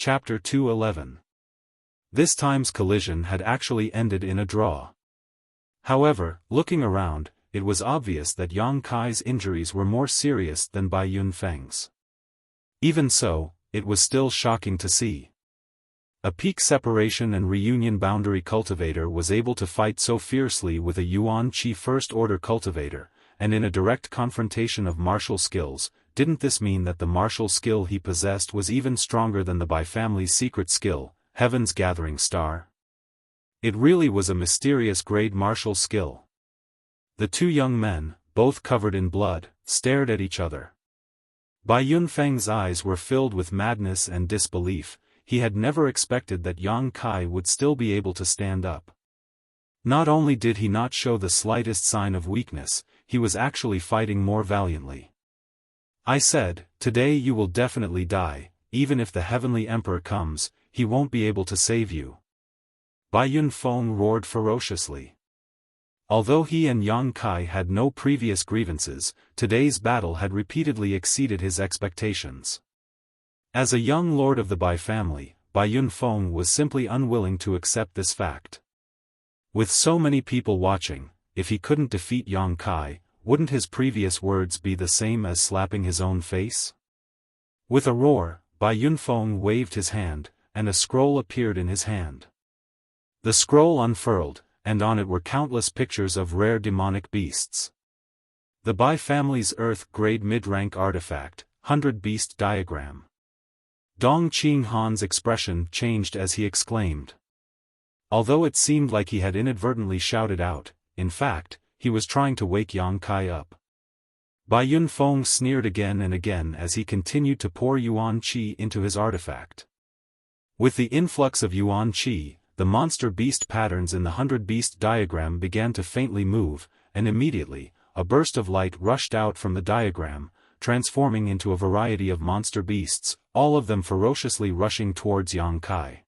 Chapter 211. This time's collision had actually ended in a draw. However, looking around, it was obvious that Yang Kai's injuries were more serious than Bai Yunfeng's. Even so, it was still shocking to see. A peak separation and reunion boundary cultivator was able to fight so fiercely with a Yuan Qi first-order cultivator, and in a direct confrontation of martial skills. Didn't this mean that the martial skill he possessed was even stronger than the Bai family's secret skill, Heaven's Gathering Star? It really was a mysterious grade martial skill. The two young men, both covered in blood, stared at each other. Bai Yunfeng's eyes were filled with madness and disbelief. He had never expected that Yang Kai would still be able to stand up. Not only did he not show the slightest sign of weakness, he was actually fighting more valiantly. I said, today you will definitely die, even if the Heavenly Emperor comes, he won't be able to save you. Bai Yunfeng roared ferociously. Although he and Yang Kai had no previous grievances, today's battle had repeatedly exceeded his expectations. As a young lord of the Bai family, Bai Yunfeng was simply unwilling to accept this fact. With so many people watching, if he couldn't defeat Yang Kai, wouldn't his previous words be the same as slapping his own face? With a roar, Bai Yunfeng waved his hand, and a scroll appeared in his hand. The scroll unfurled, and on it were countless pictures of rare demonic beasts. The Bai family's Earth-grade mid-rank artifact, 100-beast diagram. Dong Qinghan's expression changed as he exclaimed. Although it seemed like he had inadvertently shouted out, in fact, he was trying to wake Yang Kai up. Bai Yunfeng sneered again and again as he continued to pour Yuan Qi into his artifact. With the influx of Yuan Qi, the monster beast patterns in the 100-beast diagram began to faintly move, and immediately, a burst of light rushed out from the diagram, transforming into a variety of monster beasts, all of them ferociously rushing towards Yang Kai.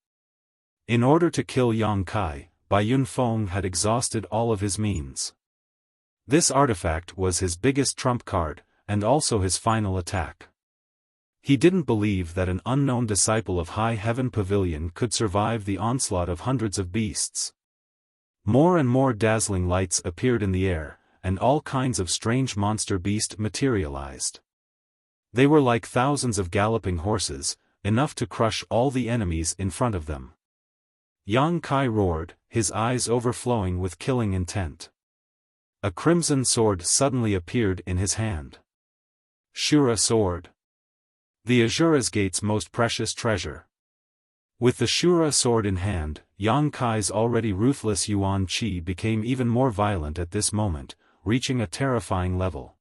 In order to kill Yang Kai, Bai Yunfeng had exhausted all of his means. This artifact was his biggest trump card, and also his final attack. He didn't believe that an unknown disciple of High Heaven Pavilion could survive the onslaught of hundreds of beasts. More and more dazzling lights appeared in the air, and all kinds of strange monster beasts materialized. They were like thousands of galloping horses, enough to crush all the enemies in front of them. Yang Kai roared, his eyes overflowing with killing intent. A crimson sword suddenly appeared in his hand. Shura sword. The Azura's Gate's most precious treasure. With the Shura sword in hand, Yang Kai's already ruthless Yuan Qi became even more violent at this moment, reaching a terrifying level.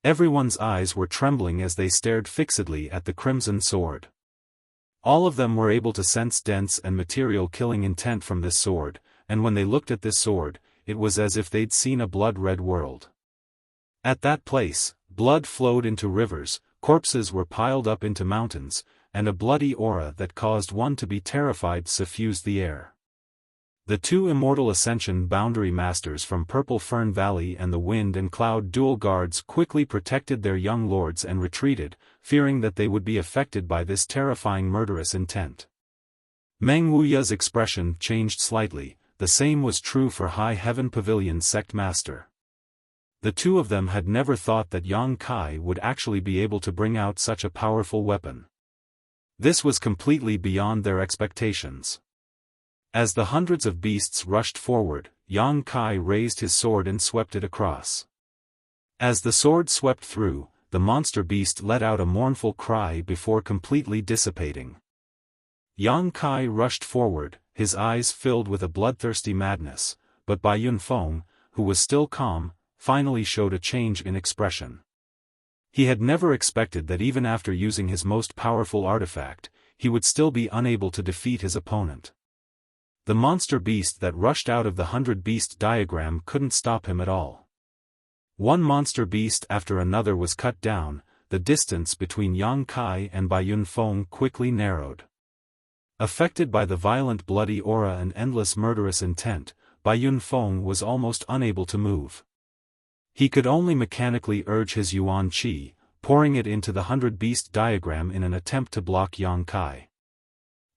Everyone's eyes were trembling as they stared fixedly at the crimson sword. All of them were able to sense dense and material killing intent from this sword, and when they looked at this sword, it was as if they'd seen a blood-red world. At that place, blood flowed into rivers, corpses were piled up into mountains, and a bloody aura that caused one to be terrified suffused the air. The two immortal Ascension Boundary Masters from Purple Fern Valley and the Wind and Cloud Dual Guards quickly protected their young lords and retreated, fearing that they would be affected by this terrifying murderous intent. Meng Wuya's expression changed slightly. The same was true for High Heaven Pavilion's Sect Master. The two of them had never thought that Yang Kai would actually be able to bring out such a powerful weapon. This was completely beyond their expectations. As the hundreds of beasts rushed forward, Yang Kai raised his sword and swept it across. As the sword swept through, the monster beast let out a mournful cry before completely dissipating. Yang Kai rushed forward, his eyes filled with a bloodthirsty madness, but Bai Yunfeng, who was still calm, finally showed a change in expression. He had never expected that even after using his most powerful artifact, he would still be unable to defeat his opponent. The monster beast that rushed out of the 100-beast diagram couldn't stop him at all. One monster beast after another was cut down, the distance between Yang Kai and Bai Yunfeng quickly narrowed. Affected by the violent bloody aura and endless murderous intent, Bai Yunfeng was almost unable to move. He could only mechanically urge his Yuan Qi, pouring it into the 100-beast diagram in an attempt to block Yang Kai.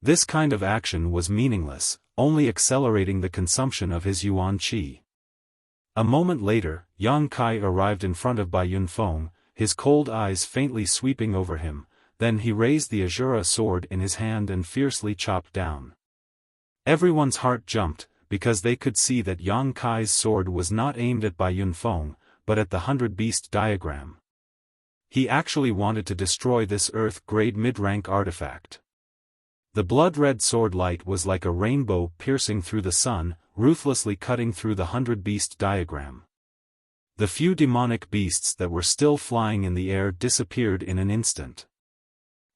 This kind of action was meaningless, only accelerating the consumption of his yuan qi. A moment later, Yang Kai arrived in front of Bai Yunfeng, his cold eyes faintly sweeping over him. Then he raised the Azura sword in his hand and fiercely chopped down. Everyone's heart jumped, because they could see that Yang Kai's sword was not aimed at Bai Yunfeng, but at the 100-beast diagram. He actually wanted to destroy this Earth-grade mid-rank artifact. The blood-red sword light was like a rainbow piercing through the sun, ruthlessly cutting through the 100-beast diagram. The few demonic beasts that were still flying in the air disappeared in an instant.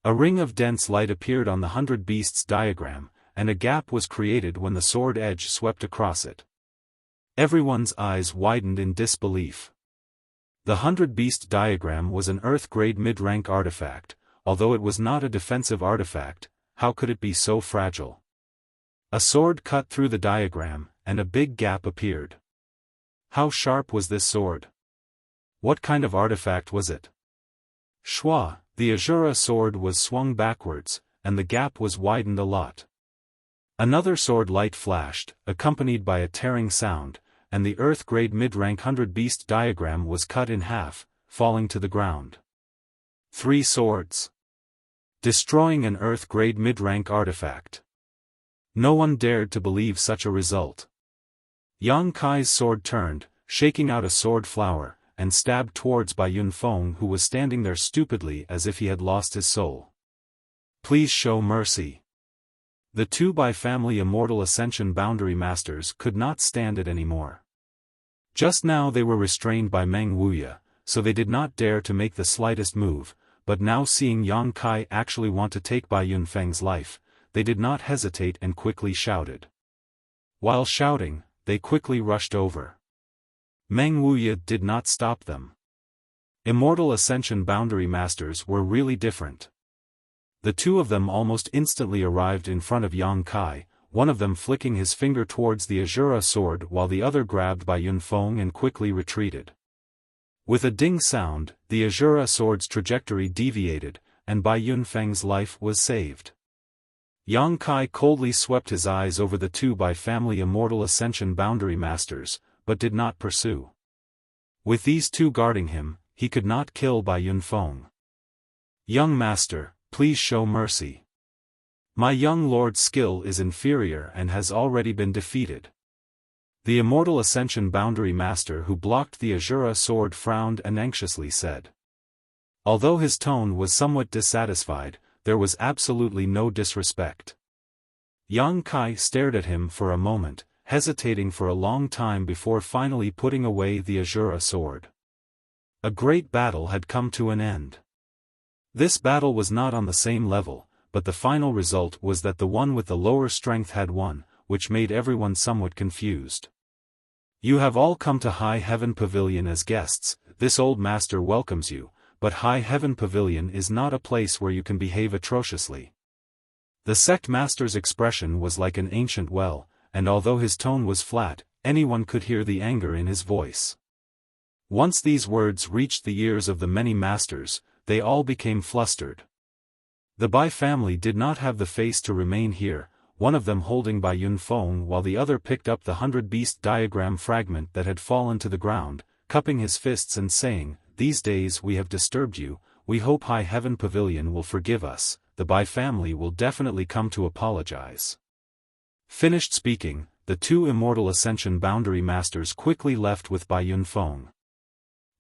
A ring of dense light appeared on the 100 beasts diagram, and a gap was created when the sword edge swept across it. Everyone's eyes widened in disbelief. The 100 beast diagram was an Earth-grade mid-rank artifact. Although it was not a defensive artifact, how could it be so fragile? A sword cut through the diagram, and a big gap appeared. How sharp was this sword? What kind of artifact was it? Shua, the Azura sword was swung backwards, and the gap was widened a lot. Another sword light flashed, accompanied by a tearing sound, and the Earth-grade mid-rank 100-beast diagram was cut in half, falling to the ground. 3 swords. Destroying an Earth-grade mid-rank artifact. No one dared to believe such a result. Yang Kai's sword turned, shaking out a sword flower, and stabbed towards Bai Yunfeng, who was standing there stupidly as if he had lost his soul. Please show mercy. The 2 Bai family Immortal Ascension Boundary Masters could not stand it anymore. Just now they were restrained by Meng Wuya, so they did not dare to make the slightest move, but now seeing Yang Kai actually want to take Bai Yunfeng's life, they did not hesitate and quickly shouted. While shouting, they quickly rushed over. Meng Wuya did not stop them. Immortal Ascension Boundary Masters were really different. The 2 of them almost instantly arrived in front of Yang Kai, one of them flicking his finger towards the Azura sword while the other grabbed Bai Yunfeng and quickly retreated. With a ding sound, the Azura sword's trajectory deviated, and Bai Yunfeng's life was saved. Yang Kai coldly swept his eyes over the 2 Bai family Immortal Ascension Boundary Masters, but did not pursue. With these 2 guarding him, he could not kill Bai Yunfeng. Young master, please show mercy. My young lord's skill is inferior and has already been defeated. The Immortal Ascension Boundary Master who blocked the Azura sword frowned and anxiously said. Although his tone was somewhat dissatisfied, there was absolutely no disrespect. Yang Kai stared at him for a moment, hesitating for a long time before finally putting away the Azura sword. A great battle had come to an end. This battle was not on the same level, but the final result was that the one with the lower strength had won, which made everyone somewhat confused. You have all come to High Heaven Pavilion as guests. This old master welcomes you, but High Heaven Pavilion is not a place where you can behave atrociously. The sect master's expression was like an ancient well, and although his tone was flat, anyone could hear the anger in his voice. Once these words reached the ears of the many masters, they all became flustered. The Bai family did not have the face to remain here, one of them holding Bai Yunfeng while the other picked up the 100-beast diagram fragment that had fallen to the ground, cupping his fists and saying, "These days we have disturbed you, we hope High Heaven Pavilion will forgive us, the Bai family will definitely come to apologize." Finished speaking, the 2 Immortal Ascension Boundary Masters quickly left with Bai Yunfeng.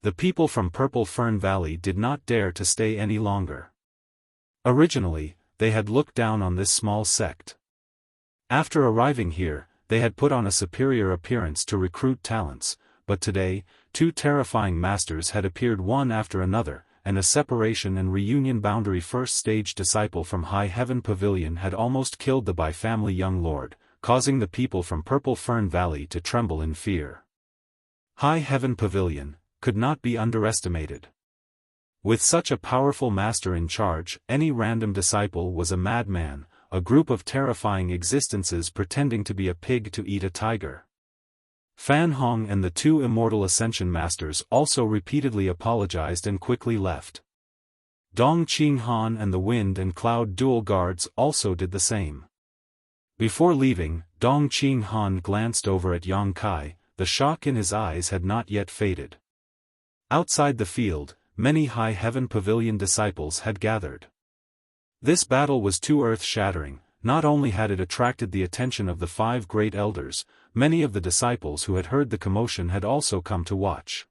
The people from Purple Fern Valley did not dare to stay any longer. Originally, they had looked down on this small sect. After arriving here, they had put on a superior appearance to recruit talents, but today, 2 terrifying masters had appeared one after another, and a separation and reunion boundary first stage disciple from High Heaven Pavilion had almost killed the Bai family young lord, causing the people from Purple Fern Valley to tremble in fear. High Heaven Pavilion could not be underestimated. With such a powerful master in charge, any random disciple was a madman, a group of terrifying existences pretending to be a pig to eat a tiger. Fan Hong and the 2 Immortal Ascension Masters also repeatedly apologized and quickly left. Dong Qinghan and the Wind and Cloud Dual Guards also did the same. Before leaving, Dong Qinghan glanced over at Yang Kai. The shock in his eyes had not yet faded. Outside the field, many High Heaven Pavilion disciples had gathered. This battle was too earth-shattering. Not only had it attracted the attention of the 5 great elders, many of the disciples who had heard the commotion had also come to watch.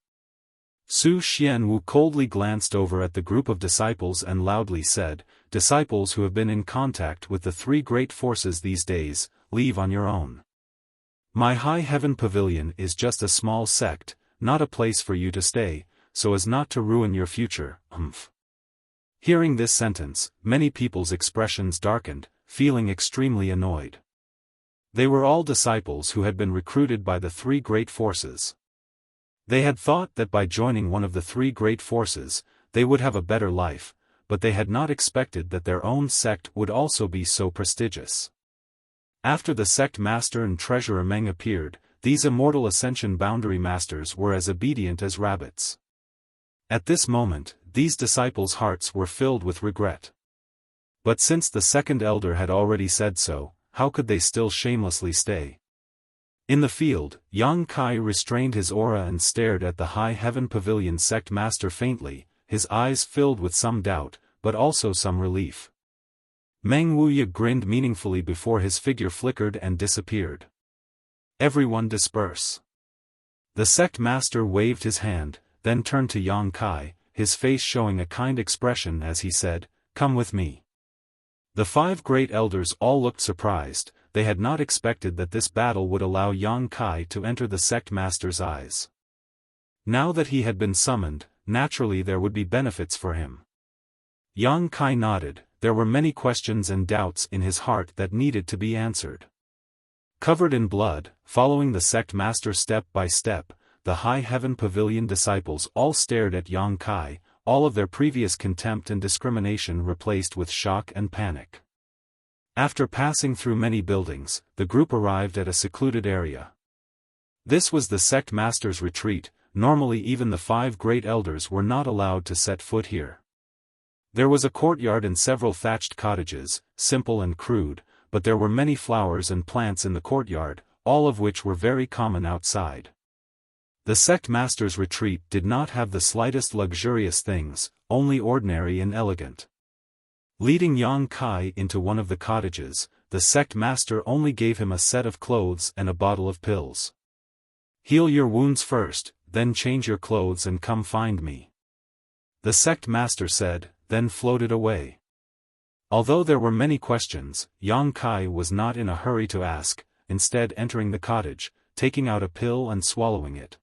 Su Xianwu coldly glanced over at the group of disciples and loudly said, "Disciples who have been in contact with the 3 great forces these days, leave on your own. My High Heaven Pavilion is just a small sect, not a place for you to stay, so as not to ruin your future." Hearing this sentence, many people's expressions darkened, feeling extremely annoyed. They were all disciples who had been recruited by the 3 great forces. They had thought that by joining one of the 3 great forces, they would have a better life, but they had not expected that their own sect would also be so prestigious. After the sect master and treasurer Meng appeared, these immortal ascension boundary masters were as obedient as rabbits. At this moment, these disciples' hearts were filled with regret. But since the second elder had already said so, how could they still shamelessly stay? In the field, Yang Kai restrained his aura and stared at the High Heaven Pavilion sect master faintly, his eyes filled with some doubt, but also some relief. Meng Wuya grinned meaningfully before his figure flickered and disappeared. "Everyone disperse." The sect master waved his hand, then turned to Yang Kai, his face showing a kind expression as he said, "Come with me." The 5 great elders all looked surprised. They had not expected that this battle would allow Yang Kai to enter the sect master's eyes. Now that he had been summoned, naturally there would be benefits for him. Yang Kai nodded. There were many questions and doubts in his heart that needed to be answered. Covered in blood, following the sect master step by step, the High Heaven Pavilion disciples all stared at Yang Kai, all of their previous contempt and discrimination replaced with shock and panic. After passing through many buildings, the group arrived at a secluded area. This was the sect master's retreat. Normally even the 5 great elders were not allowed to set foot here. There was a courtyard and several thatched cottages, simple and crude, but there were many flowers and plants in the courtyard, all of which were very common outside. The sect master's retreat did not have the slightest luxurious things, only ordinary and elegant. Leading Yang Kai into one of the cottages, the sect master only gave him a set of clothes and a bottle of pills. "Heal your wounds first, then change your clothes and come find me," the sect master said, then floated away. Although there were many questions, Yang Kai was not in a hurry to ask, instead entering the cottage, taking out a pill and swallowing it.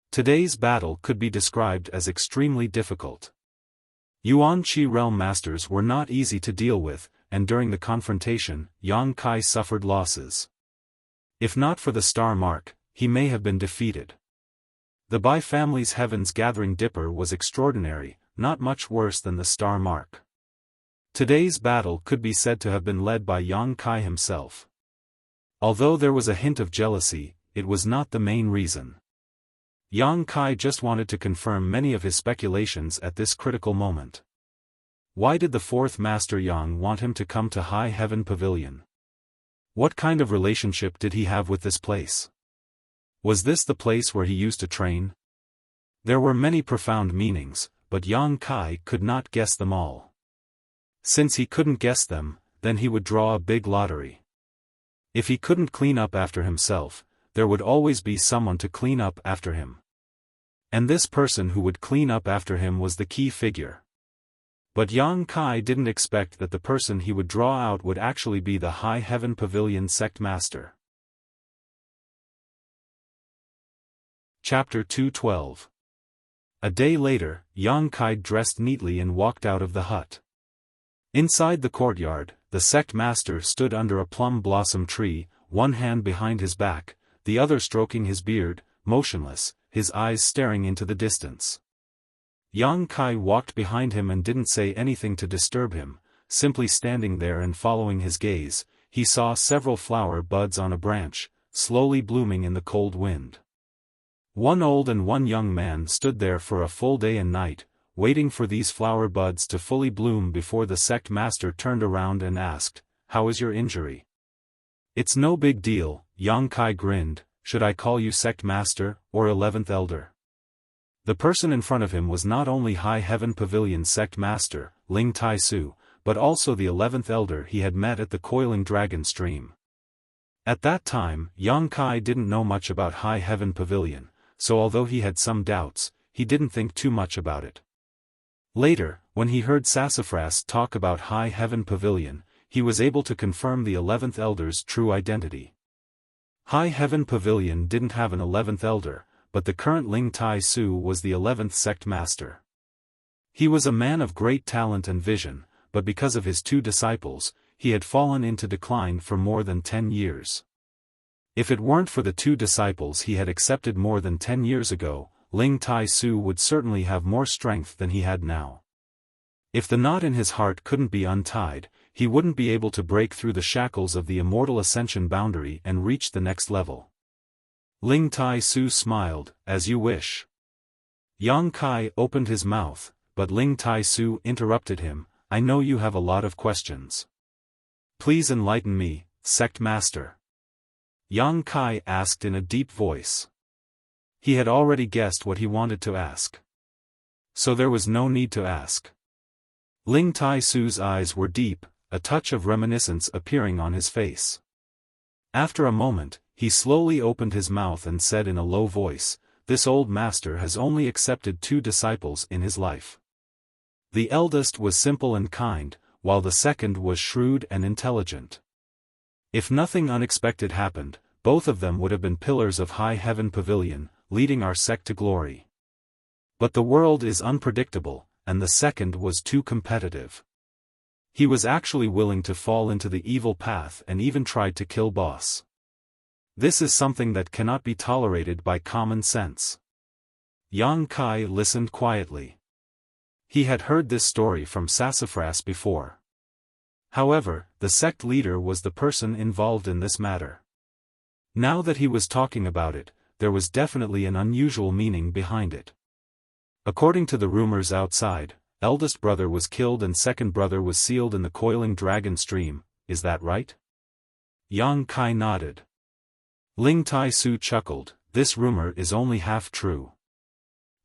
Today's battle could be described as extremely difficult. Yuan Qi realm masters were not easy to deal with, and during the confrontation, Yang Kai suffered losses. If not for the star mark, he may have been defeated. The Bai family's Heaven's Gathering Dipper was extraordinary, not much worse than the star mark. Today's battle could be said to have been led by Yang Kai himself. Although there was a hint of jealousy, it was not the main reason. Yang Kai just wanted to confirm many of his speculations at this critical moment. Why did the 4th Master Yang want him to come to High Heaven Pavilion? What kind of relationship did he have with this place? Was this the place where he used to train? There were many profound meanings, but Yang Kai could not guess them all. Since he couldn't guess them, then he would draw a big lottery. If he couldn't clean up after himself, there would always be someone to clean up after him. And this person who would clean up after him was the key figure. But Yang Kai didn't expect that the person he would draw out would actually be the High Heaven Pavilion sect master. Chapter 212. A day later, Yang Kai dressed neatly and walked out of the hut. Inside the courtyard, the sect master stood under a plum blossom tree, one hand behind his back, the other stroking his beard, motionless, his eyes staring into the distance. Yang Kai walked behind him and didn't say anything to disturb him, simply standing there and following his gaze. He saw several flower buds on a branch, slowly blooming in the cold wind. One old and one young man stood there for a full day and night, waiting for these flower buds to fully bloom before the sect master turned around and asked, "How is your injury?" "It's no big deal," Yang Kai grinned. "Should I call you sect master, or 11th elder?" The person in front of him was not only High Heaven Pavilion sect master, Ling Tai Su, but also the 11th elder he had met at the Coiling Dragon Stream. At that time, Yang Kai didn't know much about High Heaven Pavilion, so although he had some doubts, he didn't think too much about it. Later, when he heard Sassafras talk about High Heaven Pavilion, he was able to confirm the 11th elder's true identity. High Heaven Pavilion didn't have an 11th elder, but the current Ling Tai Su was the 11th sect master. He was a man of great talent and vision, but because of his 2 disciples, he had fallen into decline for more than 10 years. If it weren't for the 2 disciples he had accepted more than 10 years ago, Ling Tai Su would certainly have more strength than he had now. If the knot in his heart couldn't be untied, he wouldn't be able to break through the shackles of the immortal ascension boundary and reach the next level. Ling Tai Su smiled, "As you wish." Yang Kai opened his mouth, but Ling Tai Su interrupted him, "I know you have a lot of questions. Please enlighten me, sect master." Yang Kai asked in a deep voice. He had already guessed what he wanted to ask. So there was no need to ask. Ling Tai Su's eyes were deep, a touch of reminiscence appearing on his face. After a moment, he slowly opened his mouth and said in a low voice, "This old master has only accepted 2 disciples in his life. The eldest was simple and kind, while the second was shrewd and intelligent. If nothing unexpected happened, both of them would have been pillars of High Heaven Pavilion, leading our sect to glory. But the world is unpredictable, and the second was too competitive. He was actually willing to fall into the evil path and even tried to kill boss. This is something that cannot be tolerated by common sense." Yang Kai listened quietly. He had heard this story from Sassafras before. However, the sect leader was the person involved in this matter. Now that he was talking about it, there was definitely an unusual meaning behind it. According to the rumors outside, eldest brother was killed and second brother was sealed in the Coiling Dragon Stream, is that right? Yang Kai nodded. Ling Tai Su chuckled, "This rumor is only half true.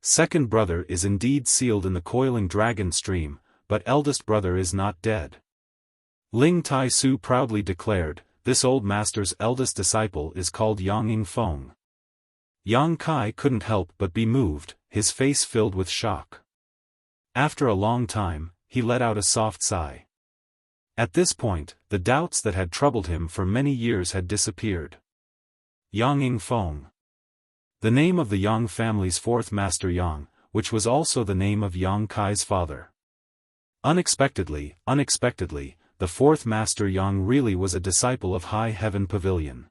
Second brother is indeed sealed in the Coiling Dragon Stream, but eldest brother is not dead." Ling Tai Su proudly declared, "This old master's eldest disciple is called Yang Feng." Yang Kai couldn't help but be moved, his face filled with shock. After a long time, he let out a soft sigh. At this point, the doubts that had troubled him for many years had disappeared. Yang Feng. The name of the Yang family's 4th master Yang, which was also the name of Yang Kai's father. Unexpectedly, the 4th master Yang really was a disciple of High Heaven Pavilion.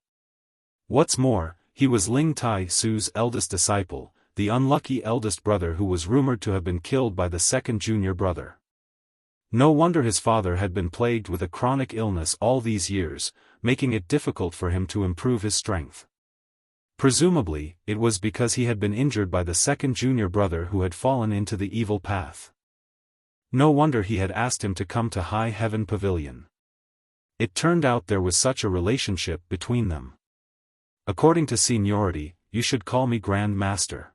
What's more, he was Ling Tai Su's eldest disciple, the unlucky eldest brother who was rumored to have been killed by the second junior brother. No wonder his father had been plagued with a chronic illness all these years, making it difficult for him to improve his strength. Presumably, it was because he had been injured by the second junior brother who had fallen into the evil path. No wonder he had asked him to come to High Heaven Pavilion. It turned out there was such a relationship between them. According to seniority, you should call me Grand Master.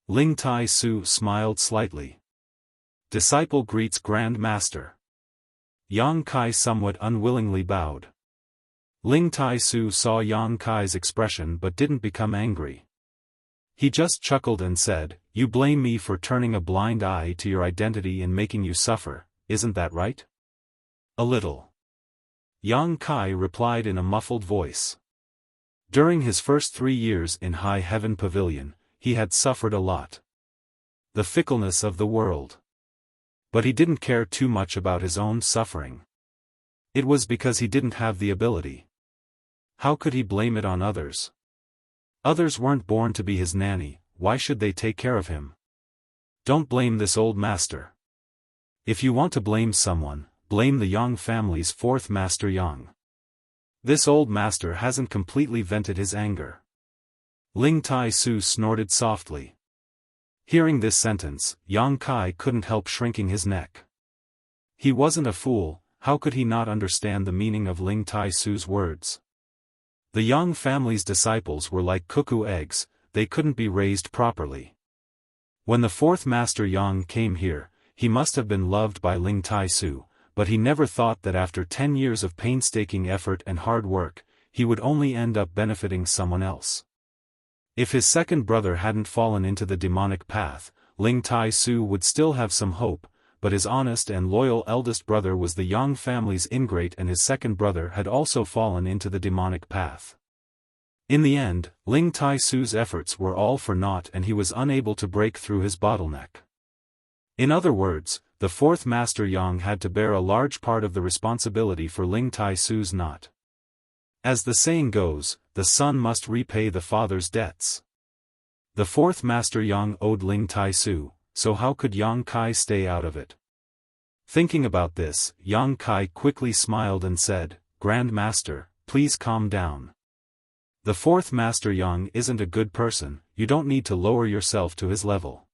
Ling Tai Su smiled slightly. Disciple greets Grand Master. Yang Kai somewhat unwillingly bowed. Ling Tai Su saw Yang Kai's expression but didn't become angry. He just chuckled and said, "You blame me for turning a blind eye to your identity and making you suffer, isn't that right?" "A little." Yang Kai replied in a muffled voice. During his first 3 years in High Heaven Pavilion, he had suffered a lot. The fickleness of the world. But he didn't care too much about his own suffering. It was because he didn't have the ability. How could he blame it on others? Others weren't born to be his nanny, why should they take care of him? Don't blame this old master. If you want to blame someone, blame the Yang family's 4th master Yang. This old master hasn't completely vented his anger. Ling Tai Su snorted softly. Hearing this sentence, Yang Kai couldn't help shrinking his neck. He wasn't a fool, how could he not understand the meaning of Ling Tai Su's words? The Yang family's disciples were like cuckoo eggs, they couldn't be raised properly. When the fourth master Yang came here, he must have been loved by Ling Tai Su, but he never thought that after 10 years of painstaking effort and hard work, he would only end up benefiting someone else. If his second brother hadn't fallen into the demonic path, Ling Tai Su would still have some hope, but his honest and loyal eldest brother was the Yang family's ingrate and his second brother had also fallen into the demonic path. In the end, Ling Tai Su's efforts were all for naught and he was unable to break through his bottleneck. In other words, the fourth master Yang had to bear a large part of the responsibility for Ling Tai Su's knot. As the saying goes, the son must repay the father's debts. The fourth master Yang owed Ling Tai Su, so how could Yang Kai stay out of it? Thinking about this, Yang Kai quickly smiled and said, "Grand Master, please calm down. The fourth master Yang isn't a good person, you don't need to lower yourself to his level."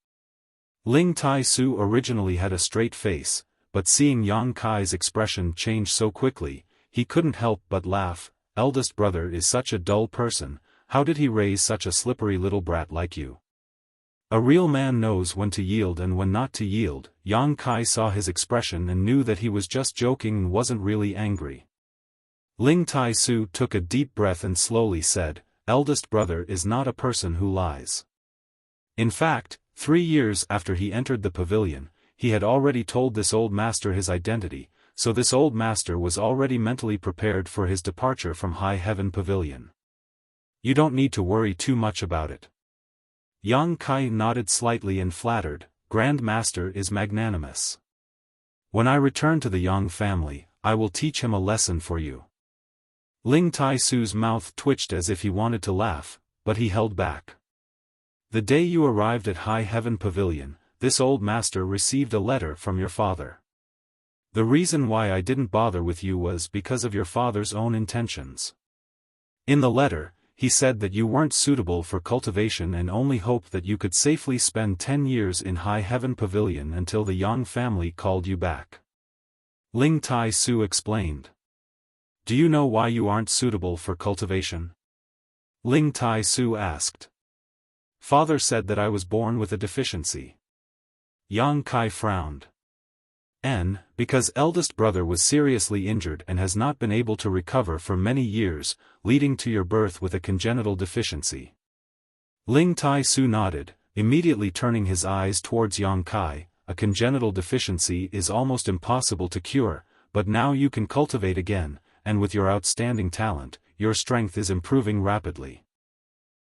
Ling Tai Su originally had a straight face, but seeing Yang Kai's expression change so quickly, he couldn't help but laugh. "Eldest brother is such a dull person, how did he raise such a slippery little brat like you? A real man knows when to yield and when not to yield." Yang Kai saw his expression and knew that he was just joking and wasn't really angry. Ling Tai Su took a deep breath and slowly said, "Eldest brother is not a person who lies." In fact, 3 years after he entered the pavilion, he had already told this old master his identity, so this old master was already mentally prepared for his departure from High Heaven Pavilion. "You don't need to worry too much about it." Yang Kai nodded slightly and flattered, "Grand Master is magnanimous. When I return to the Yang family, I will teach him a lesson for you." Ling Tai Su's mouth twitched as if he wanted to laugh, but he held back. "The day you arrived at High Heaven Pavilion, this old master received a letter from your father. The reason why I didn't bother with you was because of your father's own intentions. In the letter, he said that you weren't suitable for cultivation and only hoped that you could safely spend 10 years in High Heaven Pavilion until the Yang family called you back." Ling Tai Su explained. "Do you know why you aren't suitable for cultivation?" Ling Tai Su asked. "Father said that I was born with a deficiency." Yang Kai frowned. Because eldest brother was seriously injured and has not been able to recover for many years, leading to your birth with a congenital deficiency." Ling Tai Su nodded, immediately turning his eyes towards Yang Kai. "A congenital deficiency is almost impossible to cure, but now you can cultivate again, and with your outstanding talent, your strength is improving rapidly.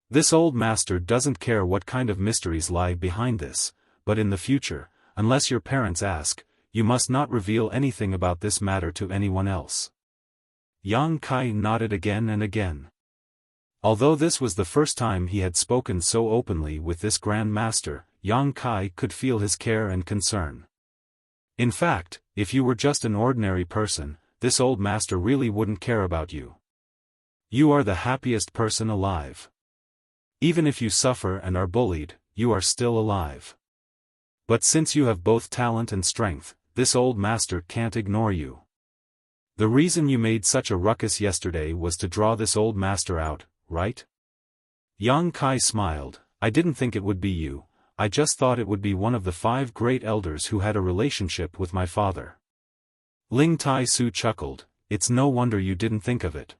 This old master doesn't care what kind of mysteries lie behind this, but in the future, unless your parents ask, you must not reveal anything about this matter to anyone else." Yang Kai nodded again and again. Although this was the first time he had spoken so openly with this Grand Master, Yang Kai could feel his care and concern. In fact, if you were just an ordinary person, this old master really wouldn't care about you. You are the happiest person alive. Even if you suffer and are bullied, you are still alive. But since you have both talent and strength, this old master can't ignore you. The reason you made such a ruckus yesterday was to draw this old master out, right?" Yang Kai smiled. "I didn't think it would be you, I just thought it would be one of the 5 great elders who had a relationship with my father." Ling Tai Su chuckled. "It's no wonder you didn't think of it.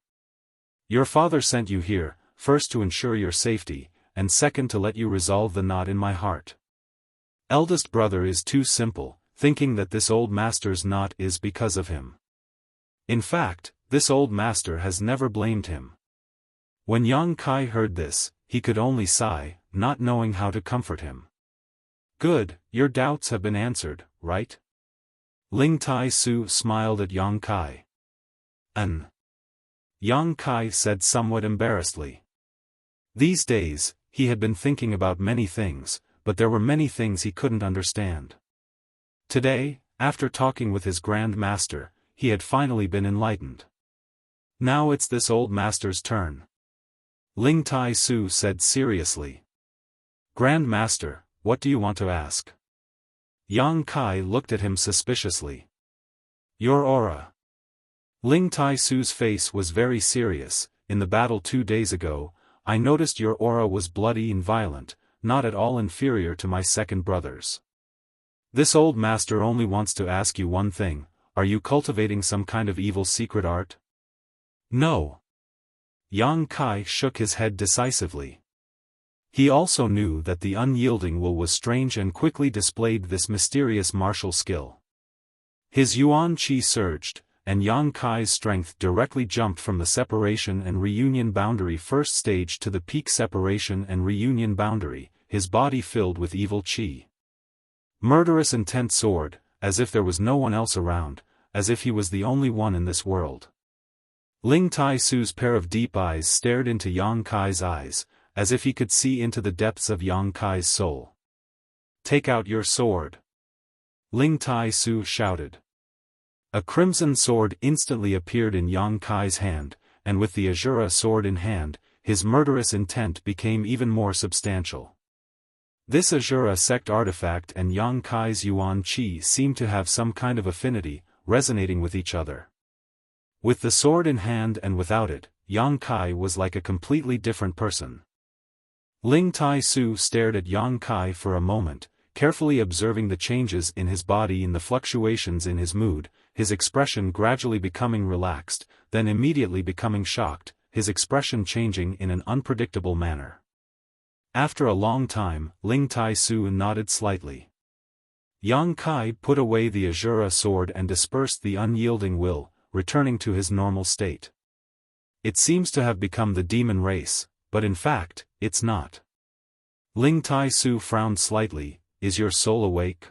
Your father sent you here, first to ensure your safety, and second to let you resolve the knot in my heart. Eldest brother is too simple, thinking that this old master's knot is because of him. In fact, this old master has never blamed him." When Yang Kai heard this, he could only sigh, not knowing how to comfort him. "Good, your doubts have been answered, right?" Ling Tai Su smiled at Yang Kai. Yang Kai said somewhat embarrassedly. These days, he had been thinking about many things, but there were many things he couldn't understand. Today, after talking with his Grand Master, he had finally been enlightened. Now it's this old master's turn. Ling Tai Su said seriously. "Grand Master, what do you want to ask? Yang Kai looked at him suspiciously. Your aura. Ling Tai-Su's face was very serious. In the battle 2 days ago, I noticed your aura was bloody and violent, not at all inferior to my second brother's. This old master only wants to ask you one thing, are you cultivating some kind of evil secret art? No. Yang Kai shook his head decisively. He also knew that the unyielding will was strange and quickly displayed this mysterious martial skill. His yuan qi surged, and Yang Kai's strength directly jumped from the separation and reunion boundary first stage to the peak separation and reunion boundary, his body filled with evil qi. Murderous intent soared, as if there was no one else around, as if he was the only one in this world. Ling Tai-Su's pair of deep eyes stared into Yang Kai's eyes, as if he could see into the depths of Yang Kai's soul. Take out your sword. Ling Tai-Su shouted. A crimson sword instantly appeared in Yang Kai's hand, and with the Azura sword in hand, his murderous intent became even more substantial. This Azura sect artifact and Yang Kai's yuan qi seemed to have some kind of affinity, resonating with each other. With the sword in hand and without it, Yang Kai was like a completely different person. Ling Tai-Su stared at Yang Kai for a moment, carefully observing the changes in his body and the fluctuations in his mood, his expression gradually becoming relaxed, then immediately becoming shocked, his expression changing in an unpredictable manner. After a long time, Ling Tai-Su nodded slightly. Yang Kai put away the Azura sword and dispersed the unyielding will, returning to his normal state. It seems to have become the demon race, but in fact, it's not. Ling Tai-Su frowned slightly, is your soul awake?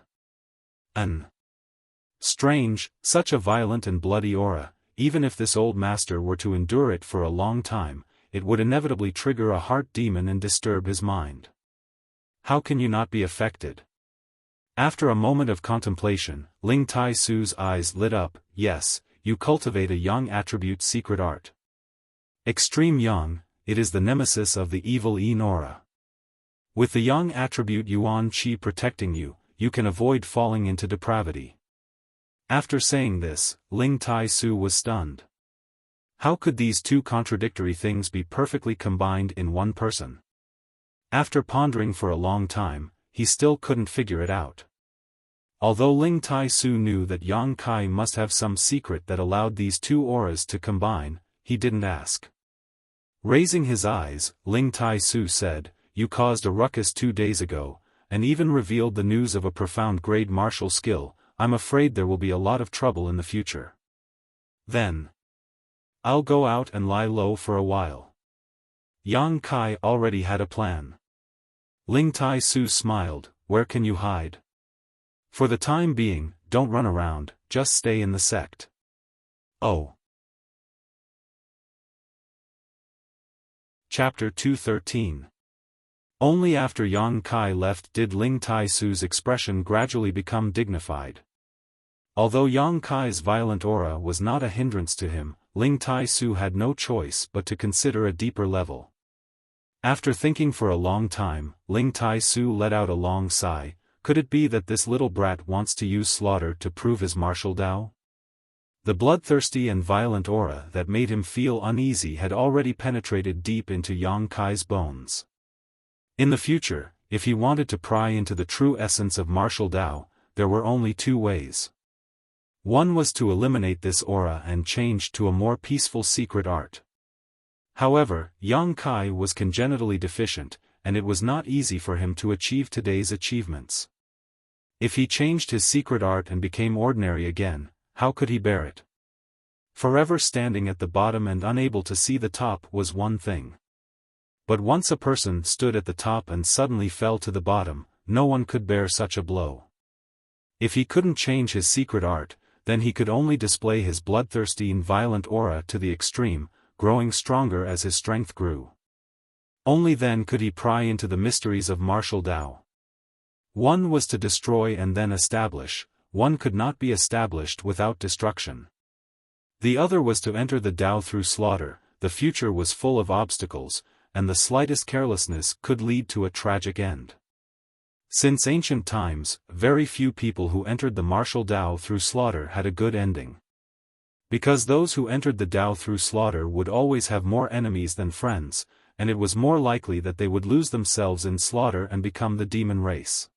Strange, such a violent and bloody aura, even if this old master were to endure it for a long time, it would inevitably trigger a heart demon and disturb his mind. How can you not be affected? After a moment of contemplation, Ling Tai-Su's eyes lit up, yes, you cultivate a yang attribute secret art. Extreme yang, it is the nemesis of the evil Yin aura. With the yang attribute yuan qi protecting you, you can avoid falling into depravity. After saying this, Ling Tai-Su was stunned. How could these two contradictory things be perfectly combined in one person? After pondering for a long time, he still couldn't figure it out. Although Ling Tai-Su knew that Yang Kai must have some secret that allowed these two auras to combine, he didn't ask. Raising his eyes, Ling Tai-Su said, you caused a ruckus 2 days ago, and even revealed the news of a profound grade martial skill. I'm afraid there will be a lot of trouble in the future. Then, I'll go out and lie low for a while. Yang Kai already had a plan. Ling Tai-Su smiled, where can you hide? For the time being, don't run around, just stay in the sect. Oh. Chapter 213. Only after Yang Kai left did Ling Tai-Su's expression gradually become dignified. Although Yang Kai's violent aura was not a hindrance to him, Ling Tai-Su had no choice but to consider a deeper level. After thinking for a long time, Ling Tai-Su let out a long sigh. Could it be that this little brat wants to use slaughter to prove his martial Tao? The bloodthirsty and violent aura that made him feel uneasy had already penetrated deep into Yang Kai's bones. In the future, if he wanted to pry into the true essence of martial Tao, there were only 2 ways. One was to eliminate this aura and change to a more peaceful secret art. However, Yang Kai was congenitally deficient, and it was not easy for him to achieve today's achievements. If he changed his secret art and became ordinary again, how could he bear it? Forever standing at the bottom and unable to see the top was one thing. But once a person stood at the top and suddenly fell to the bottom, no one could bear such a blow. If he couldn't change his secret art, then he could only display his bloodthirsty and violent aura to the extreme, growing stronger as his strength grew. Only then could he pry into the mysteries of martial Tao. One was to destroy and then establish, one could not be established without destruction. The other was to enter the Tao through slaughter. The future was full of obstacles, and the slightest carelessness could lead to a tragic end. Since ancient times, very few people who entered the martial Tao through slaughter had a good ending. Because those who entered the Tao through slaughter would always have more enemies than friends, and it was more likely that they would lose themselves in slaughter and become the demon race.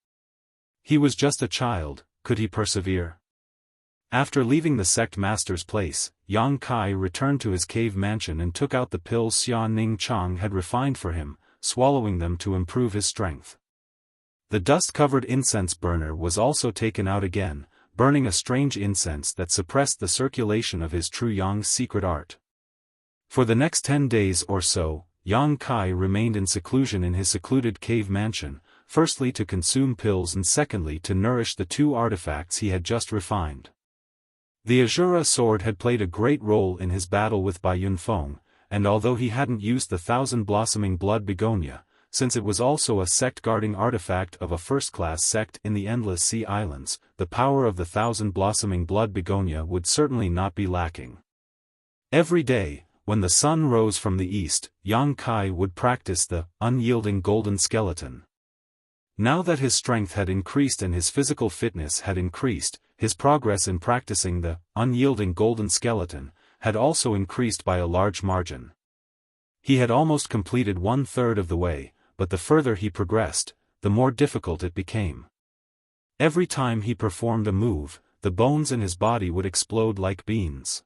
He was just a child, could he persevere? After leaving the sect master's place, Yang Kai returned to his cave mansion and took out the pills Xia Ning Chang had refined for him, swallowing them to improve his strength. The dust-covered incense burner was also taken out again, burning a strange incense that suppressed the circulation of his true Yang's secret art. For the next 10 days or so, Yang Kai remained in seclusion in his secluded cave mansion, firstly to consume pills and secondly to nourish the 2 artifacts he had just refined. The Azura sword had played a great role in his battle with Bai Yunfeng, and although he hadn't used the 1000-blossoming blood begonia, since it was also a sect-guarding artifact of a first-class sect in the Endless Sea Islands, the power of the 1000-blossoming blood begonia would certainly not be lacking. Every day, when the sun rose from the east, Yang Kai would practice the unyielding golden skeleton. Now that his strength had increased and his physical fitness had increased, his progress in practicing the unyielding golden skeleton had also increased by a large margin. He had almost completed 1/3 of the way, but the further he progressed, the more difficult it became. Every time he performed a move, the bones in his body would explode like beans.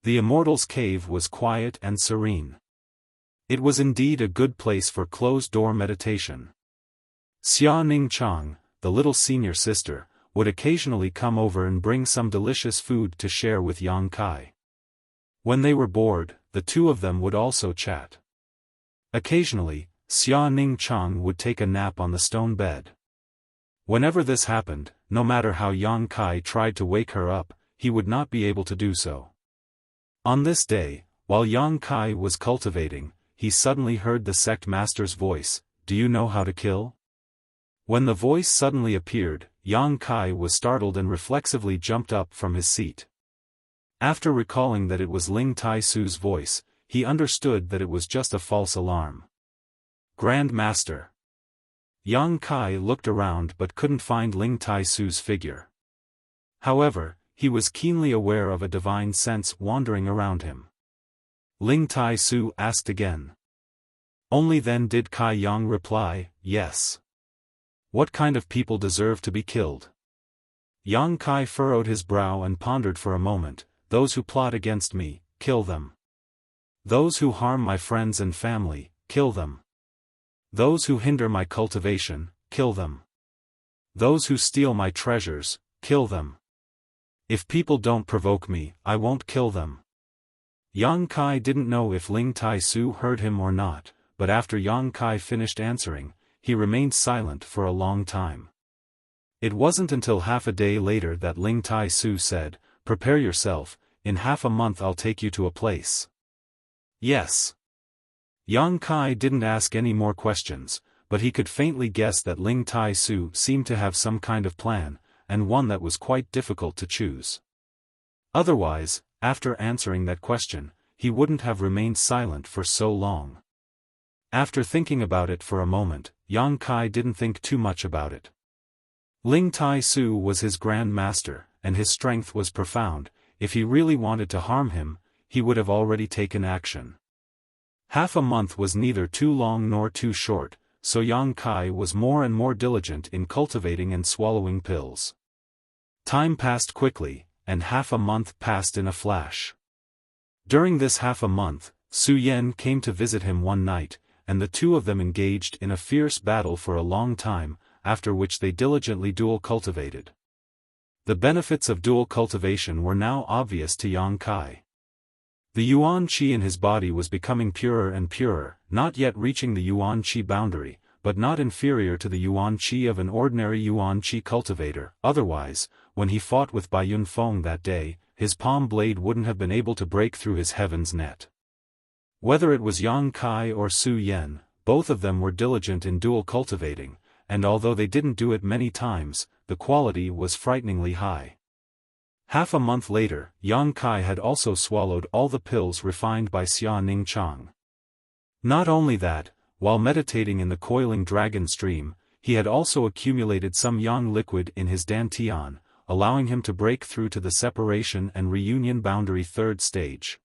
The Immortal's cave was quiet and serene. It was indeed a good place for closed-door meditation. Xia Ning Chang, the little senior sister, would occasionally come over and bring some delicious food to share with Yang Kai. When they were bored, the 2 of them would also chat. Occasionally, Xia Ning Chang would take a nap on the stone bed. Whenever this happened, no matter how Yang Kai tried to wake her up, he would not be able to do so. On this day, while Yang Kai was cultivating, he suddenly heard the sect master's voice, "Do you know how to kill?" When the voice suddenly appeared, Yang Kai was startled and reflexively jumped up from his seat. After recalling that it was Ling Tai Su's voice, he understood that it was just a false alarm. Grand Master. Yang Kai looked around but couldn't find Ling Tai Su's figure. However, he was keenly aware of a divine sense wandering around him. Ling Tai Su asked again. Only then did Kai Yang reply, "Yes." What kind of people deserve to be killed? Yang Kai furrowed his brow and pondered for a moment. Those who plot against me, kill them. Those who harm my friends and family, kill them. Those who hinder my cultivation, kill them. Those who steal my treasures, kill them. If people don't provoke me, I won't kill them. Yang Kai didn't know if Ling Tai Su heard him or not, but after Yang Kai finished answering, he remained silent for a long time. It wasn't until half a day later that Ling Tai Su said, "Prepare yourself, in half a month I'll take you to a place." Yes. Yang Kai didn't ask any more questions, but he could faintly guess that Ling Tai Su seemed to have some kind of plan, and one that was quite difficult to choose. Otherwise, after answering that question, he wouldn't have remained silent for so long. After thinking about it for a moment, Yang Kai didn't think too much about it. Ling Tai Su was his grand master, and his strength was profound. If he really wanted to harm him, he would have already taken action. Half a month was neither too long nor too short, so Yang Kai was more and more diligent in cultivating and swallowing pills. Time passed quickly, and half a month passed in a flash. During this half a month, Su Yan came to visit him one night, and the 2 of them engaged in a fierce battle for a long time, after which they diligently dual cultivated. The benefits of dual cultivation were now obvious to Yang Kai. The Yuan Qi in his body was becoming purer and purer, not yet reaching the Yuan Qi boundary, but not inferior to the Yuan Qi of an ordinary Yuan Qi cultivator. Otherwise, when he fought with Bai Yunfeng that day, his palm blade wouldn't have been able to break through his heaven's net. Whether it was Yang Kai or Su Yan, both of them were diligent in dual cultivating, and although they didn't do it many times, the quality was frighteningly high. Half a month later, Yang Kai had also swallowed all the pills refined by Xia Ning Chang. Not only that, while meditating in the coiling dragon stream, he had also accumulated some yang liquid in his dantian, allowing him to break through to the separation and reunion boundary third stage.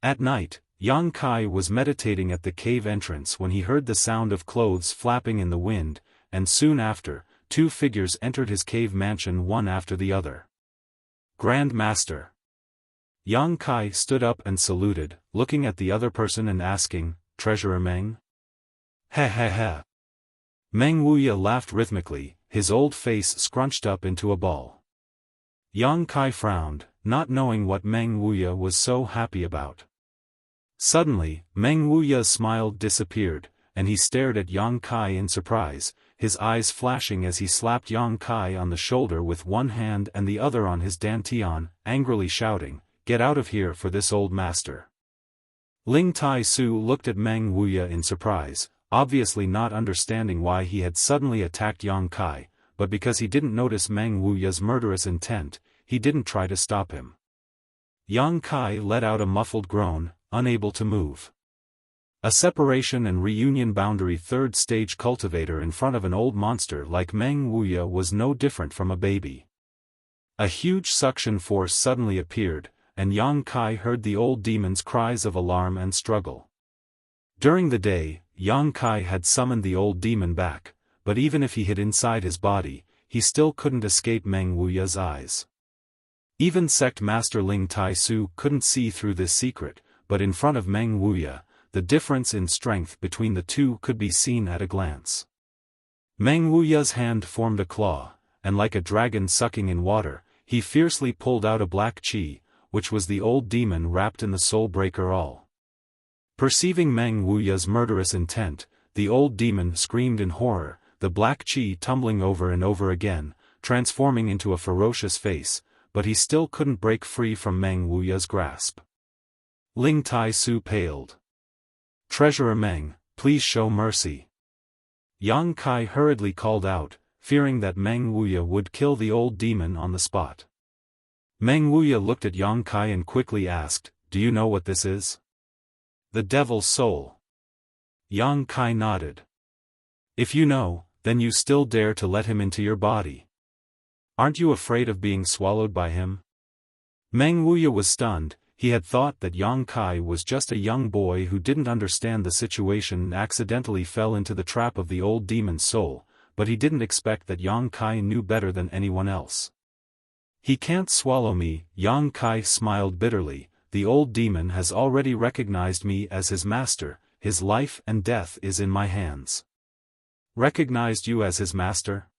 At night, Yang Kai was meditating at the cave entrance when he heard the sound of clothes flapping in the wind, and soon after, two figures entered his cave mansion one after the other. Grand Master. Yang Kai stood up and saluted, looking at the other person and asking, Treasurer Meng? Heh heh heh. Meng Wuya laughed rhythmically, his old face scrunched up into a ball. Yang Kai frowned, not knowing what Meng Wuya was so happy about. Suddenly, Meng Wuya's smile disappeared, and he stared at Yang Kai in surprise, his eyes flashing as he slapped Yang Kai on the shoulder with one hand and the other on his dantian, angrily shouting, "Get out of here for this old master." Ling Tai Su looked at Meng Wuya in surprise, obviously not understanding why he had suddenly attacked Yang Kai, but because he didn't notice Meng Wuya's murderous intent, he didn't try to stop him. Yang Kai let out a muffled groan, unable to move. A separation and reunion boundary third stage cultivator in front of an old monster like Meng Wuya was no different from a baby. A huge suction force suddenly appeared, and Yang Kai heard the old demon's cries of alarm and struggle. During the day, Yang Kai had summoned the old demon back, but even if he hid inside his body, he still couldn't escape Meng Wuya's eyes. Even Sect Master Ling Tai Su couldn't see through this secret, but in front of Meng Wuya, the difference in strength between the two could be seen at a glance. Meng Wuya's hand formed a claw, and like a dragon sucking in water, he fiercely pulled out a black chi, which was the old demon wrapped in the soul breaker all. Perceiving Meng Wuya's murderous intent, the old demon screamed in horror, the black chi tumbling over and over again, transforming into a ferocious face, but he still couldn't break free from Meng Wuya's grasp. Ling Tai Su paled. "Treasurer Meng, please show mercy." Yang Kai hurriedly called out, fearing that Meng Wuya would kill the old demon on the spot. Meng Wuya looked at Yang Kai and quickly asked, "Do you know what this is?" "The devil's soul." Yang Kai nodded. "If you know, then you still dare to let him into your body. Aren't you afraid of being swallowed by him?" Meng Wuya was stunned. He had thought that Yang Kai was just a young boy who didn't understand the situation and accidentally fell into the trap of the old demon's soul, but he didn't expect that Yang Kai knew better than anyone else. "He can't swallow me," Yang Kai smiled bitterly, "the old demon has already recognized me as his master, his life and death is in my hands." "Recognized you as his master?"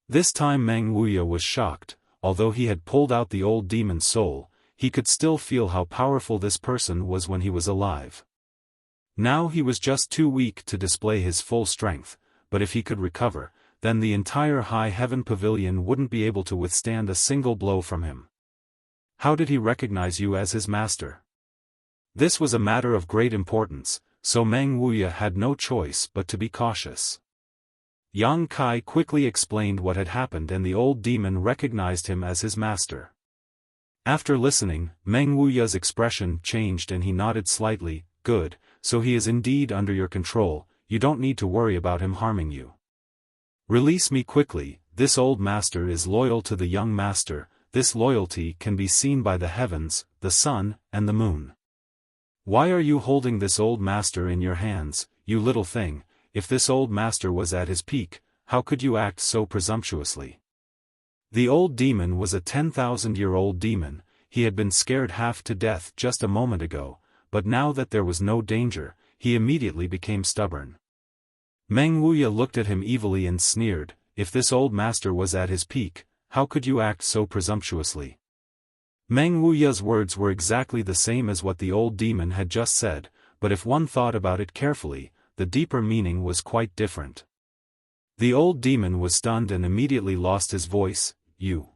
This time Meng Wuya was shocked. Although he had pulled out the old demon's soul, he could still feel how powerful this person was when he was alive. Now he was just too weak to display his full strength, but if he could recover, then the entire High Heaven Pavilion wouldn't be able to withstand a single blow from him. "How did he recognize you as his master?" This was a matter of great importance, so Meng Wuya had no choice but to be cautious. Yang Kai quickly explained what had happened and the old demon recognized him as his master. After listening, Meng Wuya's expression changed and he nodded slightly. "Good, so he is indeed under your control, you don't need to worry about him harming you. Release me quickly, this old master is loyal to the young master, this loyalty can be seen by the heavens, the sun, and the moon. Why are you holding this old master in your hands, you little thing? If this old master was at his peak, how could you act so presumptuously?" The old demon was a 10,000-year-old demon. He had been scared half to death just a moment ago, but now that there was no danger, he immediately became stubborn. Meng Wuya looked at him evilly and sneered, "If this old master was at his peak, how could you act so presumptuously?" Meng Wuya's words were exactly the same as what the old demon had just said, but if one thought about it carefully, the deeper meaning was quite different. The old demon was stunned and immediately lost his voice. You,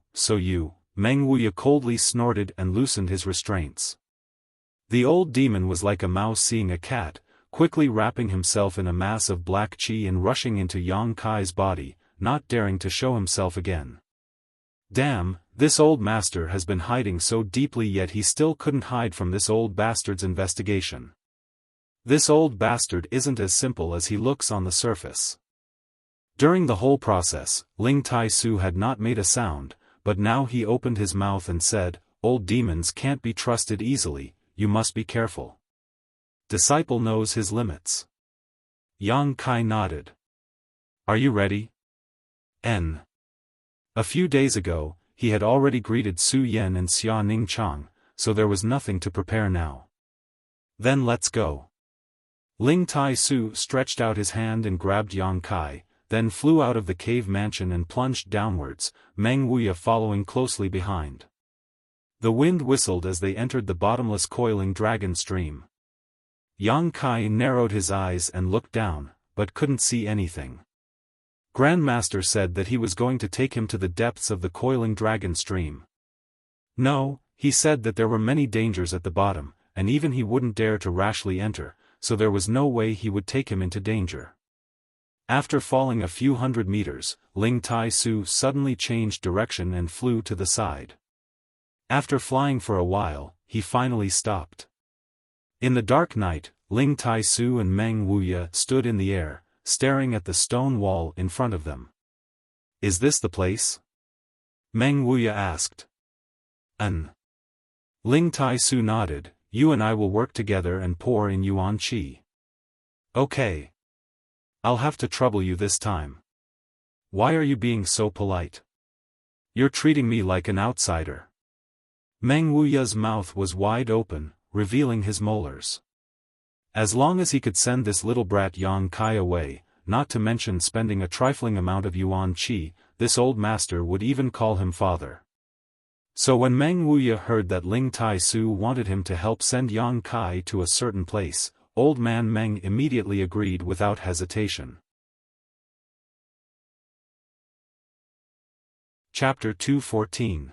Meng Wuya coldly snorted and loosened his restraints. The old demon was like a mouse seeing a cat, quickly wrapping himself in a mass of black chi and rushing into Yang Kai's body, not daring to show himself again. Damn, this old master has been hiding so deeply yet he still couldn't hide from this old bastard's investigation. This old bastard isn't as simple as he looks on the surface. During the whole process, Ling Tai-su had not made a sound, but now he opened his mouth and said, "Old demons can't be trusted easily, you must be careful. Disciple knows his limits." Yang Kai nodded. "Are you ready?" A few days ago, he had already greeted Su Yan and Xia Ning Chang, so there was nothing to prepare now. "Then let's go." Ling Tai-su stretched out his hand and grabbed Yang Kai, then flew out of the cave mansion and plunged downwards, Meng Wuya following closely behind. The wind whistled as they entered the bottomless coiling dragon stream. Yang Kai narrowed his eyes and looked down, but couldn't see anything. Grandmaster said that he was going to take him to the depths of the coiling dragon stream. No, he said that there were many dangers at the bottom, and even he wouldn't dare to rashly enter, so there was no way he would take him into danger. After falling a few hundred meters, Ling Tai-su suddenly changed direction and flew to the side. After flying for a while, he finally stopped. In the dark night, Ling Tai-su and Meng Wuya stood in the air, staring at the stone wall in front of them. "Is this the place?" Meng Wuya asked. Ling Tai-su nodded. "You and I will work together and pour in yuan qi." "Okay. I'll have to trouble you this time. Why are you being so polite? You're treating me like an outsider." Meng Wuya's mouth was wide open, revealing his molars. As long as he could send this little brat Yang Kai away, not to mention spending a trifling amount of yuan qi, this old master would even call him father. So when Meng Wuya heard that Ling Tai-su wanted him to help send Yang Kai to a certain place, old man Meng immediately agreed without hesitation. Chapter 214.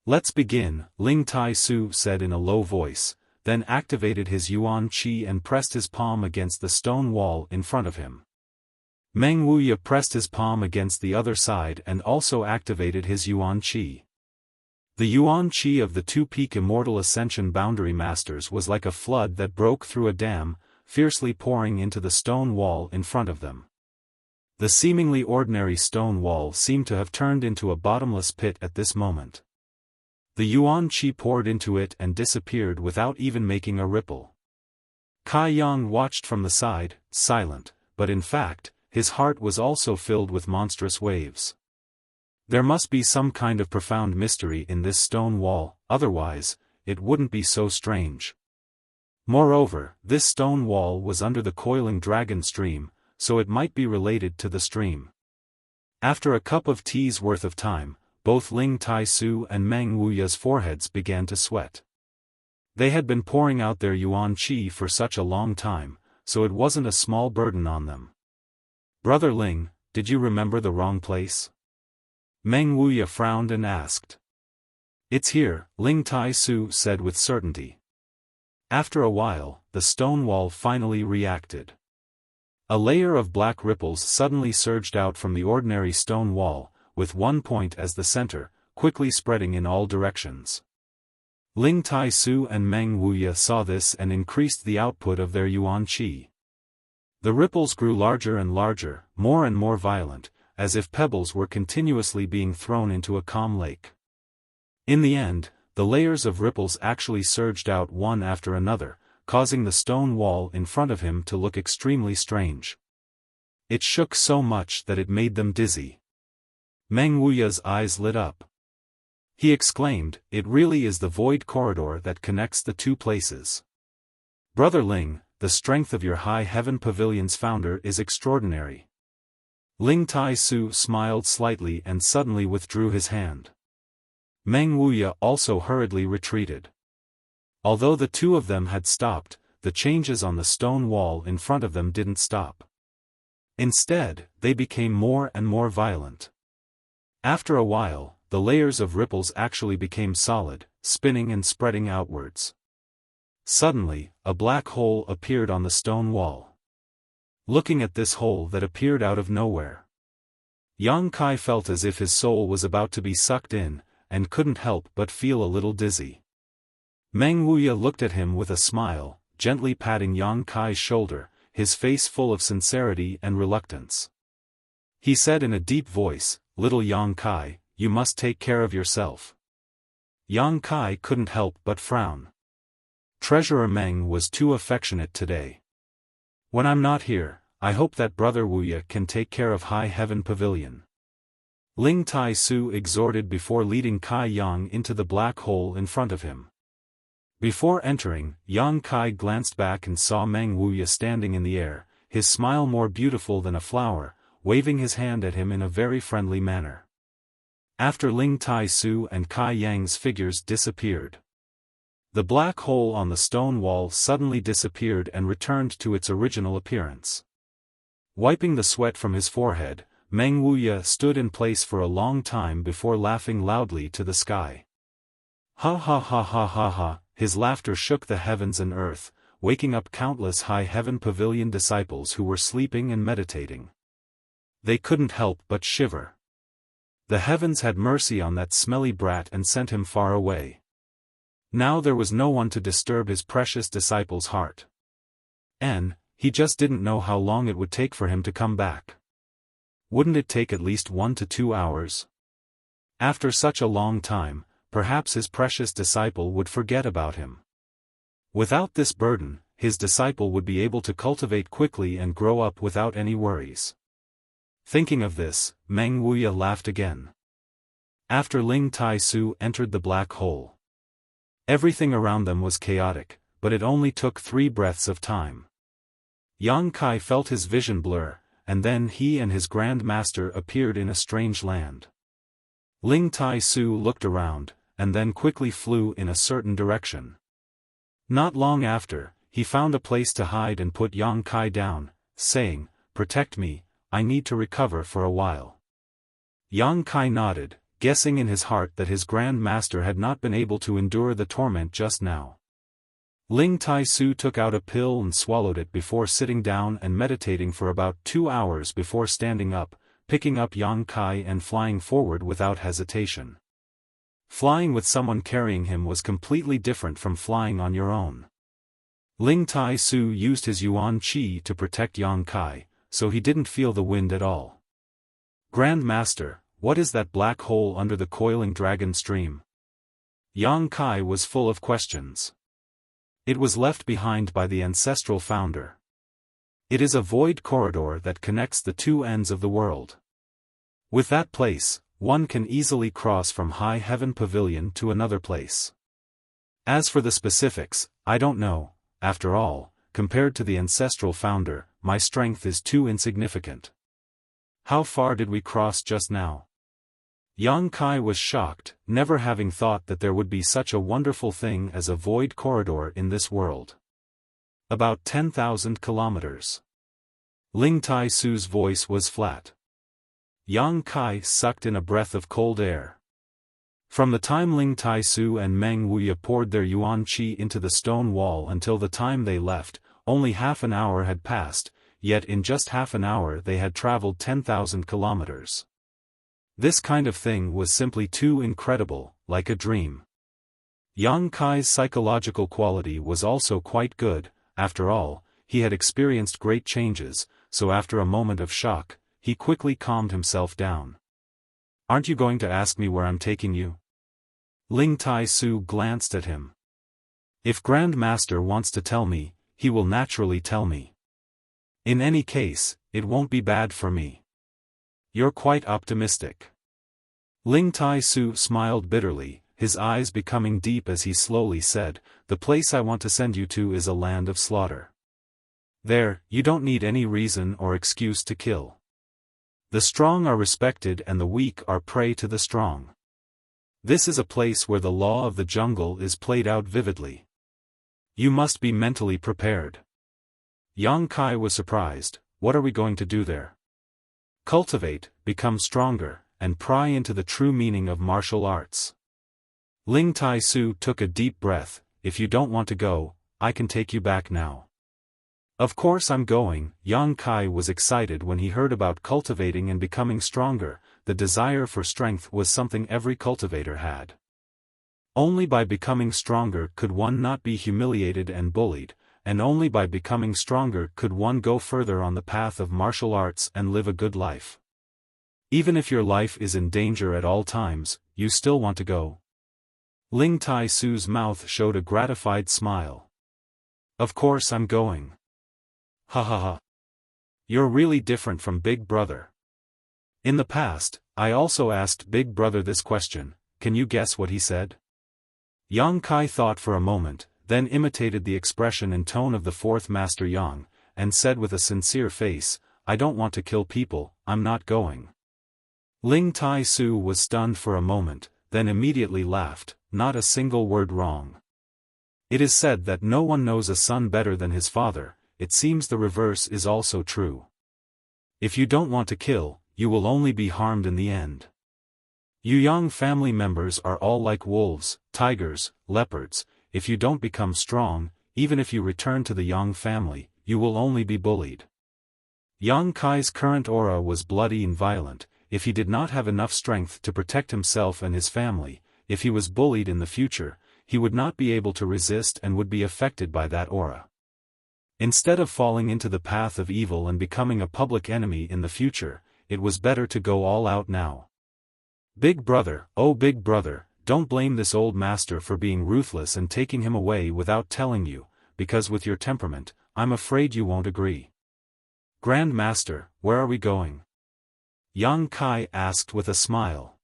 "Let's begin," Ling Tai-su said in a low voice, then activated his yuan qi and pressed his palm against the stone wall in front of him. Meng Wuya pressed his palm against the other side and also activated his yuan qi. The yuan qi of the two-peak immortal ascension boundary masters was like a flood that broke through a dam, fiercely pouring into the stone wall in front of them. The seemingly ordinary stone wall seemed to have turned into a bottomless pit at this moment. The yuan qi poured into it and disappeared without even making a ripple. Kai Yang watched from the side, silent, but in fact, his heart was also filled with monstrous waves. There must be some kind of profound mystery in this stone wall, otherwise, it wouldn't be so strange. Moreover, this stone wall was under the coiling dragon stream, so it might be related to the stream. After a cup of tea's worth of time, both Ling Tai-su and Meng Wuya's foreheads began to sweat. They had been pouring out their yuan qi for such a long time, so it wasn't a small burden on them. "Brother Ling, did you remember the wrong place?" Meng Wuya frowned and asked. "It's here," Ling Tai-su said with certainty. After a while, the stone wall finally reacted. A layer of black ripples suddenly surged out from the ordinary stone wall, with one point as the center, quickly spreading in all directions. Ling Tai-su and Meng Wuya saw this and increased the output of their yuan qi. The ripples grew larger and larger, more and more violent, as if pebbles were continuously being thrown into a calm lake. In the end, the layers of ripples actually surged out one after another, causing the stone wall in front of him to look extremely strange. It shook so much that it made them dizzy. Meng Wuya's eyes lit up. He exclaimed, "It really is the void corridor that connects the two places. Brother Ling, the strength of your High Heaven Pavilion's founder is extraordinary." Ling Tai-su smiled slightly and suddenly withdrew his hand. Meng Wuya also hurriedly retreated. Although the two of them had stopped, the changes on the stone wall in front of them didn't stop. Instead, they became more and more violent. After a while, the layers of ripples actually became solid, spinning and spreading outwards. Suddenly, a black hole appeared on the stone wall. Looking at this hole that appeared out of nowhere, Yang Kai felt as if his soul was about to be sucked in, and couldn't help but feel a little dizzy. Meng Wuya looked at him with a smile, gently patting Yang Kai's shoulder, his face full of sincerity and reluctance. He said in a deep voice, "Little Yang Kai, you must take care of yourself." Yang Kai couldn't help but frown. Treasurer Meng was too affectionate today. "When I'm not here, I hope that Brother Wuya can take care of High Heaven Pavilion," Ling Tai Su exhorted before leading Kai Yang into the black hole in front of him. Before entering, Yang Kai glanced back and saw Meng Wuya standing in the air, his smile more beautiful than a flower, waving his hand at him in a very friendly manner. After Ling Tai Su and Kai Yang's figures disappeared, the black hole on the stone wall suddenly disappeared and returned to its original appearance. Wiping the sweat from his forehead, Meng Wuya stood in place for a long time before laughing loudly to the sky. Ha ha ha ha ha ha, his laughter shook the heavens and earth, waking up countless High Heaven Pavilion disciples who were sleeping and meditating. They couldn't help but shiver. The heavens had mercy on that smelly brat and sent him far away. Now there was no one to disturb his precious disciple's heart. And he just didn't know how long it would take for him to come back. Wouldn't it take at least 1 to 2 hours? After such a long time, perhaps his precious disciple would forget about him. Without this burden, his disciple would be able to cultivate quickly and grow up without any worries. Thinking of this, Meng Wuya laughed again. After Ling Tai Su entered the black hole, everything around them was chaotic, but it only took 3 breaths of time. Yang Kai felt his vision blur, and then he and his Grand Master appeared in a strange land. Ling Tai Su looked around, and then quickly flew in a certain direction. Not long after, he found a place to hide and put Yang Kai down, saying, "Protect me, I need to recover for a while." Yang Kai nodded, guessing in his heart that his Grand Master had not been able to endure the torment just now. Ling Tai Su took out a pill and swallowed it before sitting down and meditating for about 2 hours before standing up, picking up Yang Kai and flying forward without hesitation. Flying with someone carrying him was completely different from flying on your own. Ling Tai Su used his Yuan Qi to protect Yang Kai, so he didn't feel the wind at all. "Grand Master, what is that black hole under the coiling dragon stream?" Yang Kai was full of questions. "It was left behind by the ancestral founder. It is a void corridor that connects the 2 ends of the world. With that place, one can easily cross from High Heaven Pavilion to another place. As for the specifics, I don't know. After all, compared to the ancestral founder, my strength is too insignificant. How far did we cross just now?" Yang Kai was shocked, never having thought that there would be such a wonderful thing as a void corridor in this world. "About 10,000 kilometers. Ling Tai Su's voice was flat. Yang Kai sucked in a breath of cold air. From the time Ling Tai Su and Meng Wuya poured their Yuan Qi into the stone wall until the time they left, only half an hour had passed, yet in just half an hour they had traveled 10,000 kilometers. This kind of thing was simply too incredible, like a dream. Yang Kai's psychological quality was also quite good. After all, he had experienced great changes, so after a moment of shock, he quickly calmed himself down. "Aren't you going to ask me where I'm taking you?" Ling Tai Su glanced at him. "If Grand Master wants to tell me, he will naturally tell me. In any case, it won't be bad for me." "You're quite optimistic." Ling Tai Su smiled bitterly, his eyes becoming deep as he slowly said, "The place I want to send you to is a land of slaughter. There, you don't need any reason or excuse to kill. The strong are respected and the weak are prey to the strong. This is a place where the law of the jungle is played out vividly. You must be mentally prepared." Yang Kai was surprised. "What are we going to do there?" "Cultivate, become stronger, and pry into the true meaning of martial arts." Ling Tai Su took a deep breath. "If you don't want to go, I can take you back now." "Of course I'm going." Yang Kai was excited when he heard about cultivating and becoming stronger. The desire for strength was something every cultivator had. Only by becoming stronger could one not be humiliated and bullied, and only by becoming stronger could one go further on the path of martial arts and live a good life. Even if your life is in danger at all times, you still want to go? Ling Tai Su's mouth showed a gratified smile. Of course I'm going. Ha ha ha. You're really different from Big Brother. In the past, I also asked Big Brother this question. Can you guess what he said? Yang Kai thought for a moment, then imitated the expression and tone of the fourth Master Yang, and said with a sincere face, I don't want to kill people, I'm not going. Ling Tai Su was stunned for a moment, then immediately laughed, not a single word wrong. It is said that no one knows a son better than his father. It seems the reverse is also true. If you don't want to kill, you will only be harmed in the end. You young family members are all like wolves, tigers, leopards. If you don't become strong, even if you return to the Yang family, you will only be bullied. Yang Kai's current aura was bloody and violent. If he did not have enough strength to protect himself and his family, if he was bullied in the future, he would not be able to resist and would be affected by that aura. Instead of falling into the path of evil and becoming a public enemy in the future, it was better to go all out now. Big Brother, oh Big Brother, don't blame this old master for being ruthless and taking him away without telling you, because with your temperament, I'm afraid you won't agree. Grand Master, where are we going? Yang Kai asked with a smile.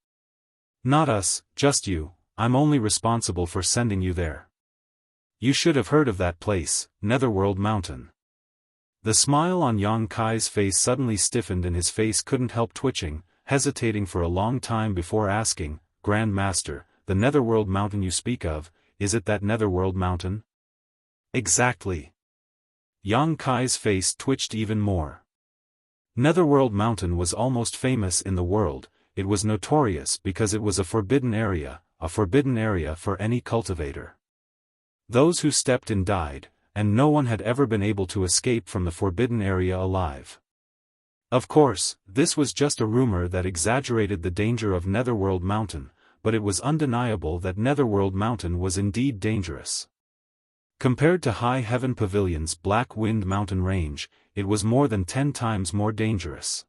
Not us, just you, I'm only responsible for sending you there. You should have heard of that place, Netherworld Mountain. The smile on Yang Kai's face suddenly stiffened and his face couldn't help twitching, hesitating for a long time before asking, Grand Master, the Netherworld Mountain you speak of, is it that Netherworld Mountain? Exactly. Yang Kai's face twitched even more. Netherworld Mountain was almost famous in the world. It was notorious because it was a forbidden area for any cultivator. Those who stepped in died, and no one had ever been able to escape from the forbidden area alive. Of course, this was just a rumor that exaggerated the danger of Netherworld Mountain, but it was undeniable that Netherworld Mountain was indeed dangerous. Compared to High Heaven Pavilion's Black Wind Mountain Range, it was more than 10 times more dangerous.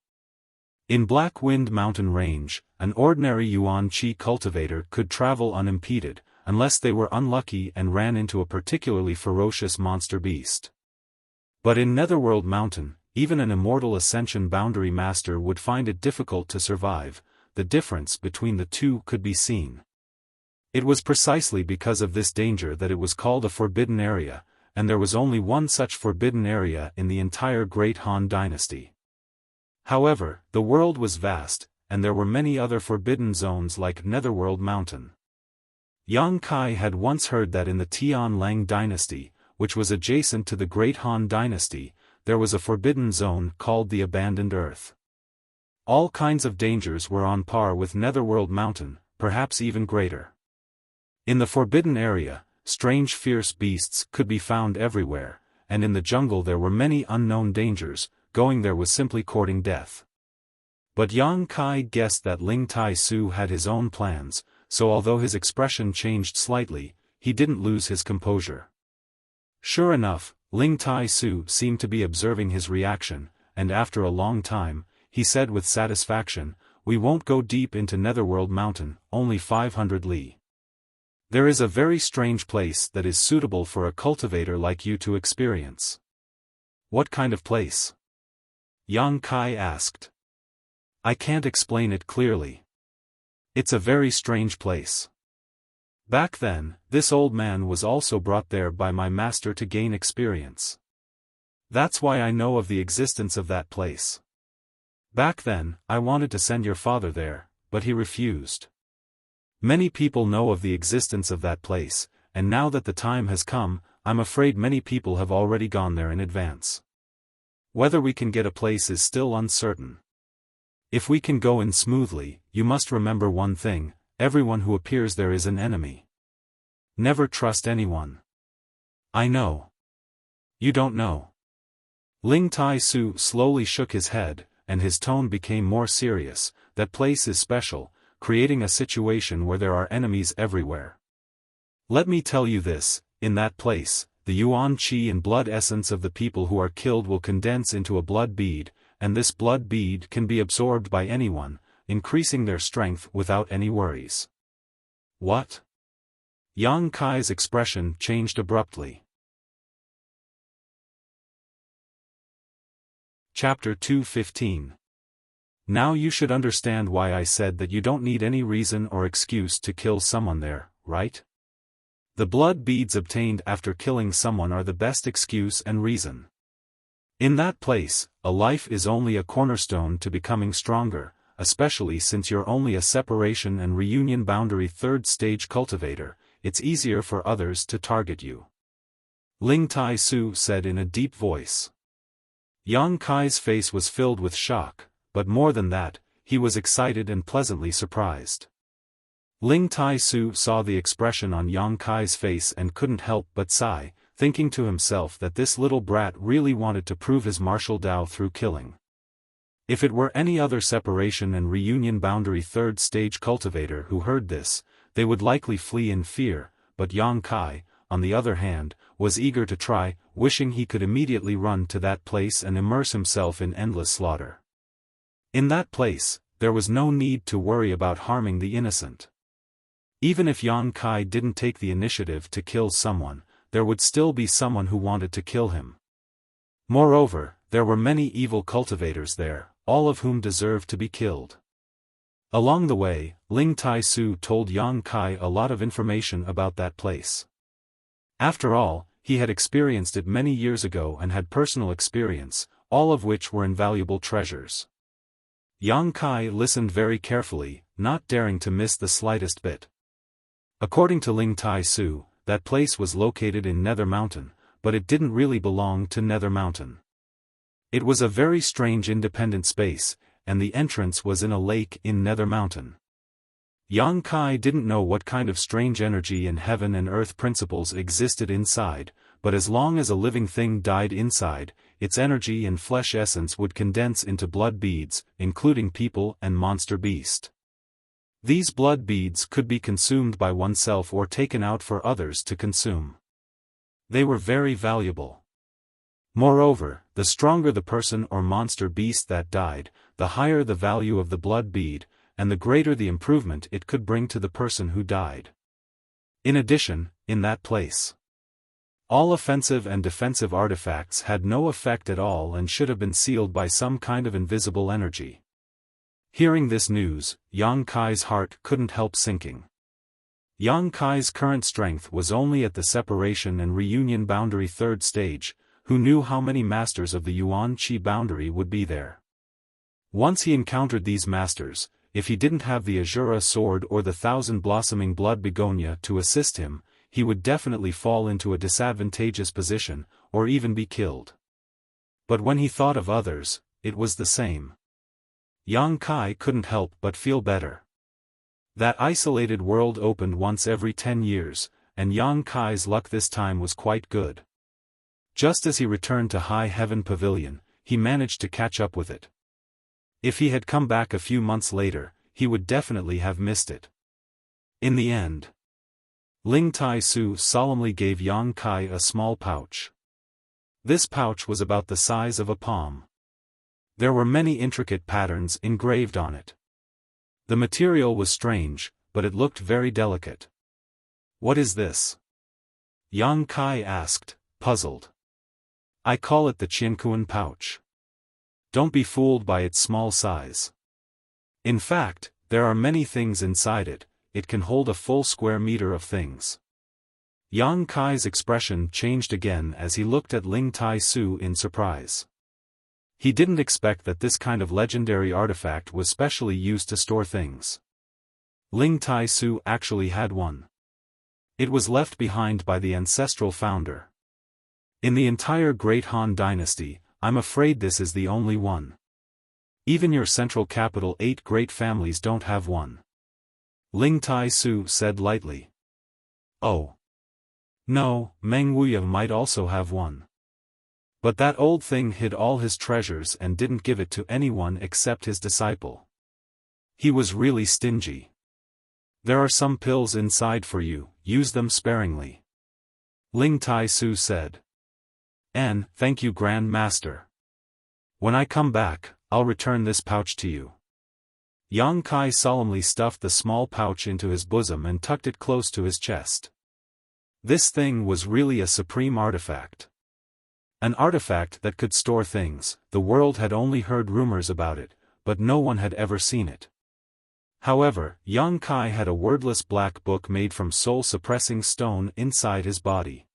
In Black Wind Mountain Range, an ordinary Yuan Qi cultivator could travel unimpeded, unless they were unlucky and ran into a particularly ferocious monster beast. But in Netherworld Mountain, even an immortal Ascension Boundary Master would find it difficult to survive. The difference between the two could be seen. It was precisely because of this danger that it was called a forbidden area, and there was only one such forbidden area in the entire Great Han Dynasty. However, the world was vast, and there were many other forbidden zones like Netherworld Mountain. Yang Kai had once heard that in the Tian Lang Dynasty, which was adjacent to the Great Han Dynasty, there was a forbidden zone called the Abandoned Earth. All kinds of dangers were on par with Netherworld Mountain, perhaps even greater. In the forbidden area, strange fierce beasts could be found everywhere, and in the jungle there were many unknown dangers. Going there was simply courting death. But Yang Kai guessed that Ling Tai Su had his own plans, so although his expression changed slightly, he didn't lose his composure. Sure enough, Ling Tai Su seemed to be observing his reaction, and after a long time, he said with satisfaction, We won't go deep into Netherworld Mountain, only 500 li. There is a very strange place that is suitable for a cultivator like you to experience. What kind of place? Yang Kai asked. I can't explain it clearly. It's a very strange place. Back then, this old man was also brought there by my master to gain experience. That's why I know of the existence of that place. Back then, I wanted to send your father there, but he refused. Many people know of the existence of that place, and now that the time has come, I'm afraid many people have already gone there in advance. Whether we can get a place is still uncertain. If we can go in smoothly, you must remember one thing, everyone who appears there is an enemy. Never trust anyone. I know. You don't know. Ling Tai Su slowly shook his head, and his tone became more serious. That place is special, creating a situation where there are enemies everywhere. Let me tell you this, in that place, the Yuan Qi and blood essence of the people who are killed will condense into a blood bead, and this blood bead can be absorbed by anyone, increasing their strength without any worries. What? Yang Kai's expression changed abruptly. Chapter 2:15. Now you should understand why I said that you don't need any reason or excuse to kill someone there, right? The blood beads obtained after killing someone are the best excuse and reason. In that place, a life is only a cornerstone to becoming stronger, especially since you're only a separation and reunion boundary third stage cultivator. It's easier for others to target you. Ling Tai Su said in a deep voice. Yang Kai's face was filled with shock, but more than that, he was excited and pleasantly surprised. Ling Tai Su saw the expression on Yang Kai's face and couldn't help but sigh, thinking to himself that this little brat really wanted to prove his martial Tao through killing. If it were any other separation and reunion boundary third stage cultivator who heard this, they would likely flee in fear, but Yang Kai, on the other hand, was eager to try, wishing he could immediately run to that place and immerse himself in endless slaughter. In that place, there was no need to worry about harming the innocent. Even if Yang Kai didn't take the initiative to kill someone, there would still be someone who wanted to kill him. Moreover, there were many evil cultivators there, all of whom deserved to be killed. Along the way, Ling Tai Su told Yang Kai a lot of information about that place. After all, he had experienced it many years ago and had personal experience, all of which were invaluable treasures. Yang Kai listened very carefully, not daring to miss the slightest bit. According to Ling Tai Su, that place was located in Nether Mountain, but it didn't really belong to Nether Mountain. It was a very strange independent space, and the entrance was in a lake in Nether Mountain. Yang Kai didn't know what kind of strange energy and heaven and earth principles existed inside, but as long as a living thing died inside, its energy and flesh essence would condense into blood beads, including people and monster beast. These blood beads could be consumed by oneself or taken out for others to consume. They were very valuable. Moreover, the stronger the person or monster beast that died, the higher the value of the blood bead, and the greater the improvement it could bring to the person who died. In addition, in that place, all offensive and defensive artifacts had no effect at all and should have been sealed by some kind of invisible energy. Hearing this news, Yang Kai's heart couldn't help sinking. Yang Kai's current strength was only at the separation and reunion boundary third stage. Who knew how many masters of the Yuan Qi boundary would be there? Once he encountered these masters, if he didn't have the Azura sword or the thousand-blossoming blood begonia to assist him, he would definitely fall into a disadvantageous position, or even be killed. But when he thought of others, it was the same. Yang Kai couldn't help but feel better. That isolated world opened once every 10 years, and Yang Kai's luck this time was quite good. Just as he returned to High Heaven Pavilion, he managed to catch up with it. If he had come back a few months later, he would definitely have missed it. In the end, Ling Tai Su solemnly gave Yang Kai a small pouch. This pouch was about the size of a palm. There were many intricate patterns engraved on it. The material was strange, but it looked very delicate. What is this? Yang Kai asked, puzzled. I call it the Qiankuan pouch. Don't be fooled by its small size. In fact, there are many things inside it. It can hold a full square meter of things. Yang Kai's expression changed again as he looked at Ling Tai Su in surprise. He didn't expect that this kind of legendary artifact was specially used to store things. Ling Tai Su actually had one. It was left behind by the ancestral founder. In the entire Great Han dynasty, I'm afraid this is the only one. Even your central capital 8 great families don't have one. Ling Tai Su said lightly. Oh. No, Meng Wuya might also have one. But that old thing hid all his treasures and didn't give it to anyone except his disciple. He was really stingy. There are some pills inside for you, use them sparingly. Ling Tai Su said. And, thank you Grand Master. When I come back, I'll return this pouch to you. Yang Kai solemnly stuffed the small pouch into his bosom and tucked it close to his chest. This thing was really a supreme artifact. An artifact that could store things. The world had only heard rumors about it, but no one had ever seen it. However, Yang Kai had a wordless black book made from soul-suppressing stone inside his body.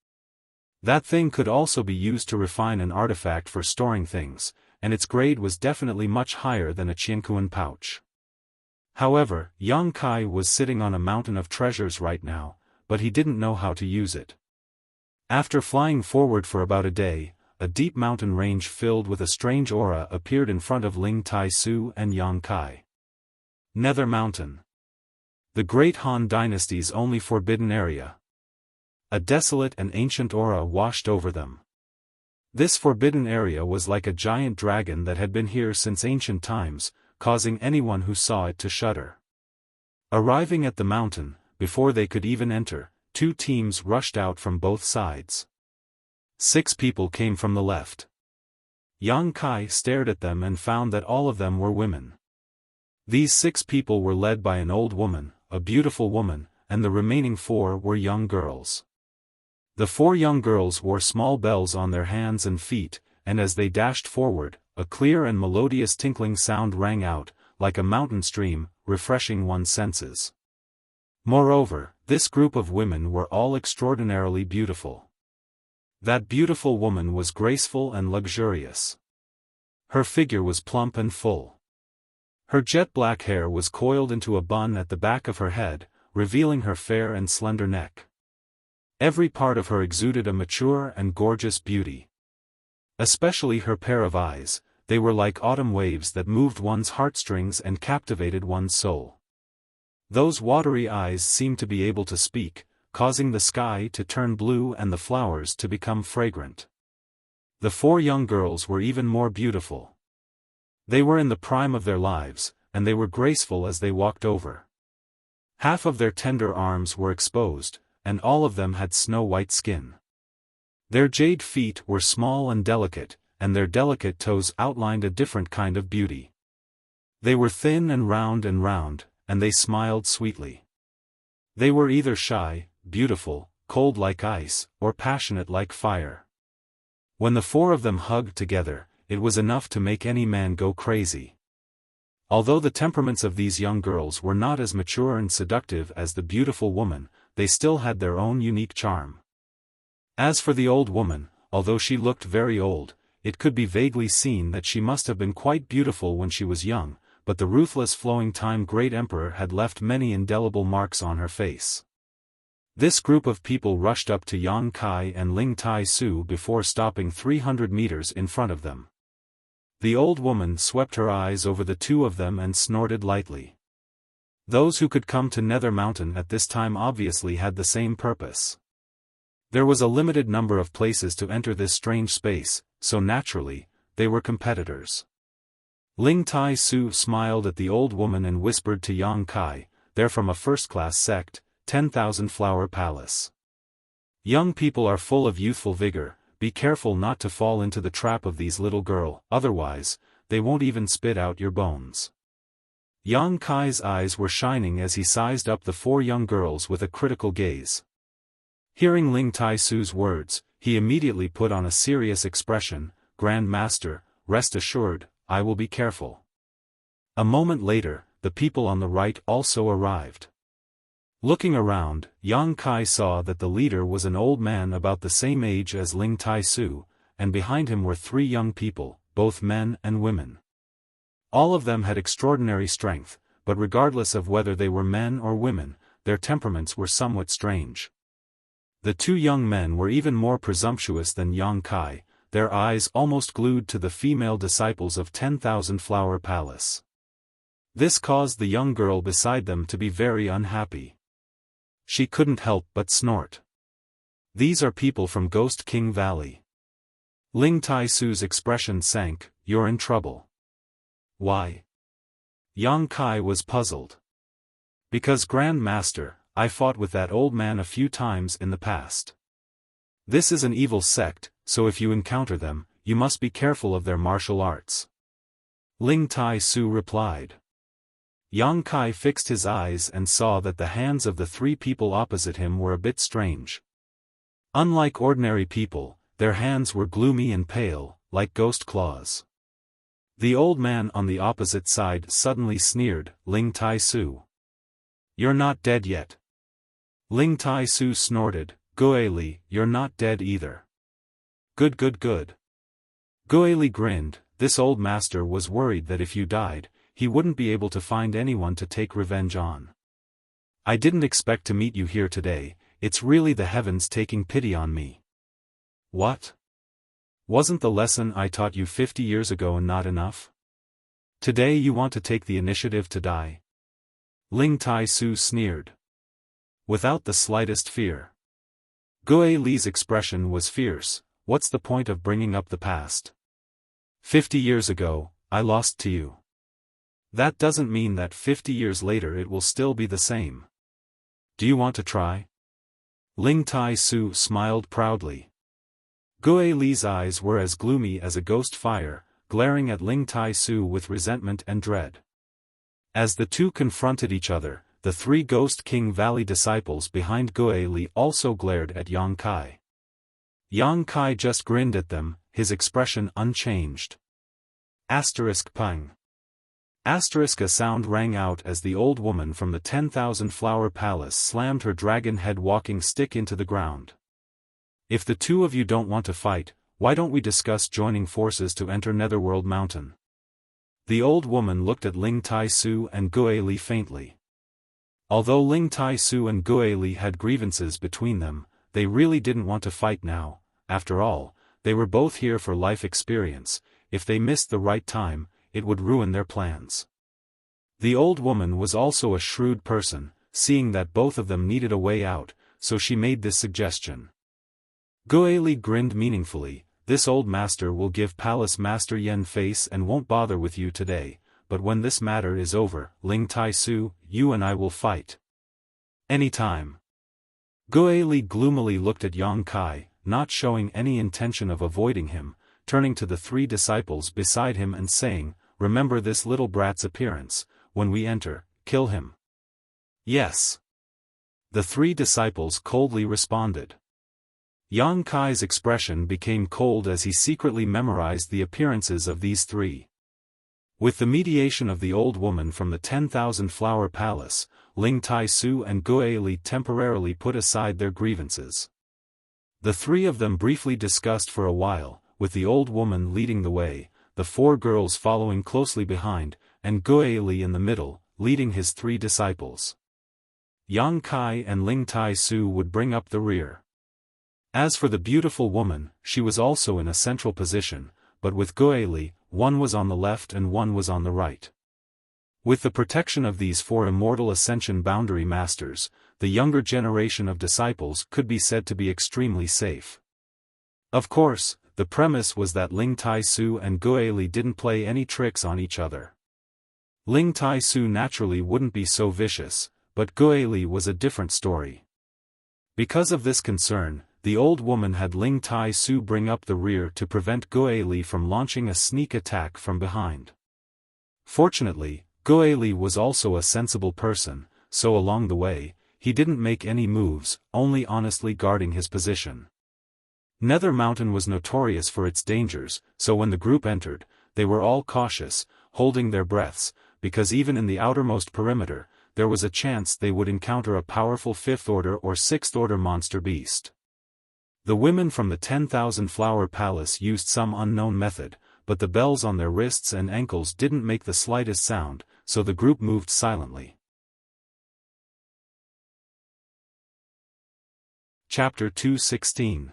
That thing could also be used to refine an artifact for storing things, and its grade was definitely much higher than a Qiankuan pouch. However, Yang Kai was sitting on a mountain of treasures right now, but he didn't know how to use it. After flying forward for about a day, a deep mountain range filled with a strange aura appeared in front of Ling Tai Su and Yang Kai. Nether Mountain. The Great Han Dynasty's only forbidden area. A desolate and ancient aura washed over them. This forbidden area was like a giant dragon that had been here since ancient times, causing anyone who saw it to shudder. Arriving at the mountain, before they could even enter, 2 teams rushed out from both sides. 6 people came from the left. Yang Kai stared at them and found that all of them were women. These 6 people were led by an old woman, a beautiful woman, and the remaining 4 were young girls. The 4 young girls wore small bells on their hands and feet, and as they dashed forward, a clear and melodious tinkling sound rang out, like a mountain stream, refreshing one's senses. Moreover, this group of women were all extraordinarily beautiful. That beautiful woman was graceful and luxurious. Her figure was plump and full. Her jet-black hair was coiled into a bun at the back of her head, revealing her fair and slender neck. Every part of her exuded a mature and gorgeous beauty. Especially her pair of eyes, they were like autumn waves that moved one's heartstrings and captivated one's soul. Those watery eyes seemed to be able to speak, causing the sky to turn blue and the flowers to become fragrant. The 4 young girls were even more beautiful. They were in the prime of their lives, and they were graceful as they walked over. Half of their tender arms were exposed, and all of them had snow-white skin. Their jade feet were small and delicate, and their delicate toes outlined a different kind of beauty. They were thin and round, and they smiled sweetly. They were either shy, beautiful, cold like ice, or passionate like fire. When the 4 of them hugged together, it was enough to make any man go crazy. Although the temperaments of these young girls were not as mature and seductive as the beautiful woman, they still had their own unique charm. As for the old woman, although she looked very old, it could be vaguely seen that she must have been quite beautiful when she was young, but the ruthless flowing time great emperor had left many indelible marks on her face. This group of people rushed up to Yang Kai and Ling Tai Su before stopping 300 meters in front of them. The old woman swept her eyes over the 2 of them and snorted lightly. Those who could come to Nether Mountain at this time obviously had the same purpose. There was a limited number of places to enter this strange space, so naturally, they were competitors. Ling Tai Su smiled at the old woman and whispered to Yang Kai, "They're from a first-class sect, 10,000 Flower Palace. Young people are full of youthful vigor, be careful not to fall into the trap of these little girls, otherwise, they won't even spit out your bones." Yang Kai's eyes were shining as he sized up the 4 young girls with a critical gaze. Hearing Ling Tai Su's words, he immediately put on a serious expression, "Grand Master, rest assured, I will be careful." A moment later, the people on the right also arrived. Looking around, Yang Kai saw that the leader was an old man about the same age as Ling Tai Su, and behind him were 3 young people, both men and women. All of them had extraordinary strength, but regardless of whether they were men or women, their temperaments were somewhat strange. The 2 young men were even more presumptuous than Yang Kai, their eyes almost glued to the female disciples of 10,000 Flower Palace. This caused the young girl beside them to be very unhappy. She couldn't help but snort. "These are people from Ghost King Valley." Ling Tai Su's expression sank. "You're in trouble." "Why?" Yang Kai was puzzled. "Because Grand Master, I fought with that old man a few times in the past. This is an evil sect, so if you encounter them, you must be careful of their martial arts." Ling Tai Su replied. Yang Kai fixed his eyes and saw that the hands of the three people opposite him were a bit strange. Unlike ordinary people, their hands were gloomy and pale, like ghost claws. The old man on the opposite side suddenly sneered, "Ling Tai Su. You're not dead yet." Ling Tai Su snorted, "Gue Li, you're not dead either." "Good good good." Gue Li grinned. This old master was worried that if you died, he wouldn't be able to find anyone to take revenge on. "I didn't expect to meet you here today, it's really the heavens taking pity on me." "What? Wasn't the lesson I taught you 50 years ago not enough? Today you want to take the initiative to die?" Ling Tai Su sneered. Without the slightest fear. Gue Li's expression was fierce. "What's the point of bringing up the past? 50 years ago, I lost to you. That doesn't mean that 50 years later it will still be the same. Do you want to try?" Ling Tai Su smiled proudly. Gue Li's eyes were as gloomy as a ghost fire, glaring at Ling Tai Su with resentment and dread. As the two confronted each other, the three Ghost King Valley disciples behind Gue Li also glared at Yang Kai. Yang Kai just grinned at them, his expression unchanged. Pung. A sound rang out as the old woman from the 10,000 Flower Palace slammed her dragon head walking stick into the ground. "If the two of you don't want to fight, why don't we discuss joining forces to enter Netherworld Mountain?" The old woman looked at Ling Tai Su and Gue Li faintly. Although Ling Tai Su and Gue Li had grievances between them, they really didn't want to fight now. After all, they were both here for life experience. If they missed the right time, it would ruin their plans. The old woman was also a shrewd person, seeing that both of them needed a way out, so she made this suggestion. Gue Li grinned meaningfully. "This old master will give Palace Master Yen face and won't bother with you today, but when this matter is over, Ling Tai Su, you and I will fight. Anytime." Gue Li gloomily looked at Yang Kai, not showing any intention of avoiding him, turning to the three disciples beside him and saying, "Remember this little brat's appearance, when we enter, kill him." "Yes." The three disciples coldly responded. Yang Kai's expression became cold as he secretly memorized the appearances of these three. With the mediation of the old woman from the 10,000 Flower Palace, Ling Tai Su and Gue Li temporarily put aside their grievances. The three of them briefly discussed for a while, with the old woman leading the way, the four girls following closely behind, and Gue Li in the middle, leading his three disciples. Yang Kai and Ling Tai Su would bring up the rear. As for the beautiful woman, she was also in a central position, but with Gue Li, one was on the left and one was on the right. With the protection of these four immortal Ascension Boundary Masters, the younger generation of disciples could be said to be extremely safe. Of course, the premise was that Ling Tai Su and Gue Li didn't play any tricks on each other. Ling Tai Su naturally wouldn't be so vicious, but Gue Li was a different story. Because of this concern, the old woman had Ling Tai Su bring up the rear to prevent Gue Li from launching a sneak attack from behind. Fortunately, Gue Li was also a sensible person, so along the way, he didn't make any moves, only honestly guarding his position. Nether Mountain was notorious for its dangers, so when the group entered, they were all cautious, holding their breaths, because even in the outermost perimeter, there was a chance they would encounter a powerful 5th order or 6th order monster beast. The women from the 10,000 Flower Palace used some unknown method, but the bells on their wrists and ankles didn't make the slightest sound, so the group moved silently. Chapter 216.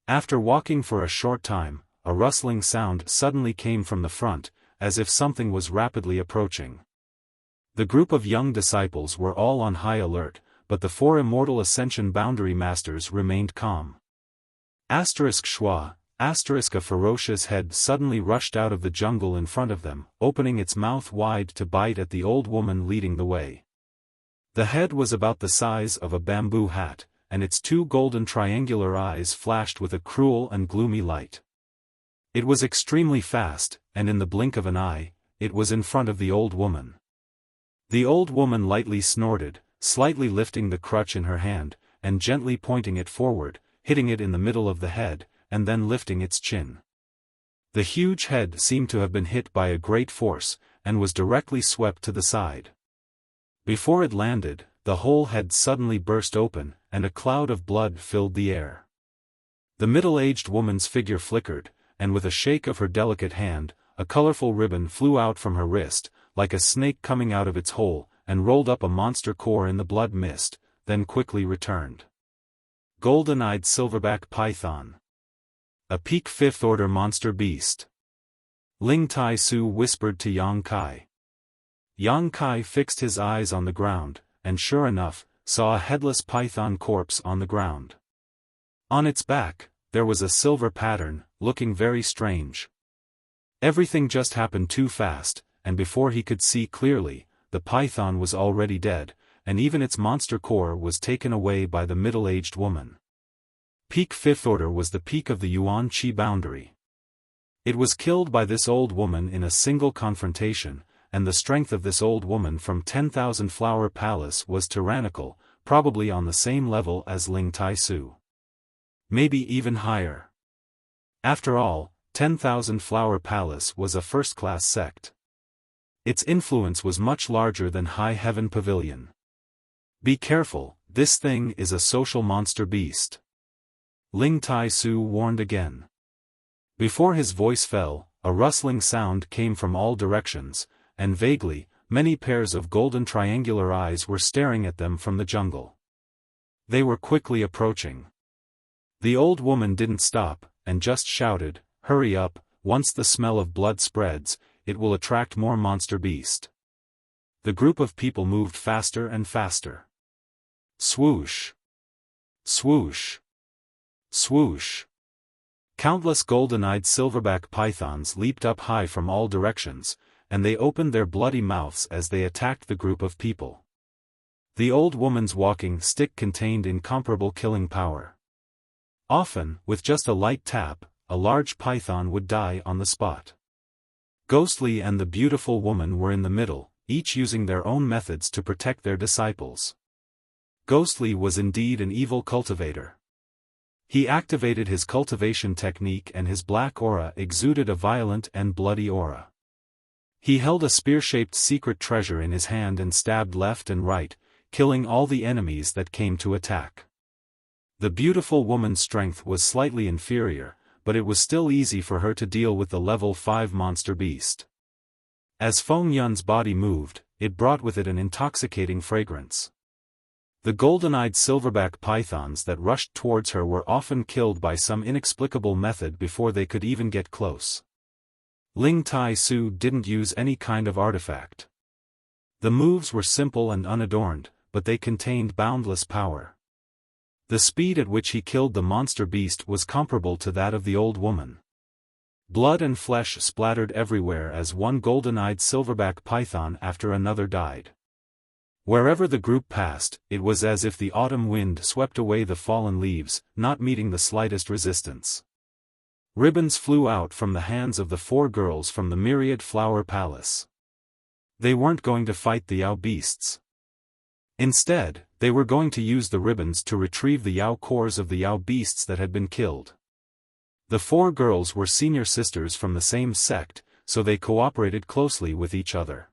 After walking for a short time, a rustling sound suddenly came from the front, as if something was rapidly approaching. The group of young disciples were all on high alert, but the four immortal Ascension Boundary Masters remained calm. Schwa, a ferocious head suddenly rushed out of the jungle in front of them, opening its mouth wide to bite at the old woman leading the way. The head was about the size of a bamboo hat, and its two golden triangular eyes flashed with a cruel and gloomy light. It was extremely fast, and in the blink of an eye, it was in front of the old woman. The old woman lightly snorted, slightly lifting the crutch in her hand, and gently pointing it forward, hitting it in the middle of the head, and then lifting its chin. The huge head seemed to have been hit by a great force, and was directly swept to the side. Before it landed, the whole head suddenly burst open, and a cloud of blood filled the air. The middle-aged woman's figure flickered, and with a shake of her delicate hand, a colorful ribbon flew out from her wrist, like a snake coming out of its hole, and rolled up a monster core in the blood mist, then quickly returned. Golden-eyed silverback python. A peak 5th order monster beast. Ling Tai Su whispered to Yang Kai. Yang Kai fixed his eyes on the ground, and sure enough, saw a headless python corpse on the ground. On its back, there was a silver pattern, looking very strange. Everything just happened too fast, and before he could see clearly, the python was already dead, and even its monster core was taken away by the middle-aged woman. Peak 5th order was the peak of the Yuan Qi boundary. It was killed by this old woman in a single confrontation, and the strength of this old woman from 10,000 Flower Palace was tyrannical, probably on the same level as Ling Tai Su. Maybe even higher. After all, 10,000 Flower Palace was a first-class sect. Its influence was much larger than High Heaven Pavilion. Be careful, this thing is a social monster beast. Ling Tai Su warned again. Before his voice fell, a rustling sound came from all directions, and vaguely, many pairs of golden triangular eyes were staring at them from the jungle. They were quickly approaching. The old woman didn't stop, and just shouted, "Hurry up, once the smell of blood spreads, it will attract more monster beast." The group of people moved faster and faster. Swoosh! Swoosh! Swoosh! Countless golden-eyed silverback pythons leaped up high from all directions, and they opened their bloody mouths as they attacked the group of people. The old woman's walking stick contained incomparable killing power. Often, with just a light tap, a large python would die on the spot. Ghostly and the beautiful woman were in the middle, each using their own methods to protect their disciples. Ghostly was indeed an evil cultivator. He activated his cultivation technique and his black aura exuded a violent and bloody aura. He held a spear-shaped secret treasure in his hand and stabbed left and right, killing all the enemies that came to attack. The beautiful woman's strength was slightly inferior, but it was still easy for her to deal with the level 5 monster beast. As Feng Yun's body moved, it brought with it an intoxicating fragrance. The golden-eyed silverback pythons that rushed towards her were often killed by some inexplicable method before they could even get close. Ling Tai Su didn't use any kind of artifact. The moves were simple and unadorned, but they contained boundless power. The speed at which he killed the monster beast was comparable to that of the old woman. Blood and flesh splattered everywhere as one golden-eyed silverback python after another died. Wherever the group passed, it was as if the autumn wind swept away the fallen leaves, not meeting the slightest resistance. Ribbons flew out from the hands of the 4 girls from the myriad flower palace. They weren't going to fight the Yao beasts. Instead, they were going to use the ribbons to retrieve the Yao cores of the Yao beasts that had been killed. The 4 girls were senior sisters from the same sect, so they cooperated closely with each other.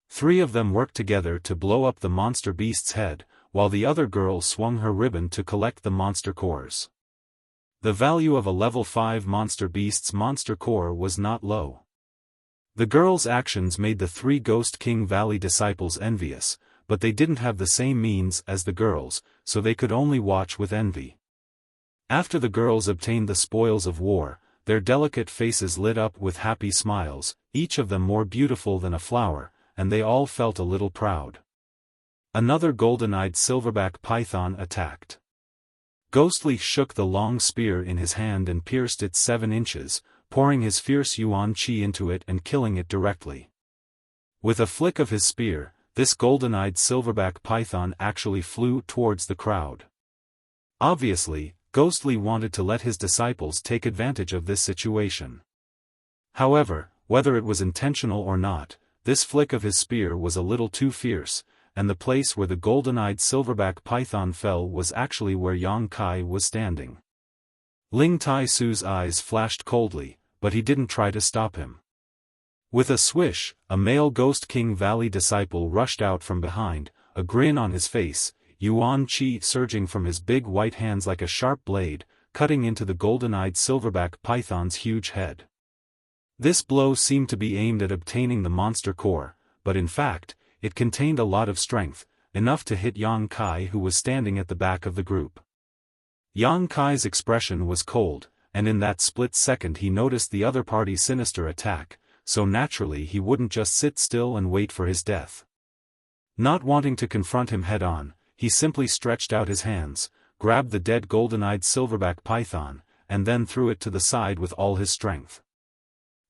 3 of them worked together to blow up the monster beast's head, while the other girl swung her ribbon to collect the monster cores. The value of a level 5 monster beast's monster core was not low. The girls' actions made the 3 Ghost King Valley disciples envious, but they didn't have the same means as the girls, so they could only watch with envy. After the girls obtained the spoils of war, their delicate faces lit up with happy smiles, each of them more beautiful than a flower, and they all felt a little proud. Another golden-eyed silverback python attacked. Ghostly shook the long spear in his hand and pierced it 7 inches, pouring his fierce Yuan Qi into it and killing it directly. With a flick of his spear, this golden-eyed silverback python actually flew towards the crowd. Obviously, Ghostly wanted to let his disciples take advantage of this situation. However, whether it was intentional or not, this flick of his spear was a little too fierce, and the place where the golden-eyed silverback python fell was actually where Yang Kai was standing. Ling Tai Su's eyes flashed coldly, but he didn't try to stop him. With a swish, a male Ghost King Valley disciple rushed out from behind, a grin on his face, Yuan Qi surging from his big white hands like a sharp blade, cutting into the golden-eyed silverback python's huge head. This blow seemed to be aimed at obtaining the monster core, but in fact, it contained a lot of strength, enough to hit Yang Kai, who was standing at the back of the group. Yang Kai's expression was cold, and in that split second he noticed the other party's sinister attack, so naturally he wouldn't just sit still and wait for his death. Not wanting to confront him head-on, he simply stretched out his hands, grabbed the dead golden-eyed silverback python, and then threw it to the side with all his strength.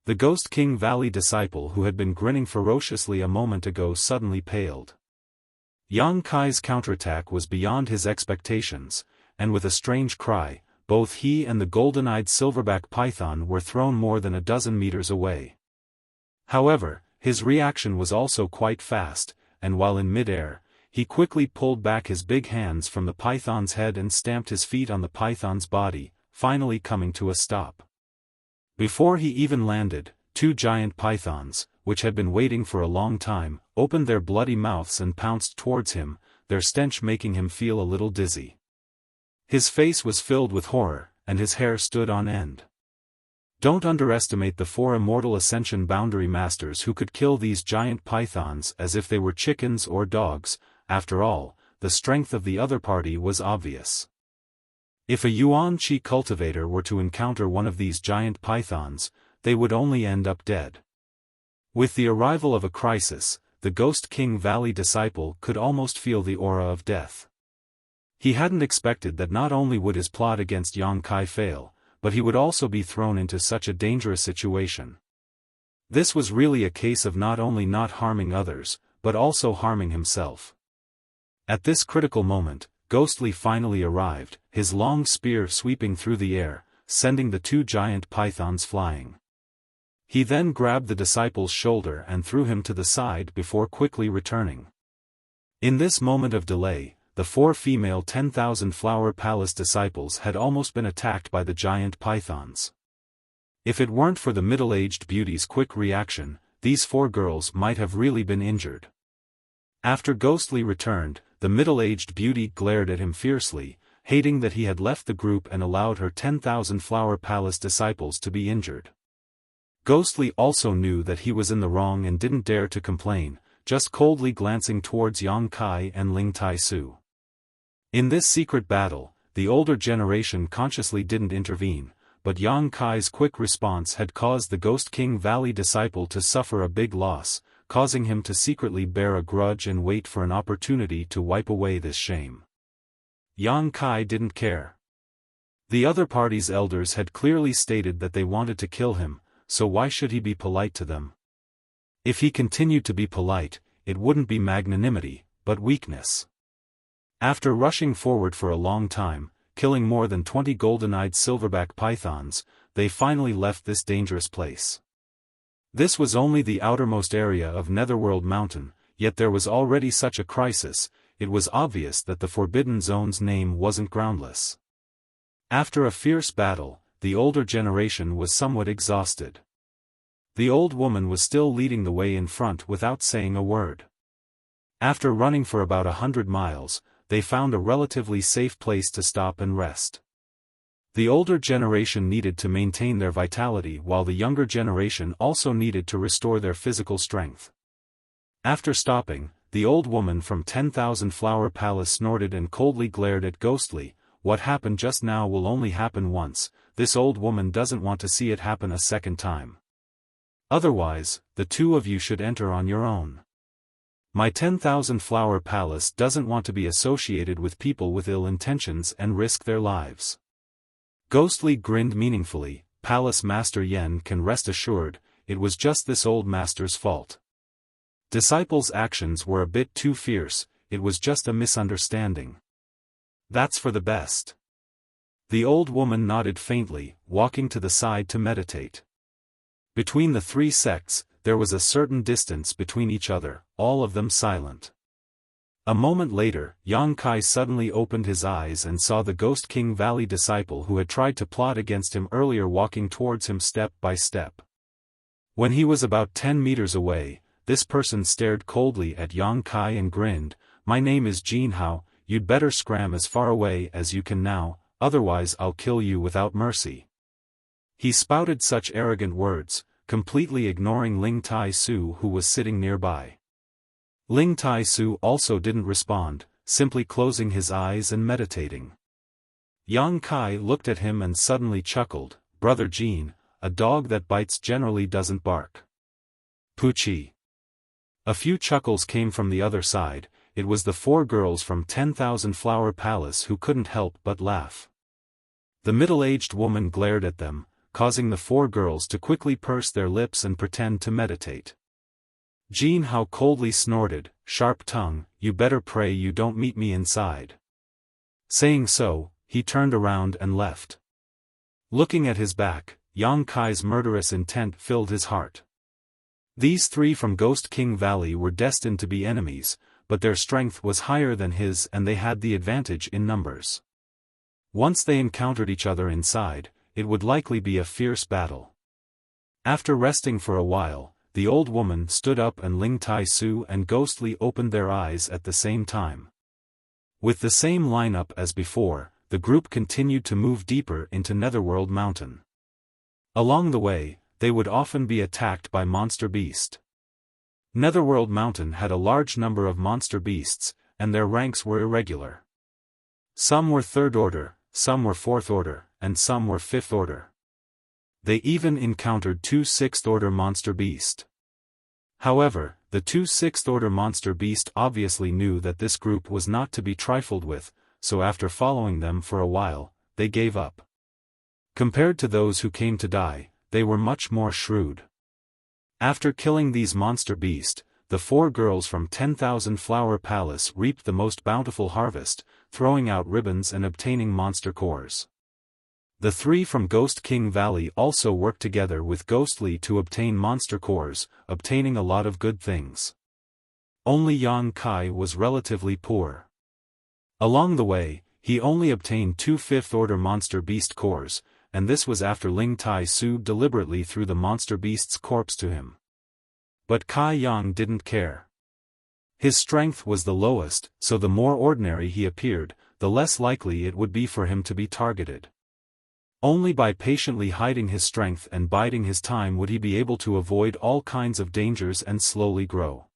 The Ghost King Valley disciple who had been grinning ferociously a moment ago suddenly paled. Yang Kai's counterattack was beyond his expectations, and with a strange cry, both he and the golden-eyed silverback python were thrown more than a dozen meters away. However, his reaction was also quite fast, and while in mid-air, he quickly pulled back his big hands from the python's head and stamped his feet on the python's body, finally coming to a stop. Before he even landed, two giant pythons, which had been waiting for a long time, opened their bloody mouths and pounced towards him, their stench making him feel a little dizzy. His face was filled with horror, and his hair stood on end. Don't underestimate the 4 immortal Ascension Boundary Masters who could kill these giant pythons as if they were chickens or dogs. After all, the strength of the other party was obvious. If a Yuan Qi cultivator were to encounter one of these giant pythons, they would only end up dead. With the arrival of a crisis, the Ghost King Valley disciple could almost feel the aura of death. He hadn't expected that not only would his plot against Yang Kai fail, but he would also be thrown into such a dangerous situation. This was really a case of not only not harming others, but also harming himself. At this critical moment, Ghostly finally arrived, his long spear sweeping through the air, sending the two giant pythons flying. He then grabbed the disciple's shoulder and threw him to the side before quickly returning. In this moment of delay, the 4 female 10,000 Flower Palace disciples had almost been attacked by the giant pythons. If it weren't for the middle-aged beauty's quick reaction, these 4 girls might have really been injured. After Ghostly returned, the middle-aged beauty glared at him fiercely, hating that he had left the group and allowed her 10,000 Flower Palace disciples to be injured. Ghostly also knew that he was in the wrong and didn't dare to complain, just coldly glancing towards Yang Kai and Ling Tai Su. In this secret battle, the older generation consciously didn't intervene, but Yang Kai's quick response had caused the Ghost King Valley disciple to suffer a big loss, causing him to secretly bear a grudge and wait for an opportunity to wipe away this shame. Yang Kai didn't care. The other party's elders had clearly stated that they wanted to kill him, so why should he be polite to them? If he continued to be polite, it wouldn't be magnanimity, but weakness. After rushing forward for a long time, killing more than 20 golden-eyed silverback pythons, they finally left this dangerous place. This was only the outermost area of Netherworld Mountain, yet there was already such a crisis. It was obvious that the Forbidden Zone's name wasn't groundless. After a fierce battle, the older generation was somewhat exhausted. The old woman was still leading the way in front without saying a word. After running for about 100 miles, they found a relatively safe place to stop and rest. The older generation needed to maintain their vitality while the younger generation also needed to restore their physical strength. After stopping, the old woman from 10,000 Flower Palace snorted and coldly glared at Ghostly. What happened just now will only happen once, this old woman doesn't want to see it happen a second time. Otherwise, the two of you should enter on your own. My 10,000 Flower Palace doesn't want to be associated with people with ill intentions and risk their lives. Ghostly grinned meaningfully. Palace Master Yen can rest assured, it was just this old master's fault. Disciples' actions were a bit too fierce, it was just a misunderstanding. That's for the best. The old woman nodded faintly, walking to the side to meditate. Between the 3 sects, there was a certain distance between each other, all of them silent. A moment later, Yang Kai suddenly opened his eyes and saw the Ghost King Valley disciple who had tried to plot against him earlier walking towards him step by step. When he was about 10 meters away, this person stared coldly at Yang Kai and grinned, "My name is Jin Hao, you'd better scram as far away as you can now, otherwise I'll kill you without mercy." He spouted such arrogant words, completely ignoring Ling Tai Su who was sitting nearby. Ling Tai Su also didn't respond, simply closing his eyes and meditating. Yang Kai looked at him and suddenly chuckled, "Brother Jin, a dog that bites generally doesn't bark." Poochie. A few chuckles came from the other side. It was the 4 girls from 10,000 Flower Palace who couldn't help but laugh. The middle-aged woman glared at them, causing the 4 girls to quickly purse their lips and pretend to meditate. Jin Hao coldly snorted, "Sharp tongue, you better pray you don't meet me inside." Saying so, he turned around and left. Looking at his back, Yang Kai's murderous intent filled his heart. These 3 from Ghost King Valley were destined to be enemies, but their strength was higher than his and they had the advantage in numbers. Once they encountered each other inside, it would likely be a fierce battle. After resting for a while, the old woman stood up and Ling Tai Su and Ghostly opened their eyes at the same time. With the same lineup as before, the group continued to move deeper into Netherworld Mountain. Along the way, they would often be attacked by monster beasts. Netherworld Mountain had a large number of monster beasts, and their ranks were irregular. Some were 3rd order, some were 4th order, and some were 5th order. They even encountered 2 6th order monster beasts. However, the 2 6th order monster beasts obviously knew that this group was not to be trifled with, so after following them for a while, they gave up. Compared to those who came to die, they were much more shrewd. After killing these monster beasts, the 4 girls from 10,000 Flower Palace reaped the most bountiful harvest, throwing out ribbons and obtaining monster cores. The 3 from Ghost King Valley also worked together with Ghostly to obtain monster cores, obtaining a lot of good things. Only Yang Kai was relatively poor. Along the way, he only obtained 2 5th order monster beast cores, and this was after Ling Tai Su deliberately threw the monster beast's corpse to him. But Kai Yang didn't care. His strength was the lowest, so the more ordinary he appeared, the less likely it would be for him to be targeted. Only by patiently hiding his strength and biding his time would he be able to avoid all kinds of dangers and slowly grow.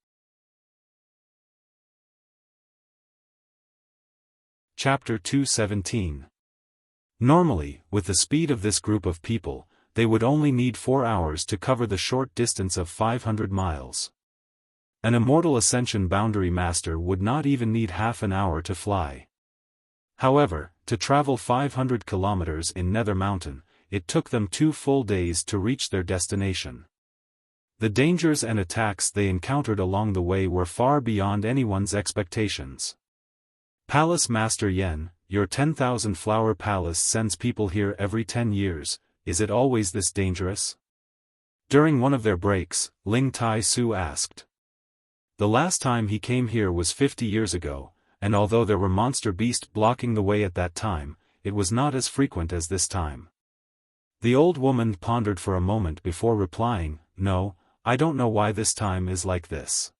Chapter 217. Normally, with the speed of this group of people, they would only need 4 hours to cover the short distance of 500 miles. An immortal Ascension Boundary Master would not even need half an hour to fly. However, to travel 500 kilometers in Nether Mountain, it took them 2 full days to reach their destination. The dangers and attacks they encountered along the way were far beyond anyone's expectations. Palace Master Yen, your 10,000 Flower Palace sends people here every 10 years, is it always this dangerous? During one of their breaks, Ling Tai Su asked. The last time he came here was 50 years ago, and although there were monster beasts blocking the way at that time, it was not as frequent as this time. The old woman pondered for a moment before replying, "No, I don't know why this time is like this.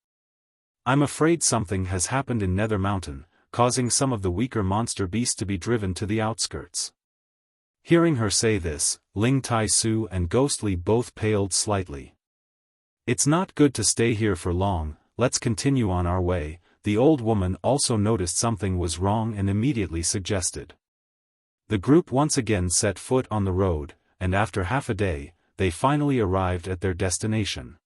I'm afraid something has happened in Nether Mountain, causing some of the weaker monster beasts to be driven to the outskirts." Hearing her say this, Ling Tai Su and Ghostly both paled slightly. "It's not good to stay here for long, let's continue on our way." The old woman also noticed something was wrong and immediately suggested. The group once again set foot on the road, and after half a day, they finally arrived at their destination.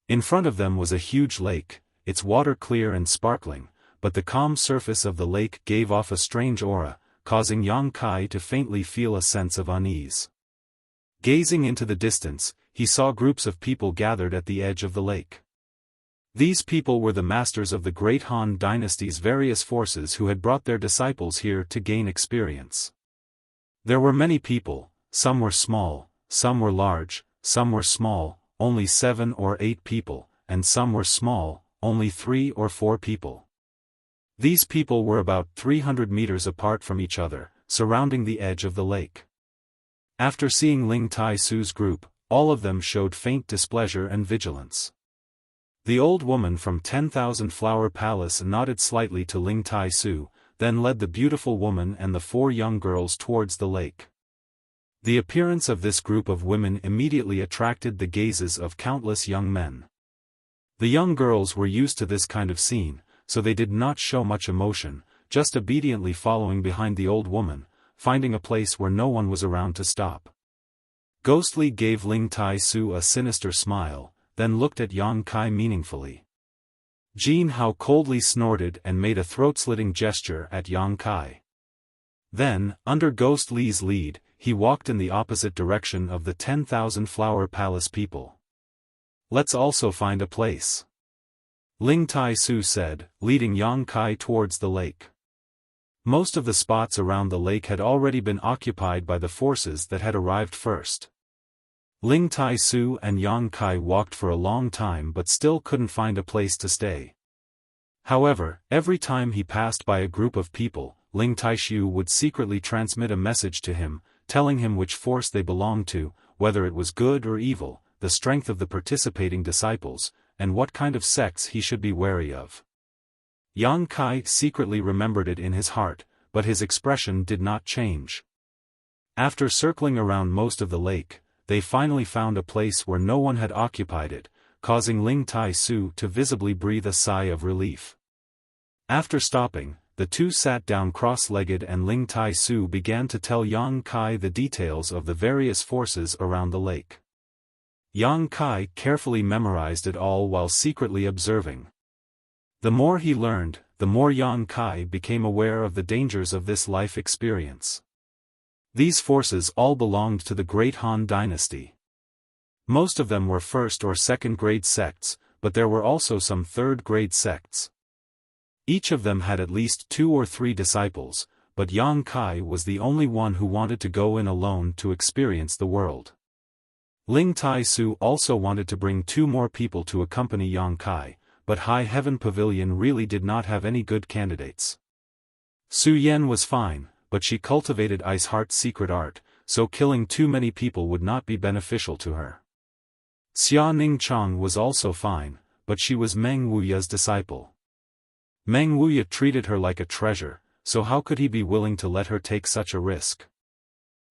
In front of them was a huge lake, its water clear and sparkling, but the calm surface of the lake gave off a strange aura, causing Yang Kai to faintly feel a sense of unease. Gazing into the distance, he saw groups of people gathered at the edge of the lake. These people were the masters of the Great Han Dynasty's various forces who had brought their disciples here to gain experience. There were many people, some were small, some were large, some were small, only 7 or 8 people, and some were small, only 3 or 4 people. These people were about 300 meters apart from each other, surrounding the edge of the lake. After seeing Ling Tai-su's group, all of them showed faint displeasure and vigilance. The old woman from 10,000 Flower Palace nodded slightly to Ling Tai-su, then led the beautiful woman and the 4 young girls towards the lake. The appearance of this group of women immediately attracted the gazes of countless young men. The young girls were used to this kind of scene, so they did not show much emotion, just obediently following behind the old woman, finding a place where no one was around to stop. Ghostly gave Ling Tai-su a sinister smile, then looked at Yang Kai meaningfully. Jin Hao coldly snorted and made a throat-slitting gesture at Yang Kai. Then, under Ghost Li's lead, he walked in the opposite direction of the 10,000 Flower Palace people. "Let's also find a place," Ling Tai-su said, leading Yang Kai towards the lake. Most of the spots around the lake had already been occupied by the forces that had arrived first. Ling Tai-su and Yang Kai walked for a long time but still couldn't find a place to stay. However, every time he passed by a group of people, Ling Tai-su would secretly transmit a message to him, telling him which force they belonged to, whether it was good or evil, the strength of the participating disciples, and what kind of sects he should be wary of. Yang Kai secretly remembered it in his heart, but his expression did not change. After circling around most of the lake, they finally found a place where no one had occupied it, causing Ling Tai-su to visibly breathe a sigh of relief. After stopping, the two sat down cross-legged and Ling Tai-su began to tell Yang Kai the details of the various forces around the lake. Yang Kai carefully memorized it all while secretly observing. The more he learned, the more Yang Kai became aware of the dangers of this life experience. These forces all belonged to the Great Han Dynasty. Most of them were first or second grade sects, but there were also some third grade sects. Each of them had at least 2 or 3 disciples, but Yang Kai was the only one who wanted to go in alone to experience the world. Ling Tai-su also wanted to bring 2 more people to accompany Yang Kai, but High Heaven Pavilion really did not have any good candidates. Su Yan was fine, but she cultivated Ice Heart's secret art, so killing too many people would not be beneficial to her. Xia Ningchang was also fine, but she was Meng Wuya's disciple. Meng Wuya treated her like a treasure, so how could he be willing to let her take such a risk?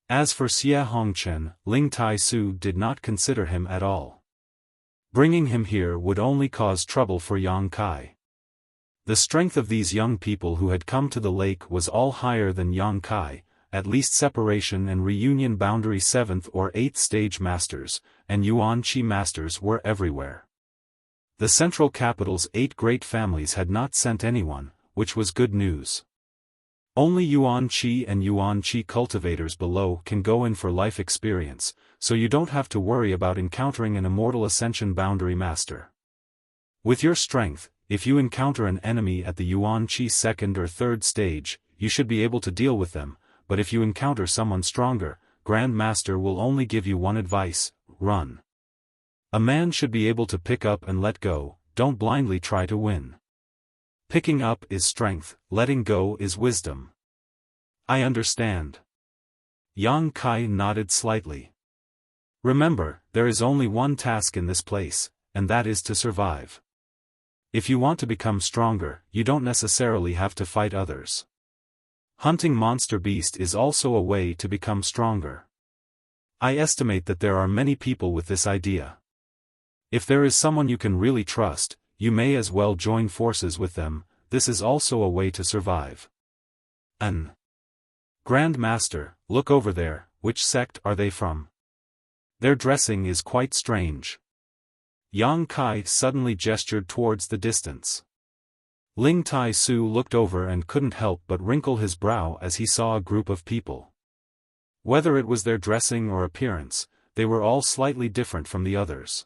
As for Xie Hongchen, Ling Tai-su did not consider him at all. Bringing him here would only cause trouble for Yang Kai. The strength of these young people who had come to the lake was all higher than Yang Kai, at least separation and reunion boundary 7th or 8th stage masters, and Yuan Qi masters were everywhere. The central capital's 8 great families had not sent anyone, which was good news. Only Yuan Qi and Yuan Qi cultivators below can go in for life experience, so you don't have to worry about encountering an immortal ascension boundary master. With your strength, if you encounter an enemy at the Yuan Qi 2nd or 3rd stage, you should be able to deal with them, but if you encounter someone stronger, Grand Master will only give you one advice: run. A man should be able to pick up and let go, don't blindly try to win. Picking up is strength, letting go is wisdom. I understand. Yang Kai nodded slightly. Remember, there is only one task in this place, and that is to survive. If you want to become stronger, you don't necessarily have to fight others. Hunting monster beast is also a way to become stronger. I estimate that there are many people with this idea. If there is someone you can really trust, you may as well join forces with them. This is also a way to survive. Grand Master, look over there, which sect are they from? Their dressing is quite strange. Yang Kai suddenly gestured towards the distance. Ling Tai-su looked over and couldn't help but wrinkle his brow as he saw a group of people. Whether it was their dressing or appearance, they were all slightly different from the others.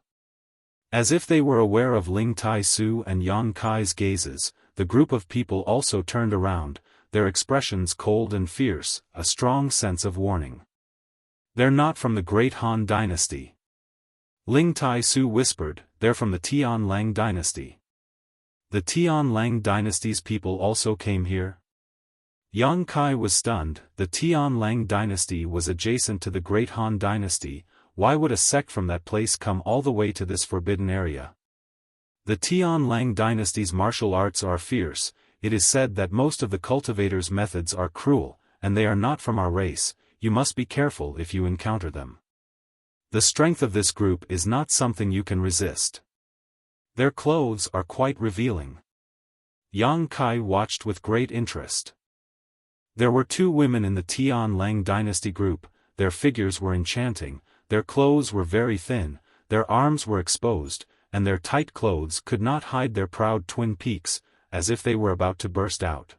As if they were aware of Ling Tai-su and Yang Kai's gazes, the group of people also turned around, their expressions cold and fierce, a strong sense of warning. They're not from the Great Han Dynasty. Ling Tai-su whispered, "They're from the Tian-Lang dynasty." The Tian-Lang dynasty's people also came here? Yang Kai was stunned. The Tian-Lang dynasty was adjacent to the Great Han dynasty. Why would a sect from that place come all the way to this forbidden area? The Tian-Lang dynasty's martial arts are fierce. It is said that most of the cultivators' methods are cruel, and they are not from our race. You must be careful if you encounter them. The strength of this group is not something you can resist. Their clothes are quite revealing. Yang Kai watched with great interest. There were 2 women in the Tian-Lang dynasty group. Their figures were enchanting, their clothes were very thin, their arms were exposed, and their tight clothes could not hide their proud twin peaks, as if they were about to burst out.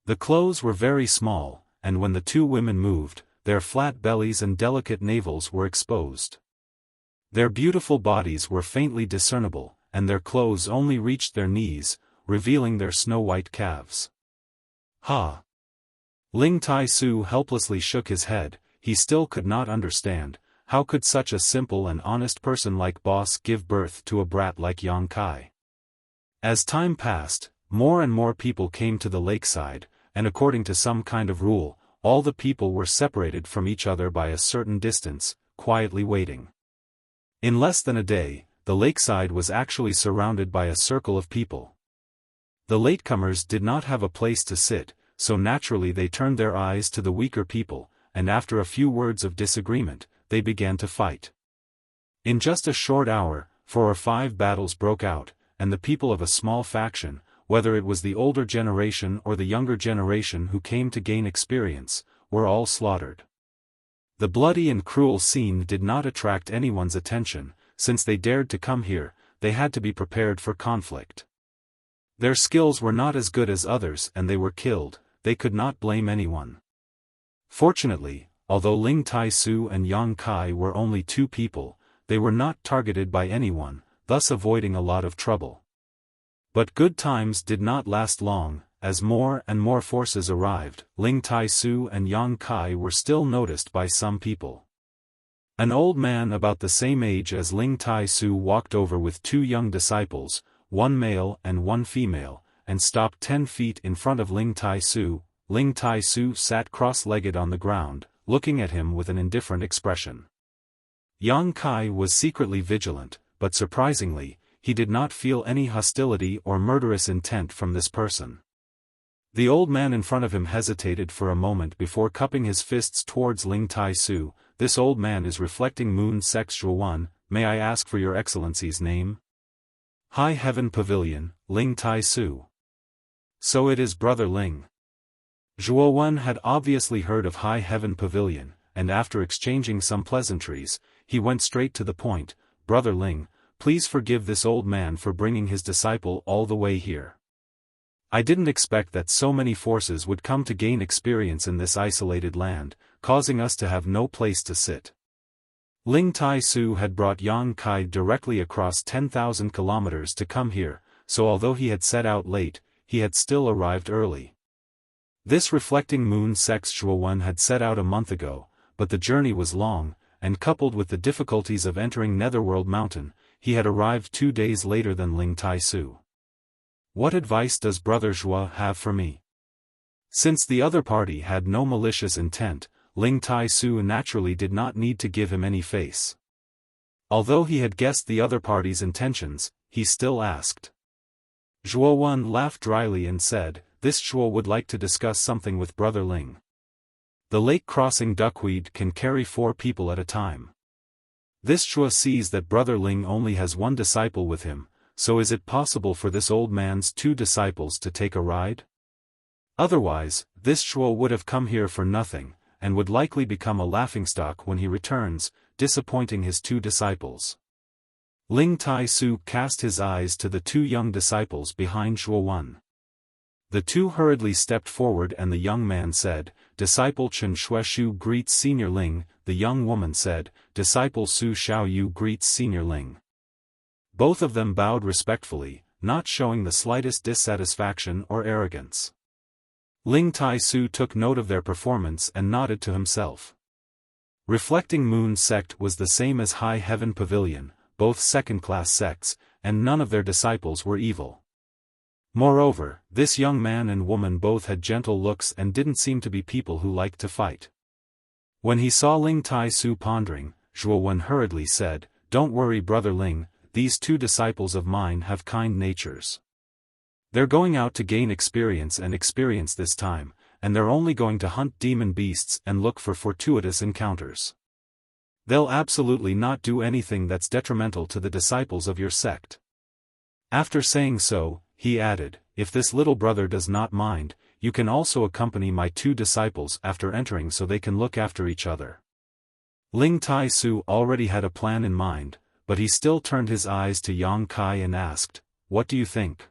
The clothes were very small, and when the 2 women moved, their flat bellies and delicate navels were exposed. Their beautiful bodies were faintly discernible, and their clothes only reached their knees, revealing their snow-white calves. Ha! Ling Tai-su helplessly shook his head. He still could not understand, how could such a simple and honest person like Boss give birth to a brat like Yang Kai? As time passed, more and more people came to the lakeside, and according to some kind of rule, all the people were separated from each other by a certain distance, quietly waiting. In less than a day, the lakeside was actually surrounded by a circle of people. The latecomers did not have a place to sit, so naturally they turned their eyes to the weaker people, and after a few words of disagreement, they began to fight. In just a short hour, 4 or 5 battles broke out, and the people of a small faction, whether it was the older generation or the younger generation who came to gain experience, were all slaughtered. The bloody and cruel scene did not attract anyone's attention. Since they dared to come here, they had to be prepared for conflict. Their skills were not as good as others and they were killed. They could not blame anyone. Fortunately, although Ling Tai-su and Yang Kai were only 2 people, they were not targeted by anyone, thus avoiding a lot of trouble. But good times did not last long. As more and more forces arrived, Ling Tai-su and Yang Kai were still noticed by some people. An old man about the same age as Ling Tai-su walked over with 2 young disciples, 1 male and 1 female, and stopped 10 feet in front of Ling Tai-su. Ling Tai-su sat cross-legged on the ground, looking at him with an indifferent expression. Yang Kai was secretly vigilant, but surprisingly, he did not feel any hostility or murderous intent from this person. The old man in front of him hesitated for a moment before cupping his fists towards Ling Tai-su. "This old man is reflecting Moon Sex Xiaofan. May I ask for your excellency's name?" "High Heaven Pavilion, Ling Tai-su." "So it is Brother Ling." Xiaofan had obviously heard of High Heaven Pavilion, and after exchanging some pleasantries, he went straight to the point. "Brother Ling, please forgive this old man for bringing his disciple all the way here. I didn't expect that so many forces would come to gain experience in this isolated land, causing us to have no place to sit." Ling Tai-su had brought Yang Kai directly across 10,000 kilometers to come here, so although he had set out late, he had still arrived early. This reflecting moon Sex Xiaofan had set out a month ago, but the journey was long, and coupled with the difficulties of entering Netherworld Mountain, he had arrived 2 days later than Ling Tai-su. "What advice does Brother Xue have for me?" Since the other party had no malicious intent, Ling Tai-su naturally did not need to give him any face. Although he had guessed the other party's intentions, he still asked. Xiaofan laughed dryly and said, "This Xue would like to discuss something with Brother Ling. The lake-crossing duckweed can carry 4 people at a time. This Xue sees that Brother Ling only has 1 disciple with him, so is it possible for this old man's 2 disciples to take a ride? Otherwise, this Xue would have come here for nothing, and would likely become a laughingstock when he returns, disappointing his 2 disciples." Ling Tai-su cast his eyes to the 2 young disciples behind Xiaofan. The 2 hurriedly stepped forward and the young man said, "Disciple Chen Xueshu greets Senior Ling." The young woman said, "Disciple Su Xiaoyu greets Senior Ling." Both of them bowed respectfully, not showing the slightest dissatisfaction or arrogance. Ling Tai-su took note of their performance and nodded to himself. Reflecting Moon sect was the same as High Heaven Pavilion, both second-class sects, and none of their disciples were evil. Moreover, this young man and woman both had gentle looks and didn't seem to be people who liked to fight. When he saw Ling Tai-su pondering, Zhuo hurriedly said, "Don't worry, brother Ling, these two disciples of mine have kind natures. They're going out to gain experience this time, and they're only going to hunt demon beasts and look for fortuitous encounters. They'll absolutely not do anything that's detrimental to the disciples of your sect." After saying so, he added, "If this little brother does not mind, you can also accompany my two disciples after entering so they can look after each other." Ling Tai-su already had a plan in mind, but he still turned his eyes to Yang Kai and asked, "What do you think?"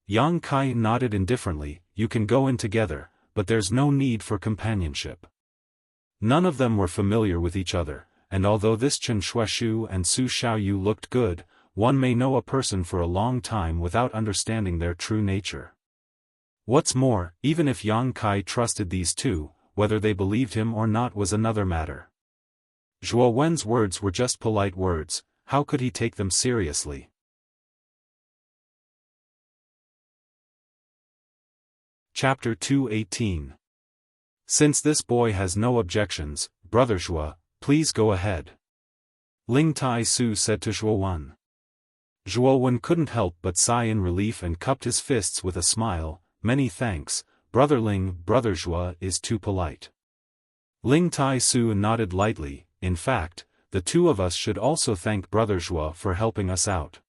Yang Kai nodded indifferently, "You can go in together, but there's no need for companionship." None of them were familiar with each other, and although this Chen Shuaishu and Su Xiaoyu looked good, one may know a person for a long time without understanding their true nature. What's more, even if Yang Kai trusted these two, whether they believed him or not was another matter. Zhuo Wen's words were just polite words, how could he take them seriously? Chapter 218. Since this boy has no objections, Brother Zhuo, please go ahead. Ling Tai-su said to Zhuo Wen. Zhuo Wen couldn't help but sigh in relief and cupped his fists with a smile, "Many thanks, Brother Ling. Brother Zhuo is too polite." Ling Tai-su nodded lightly, "In fact, the two of us should also thank Brother Zhuo for helping us out."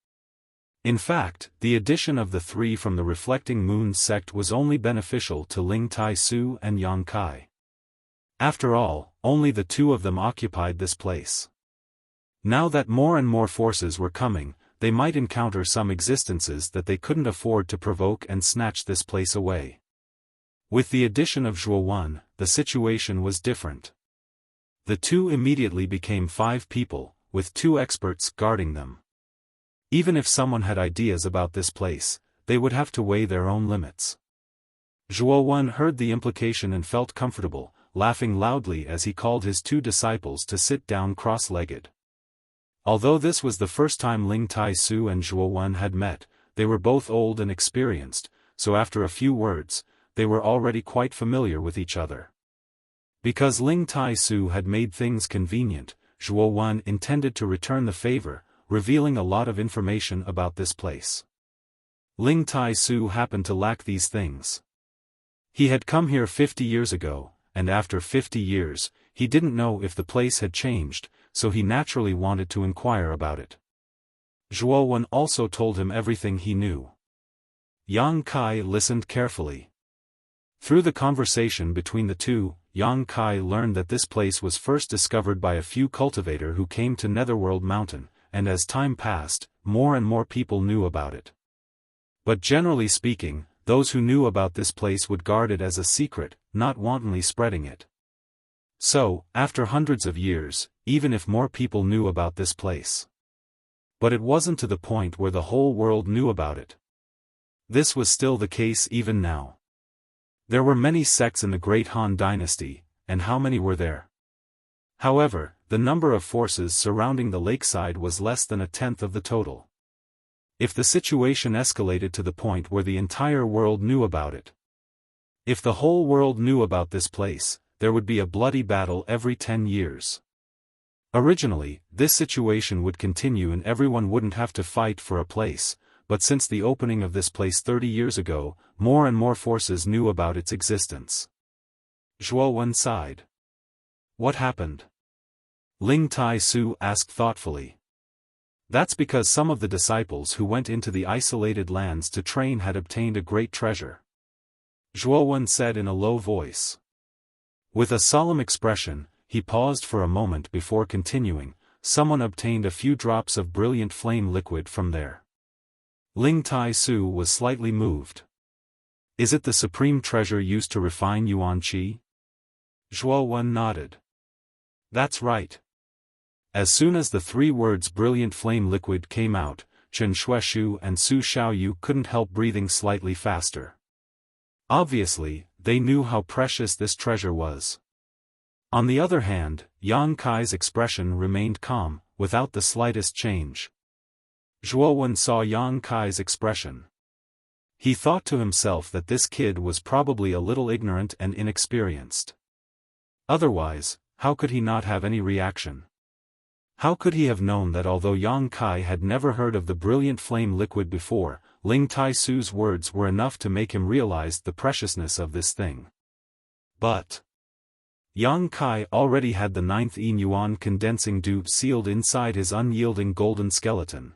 In fact, the addition of the three from the Reflecting Moon sect was only beneficial to Ling Tai-su and Yang Kai. After all, only the two of them occupied this place. Now that more and more forces were coming, they might encounter some existences that they couldn't afford to provoke and snatch this place away. With the addition of Zhuo Wen, the situation was different. The two immediately became 5 people, with 2 experts guarding them. Even if someone had ideas about this place, they would have to weigh their own limits. Zhuo Wen heard the implication and felt comfortable, laughing loudly as he called his 2 disciples to sit down cross-legged. Although this was the first time Ling Tai-su and Zhuo Wen had met, they were both old and experienced, so after a few words, they were already quite familiar with each other. Because Ling Tai-su had made things convenient, Zhuo Wen intended to return the favor, revealing a lot of information about this place. Ling Tai-su happened to lack these things. He had come here 50 years ago, and after 50 years, he didn't know if the place had changed, so he naturally wanted to inquire about it. Zhuo Wen also told him everything he knew. Yang Kai listened carefully. Through the conversation between the two, Yang Kai learned that this place was first discovered by a few cultivators who came to Netherworld Mountain, and as time passed, more and more people knew about it. But generally speaking, those who knew about this place would guard it as a secret, not wantonly spreading it. So, after hundreds of years, even if more people knew about this place. But it wasn't to the point where the whole world knew about it. This was still the case even now. There were many sects in the Great Han Dynasty, and how many were there? However, the number of forces surrounding the lakeside was less than 1/10 of the total. If the situation escalated to the point where the entire world knew about it. If the whole world knew about this place, there would be a bloody battle every 10 years. Originally, this situation would continue and everyone wouldn't have to fight for a place, but since the opening of this place 30 years ago, more and more forces knew about its existence. Zhuo Wen sighed. What happened? Ling Tai-su asked thoughtfully. That's because some of the disciples who went into the isolated lands to train had obtained a great treasure. Zhuo Wen said in a low voice. With a solemn expression, he paused for a moment before continuing, someone obtained a few drops of brilliant flame liquid from there. Ling Tai-su was slightly moved. Is it the supreme treasure used to refine Yuan Qi? Zhuo Wen nodded. That's right. As soon as the 3 words brilliant flame liquid came out, Chen Shuaishu and Su Xiaoyu couldn't help breathing slightly faster. Obviously, they knew how precious this treasure was. On the other hand, Yang Kai's expression remained calm, without the slightest change. Xiaofan saw Yang Kai's expression. He thought to himself that this kid was probably a little ignorant and inexperienced. Otherwise, how could he not have any reaction? How could he have known that although Yang Kai had never heard of the brilliant flame liquid before, Ling Tai-Su's words were enough to make him realize the preciousness of this thing? But Yang Kai already had the 9th yuan condensing tube sealed inside his unyielding golden skeleton.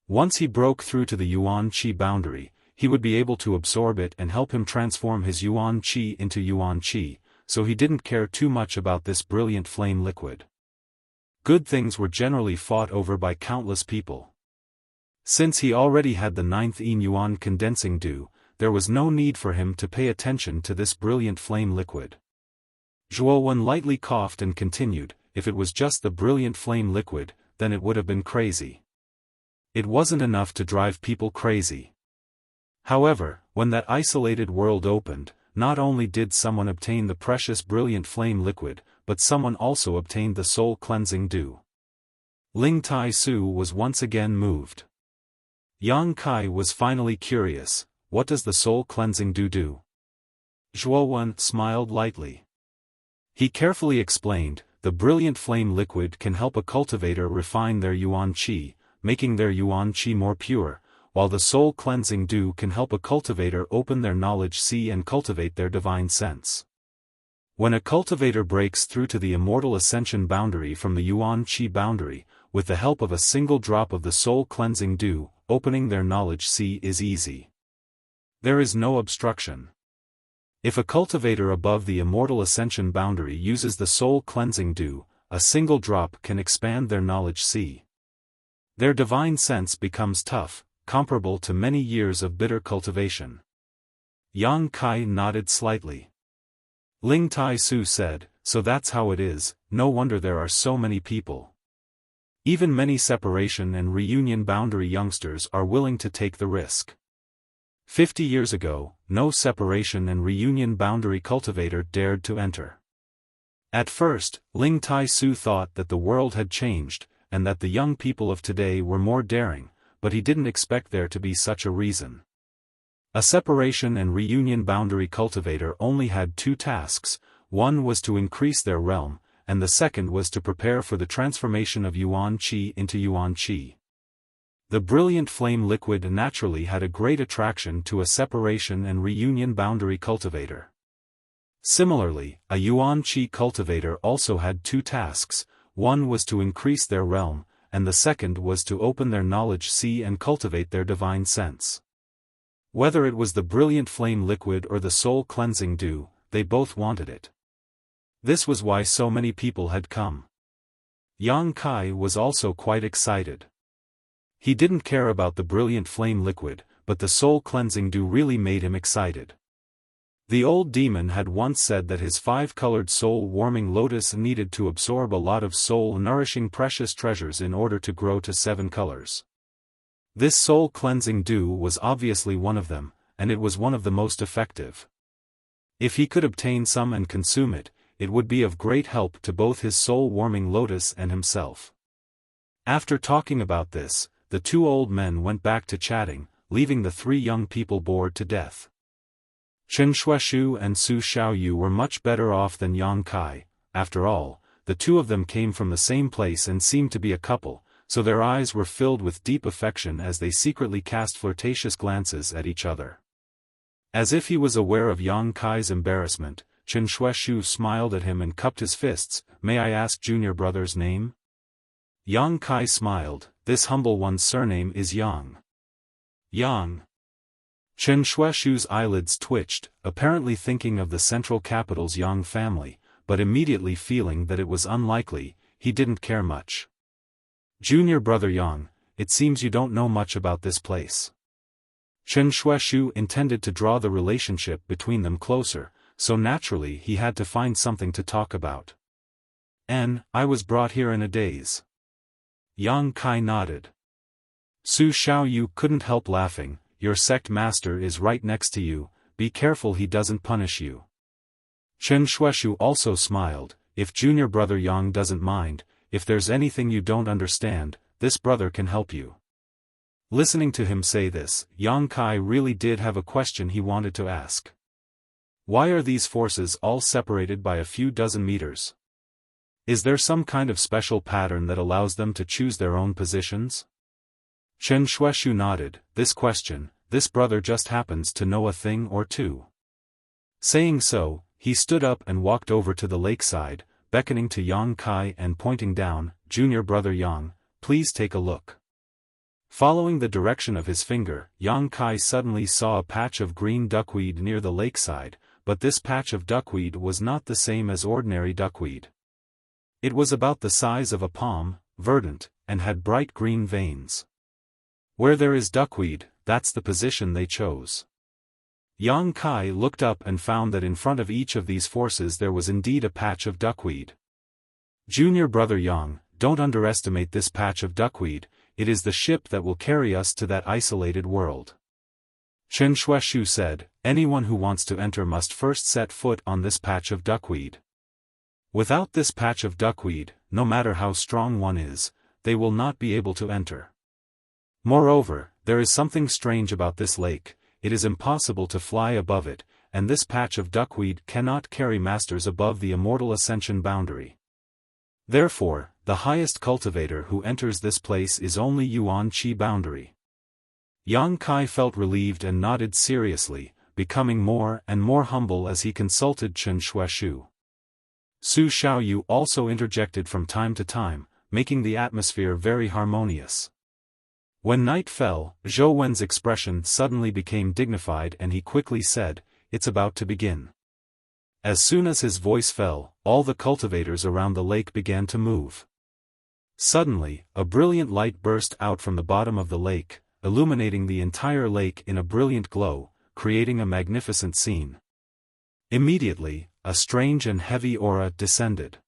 Once he broke through to the yuan qi boundary, he would be able to absorb it and help him transform his yuan qi into yuan qi, so he didn't care too much about this brilliant flame liquid. Good things were generally fought over by countless people. Since he already had the 9th yuan condensing dew, there was no need for him to pay attention to this brilliant flame liquid. Xiaofan lightly coughed and continued, if it was just the brilliant flame liquid, then it would have been crazy. It wasn't enough to drive people crazy. However, when that isolated world opened, not only did someone obtain the precious brilliant flame liquid, but someone also obtained the soul cleansing dew. Ling Tai-Su was once again moved. Yang Kai was finally curious, what does the soul cleansing dew do? Xiaofan smiled lightly. He carefully explained, the brilliant flame liquid can help a cultivator refine their yuan qi, making their yuan qi more pure, while the soul cleansing dew can help a cultivator open their knowledge see and cultivate their divine sense. When a cultivator breaks through to the immortal ascension boundary from the yuan qi boundary, with the help of a single drop of the soul cleansing dew, opening their knowledge see is easy. There is no obstruction. If a cultivator above the immortal ascension boundary uses the soul cleansing dew, a single drop can expand their knowledge see. Their divine sense becomes tough, comparable to many years of bitter cultivation. Yang Kai nodded slightly. Ling Tai-Su said, so that's how it is, no wonder there are so many people. Even many separation and reunion boundary youngsters are willing to take the risk. 50 years ago, no separation and reunion boundary cultivator dared to enter. At first, Ling Tai-Su thought that the world had changed, and that the young people of today were more daring, but he didn't expect there to be such a reason. A separation and reunion boundary cultivator only had 2 tasks, one was to increase their realm, and the second was to prepare for the transformation of yuan qi into yuan qi. The brilliant flame liquid naturally had a great attraction to a separation and reunion boundary cultivator. Similarly, a yuan qi cultivator also had 2 tasks, one was to increase their realm, and the second was to open their knowledge see and cultivate their divine sense. Whether it was the brilliant flame liquid or the soul cleansing dew, they both wanted it. This was why so many people had come. Yang Kai was also quite excited. He didn't care about the brilliant flame liquid, but the soul cleansing dew really made him excited. The old demon had once said that his 5-colored soul-warming lotus needed to absorb a lot of soul-nourishing precious treasures in order to grow to 7 colors. This soul-cleansing dew was obviously one of them, and it was one of the most effective. If he could obtain some and consume it, it would be of great help to both his soul-warming lotus and himself. After talking about this, the 2 old men went back to chatting, leaving the 3 young people bored to death. Chen Shuaishu and Su Xiaoyu were much better off than Yang Kai. After all, the 2 of them came from the same place and seemed to be a couple, so their eyes were filled with deep affection as they secretly cast flirtatious glances at each other. As if he was aware of Yang Kai's embarrassment, Chen Shuaishu smiled at him and cupped his fists. May I ask junior brother's name? Yang Kai smiled. This humble one's surname is Yang. Yang. Chen Shuaishu's eyelids twitched, apparently thinking of the central capital's Yang family, but immediately feeling that it was unlikely, he didn't care much. Junior brother Yang, it seems you don't know much about this place. Chen Shuaishu intended to draw the relationship between them closer, so naturally he had to find something to talk about. I was brought here in a daze. Yang Kai nodded. Su Xiaoyu couldn't help laughing. Your sect master is right next to you, be careful he doesn't punish you. Chen Shuaishu also smiled, if junior brother Yang doesn't mind, if there's anything you don't understand, this brother can help you. Listening to him say this, Yang Kai really did have a question he wanted to ask. Why are these forces all separated by a few dozen meters? Is there some kind of special pattern that allows them to choose their own positions? Chen Shuaishu nodded. This brother just happens to know a thing or two. Saying so, he stood up and walked over to the lakeside, beckoning to Yang Kai and pointing down, Junior brother Yang, please take a look. Following the direction of his finger, Yang Kai suddenly saw a patch of green duckweed near the lakeside, but this patch of duckweed was not the same as ordinary duckweed. It was about the size of a palm, verdant, and had bright green veins. Where there is duckweed, that's the position they chose. Yang Kai looked up and found that in front of each of these forces there was indeed a patch of duckweed. Junior brother Yang, don't underestimate this patch of duckweed, it is the ship that will carry us to that isolated world. Chen Shuaishu said, anyone who wants to enter must first set foot on this patch of duckweed. Without this patch of duckweed, no matter how strong one is, they will not be able to enter. Moreover, there is something strange about this lake, it is impossible to fly above it, and this patch of duckweed cannot carry masters above the immortal ascension boundary. Therefore, the highest cultivator who enters this place is only Yuan Qi boundary. Yang Kai felt relieved and nodded seriously, becoming more and more humble as he consulted Chen Shuaishu. Su Xiaoyu also interjected from time to time, making the atmosphere very harmonious. When night fell, Zhou Wen's expression suddenly became dignified and he quickly said, it's about to begin. As soon as his voice fell, all the cultivators around the lake began to move. Suddenly, a brilliant light burst out from the bottom of the lake, illuminating the entire lake in a brilliant glow, creating a magnificent scene. Immediately, a strange and heavy aura descended.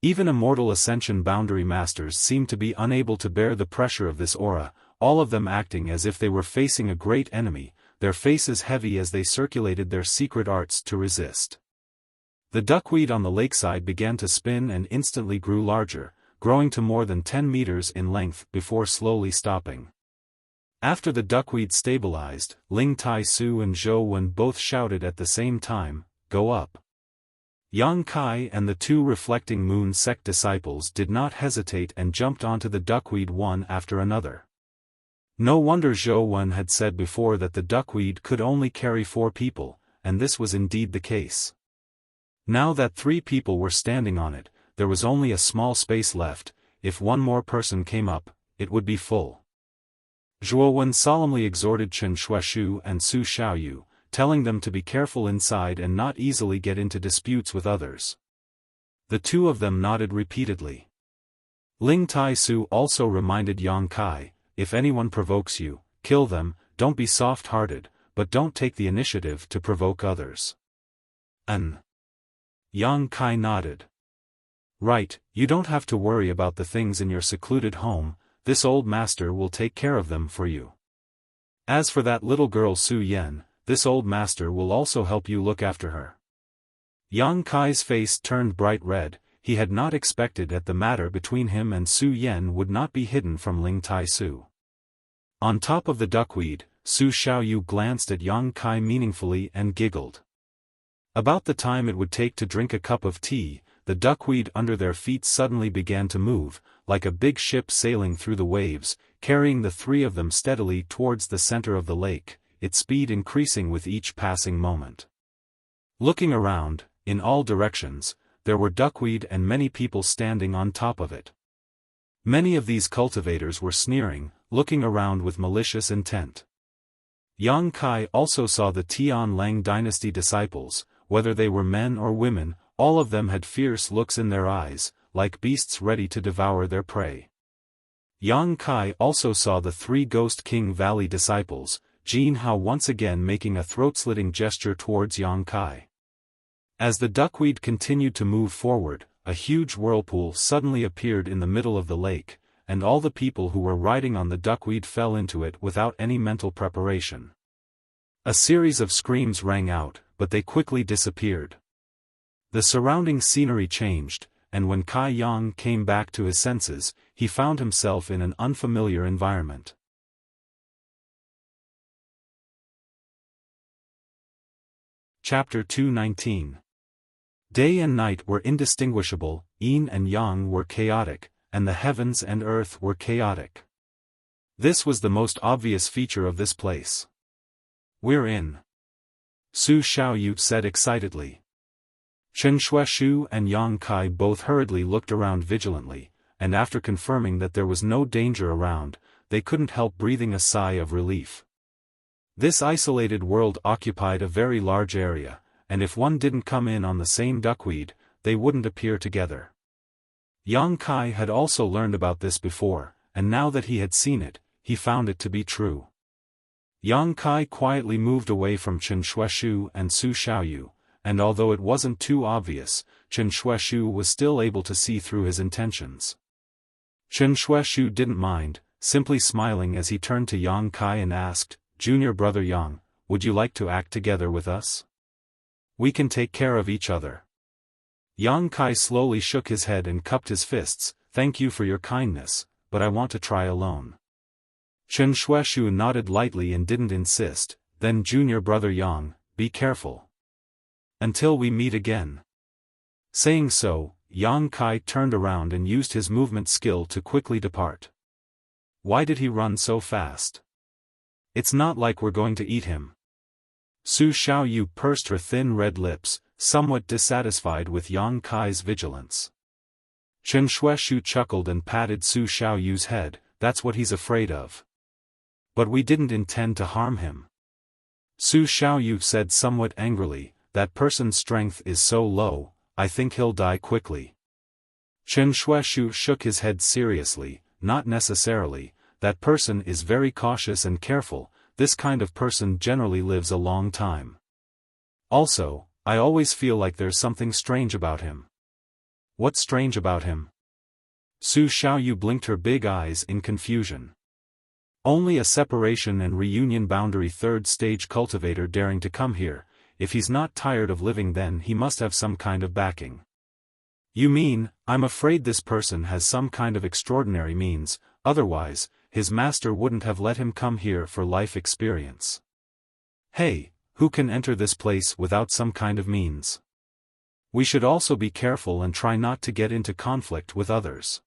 Even immortal ascension boundary masters seemed to be unable to bear the pressure of this aura, all of them acting as if they were facing a great enemy, their faces heavy as they circulated their secret arts to resist. The duckweed on the lakeside began to spin and instantly grew larger, growing to more than 10 meters in length before slowly stopping. After the duckweed stabilized, Ling Tai Su and Zhou Wen both shouted at the same time, go up. Yang Kai and the two reflecting moon sect disciples did not hesitate and jumped onto the duckweed one after another. No wonder Zhou Wen had said before that the duckweed could only carry 4 people, and this was indeed the case. Now that 3 people were standing on it, there was only a small space left, if one more person came up, it would be full. Zhou Wen solemnly exhorted Chen Shuaishu and Su Xiaoyu, telling them to be careful inside and not easily get into disputes with others. The two of them nodded repeatedly. Ling Tai Su also reminded Yang Kai, if anyone provokes you, kill them, don't be soft-hearted, but don't take the initiative to provoke others. Yang Kai nodded. Right, you don't have to worry about the things in your secluded home, this old master will take care of them for you. As for that little girl Su Yan, this old master will also help you look after her. Yang Kai's face turned bright red, he had not expected that the matter between him and Su Yan would not be hidden from Ling Tai Su. On top of the duckweed, Su Xiaoyu glanced at Yang Kai meaningfully and giggled. About the time it would take to drink a cup of tea, the duckweed under their feet suddenly began to move, like a big ship sailing through the waves, carrying the 3 of them steadily towards the center of the lake, its speed increasing with each passing moment. Looking around, in all directions, there were duckweed and many people standing on top of it. Many of these cultivators were sneering, looking around with malicious intent. Yang Kai also saw the Tian Lang dynasty disciples, whether they were men or women, all of them had fierce looks in their eyes, like beasts ready to devour their prey. Yang Kai also saw the 3 Ghost King Valley disciples, Jin Hao once again making a throat-slitting gesture towards Yang Kai. As the duckweed continued to move forward, a huge whirlpool suddenly appeared in the middle of the lake, and all the people who were riding on the duckweed fell into it without any mental preparation. A series of screams rang out, but they quickly disappeared. The surrounding scenery changed, and when Kai Yang came back to his senses, he found himself in an unfamiliar environment. Chapter 219. Day and night were indistinguishable, yin and yang were chaotic, and the heavens and earth were chaotic. This was the most obvious feature of this place. "We're in," Su Xiaoyu said excitedly. Chen Shueshu and Yang Kai both hurriedly looked around vigilantly, and after confirming that there was no danger around, they couldn't help breathing a sigh of relief. This isolated world occupied a very large area, and if one didn't come in on the same duckweed, they wouldn't appear together. Yang Kai had also learned about this before, and now that he had seen it, he found it to be true. Yang Kai quietly moved away from Chen Shueshu and Su Xiaoyu, and although it wasn't too obvious, Chen Shueshu was still able to see through his intentions. Chen Shueshu didn't mind, simply smiling as he turned to Yang Kai and asked, "Junior brother Yang, would you like to act together with us? We can take care of each other." Yang Kai slowly shook his head and cupped his fists. "Thank you for your kindness, but I want to try alone." Chen Shueshu nodded lightly and didn't insist. "Then junior brother Yang, be careful. Until we meet again." Saying so, Yang Kai turned around and used his movement skill to quickly depart. Why did he run so fast? It's not like we're going to eat him. Su Xiaoyu pursed her thin red lips, somewhat dissatisfied with Yang Kai's vigilance. Chen Shueshu chuckled and patted Su Xiaoyu's head. "That's what he's afraid of. But we didn't intend to harm him." Su Xiaoyu said somewhat angrily, "That person's strength is so low, I think he'll die quickly." Chen Shueshu shook his head seriously. "Not necessarily, that person is very cautious and careful, this kind of person generally lives a long time. Also, I always feel like there's something strange about him." "What's strange about him?" Su Xiaoyu blinked her big eyes in confusion. "Only a separation and reunion boundary third stage cultivator daring to come here. If he's not tired of living, then he must have some kind of backing." "You mean, I'm afraid this person has some kind of extraordinary means, otherwise, his master wouldn't have let him come here for life experience." "Hey, who can enter this place without some kind of means? We should also be careful and try not to get into conflict with others."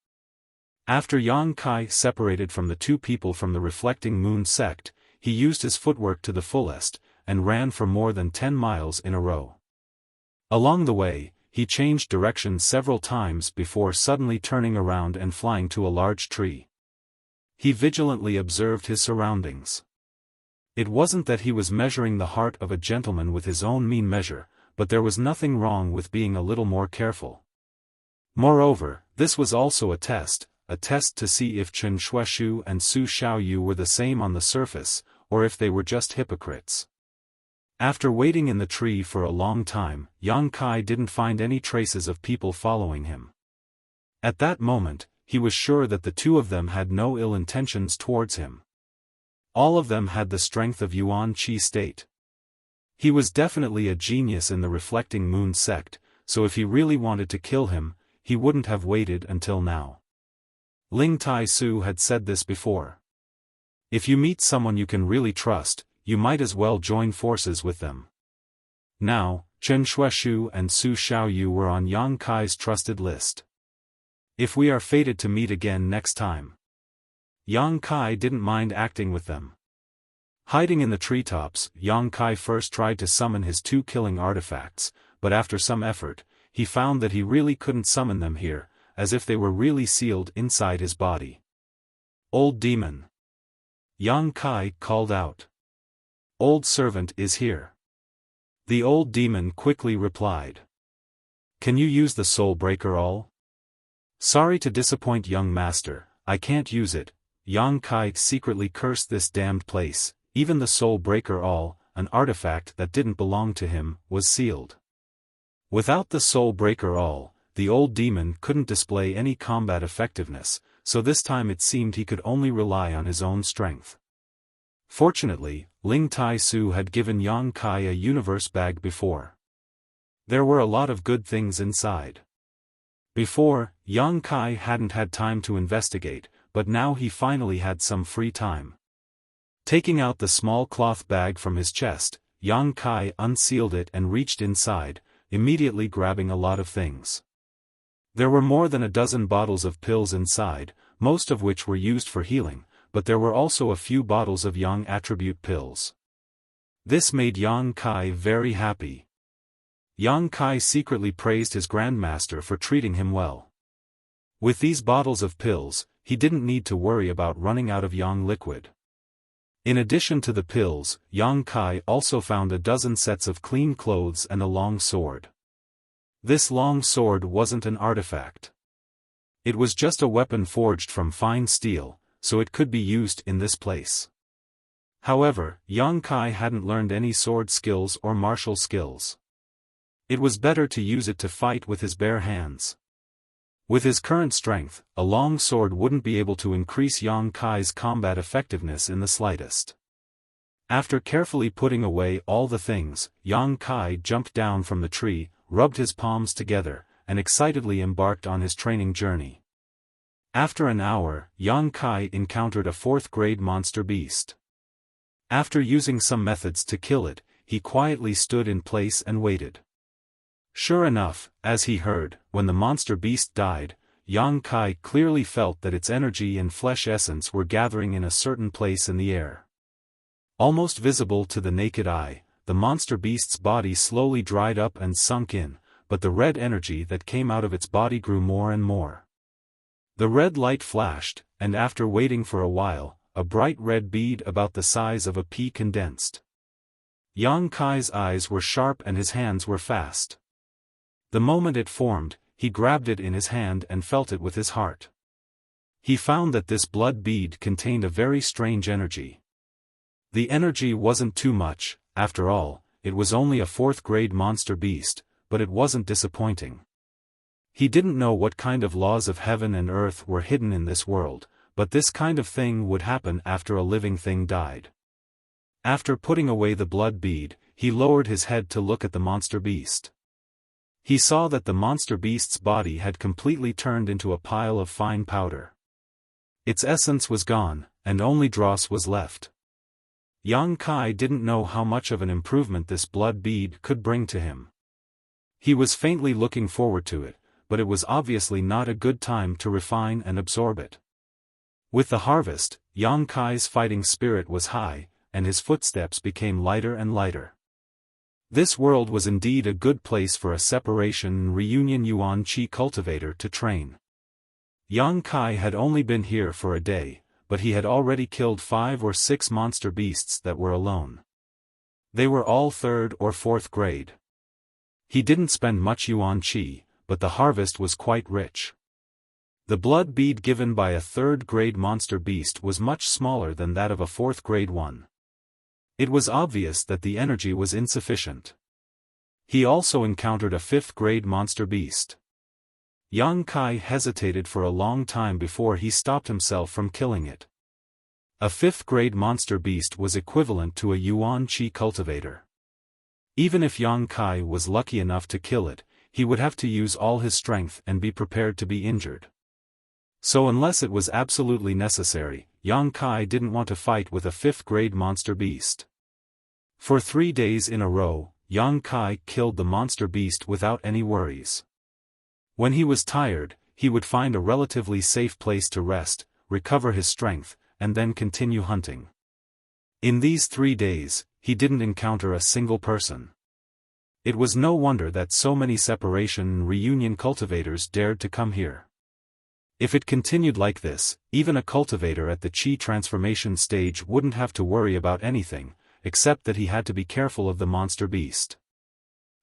After Yang Kai separated from the two people from the Reflecting Moon sect, he used his footwork to the fullest, and ran for more than 10 miles in a row. Along the way, he changed direction several times before suddenly turning around and flying to a large tree. He vigilantly observed his surroundings. It wasn't that he was measuring the heart of a gentleman with his own mean measure, but there was nothing wrong with being a little more careful. Moreover, this was also a test to see if Chen Shueshu and Su Xiaoyu were the same on the surface, or if they were just hypocrites. After waiting in the tree for a long time, Yang Kai didn't find any traces of people following him. At that moment, he was sure that the two of them had no ill intentions towards him. All of them had the strength of Yuan Qi state. He was definitely a genius in the Reflecting Moon sect, so if he really wanted to kill him, he wouldn't have waited until now. Ling Tai Su had said this before. If you meet someone you can really trust, you might as well join forces with them. Now, Chen Shueshu and Su Xiaoyu were on Yang Kai's trusted list. If we are fated to meet again next time. Yang Kai didn't mind acting with them. Hiding in the treetops, Yang Kai first tried to summon his two killing artifacts, but after some effort, he found that he really couldn't summon them here, as if they were really sealed inside his body. "Old demon!" Yang Kai called out. "Old servant is here." The old demon quickly replied. "Can you use the soul breaker all?" "Sorry to disappoint young master, I can't use it." Yang Kai secretly cursed this damned place. Even the soul breaker all, an artifact that didn't belong to him, was sealed. Without the soul breaker all, the old demon couldn't display any combat effectiveness, so this time it seemed he could only rely on his own strength. Fortunately, Ling Tai Su had given Yang Kai a universe bag before. There were a lot of good things inside. Before, Yang Kai hadn't had time to investigate, but now he finally had some free time. Taking out the small cloth bag from his chest, Yang Kai unsealed it and reached inside, immediately grabbing a lot of things. There were more than a dozen bottles of pills inside, most of which were used for healing, but there were also a few bottles of Yang attribute pills. This made Yang Kai very happy. Yang Kai secretly praised his grandmaster for treating him well. With these bottles of pills, he didn't need to worry about running out of Yang liquid. In addition to the pills, Yang Kai also found a dozen sets of clean clothes and a long sword. This long sword wasn't an artifact. It was just a weapon forged from fine steel, so it could be used in this place. However, Yang Kai hadn't learned any sword skills or martial skills. It was better to use it to fight with his bare hands. With his current strength, a long sword wouldn't be able to increase Yang Kai's combat effectiveness in the slightest. After carefully putting away all the things, Yang Kai jumped down from the tree, rubbed his palms together, and excitedly embarked on his training journey. After an hour, Yang Kai encountered a 4th-grade monster beast. After using some methods to kill it, he quietly stood in place and waited. Sure enough, as he heard, when the monster beast died, Yang Kai clearly felt that its energy and flesh essence were gathering in a certain place in the air. Almost visible to the naked eye, the monster beast's body slowly dried up and sunk in, but the red energy that came out of its body grew more and more. The red light flashed, and after waiting for a while, a bright red bead about the size of a pea condensed. Yang Kai's eyes were sharp and his hands were fast. The moment it formed, he grabbed it in his hand and felt it with his heart. He found that this blood bead contained a very strange energy. The energy wasn't too much, after all, it was only a 4th-grade monster beast, but it wasn't disappointing. He didn't know what kind of laws of heaven and earth were hidden in this world, but this kind of thing would happen after a living thing died. After putting away the blood bead, he lowered his head to look at the monster beast. He saw that the monster beast's body had completely turned into a pile of fine powder. Its essence was gone, and only dross was left. Yang Kai didn't know how much of an improvement this blood bead could bring to him. He was faintly looking forward to it, but it was obviously not a good time to refine and absorb it. With the harvest, Yang Kai's fighting spirit was high, and his footsteps became lighter and lighter. This world was indeed a good place for a separation and reunion Yuan Qi cultivator to train. Yang Kai had only been here for a day, but he had already killed 5 or 6 monster beasts that were alone. They were all 3rd or 4th grade. He didn't spend much Yuan Qi, but the harvest was quite rich. The blood bead given by a 3rd-grade monster beast was much smaller than that of a 4th-grade one. It was obvious that the energy was insufficient. He also encountered a 5th-grade monster beast. Yang Kai hesitated for a long time before he stopped himself from killing it. A 5th-grade monster beast was equivalent to a Yuan Qi cultivator. Even if Yang Kai was lucky enough to kill it, he would have to use all his strength and be prepared to be injured. So unless it was absolutely necessary, Yang Kai didn't want to fight with a 5th-grade monster beast. For 3 days in a row, Yang Kai killed the monster beast without any worries. When he was tired, he would find a relatively safe place to rest, recover his strength, and then continue hunting. In these 3 days, he didn't encounter a single person. It was no wonder that so many separation and reunion cultivators dared to come here. If it continued like this, even a cultivator at the Qi transformation stage wouldn't have to worry about anything, except that he had to be careful of the monster beast.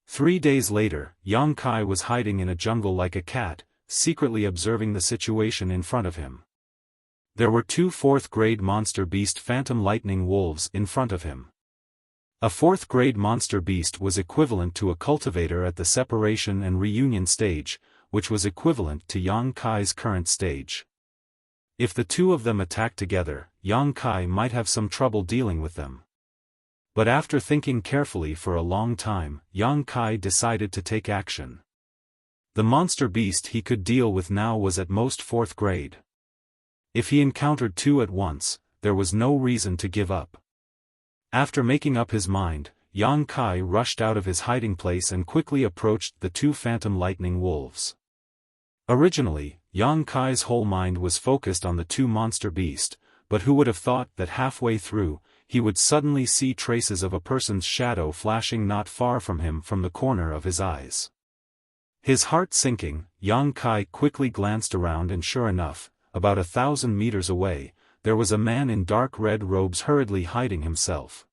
3 days later, Yang Kai was hiding in a jungle like a cat, secretly observing the situation in front of him. There were 2 4th-grade monster beast phantom lightning wolves in front of him. A 4th-grade monster beast was equivalent to a cultivator at the separation and reunion stage, which was equivalent to Yang Kai's current stage. If the 2 of them attacked together, Yang Kai might have some trouble dealing with them. But after thinking carefully for a long time, Yang Kai decided to take action. The monster beast he could deal with now was at most 4th grade. If he encountered 2 at once, there was no reason to give up. After making up his mind, Yang Kai rushed out of his hiding place and quickly approached the 2 phantom lightning wolves. Originally, Yang Kai's whole mind was focused on the 2 monster beast, but who would have thought that halfway through, he would suddenly see traces of a person's shadow flashing not far from him from the corner of his eyes. His heart sinking, Yang Kai quickly glanced around and sure enough, about 1,000 meters away, there was a man in dark red robes hurriedly hiding himself.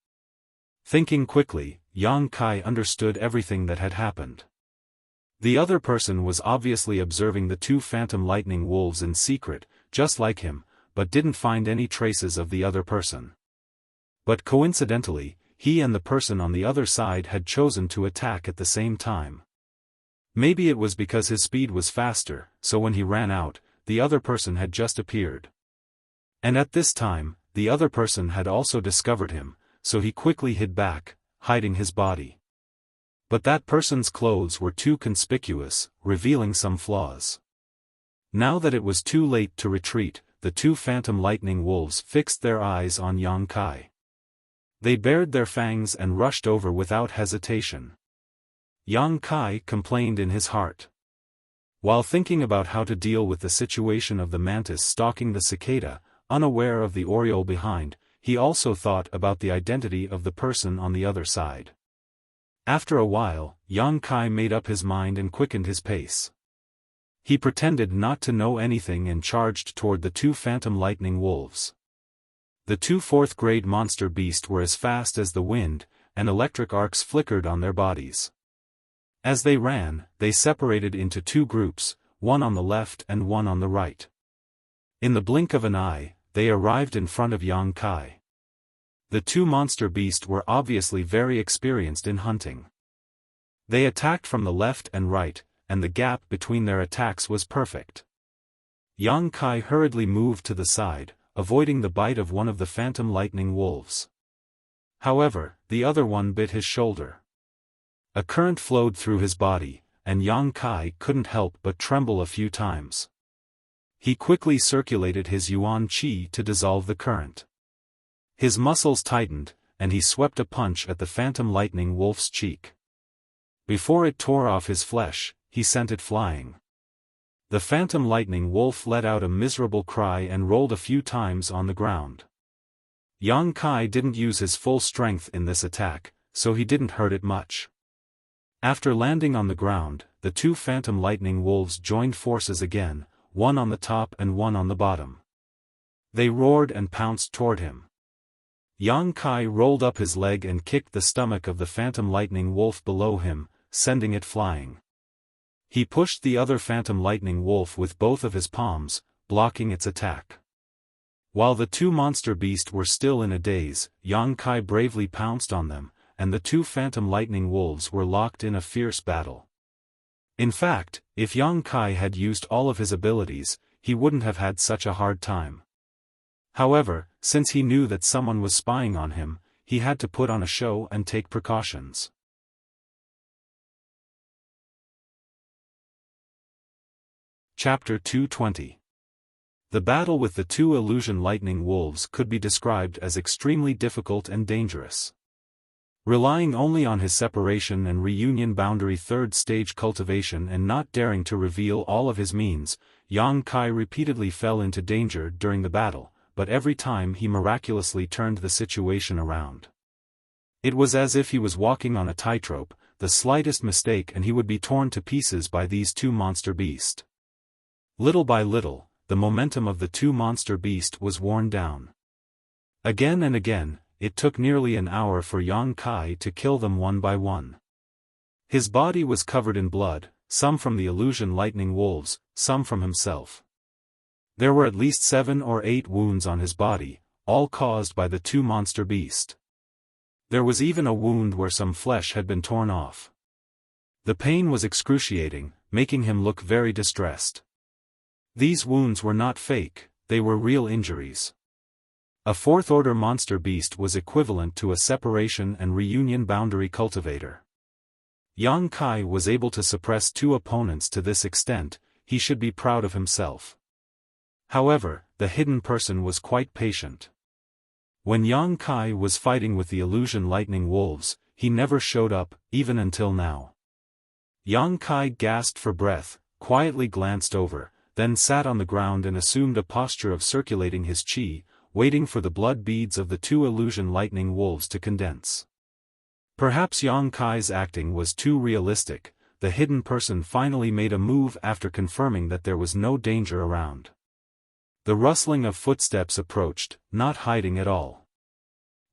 Thinking quickly, Yang Kai understood everything that had happened. The other person was obviously observing the 2 phantom lightning wolves in secret, just like him, but didn't find any traces of the other person. But coincidentally, he and the person on the other side had chosen to attack at the same time. Maybe it was because his speed was faster, so when he ran out, the other person had just appeared. And at this time, the other person had also discovered him, so he quickly hid back, hiding his body. But that person's clothes were too conspicuous, revealing some flaws. Now that it was too late to retreat, the 2 phantom lightning wolves fixed their eyes on Yang Kai. They bared their fangs and rushed over without hesitation. Yang Kai complained in his heart. While thinking about how to deal with the situation of the mantis stalking the cicada, unaware of the oriole behind, he also thought about the identity of the person on the other side. After a while, Yang Kai made up his mind and quickened his pace. He pretended not to know anything and charged toward the 2 phantom lightning wolves. The 2 4th grade monster beasts were as fast as the wind, and electric arcs flickered on their bodies. As they ran, they separated into 2 groups, one on the left and one on the right. In the blink of an eye, they arrived in front of Yang Kai. The 2 monster beasts were obviously very experienced in hunting. They attacked from the left and right, and the gap between their attacks was perfect. Yang Kai hurriedly moved to the side, avoiding the bite of one of the phantom lightning wolves. However, the other one bit his shoulder. A current flowed through his body, and Yang Kai couldn't help but tremble a few times. He quickly circulated his yuan qi to dissolve the current. His muscles tightened, and he swept a punch at the phantom lightning wolf's cheek. Before it tore off his flesh, he sent it flying. The phantom lightning wolf let out a miserable cry and rolled a few times on the ground. Yang Kai didn't use his full strength in this attack, so he didn't hurt it much. After landing on the ground, the 2 phantom lightning wolves joined forces again, one on the top and one on the bottom. They roared and pounced toward him. Yang Kai rolled up his leg and kicked the stomach of the phantom lightning wolf below him, sending it flying. He pushed the other phantom lightning wolf with both of his palms, blocking its attack. While the 2 monster beasts were still in a daze, Yang Kai bravely pounced on them, and the 2 phantom lightning wolves were locked in a fierce battle. In fact, if Yang Kai had used all of his abilities, he wouldn't have had such a hard time. However, since he knew that someone was spying on him, he had to put on a show and take precautions. Chapter 220. The battle with the 2 illusion lightning wolves could be described as extremely difficult and dangerous. Relying only on his separation and reunion boundary 3rd stage cultivation and not daring to reveal all of his means, Yang Kai repeatedly fell into danger during the battle, but every time he miraculously turned the situation around. It was as if he was walking on a tightrope, the slightest mistake and he would be torn to pieces by these 2 monster beasts. Little by little, the momentum of the 2 monster beasts was worn down. Again and again, it took nearly an hour for Yang Kai to kill them one by one. His body was covered in blood, some from the illusion lightning wolves, some from himself. There were at least 7 or 8 wounds on his body, all caused by the 2 monster beasts. There was even a wound where some flesh had been torn off. The pain was excruciating, making him look very distressed. These wounds were not fake, they were real injuries. A fourth-order monster beast was equivalent to a separation and reunion boundary cultivator. Yang Kai was able to suppress 2 opponents to this extent. He should be proud of himself. However, the hidden person was quite patient. When Yang Kai was fighting with the illusion lightning wolves, he never showed up, even until now. Yang Kai gasped for breath, quietly glanced over, then sat on the ground and assumed a posture of circulating his chi, waiting for the blood beads of the 2 illusion lightning wolves to condense. Perhaps Yang Kai's acting was too realistic. The hidden person finally made a move after confirming that there was no danger around. The rustling of footsteps approached, not hiding at all.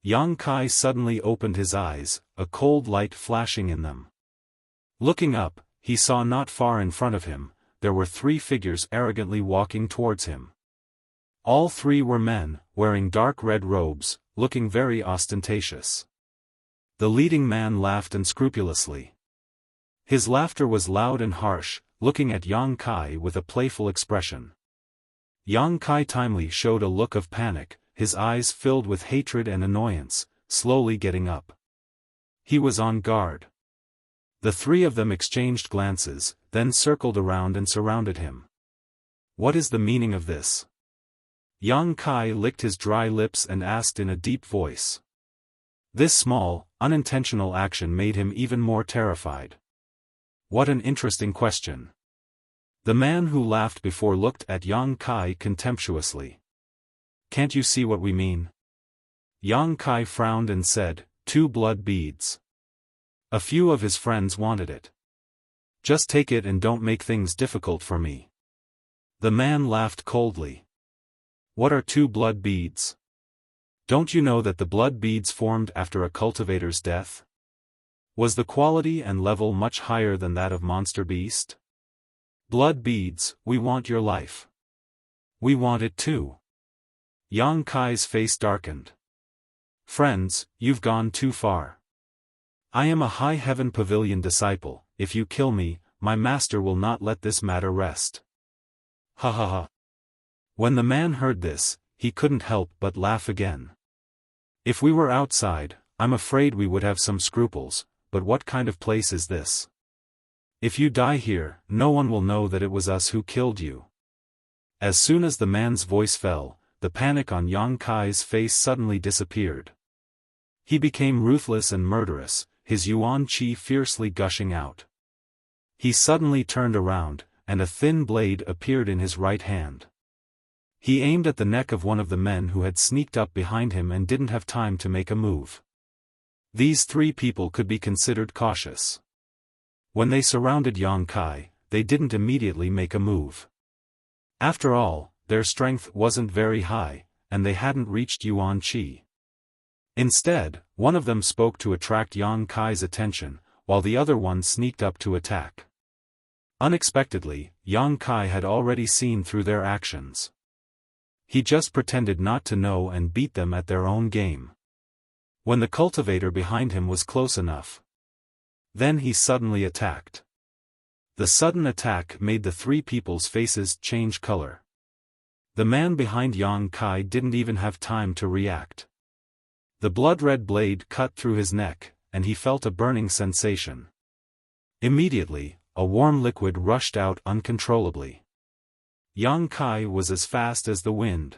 Yang Kai suddenly opened his eyes, a cold light flashing in them. Looking up, he saw not far in front of him, there were 3 figures arrogantly walking towards him. All 3 were men, wearing dark red robes, looking very ostentatious. The leading man laughed unscrupulously. His laughter was loud and harsh, looking at Yang Kai with a playful expression. Yang Kai timely showed a look of panic, his eyes filled with hatred and annoyance, slowly getting up. He was on guard. The 3 of them exchanged glances, then circled around and surrounded him. What is the meaning of this? Yang Kai licked his dry lips and asked in a deep voice. This small, unintentional action made him even more terrified. What an interesting question. The man who laughed before looked at Yang Kai contemptuously. Can't you see what we mean? Yang Kai frowned and said, 2 blood beads. A few of his friends wanted it. Just take it and don't make things difficult for me. The man laughed coldly. What are 2 blood beads? Don't you know that the blood beads formed after a cultivator's death? Was the quality and level much higher than that of monster beast? Blood beads, we want your life. We want it too. Yang Kai's face darkened. Friends, you've gone too far. I am a High Heaven Pavilion disciple. If you kill me, my master will not let this matter rest. Ha ha ha. When the man heard this, he couldn't help but laugh again. If we were outside, I'm afraid we would have some scruples, but what kind of place is this? If you die here, no one will know that it was us who killed you. As soon as the man's voice fell, the panic on Yang Kai's face suddenly disappeared. He became ruthless and murderous, his yuan qi fiercely gushing out. He suddenly turned around, and a thin blade appeared in his right hand. He aimed at the neck of one of the men who had sneaked up behind him and didn't have time to make a move. These 3 people could be considered cautious. When they surrounded Yang Kai, they didn't immediately make a move. After all, their strength wasn't very high, and they hadn't reached yuan qi. Instead, one of them spoke to attract Yang Kai's attention, while the other one sneaked up to attack. Unexpectedly, Yang Kai had already seen through their actions. He just pretended not to know and beat them at their own game. When the cultivator behind him was close enough, then he suddenly attacked. The sudden attack made the 3 people's faces change color. The man behind Yang Kai didn't even have time to react. The blood-red blade cut through his neck, and he felt a burning sensation. Immediately, a warm liquid rushed out uncontrollably. Yang Kai was as fast as the wind.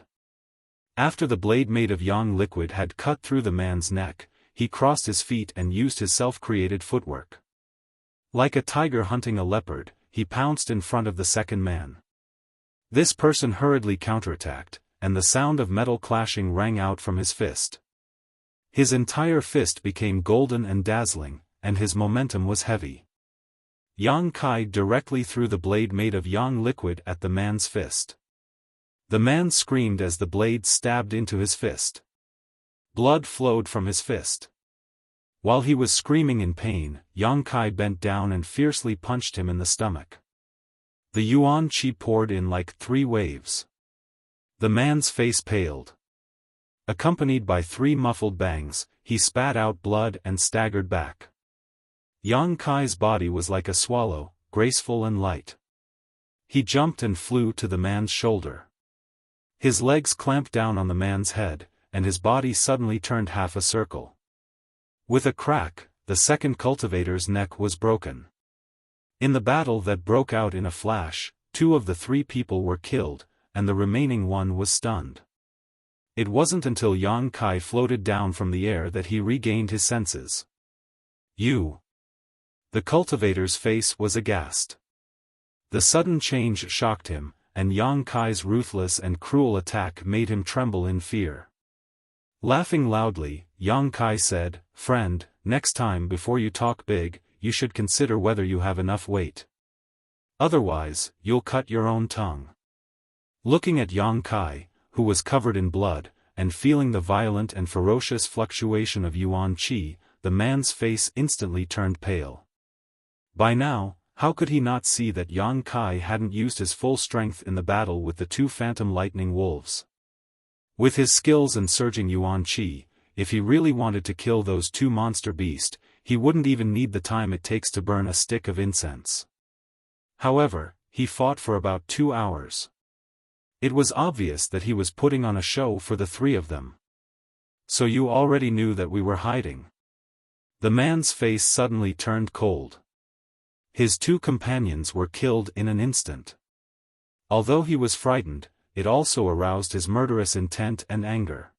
After the blade made of yang liquid had cut through the man's neck, he crossed his feet and used his self-created footwork. Like a tiger hunting a leopard, he pounced in front of the second man. This person hurriedly counterattacked, and the sound of metal clashing rang out from his fist. His entire fist became golden and dazzling, and his momentum was heavy. Yang Kai directly threw the blade made of yang liquid at the man's fist. The man screamed as the blade stabbed into his fist. Blood flowed from his fist. While he was screaming in pain, Yang Kai bent down and fiercely punched him in the stomach. The yuan qi poured in like 3 waves. The man's face paled. Accompanied by 3 muffled bangs, he spat out blood and staggered back. Yang Kai's body was like a swallow, graceful and light. He jumped and flew to the man's shoulder. His legs clamped down on the man's head, and his body suddenly turned half a circle. With a crack, the second cultivator's neck was broken. In the battle that broke out in a flash, 2 of the 3 people were killed, and the remaining one was stunned. It wasn't until Yang Kai floated down from the air that he regained his senses. "You!" The cultivator's face was aghast. The sudden change shocked him, and Yang Kai's ruthless and cruel attack made him tremble in fear. Laughing loudly, Yang Kai said, "Friend, next time before you talk big, you should consider whether you have enough weight. Otherwise, you'll cut your own tongue." Looking at Yang Kai, who was covered in blood, and feeling the violent and ferocious fluctuation of Yuan Qi, the man's face instantly turned pale. By now, how could he not see that Yang Kai hadn't used his full strength in the battle with the 2 phantom lightning wolves? With his skills and surging Yuan Qi, if he really wanted to kill those 2 monster beasts, he wouldn't even need the time it takes to burn a stick of incense. However, he fought for about 2 hours. It was obvious that he was putting on a show for the 3 of them. "So you already knew that we were hiding?" The man's face suddenly turned cold. His 2 companions were killed in an instant. Although he was frightened, it also aroused his murderous intent and anger.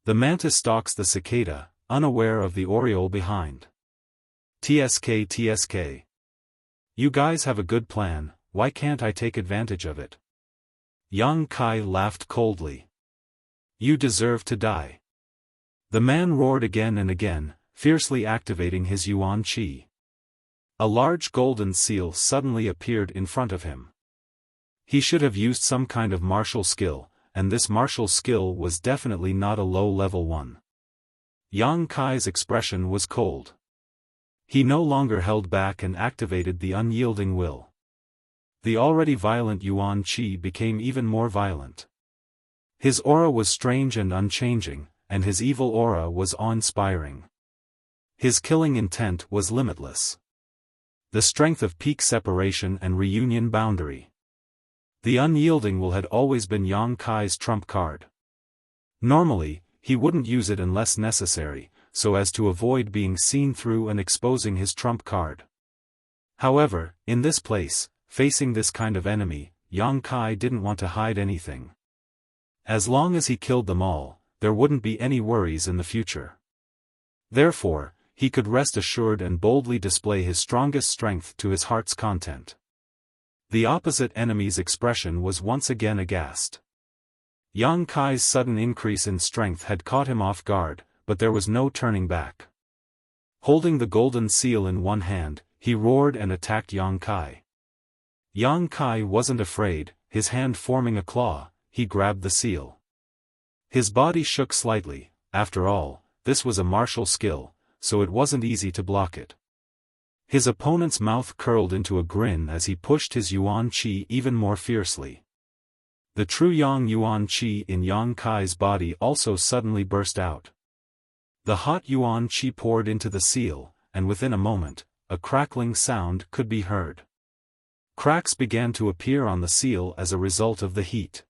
The mantis stalks the cicada, unaware of the oriole behind. TSK. You guys have a good plan, why can't I take advantage of it? Yang Kai laughed coldly. You deserve to die. The man roared again and again, fiercely activating his Yuan Qi. A large golden seal suddenly appeared in front of him. He should have used some kind of martial skill, and this martial skill was definitely not a low-level one. Yang Kai's expression was cold. He no longer held back and activated the unyielding will. The already violent Yuan Qi became even more violent. His aura was strange and unchanging, and his evil aura was awe-inspiring. His killing intent was limitless. The strength of peak separation and reunion boundary. The unyielding will had always been Yang Kai's trump card. Normally, he wouldn't use it unless necessary, so as to avoid being seen through and exposing his trump card. However, in this place, facing this kind of enemy, Yang Kai didn't want to hide anything. As long as he killed them all, there wouldn't be any worries in the future. Therefore, he could rest assured and boldly display his strongest strength to his heart's content. The opposite enemy's expression was once again aghast. Yang Kai's sudden increase in strength had caught him off guard, but there was no turning back. Holding the golden seal in one hand, he roared and attacked Yang Kai. Yang Kai wasn't afraid, his hand forming a claw, he grabbed the seal. His body shook slightly, after all, this was a martial skill, so it wasn't easy to block it. His opponent's mouth curled into a grin as he pushed his Yuan Qi even more fiercely. The true Yang Yuan Qi in Yang Kai's body also suddenly burst out. The hot Yuan Qi poured into the seal, and within a moment, a crackling sound could be heard. Cracks began to appear on the seal as a result of the heat.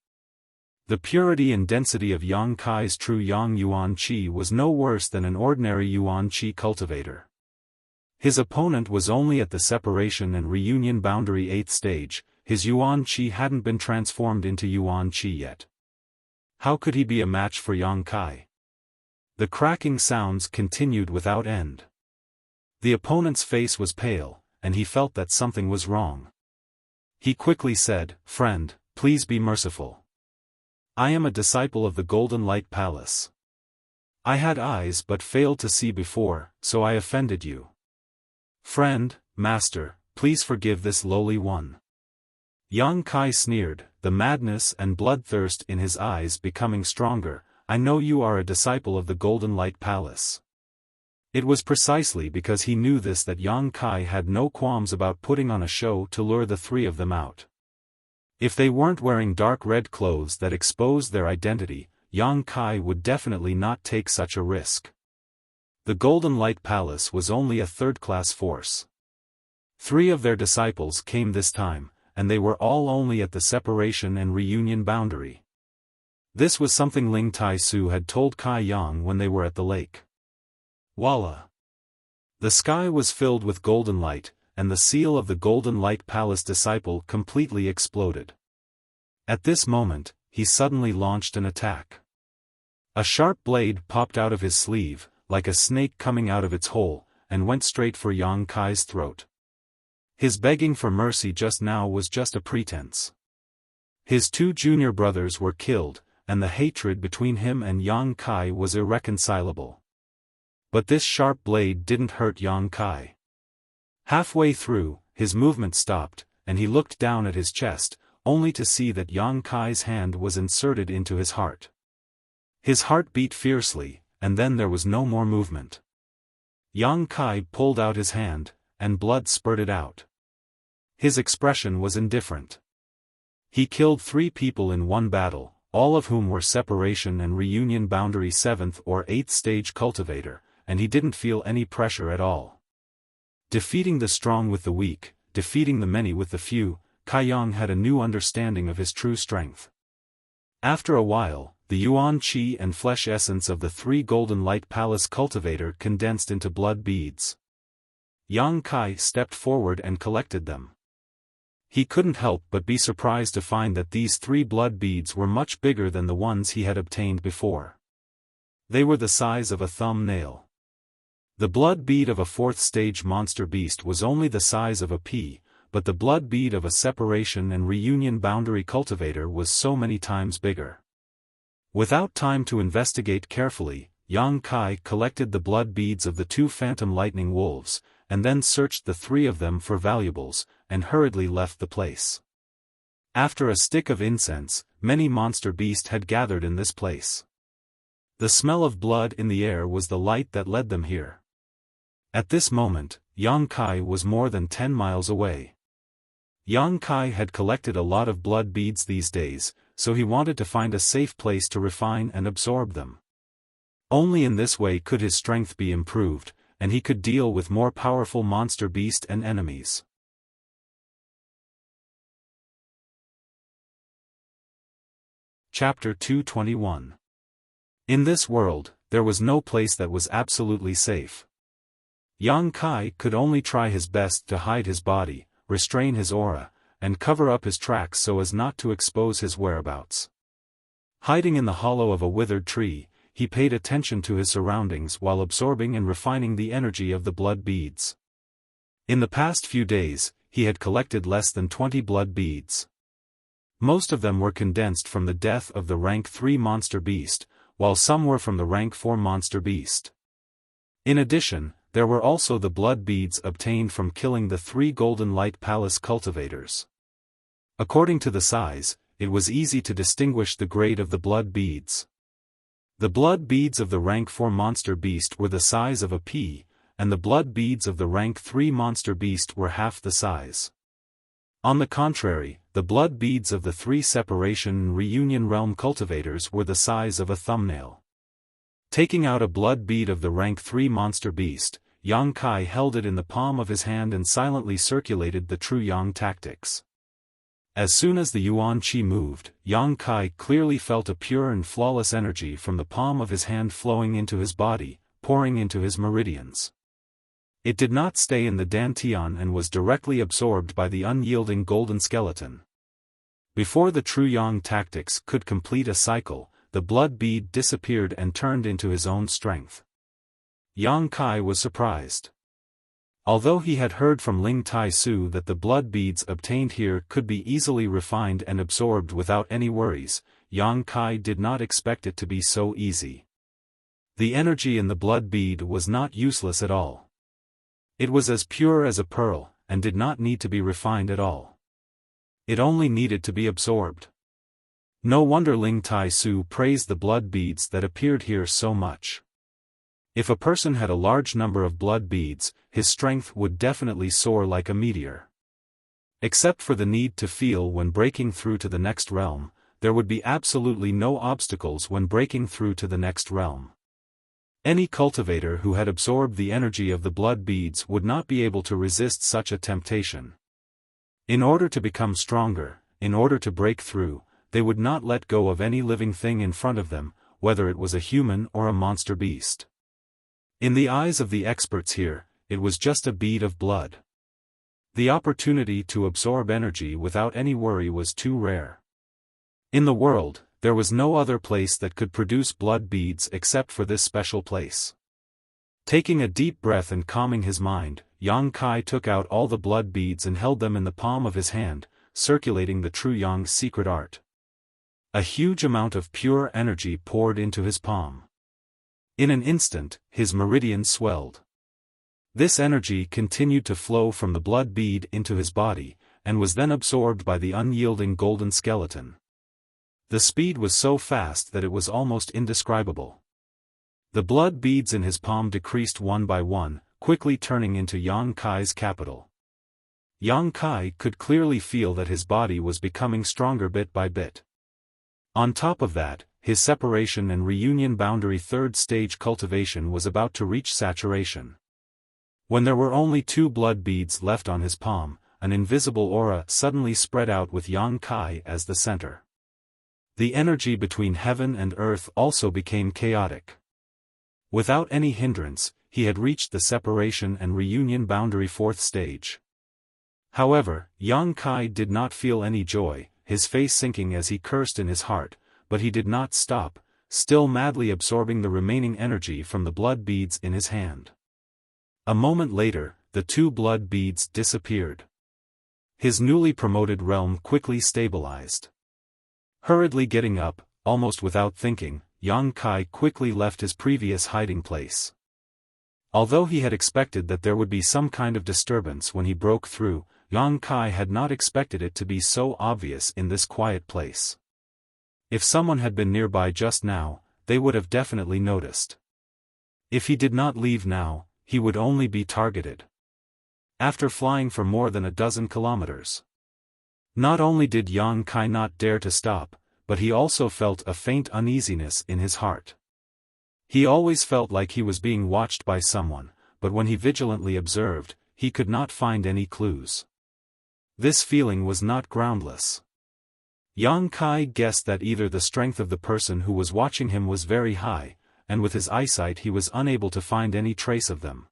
The purity and density of Yang Kai's true Yang Yuan Qi was no worse than an ordinary Yuan Qi cultivator. His opponent was only at the separation and reunion boundary 8th stage, his Yuan Qi hadn't been transformed into Yuan Qi yet. How could he be a match for Yang Kai? The cracking sounds continued without end. The opponent's face was pale, and he felt that something was wrong. He quickly said, "Friend, please be merciful. I am a disciple of the Golden Light Palace. I had eyes but failed to see before, so I offended you. Friend, master, please forgive this lowly one." Yang Kai sneered, the madness and bloodthirst in his eyes becoming stronger. "I know you are a disciple of the Golden Light Palace." It was precisely because he knew this that Yang Kai had no qualms about putting on a show to lure the 3 of them out. If they weren't wearing dark red clothes that exposed their identity, Yang Kai would definitely not take such a risk. The Golden Light Palace was only a 3rd-class force. 3 of their disciples came this time, and they were all only at the separation and reunion boundary. This was something Ling Tai-su had told Kai Yang when they were at the lake. Voila! The sky was filled with golden light, and the seal of the Golden Light Palace disciple completely exploded. At this moment, he suddenly launched an attack. A sharp blade popped out of his sleeve, like a snake coming out of its hole, and went straight for Yang Kai's throat. His begging for mercy just now was just a pretense. His 2 junior brothers were killed, and the hatred between him and Yang Kai was irreconcilable. But this sharp blade didn't hurt Yang Kai. Halfway through, his movement stopped, and he looked down at his chest, only to see that Yang Kai's hand was inserted into his heart. His heart beat fiercely, and then there was no more movement. Yang Kai pulled out his hand, and blood spurted out. His expression was indifferent. He killed 3 people in one battle, all of whom were separation and reunion boundary 7th or 8th stage cultivator, and he didn't feel any pressure at all. Defeating the strong with the weak, defeating the many with the few, Kai Yang had a new understanding of his true strength. After a while, the yuan qi and flesh essence of the 3 Golden Light Palace cultivator condensed into blood beads. Yang Kai stepped forward and collected them. He couldn't help but be surprised to find that these 3 blood beads were much bigger than the ones he had obtained before. They were the size of a thumbnail. The blood bead of a 4th stage monster beast was only the size of a pea, but the blood bead of a separation and reunion boundary cultivator was so many times bigger. Without time to investigate carefully, Yang Kai collected the blood beads of the 2 phantom lightning wolves, and then searched the 3 of them for valuables, and hurriedly left the place. After a stick of incense, many monster beasts had gathered in this place. The smell of blood in the air was the light that led them here. At this moment, Yang Kai was more than 10 miles away. Yang Kai had collected a lot of blood beads these days, so he wanted to find a safe place to refine and absorb them. Only in this way could his strength be improved, and he could deal with more powerful monster beast and enemies. Chapter 221. In this world, there was no place that was absolutely safe. Yang Kai could only try his best to hide his body, restrain his aura, and cover up his tracks so as not to expose his whereabouts. Hiding in the hollow of a withered tree, he paid attention to his surroundings while absorbing and refining the energy of the blood beads. In the past few days, he had collected less than 20 blood beads. Most of them were condensed from the death of the rank 3 monster beast, while some were from the rank 4 monster beast. In addition, there were also the blood beads obtained from killing the 3 Golden Light Palace cultivators. According to the size, it was easy to distinguish the grade of the blood beads. The blood beads of the rank 4 monster beast were the size of a pea, and the blood beads of the rank 3 monster beast were half the size. On the contrary, the blood beads of the 3 separation and reunion realm cultivators were the size of a thumbnail. Taking out a blood bead of the rank 3 monster beast, Yang Kai held it in the palm of his hand and silently circulated the true Yang tactics. As soon as the yuan qi moved, Yang Kai clearly felt a pure and flawless energy from the palm of his hand flowing into his body, pouring into his meridians. It did not stay in the dantian and was directly absorbed by the unyielding golden skeleton. Before the true Yang tactics could complete a cycle, the blood bead disappeared and turned into his own strength. Yang Kai was surprised. Although he had heard from Ling Tai-su that the blood beads obtained here could be easily refined and absorbed without any worries, Yang Kai did not expect it to be so easy. The energy in the blood bead was not useless at all. It was as pure as a pearl, and did not need to be refined at all. It only needed to be absorbed. No wonder Ling Tai-su praised the blood beads that appeared here so much. If a person had a large number of blood beads, his strength would definitely soar like a meteor. Except for the need to feel when breaking through to the next realm, there would be absolutely no obstacles when breaking through to the next realm. Any cultivator who had absorbed the energy of the blood beads would not be able to resist such a temptation. In order to become stronger, in order to break through, they would not let go of any living thing in front of them, whether it was a human or a monster beast. In the eyes of the experts here, it was just a bead of blood. The opportunity to absorb energy without any worry was too rare. In the world, there was no other place that could produce blood beads except for this special place. Taking a deep breath and calming his mind, Yang Kai took out all the blood beads and held them in the palm of his hand, circulating the true Yang's secret art. A huge amount of pure energy poured into his palm. In an instant, his meridian swelled. This energy continued to flow from the blood bead into his body, and was then absorbed by the unyielding golden skeleton. The speed was so fast that it was almost indescribable. The blood beads in his palm decreased one by one, quickly turning into Yang Kai's capital. Yang Kai could clearly feel that his body was becoming stronger bit by bit. On top of that, his separation and reunion boundary third stage cultivation was about to reach saturation. When there were only 2 blood beads left on his palm, an invisible aura suddenly spread out with Yang Kai as the center. The energy between heaven and earth also became chaotic. Without any hindrance, he had reached the separation and reunion boundary 4th stage. However, Yang Kai did not feel any joy, his face sinking as he cursed in his heart, but he did not stop, still madly absorbing the remaining energy from the blood beads in his hand. A moment later, the 2 blood beads disappeared. His newly promoted realm quickly stabilized. Hurriedly getting up, almost without thinking, Yang Kai quickly left his previous hiding place. Although he had expected that there would be some kind of disturbance when he broke through, Yang Kai had not expected it to be so obvious in this quiet place. If someone had been nearby just now, they would have definitely noticed. If he did not leave now, he would only be targeted. After flying for more than a dozen kilometers. Not only did Yang Kai not dare to stop, but he also felt a faint uneasiness in his heart. He always felt like he was being watched by someone, but when he vigilantly observed, he could not find any clues. This feeling was not groundless. Yang Kai guessed that either the strength of the person who was watching him was very high, and with his eyesight he was unable to find any trace of them.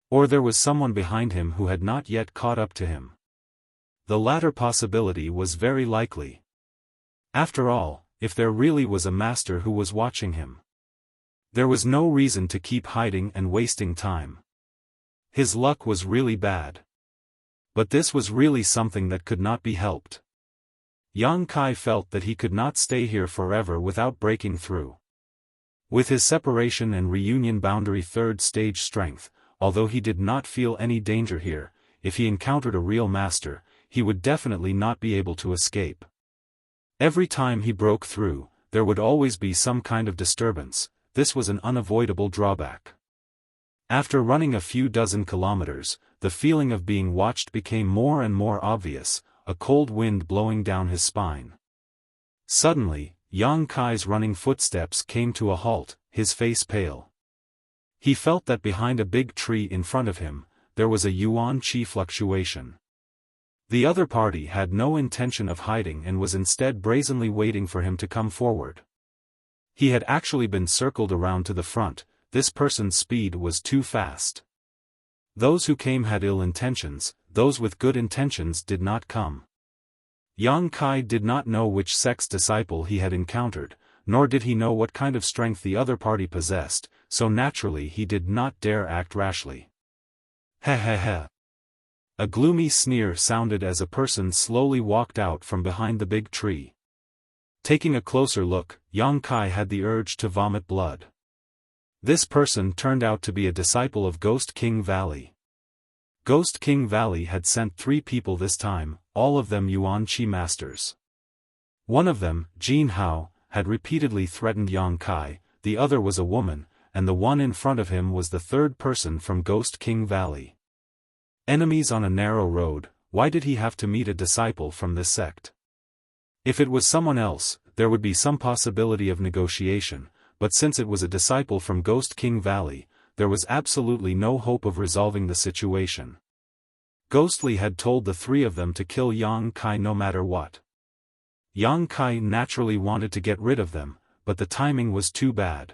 Or there was someone behind him who had not yet caught up to him. The latter possibility was very likely. After all, if there really was a master who was watching him, there was no reason to keep hiding and wasting time. His luck was really bad. But this was really something that could not be helped. Yang Kai felt that he could not stay here forever without breaking through. With his separation and reunion boundary 3rd stage strength, although he did not feel any danger here, if he encountered a real master, he would definitely not be able to escape. Every time he broke through, there would always be some kind of disturbance. This was an unavoidable drawback. After running a few dozen kilometers, the feeling of being watched became more and more obvious, a cold wind blowing down his spine. Suddenly, Yang Kai's running footsteps came to a halt, his face pale. He felt that behind a big tree in front of him, there was a yuan qi fluctuation. The other party had no intention of hiding and was instead brazenly waiting for him to come forward. He had actually been circled around to the front. This person's speed was too fast. Those who came had ill intentions, those with good intentions did not come. Yang Kai did not know which sect's disciple he had encountered, nor did he know what kind of strength the other party possessed, so naturally he did not dare act rashly. Heh heh heh. A gloomy sneer sounded as a person slowly walked out from behind the big tree. Taking a closer look, Yang Kai had the urge to vomit blood. This person turned out to be a disciple of Ghost King Valley. Ghost King Valley had sent 3 people this time, all of them Yuan Qi masters. One of them, Jin Hao, had repeatedly threatened Yang Kai, the other was a woman, and the one in front of him was the 3rd person from Ghost King Valley. Enemies on a narrow road, why did he have to meet a disciple from this sect? If it was someone else, there would be some possibility of negotiation, but since it was a disciple from Ghost King Valley, there was absolutely no hope of resolving the situation. Ghostly had told the 3 of them to kill Yang Kai no matter what. Yang Kai naturally wanted to get rid of them, but the timing was too bad.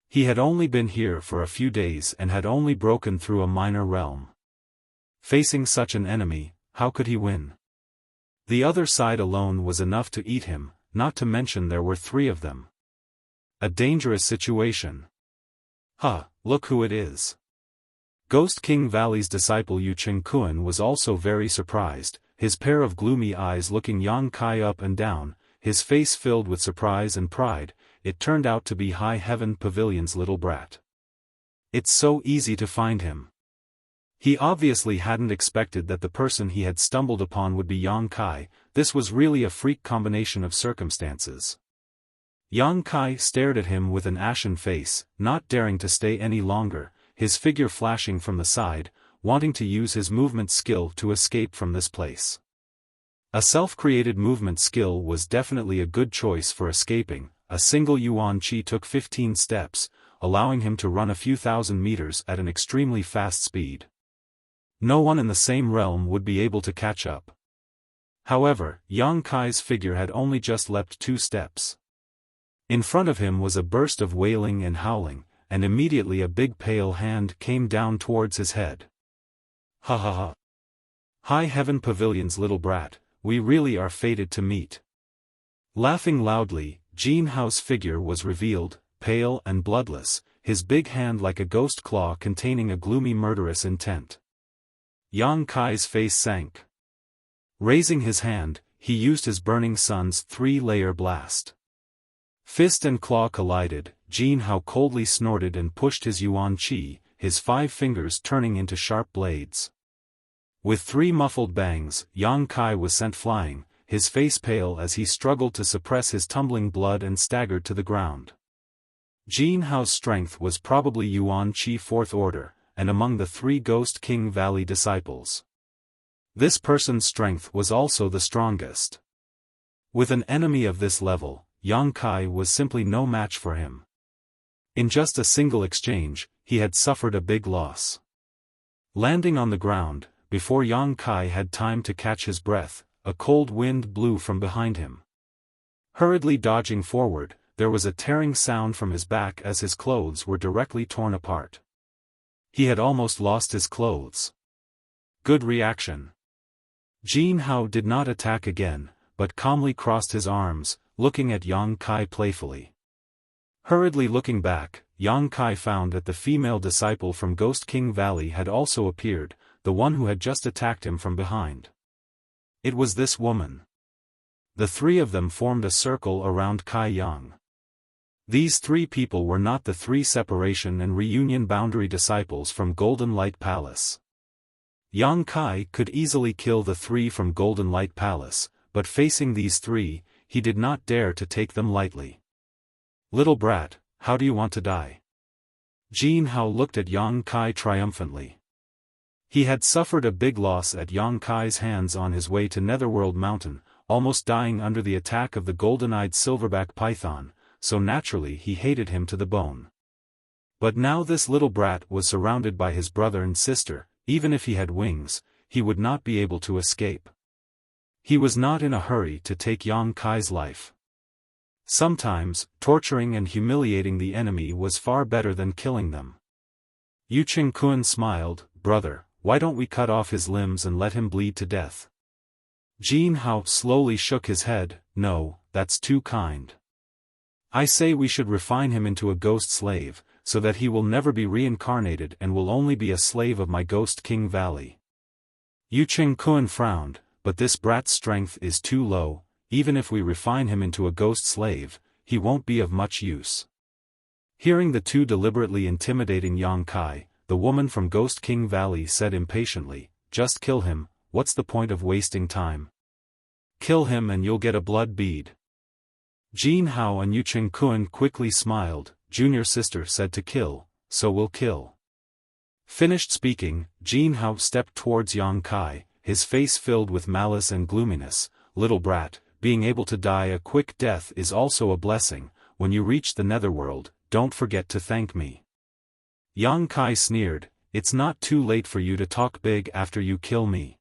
He had only been here for a few days and had only broken through a minor realm. Facing such an enemy, how could he win? The other side alone was enough to eat him, not to mention there were 3 of them. A dangerous situation. Look who it is. Ghost King Valley's disciple Yu Chengkuan was also very surprised, his pair of gloomy eyes looking Yang Kai up and down, his face filled with surprise and pride. It turned out to be High Heaven Pavilion's little brat. It's so easy to find him. He obviously hadn't expected that the person he had stumbled upon would be Yang Kai. This was really a freak combination of circumstances. Yang Kai stared at him with an ashen face, not daring to stay any longer, his figure flashing from the side, wanting to use his movement skill to escape from this place. A self-created movement skill was definitely a good choice for escaping. A single yuan qi took 15 steps, allowing him to run a few thousand meters at an extremely fast speed. No one in the same realm would be able to catch up. However, Yang Kai's figure had only just leapt 2 steps. In front of him was a burst of wailing and howling, and immediately a big pale hand came down towards his head. Ha ha ha. High Heaven Pavilion's little brat, we really are fated to meet. Laughing loudly, Jin Hao's figure was revealed, pale and bloodless, his big hand like a ghost claw containing a gloomy murderous intent. Yang Kai's face sank. Raising his hand, he used his Burning Sun's 3-layer blast. Fist and claw collided, Jin Hao coldly snorted and pushed his yuan qi, his 5 fingers turning into sharp blades. With 3 muffled bangs, Yang Kai was sent flying, his face pale as he struggled to suppress his tumbling blood and staggered to the ground. Jin Hao's strength was probably yuan qi 4th order, and among the 3 Ghost King Valley disciples, this person's strength was also the strongest. With an enemy of this level, Yang Kai was simply no match for him. In just a single exchange, he had suffered a big loss. Landing on the ground, before Yang Kai had time to catch his breath, a cold wind blew from behind him. Hurriedly dodging forward, there was a tearing sound from his back as his clothes were directly torn apart. He had almost lost his clothes. Good reaction. Jin Hao did not attack again, but calmly crossed his arms, looking at Yang Kai playfully. Hurriedly looking back, Yang Kai found that the female disciple from Ghost King Valley had also appeared, the one who had just attacked him from behind. It was this woman. The 3 of them formed a circle around Kai Yang. These 3 people were not the 3 separation and reunion boundary disciples from Golden Light Palace. Yang Kai could easily kill the 3 from Golden Light Palace, but facing these 3, he did not dare to take them lightly. Little brat, how do you want to die? Jin Hao looked at Yang Kai triumphantly. He had suffered a big loss at Yang Kai's hands on his way to Netherworld Mountain, almost dying under the attack of the golden-eyed silverback python, so naturally he hated him to the bone. But now this little brat was surrounded by his brother and sister. Even if he had wings, he would not be able to escape. He was not in a hurry to take Yang Kai's life. Sometimes, torturing and humiliating the enemy was far better than killing them. Yu Chengkuan smiled, brother, why don't we cut off his limbs and let him bleed to death? Jin Hao slowly shook his head, no, that's too kind. I say we should refine him into a ghost slave, so that he will never be reincarnated and will only be a slave of my Ghost King Valley. Yu Chengkuan frowned, but this brat's strength is too low. Even if we refine him into a ghost slave, he won't be of much use. Hearing the 2 deliberately intimidating Yang Kai, the woman from Ghost King Valley said impatiently, just kill him, what's the point of wasting time? Kill him and you'll get a blood bead. Jin Hao and Yu Chengkuan quickly smiled. Junior sister said to kill, so we'll kill. Finished speaking, Jin Hao stepped towards Yang Kai, his face filled with malice and gloominess. Little brat, being able to die a quick death is also a blessing. When you reach the netherworld, don't forget to thank me. Yang Kai sneered, it's not too late for you to talk big after you kill me.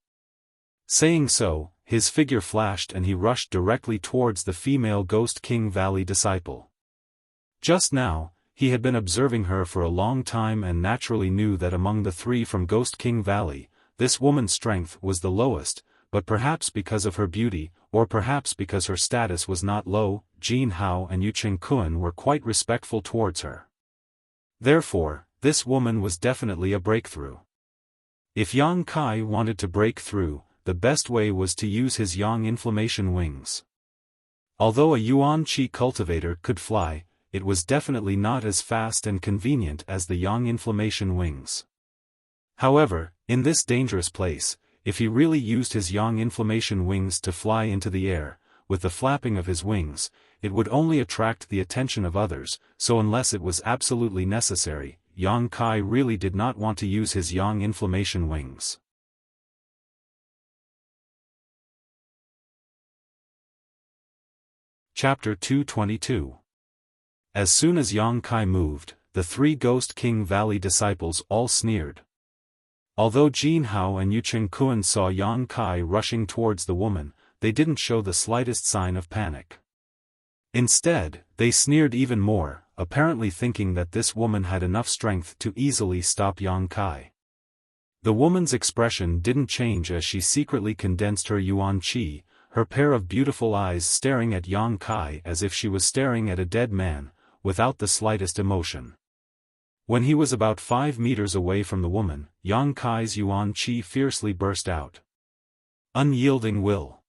Saying so, his figure flashed and he rushed directly towards the female Ghost King Valley disciple. Just now, he had been observing her for a long time and naturally knew that among the three from Ghost King Valley, this woman's strength was the lowest, but perhaps because of her beauty, or perhaps because her status was not low, Jin Hao and Yu Chengkuan were quite respectful towards her. Therefore, this woman was definitely a breakthrough. If Yang Kai wanted to break through, the best way was to use his Yang Inflammation wings. Although a Yuan Qi cultivator could fly, it was definitely not as fast and convenient as the Yang Inflammation wings. However, in this dangerous place, if he really used his Yang Inflammation wings to fly into the air, with the flapping of his wings, it would only attract the attention of others, so unless it was absolutely necessary, Yang Kai really did not want to use his Yang Inflammation wings. Chapter 222. As soon as Yang Kai moved, the three Ghost King Valley disciples all sneered. Although Jin Hao and Yu Chengkuan saw Yang Kai rushing towards the woman, they didn't show the slightest sign of panic. Instead, they sneered even more, apparently thinking that this woman had enough strength to easily stop Yang Kai. The woman's expression didn't change as she secretly condensed her Yuan Qi, her pair of beautiful eyes staring at Yang Kai as if she was staring at a dead man, without the slightest emotion. When he was about 5 meters away from the woman, Yang Kai's Yuan Qi fiercely burst out. Unyielding will.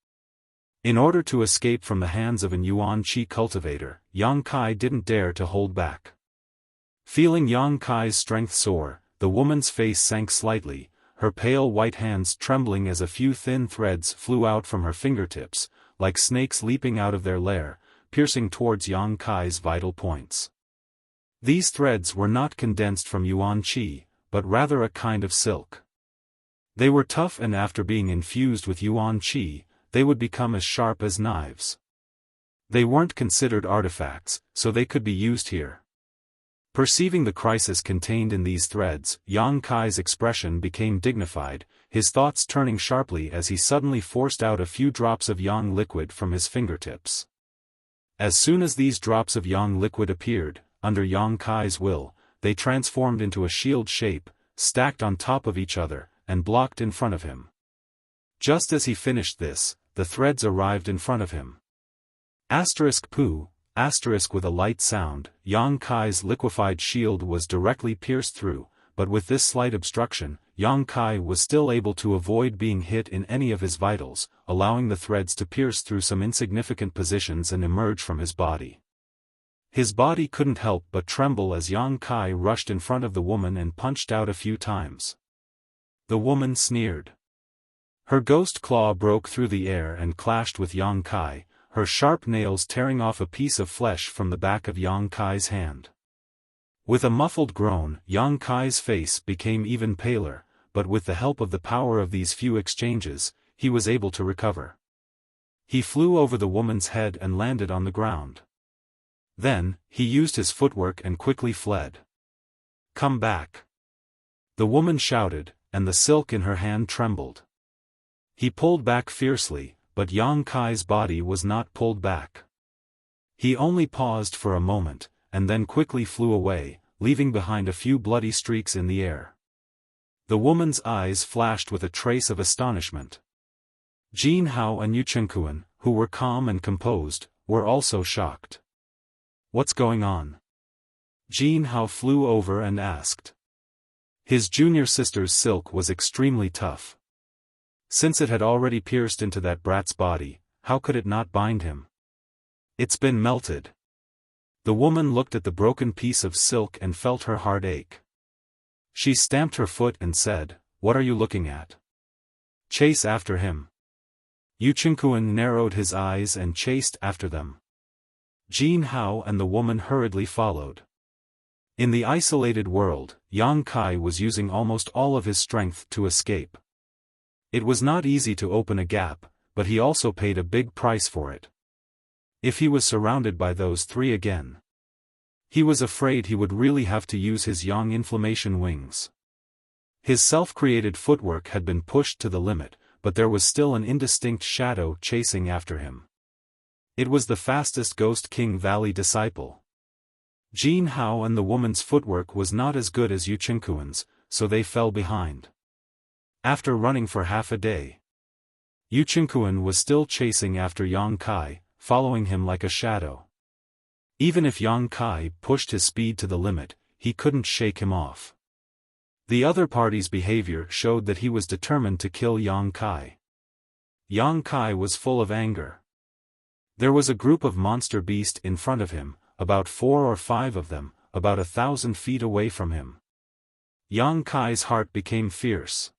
In order to escape from the hands of an Yuan Qi cultivator, Yang Kai didn't dare to hold back. Feeling Yang Kai's strength soar, the woman's face sank slightly, her pale white hands trembling as a few thin threads flew out from her fingertips, like snakes leaping out of their lair, piercing towards Yang Kai's vital points. These threads were not condensed from Yuan Qi, but rather a kind of silk. They were tough and after being infused with Yuan Qi, they would become as sharp as knives. They weren't considered artifacts, so they could be used here. Perceiving the crisis contained in these threads, Yang Kai's expression became dignified, his thoughts turning sharply as he suddenly forced out a few drops of Yang liquid from his fingertips. As soon as these drops of Yang liquid appeared, under Yang Kai's will, they transformed into a shield shape, stacked on top of each other, and blocked in front of him. Just as he finished this, the threads arrived in front of him. Poo, with a light sound, Yang Kai's liquefied shield was directly pierced through, but with this slight obstruction, Yang Kai was still able to avoid being hit in any of his vitals, allowing the threads to pierce through some insignificant positions and emerge from his body. His body couldn't help but tremble as Yang Kai rushed in front of the woman and punched out a few times. The woman sneered. Her ghost claw broke through the air and clashed with Yang Kai, her sharp nails tearing off a piece of flesh from the back of Yang Kai's hand. With a muffled groan, Yang Kai's face became even paler, but with the help of the power of these few exchanges, he was able to recover. He flew over the woman's head and landed on the ground. Then, he used his footwork and quickly fled. "Come back!" the woman shouted, and the silk in her hand trembled. He pulled back fiercely, but Yang Kai's body was not pulled back. He only paused for a moment, and then quickly flew away, leaving behind a few bloody streaks in the air. The woman's eyes flashed with a trace of astonishment. Jin Hao and Yu Chengkuan, who were calm and composed, were also shocked. "What's going on?" Jin Hao flew over and asked. His junior sister's silk was extremely tough. Since it had already pierced into that brat's body, how could it not bind him? "It's been melted." The woman looked at the broken piece of silk and felt her heart ache. She stamped her foot and said, "What are you looking at? Chase after him." Yu Chengkuan narrowed his eyes and chased after them. Jin Hao and the woman hurriedly followed. In the isolated world, Yang Kai was using almost all of his strength to escape. It was not easy to open a gap, but he also paid a big price for it. If he was surrounded by those three again, he was afraid he would really have to use his Yang Inflammation wings. His self-created footwork had been pushed to the limit, but there was still an indistinct shadow chasing after him. It was the fastest Ghost King Valley disciple. Jin Hao and the woman's footwork was not as good as Yu Qingquan's, so they fell behind. After running for half a day, Yu Qingquan was still chasing after Yang Kai, following him like a shadow. Even if Yang Kai pushed his speed to the limit, he couldn't shake him off. The other party's behavior showed that he was determined to kill Yang Kai. Yang Kai was full of anger. There was a group of monster beasts in front of him, about 4 or 5 of them, about 1,000 feet away from him. Yang Kai's heart became fierce.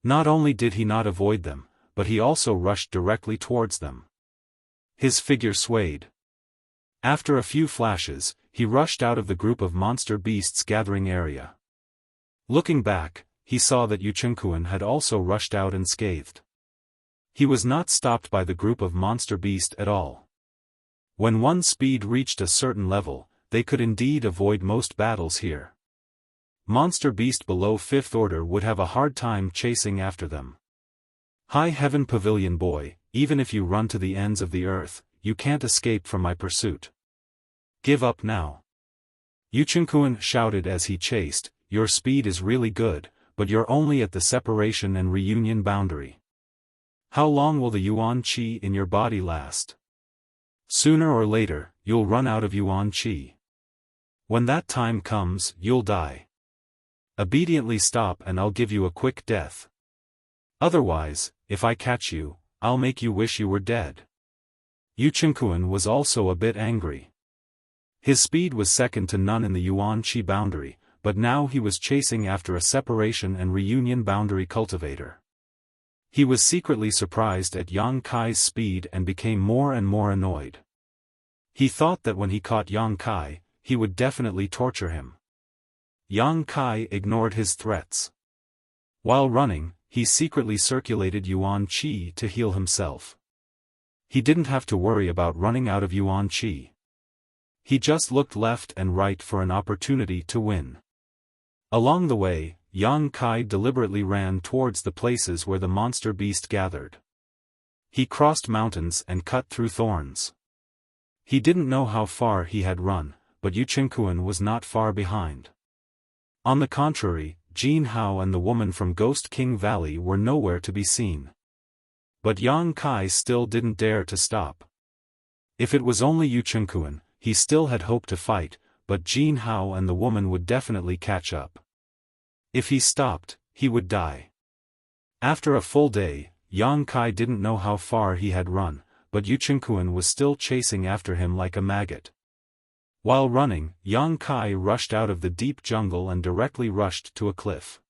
Not only did he not avoid them, but he also rushed directly towards them. His figure swayed. After a few flashes, he rushed out of the group of monster beasts gathering area. Looking back, he saw that Yu Qingquan had also rushed out unscathed. He was not stopped by the group of monster beasts at all. When one's speed reached a certain level, they could indeed avoid most battles here. Monster beast below 5th order would have a hard time chasing after them. High Heaven Pavilion boy, even if you run to the ends of the earth, you can't escape from my pursuit. Give up now. Yu Qingquan shouted as he chased, your speed is really good, but you're only at the separation and reunion boundary. How long will the Yuan Qi in your body last? Sooner or later, you'll run out of Yuan Qi. When that time comes, you'll die. Obediently stop and I'll give you a quick death. Otherwise, if I catch you, I'll make you wish you were dead. Yu Qingquan was also a bit angry. His speed was second to none in the Yuan Qi boundary, but now he was chasing after a separation and reunion boundary cultivator. He was secretly surprised at Yang Kai's speed and became more and more annoyed. He thought that when he caught Yang Kai, he would definitely torture him. Yang Kai ignored his threats. While running, he secretly circulated Yuan Qi to heal himself. He didn't have to worry about running out of Yuan Qi. He just looked left and right for an opportunity to win. Along the way, Yang Kai deliberately ran towards the places where the monster beast gathered. He crossed mountains and cut through thorns. He didn't know how far he had run, but Yu Qingquan was not far behind. On the contrary, Jin Hao and the woman from Ghost King Valley were nowhere to be seen. But Yang Kai still didn't dare to stop. If it was only Yu Qingquan, he still had hope to fight, but Jin Hao and the woman would definitely catch up. If he stopped, he would die. After a full day, Yang Kai didn't know how far he had run, but Yu Qingquan was still chasing after him like a maggot. While running, Yang Kai rushed out of the deep jungle and directly rushed to a cliff.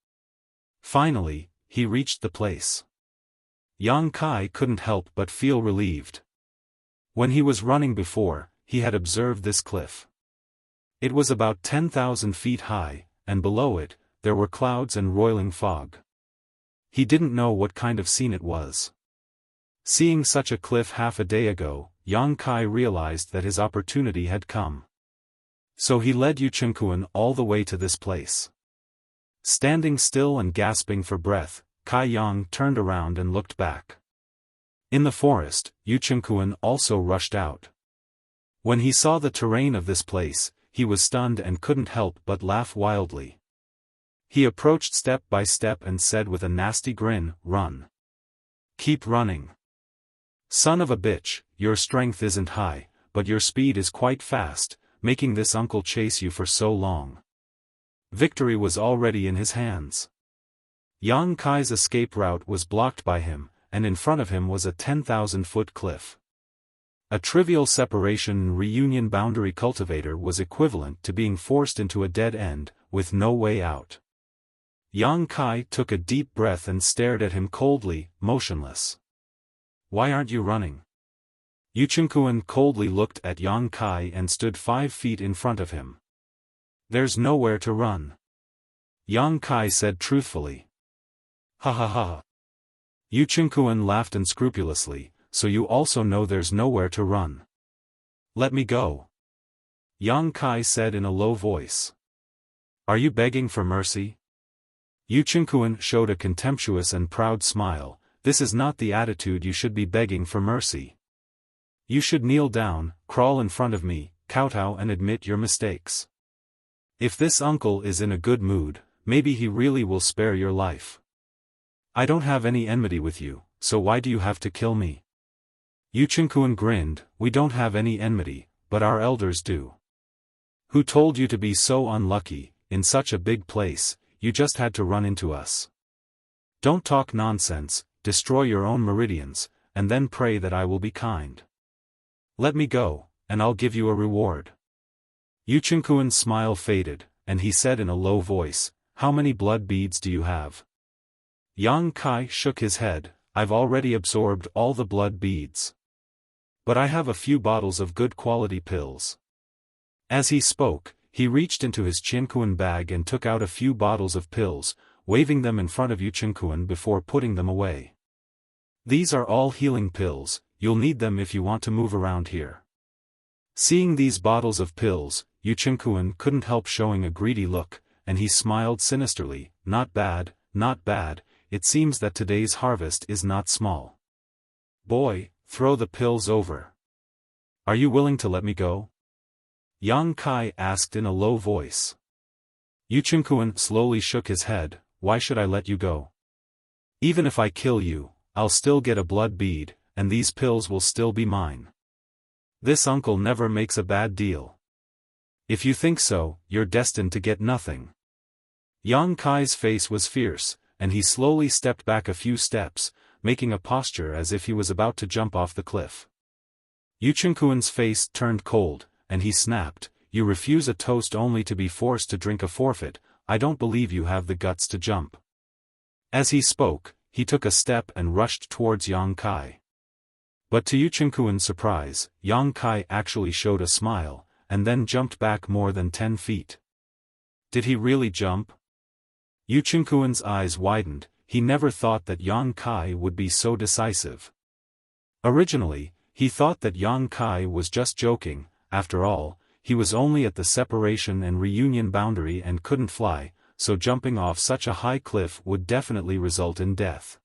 Finally, he reached the place. Yang Kai couldn't help but feel relieved. When he was running before, he had observed this cliff. It was about 10,000 feet high, and below it, there were clouds and roiling fog. He didn't know what kind of scene it was. Seeing such a cliff half a day ago, Yang Kai realized that his opportunity had come. So he led Yu Qingquan all the way to this place. Standing still and gasping for breath, Kai Yang turned around and looked back. In the forest, Yu Qingquan also rushed out. When he saw the terrain of this place, he was stunned and couldn't help but laugh wildly. He approached step by step and said with a nasty grin, "Run. Keep running. Son of a bitch, your strength isn't high, but your speed is quite fast, making this uncle chase you for so long." Victory was already in his hands. Yang Kai's escape route was blocked by him, and in front of him was a 10,000-foot cliff. A trivial separation and reunion boundary cultivator was equivalent to being forced into a dead end, with no way out. Yang Kai took a deep breath and stared at him coldly, motionless. "Why aren't you running?" Yu Qingquan coldly looked at Yang Kai and stood 5 feet in front of him. "There's nowhere to run," Yang Kai said truthfully. "Ha ha ha." Yu Qingquan laughed unscrupulously, "So you also know there's nowhere to run." "Let me go," Yang Kai said in a low voice. "Are you begging for mercy?" Yu Qingquan showed a contemptuous and proud smile, this is not the attitude you should be begging for mercy. You should kneel down, crawl in front of me, kowtow and admit your mistakes. If this uncle is in a good mood, maybe he really will spare your life. I don't have any enmity with you, so why do you have to kill me? Yu Qingquan grinned, we don't have any enmity, but our elders do. Who told you to be so unlucky, in such a big place, you just had to run into us. Don't talk nonsense, destroy your own meridians, and then pray that I will be kind. Let me go, and I'll give you a reward. Yu Qingquan's smile faded, and he said in a low voice, how many blood beads do you have? Yang Kai shook his head, I've already absorbed all the blood beads. But I have a few bottles of good quality pills. As he spoke, he reached into his Qingquan bag and took out a few bottles of pills, waving them in front of Yu Qingquan before putting them away. These are all healing pills, you'll need them if you want to move around here. Seeing these bottles of pills, Yu Qingquan couldn't help showing a greedy look, and he smiled sinisterly, not bad, it seems that today's harvest is not small. Boy, throw the pills over. Are you willing to let me go? Yang Kai asked in a low voice. Yu Qingquan slowly shook his head, why should I let you go? Even if I kill you, I'll still get a blood bead, and these pills will still be mine. This uncle never makes a bad deal. If you think so, you're destined to get nothing. Yang Kai's face was fierce, and he slowly stepped back a few steps, making a posture as if he was about to jump off the cliff. Yu Qingquan's face turned cold, and he snapped, you refuse a toast only to be forced to drink a forfeit, I don't believe you have the guts to jump. As he spoke, he took a step and rushed towards Yang Kai. But to Yu Qingquan's surprise, Yang Kai actually showed a smile, and then jumped back more than 10 feet. Did he really jump? Yu Qingquan's eyes widened, he never thought that Yang Kai would be so decisive. Originally, he thought that Yang Kai was just joking, after all, he was only at the separation and reunion boundary and couldn't fly, so jumping off such a high cliff would definitely result in death.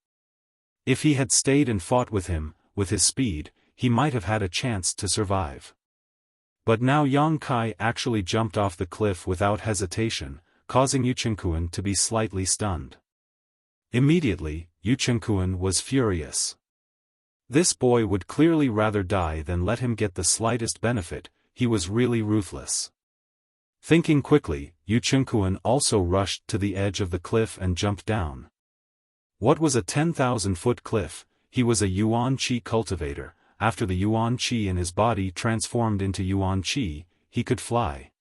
If he had stayed and fought with him, with his speed, he might have had a chance to survive. But now Yang Kai actually jumped off the cliff without hesitation, causing Yu Qingquan to be slightly stunned. Immediately, Yu Qingquan was furious. This boy would clearly rather die than let him get the slightest benefit, he was really ruthless. Thinking quickly, Yu Qingquan also rushed to the edge of the cliff and jumped down. What was a 10,000-foot cliff? He was a Yuan Qi cultivator, after the Yuan Qi in his body transformed into Yuan Qi, he could fly.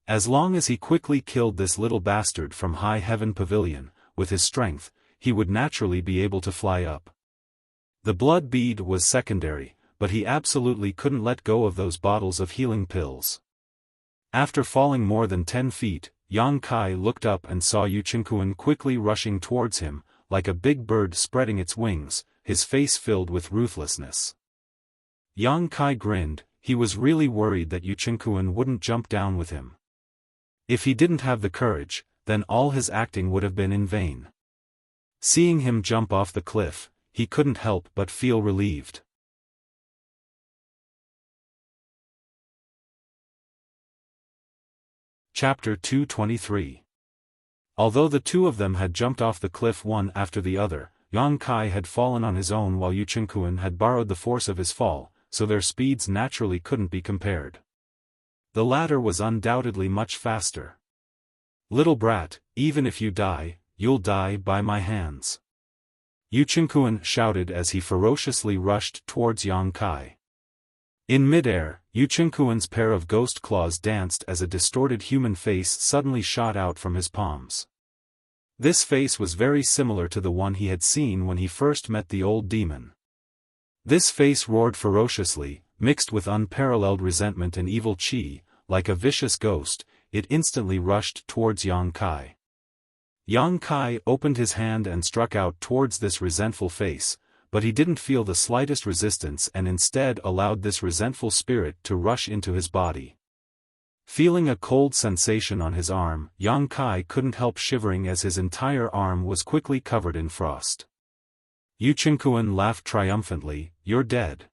As long as he quickly killed this little bastard from High Heaven Pavilion, with his strength, he would naturally be able to fly up. The blood bead was secondary, but he absolutely couldn't let go of those bottles of healing pills. After falling more than 10 feet, Yang Kai looked up and saw Yu Qingquan quickly rushing towards him, like a big bird spreading its wings, his face filled with ruthlessness. Yang Kai grinned, he was really worried that Yu Qingquan wouldn't jump down with him. If he didn't have the courage, then all his acting would have been in vain. Seeing him jump off the cliff, he couldn't help but feel relieved. Chapter 223. Although the two of them had jumped off the cliff one after the other, Yang Kai had fallen on his own while Yu Qingquan had borrowed the force of his fall, so their speeds naturally couldn't be compared. The latter was undoubtedly much faster. Little brat, even if you die, you'll die by my hands. Yu Qingquan shouted as he ferociously rushed towards Yang Kai. In midair, Yu Qingquan's pair of ghost claws danced as a distorted human face suddenly shot out from his palms. This face was very similar to the one he had seen when he first met the old demon. This face roared ferociously, mixed with unparalleled resentment and evil qi, like a vicious ghost, it instantly rushed towards Yang Kai. Yang Kai opened his hand and struck out towards this resentful face, but he didn't feel the slightest resistance and instead allowed this resentful spirit to rush into his body. Feeling a cold sensation on his arm, Yang Kai couldn't help shivering as his entire arm was quickly covered in frost. Yu Qingquan laughed triumphantly, "You're dead."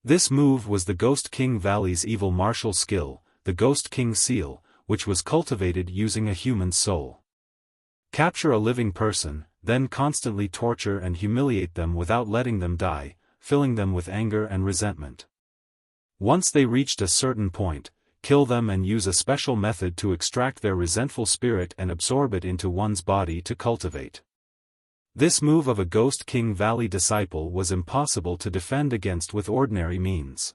This move was the Ghost King Valley's evil martial skill, the Ghost King Seal, which was cultivated using a human soul. Capture a living person, then constantly torture and humiliate them without letting them die, filling them with anger and resentment. Once they reached a certain point, kill them and use a special method to extract their resentful spirit and absorb it into one's body to cultivate. This move of a Ghost King Valley disciple was impossible to defend against with ordinary means.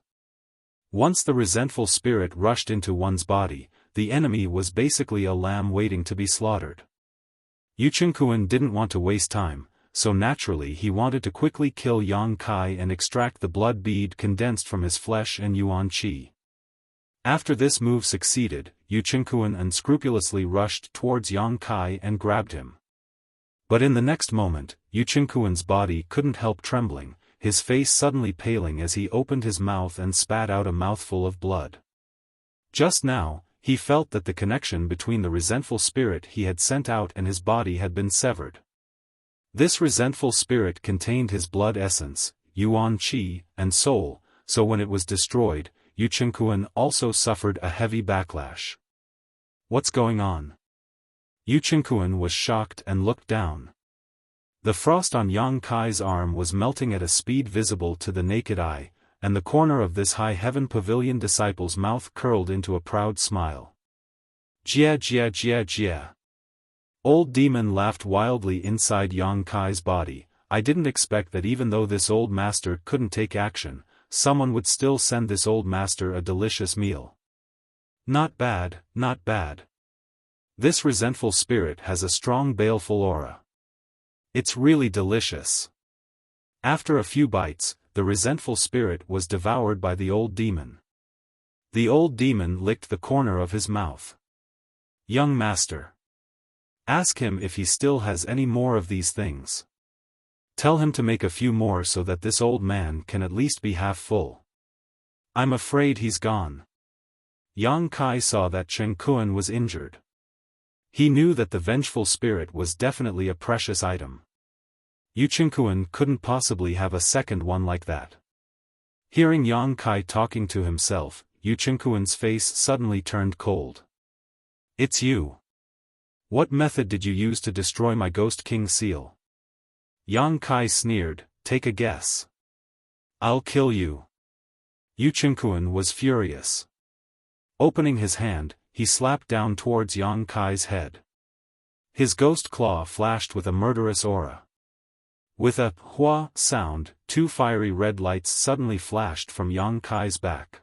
Once the resentful spirit rushed into one's body, the enemy was basically a lamb waiting to be slaughtered. Yu Qingquan didn't want to waste time, so naturally he wanted to quickly kill Yang Kai and extract the blood bead condensed from his flesh and yuan qi. After this move succeeded, Yu Qingquan unscrupulously rushed towards Yang Kai and grabbed him. But in the next moment, Yu Qingquan's body couldn't help trembling, his face suddenly paling as he opened his mouth and spat out a mouthful of blood. Just now, he felt that the connection between the resentful spirit he had sent out and his body had been severed. This resentful spirit contained his blood essence, yuan qi, and soul, so when it was destroyed, Yu Qingquan also suffered a heavy backlash. What's going on? Yu Qingquan was shocked and looked down. The frost on Yang Kai's arm was melting at a speed visible to the naked eye, and the corner of this high heaven pavilion disciple's mouth curled into a proud smile. Jia jia jia jia. Old demon laughed wildly inside Yang Kai's body. I didn't expect that even though this old master couldn't take action, someone would still send this old master a delicious meal. Not bad, not bad. This resentful spirit has a strong baleful aura. It's really delicious. After a few bites, the resentful spirit was devoured by the old demon. The old demon licked the corner of his mouth. Young master. Ask him if he still has any more of these things. Tell him to make a few more so that this old man can at least be half full. I'm afraid he's gone. Yang Kai saw that Qingquan was injured. He knew that the vengeful spirit was definitely a precious item. Yu Qingquan couldn't possibly have a second one like that. Hearing Yang Kai talking to himself, Yu Qingquan's face suddenly turned cold. It's you. What method did you use to destroy my Ghost King seal? Yang Kai sneered, take a guess. I'll kill you. Yu Qingquan was furious. Opening his hand, he slapped down towards Yang Kai's head. His ghost claw flashed with a murderous aura. With a hua sound, two fiery red lights suddenly flashed from Yang Kai's back.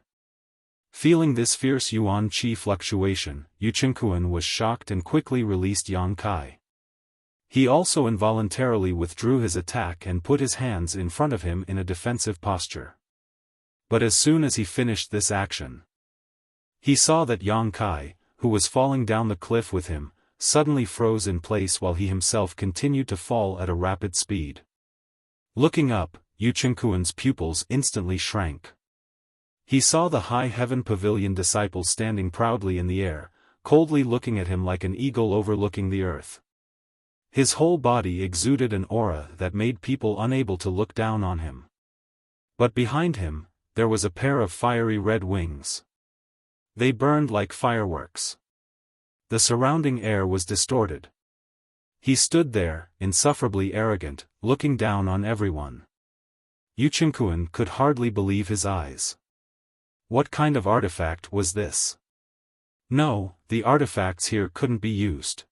Feeling this fierce yuan qi fluctuation, Yu Qingquan was shocked and quickly released Yang Kai. He also involuntarily withdrew his attack and put his hands in front of him in a defensive posture. But as soon as he finished this action, he saw that Yang Kai, who was falling down the cliff with him, suddenly froze in place while he himself continued to fall at a rapid speed. Looking up, Yu Qingquan's pupils instantly shrank. He saw the high heaven pavilion disciple standing proudly in the air, coldly looking at him like an eagle overlooking the earth. His whole body exuded an aura that made people unable to look down on him. But behind him, there was a pair of fiery red wings. They burned like fireworks. The surrounding air was distorted. He stood there, insufferably arrogant, looking down on everyone. Yu Qingquan could hardly believe his eyes. What kind of artifact was this? No, the artifacts here couldn't be used.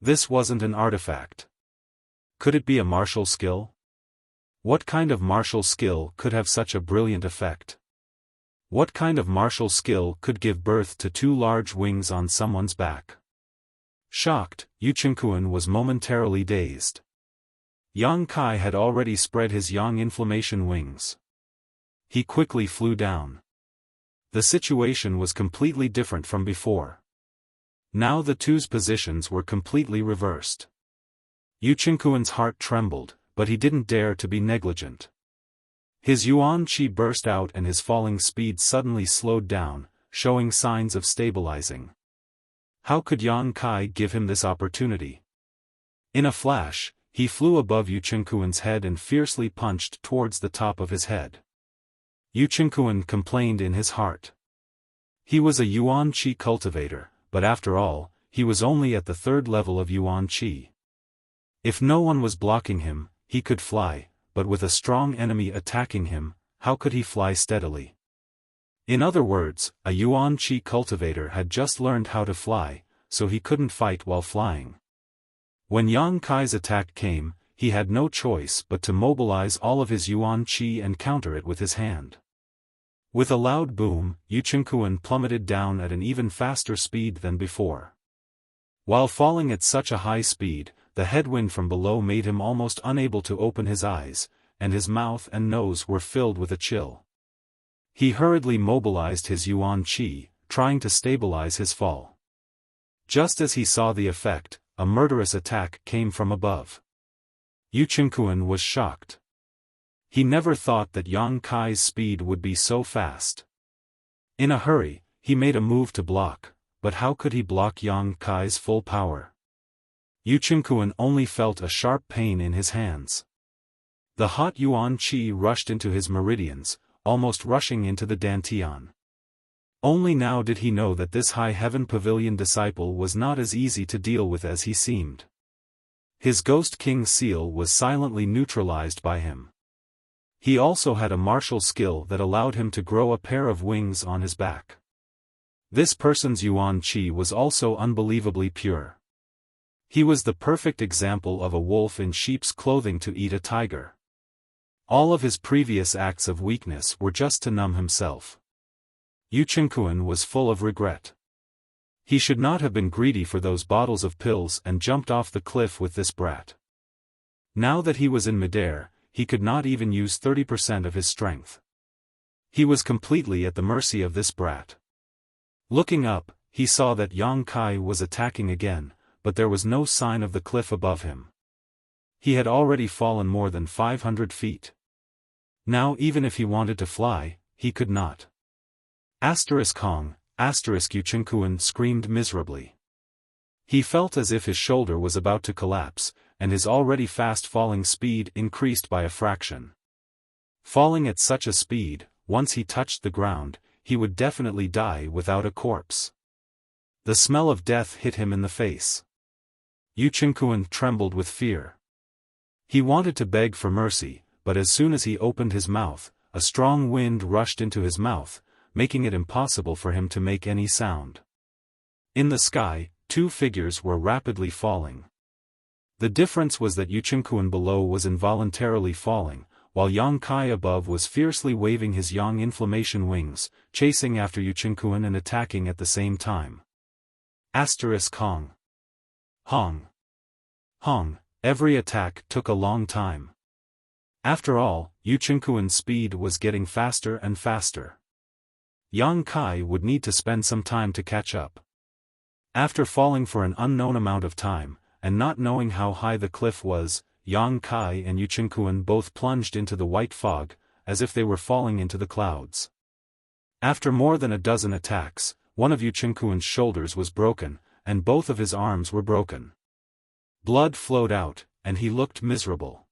This wasn't an artifact. Could it be a martial skill? What kind of martial skill could have such a brilliant effect? What kind of martial skill could give birth to two large wings on someone's back? Shocked, Yu Qingquan was momentarily dazed. Yang Kai had already spread his yang inflammation wings. He quickly flew down. The situation was completely different from before. Now the two's positions were completely reversed. Yu Qingquan's heart trembled, but he didn't dare to be negligent. His yuan qi burst out and his falling speed suddenly slowed down, showing signs of stabilizing. How could Yang Kai give him this opportunity? In a flash, he flew above Yu Qingquan's head and fiercely punched towards the top of his head. Yu Qingquan complained in his heart. He was a Yuan Qi cultivator, but after all, he was only at the 3rd level of Yuan Qi. If no one was blocking him, he could fly, but with a strong enemy attacking him, how could he fly steadily? In other words, a Yuan Qi cultivator had just learned how to fly, so he couldn't fight while flying. When Yang Kai's attack came, he had no choice but to mobilize all of his Yuan Qi and counter it with his hand. With a loud boom, Yu Qingquan plummeted down at an even faster speed than before. While falling at such a high speed, the headwind from below made him almost unable to open his eyes, and his mouth and nose were filled with a chill. He hurriedly mobilized his Yuan Qi, trying to stabilize his fall. Just as he saw the effect, a murderous attack came from above. Yu Qingquan was shocked. He never thought that Yang Kai's speed would be so fast. In a hurry, he made a move to block, but how could he block Yang Kai's full power? Yu Qingquan only felt a sharp pain in his hands. The hot Yuan Qi rushed into his meridians, almost rushing into the dantian. Only now did he know that this High Heaven Pavilion disciple was not as easy to deal with as he seemed. His Ghost King seal was silently neutralized by him. He also had a martial skill that allowed him to grow a pair of wings on his back. This person's Yuan Qi was also unbelievably pure. He was the perfect example of a wolf in sheep's clothing to eat a tiger. All of his previous acts of weakness were just to numb himself. Yu Qingquan was full of regret. He should not have been greedy for those bottles of pills and jumped off the cliff with this brat. Now that he was in midair, he could not even use 30% of his strength. He was completely at the mercy of this brat. Looking up, he saw that Yang Kai was attacking again, but there was no sign of the cliff above him. He had already fallen more than 500 feet. Now even if he wanted to fly, he could not. Hong, Yu Qingquan screamed miserably. He felt as if his shoulder was about to collapse, and his already fast-falling speed increased by a fraction. Falling at such a speed, once he touched the ground, he would definitely die without a corpse. The smell of death hit him in the face. Yu Qingquan trembled with fear. He wanted to beg for mercy, but as soon as he opened his mouth, a strong wind rushed into his mouth, making it impossible for him to make any sound. In the sky, 2 figures were rapidly falling. The difference was that Yu Qingquan below was involuntarily falling, while Yang Kai above was fiercely waving his yang inflammation wings, chasing after Yu Qingquan and attacking at the same time. Hong. Every attack took a long time. After all, Yu Qingquan's speed was getting faster and faster. Yang Kai would need to spend some time to catch up. After falling for an unknown amount of time, and not knowing how high the cliff was, Yang Kai and Yu Qingquan both plunged into the white fog, as if they were falling into the clouds. After more than a dozen attacks, one of Yu Qingquan's shoulders was broken, and both of his arms were broken. Blood flowed out, and he looked miserable.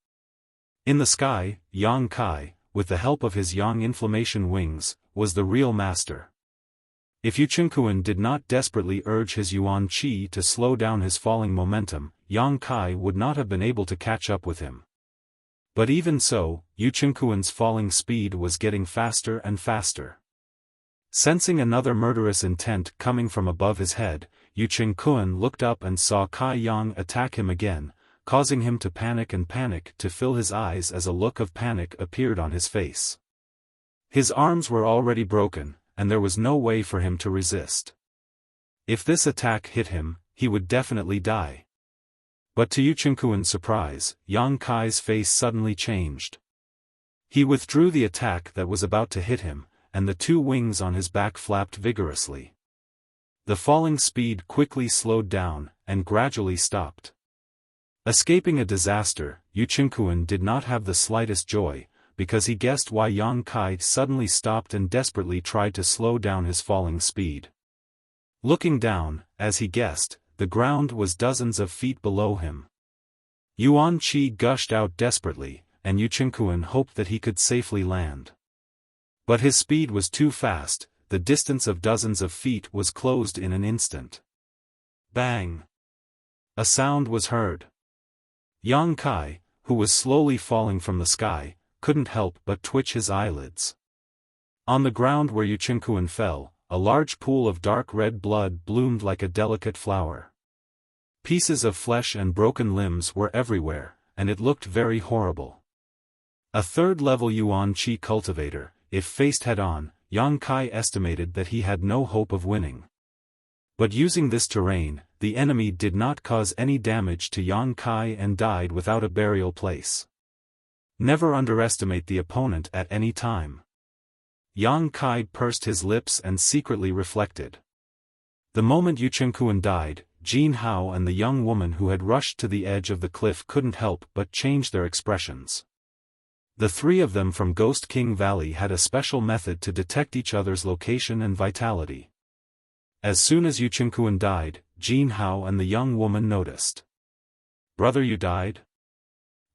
In the sky, Yang Kai, with the help of his yang inflammation wings, was the real master. If Yu Qingquan did not desperately urge his Yuan Qi to slow down his falling momentum, Yang Kai would not have been able to catch up with him. But even so, Yu Qingquan's falling speed was getting faster and faster. Sensing another murderous intent coming from above his head, Yu Qingquan looked up and saw Kai Yang attack him again, causing him to panic to fill his eyes as a look of panic appeared on his face. His arms were already broken, and there was no way for him to resist. If this attack hit him, he would definitely die. But to Yu Qingquan's surprise, Yang Kai's face suddenly changed. He withdrew the attack that was about to hit him, and the 2 wings on his back flapped vigorously. The falling speed quickly slowed down, and gradually stopped. Escaping a disaster, Yu Qingquan did not have the slightest joy, because he guessed why Yang Kai suddenly stopped and desperately tried to slow down his falling speed. Looking down, as he guessed, the ground was dozens of feet below him. Yuan Qi gushed out desperately, and Yu Qingkuan hoped that he could safely land. But his speed was too fast, the distance of dozens of feet was closed in an instant. Bang! A sound was heard. Yang Kai, who was slowly falling from the sky, couldn't help but twitch his eyelids. On the ground where Yu Qingkuan fell, a large pool of dark red blood bloomed like a delicate flower. Pieces of flesh and broken limbs were everywhere, and it looked very horrible. A third-level Yuan Qi cultivator, if faced head-on, Yang Kai estimated that he had no hope of winning. But using this terrain, the enemy did not cause any damage to Yang Kai and died without a burial place. Never underestimate the opponent at any time. Yang Kai pursed his lips and secretly reflected. The moment Yu Qingkuan died, Jin Hao and the young woman who had rushed to the edge of the cliff couldn't help but change their expressions. The three of them from Ghost King Valley had a special method to detect each other's location and vitality. As soon as Yu Qingkuan died, Jin Hao and the young woman noticed. "Brother, you died?"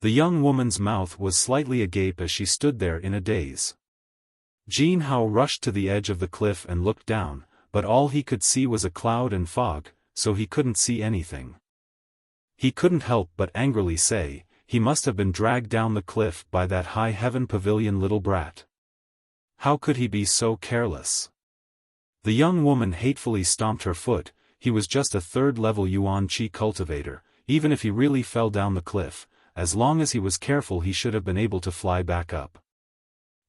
The young woman's mouth was slightly agape as she stood there in a daze. Jin Hao rushed to the edge of the cliff and looked down, but all he could see was a cloud and fog, so he couldn't see anything. He couldn't help but angrily say, "He must have been dragged down the cliff by that high heaven pavilion little brat. How could he be so careless?" The young woman hatefully stomped her foot. He was just a third-level Yuan Qi cultivator. Even if he really fell down the cliff, as long as he was careful he should have been able to fly back up.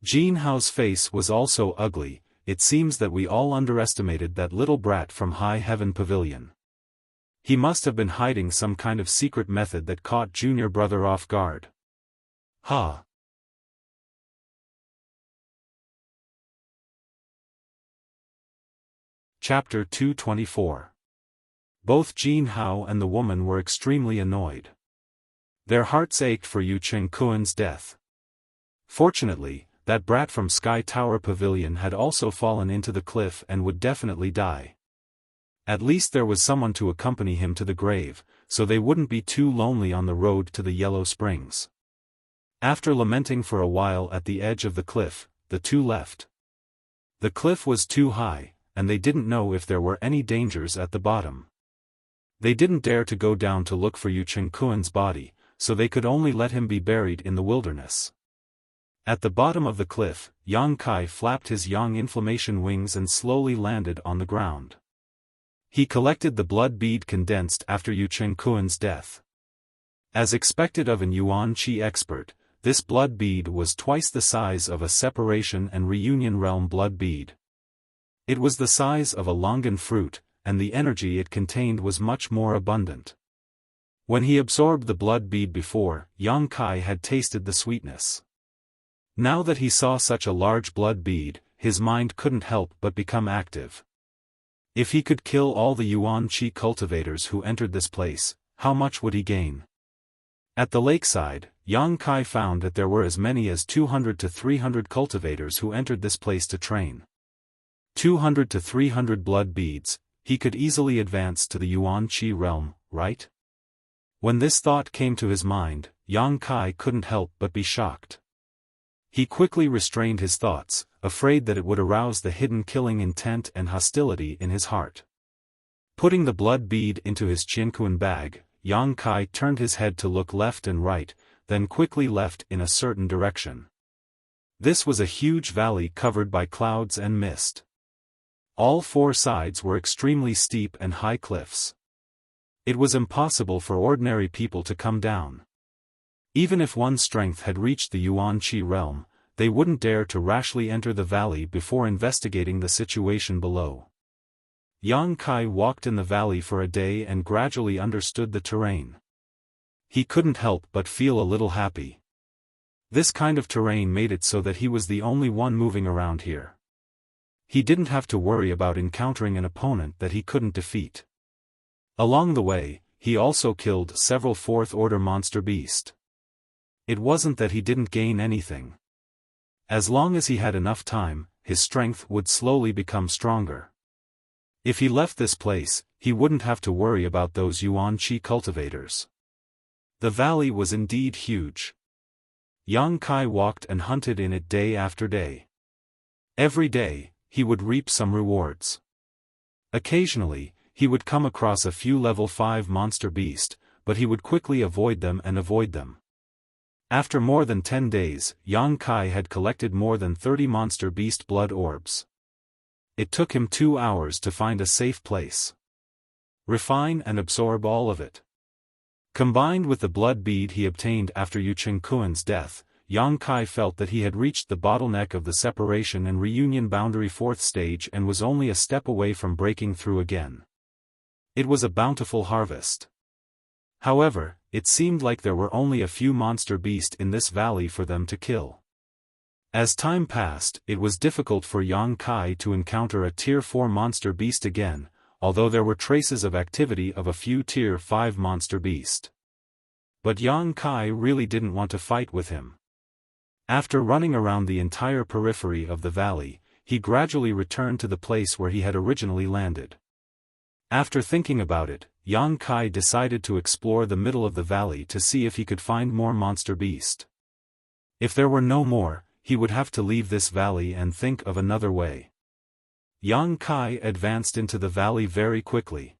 Jin Hao's face was also ugly. "It seems that we all underestimated that little brat from High Heaven Pavilion. He must have been hiding some kind of secret method that caught junior brother off guard. Ha!" Chapter 224. Both Jin Hao and the woman were extremely annoyed. Their hearts ached for Yu Qingkuan's death. Fortunately, that brat from Sky Tower Pavilion had also fallen into the cliff and would definitely die. At least there was someone to accompany him to the grave, so they wouldn't be too lonely on the road to the Yellow Springs. After lamenting for a while at the edge of the cliff, the two left. The cliff was too high, and they didn't know if there were any dangers at the bottom. They didn't dare to go down to look for Yu Qingkuan's body, so they could only let him be buried in the wilderness. At the bottom of the cliff, Yang Kai flapped his yang inflammation wings and slowly landed on the ground. He collected the blood bead condensed after Yu Qingkuan's death. As expected of an Yuan Qi expert, this blood bead was twice the size of a separation and reunion realm blood bead. It was the size of a longan fruit, and the energy it contained was much more abundant. When he absorbed the blood bead before, Yang Kai had tasted the sweetness. Now that he saw such a large blood bead, his mind couldn't help but become active. If he could kill all the Yuan Qi cultivators who entered this place, how much would he gain? At the lakeside, Yang Kai found that there were as many as 200 to 300 cultivators who entered this place to train. 200 to 300 blood beads, he could easily advance to the Yuan Qi realm, right? When this thought came to his mind, Yang Kai couldn't help but be shocked. He quickly restrained his thoughts, afraid that it would arouse the hidden killing intent and hostility in his heart. Putting the blood bead into his Qingkuan bag, Yang Kai turned his head to look left and right, then quickly left in a certain direction. This was a huge valley covered by clouds and mist. All four sides were extremely steep and high cliffs. It was impossible for ordinary people to come down. Even if one's strength had reached the Yuan Qi realm, they wouldn't dare to rashly enter the valley before investigating the situation below. Yang Kai walked in the valley for a day and gradually understood the terrain. He couldn't help but feel a little happy. This kind of terrain made it so that he was the only one moving around here. He didn't have to worry about encountering an opponent that he couldn't defeat. Along the way, he also killed several fourth-order monster beasts. It wasn't that he didn't gain anything. As long as he had enough time, his strength would slowly become stronger. If he left this place, he wouldn't have to worry about those Yuan Qi cultivators. The valley was indeed huge. Yang Kai walked and hunted in it day after day. Every day, he would reap some rewards. Occasionally, he would come across a few level 5 monster beasts, but he would quickly avoid them. After more than 10 days, Yang Kai had collected more than 30 monster beast blood orbs. It took him 2 hours to find a safe place. Refine and absorb all of it. Combined with the blood bead he obtained after Yu Chengkuan's death, Yang Kai felt that he had reached the bottleneck of the separation and reunion boundary 4th stage and was only a step away from breaking through again. It was a bountiful harvest. However, it seemed like there were only a few monster beasts in this valley for them to kill. As time passed, it was difficult for Yang Kai to encounter a Tier 4 monster beast again, although there were traces of activity of a few Tier 5 monster beasts. But Yang Kai really didn't want to fight with him. After running around the entire periphery of the valley, he gradually returned to the place where he had originally landed. After thinking about it, Yang Kai decided to explore the middle of the valley to see if he could find more monster beast. If there were no more, he would have to leave this valley and think of another way. Yang Kai advanced into the valley very quickly.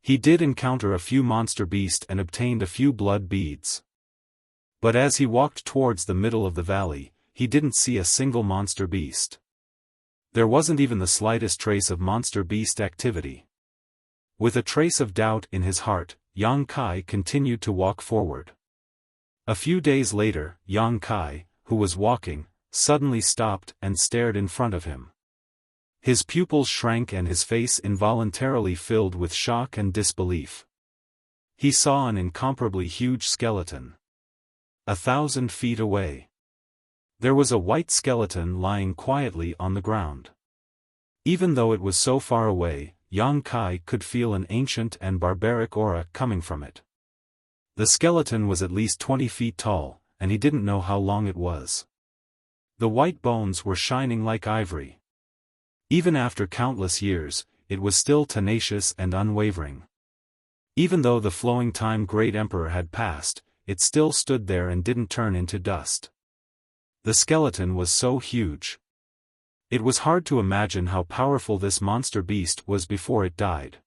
He did encounter a few monster beasts and obtained a few blood beads. But as he walked towards the middle of the valley, he didn't see a single monster beast. There wasn't even the slightest trace of monster beast activity. With a trace of doubt in his heart, Yang Kai continued to walk forward. A few days later, Yang Kai, who was walking, suddenly stopped and stared in front of him. His pupils shrank and his face involuntarily filled with shock and disbelief. He saw an incomparably huge skeleton. 1,000 feet away. There was a white skeleton lying quietly on the ground. Even though it was so far away, Yang Kai could feel an ancient and barbaric aura coming from it. The skeleton was at least 20 feet tall, and he didn't know how long it was. The white bones were shining like ivory. Even after countless years, it was still tenacious and unwavering. Even though the flowing time Great Emperor had passed, it still stood there and didn't turn into dust. The skeleton was so huge. It was hard to imagine how powerful this monster beast was before it died.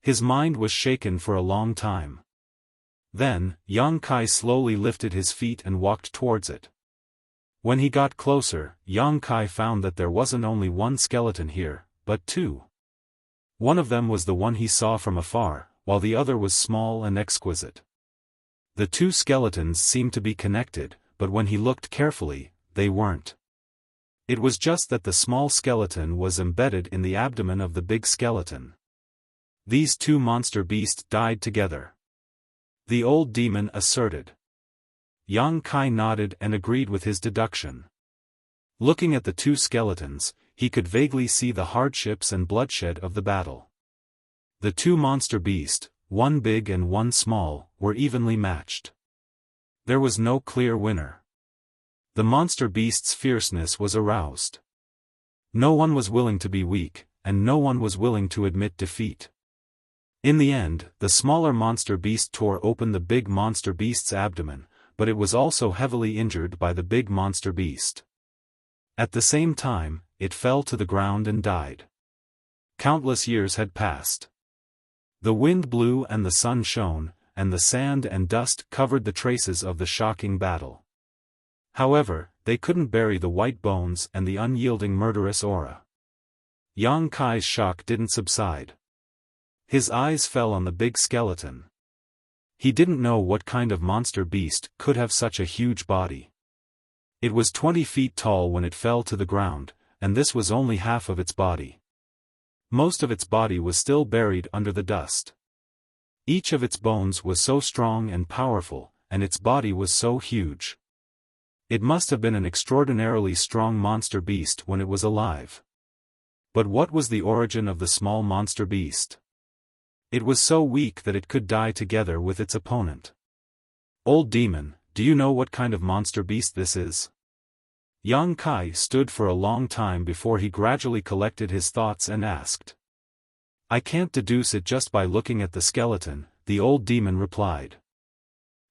His mind was shaken for a long time. Then, Yang Kai slowly lifted his feet and walked towards it. When he got closer, Yang Kai found that there wasn't only one skeleton here, but 2. One of them was the one he saw from afar, while the other was small and exquisite. The 2 skeletons seemed to be connected, but when he looked carefully, they weren't. It was just that the small skeleton was embedded in the abdomen of the big skeleton. These 2 monster beasts died together. The old demon asserted. Yang Kai nodded and agreed with his deduction. Looking at the 2 skeletons, he could vaguely see the hardships and bloodshed of the battle. The 2 monster beasts, one big and one small, were evenly matched. There was no clear winner. The monster beast's fierceness was aroused. No one was willing to be weak, and no one was willing to admit defeat. In the end, the smaller monster beast tore open the big monster beast's abdomen, but it was also heavily injured by the big monster beast. At the same time, it fell to the ground and died. Countless years had passed. The wind blew and the sun shone, and the sand and dust covered the traces of the shocking battle. However, they couldn't bury the white bones and the unyielding murderous aura. Yang Kai's shock didn't subside. His eyes fell on the big skeleton. He didn't know what kind of monster beast could have such a huge body. It was 20 feet tall when it fell to the ground, and this was only half of its body. Most of its body was still buried under the dust. Each of its bones was so strong and powerful, and its body was so huge. It must have been an extraordinarily strong monster beast when it was alive. But what was the origin of the small monster beast? It was so weak that it could die together with its opponent. Old demon, do you know what kind of monster beast this is? Yang Kai stood for a long time before he gradually collected his thoughts and asked. I can't deduce it just by looking at the skeleton, the old demon replied.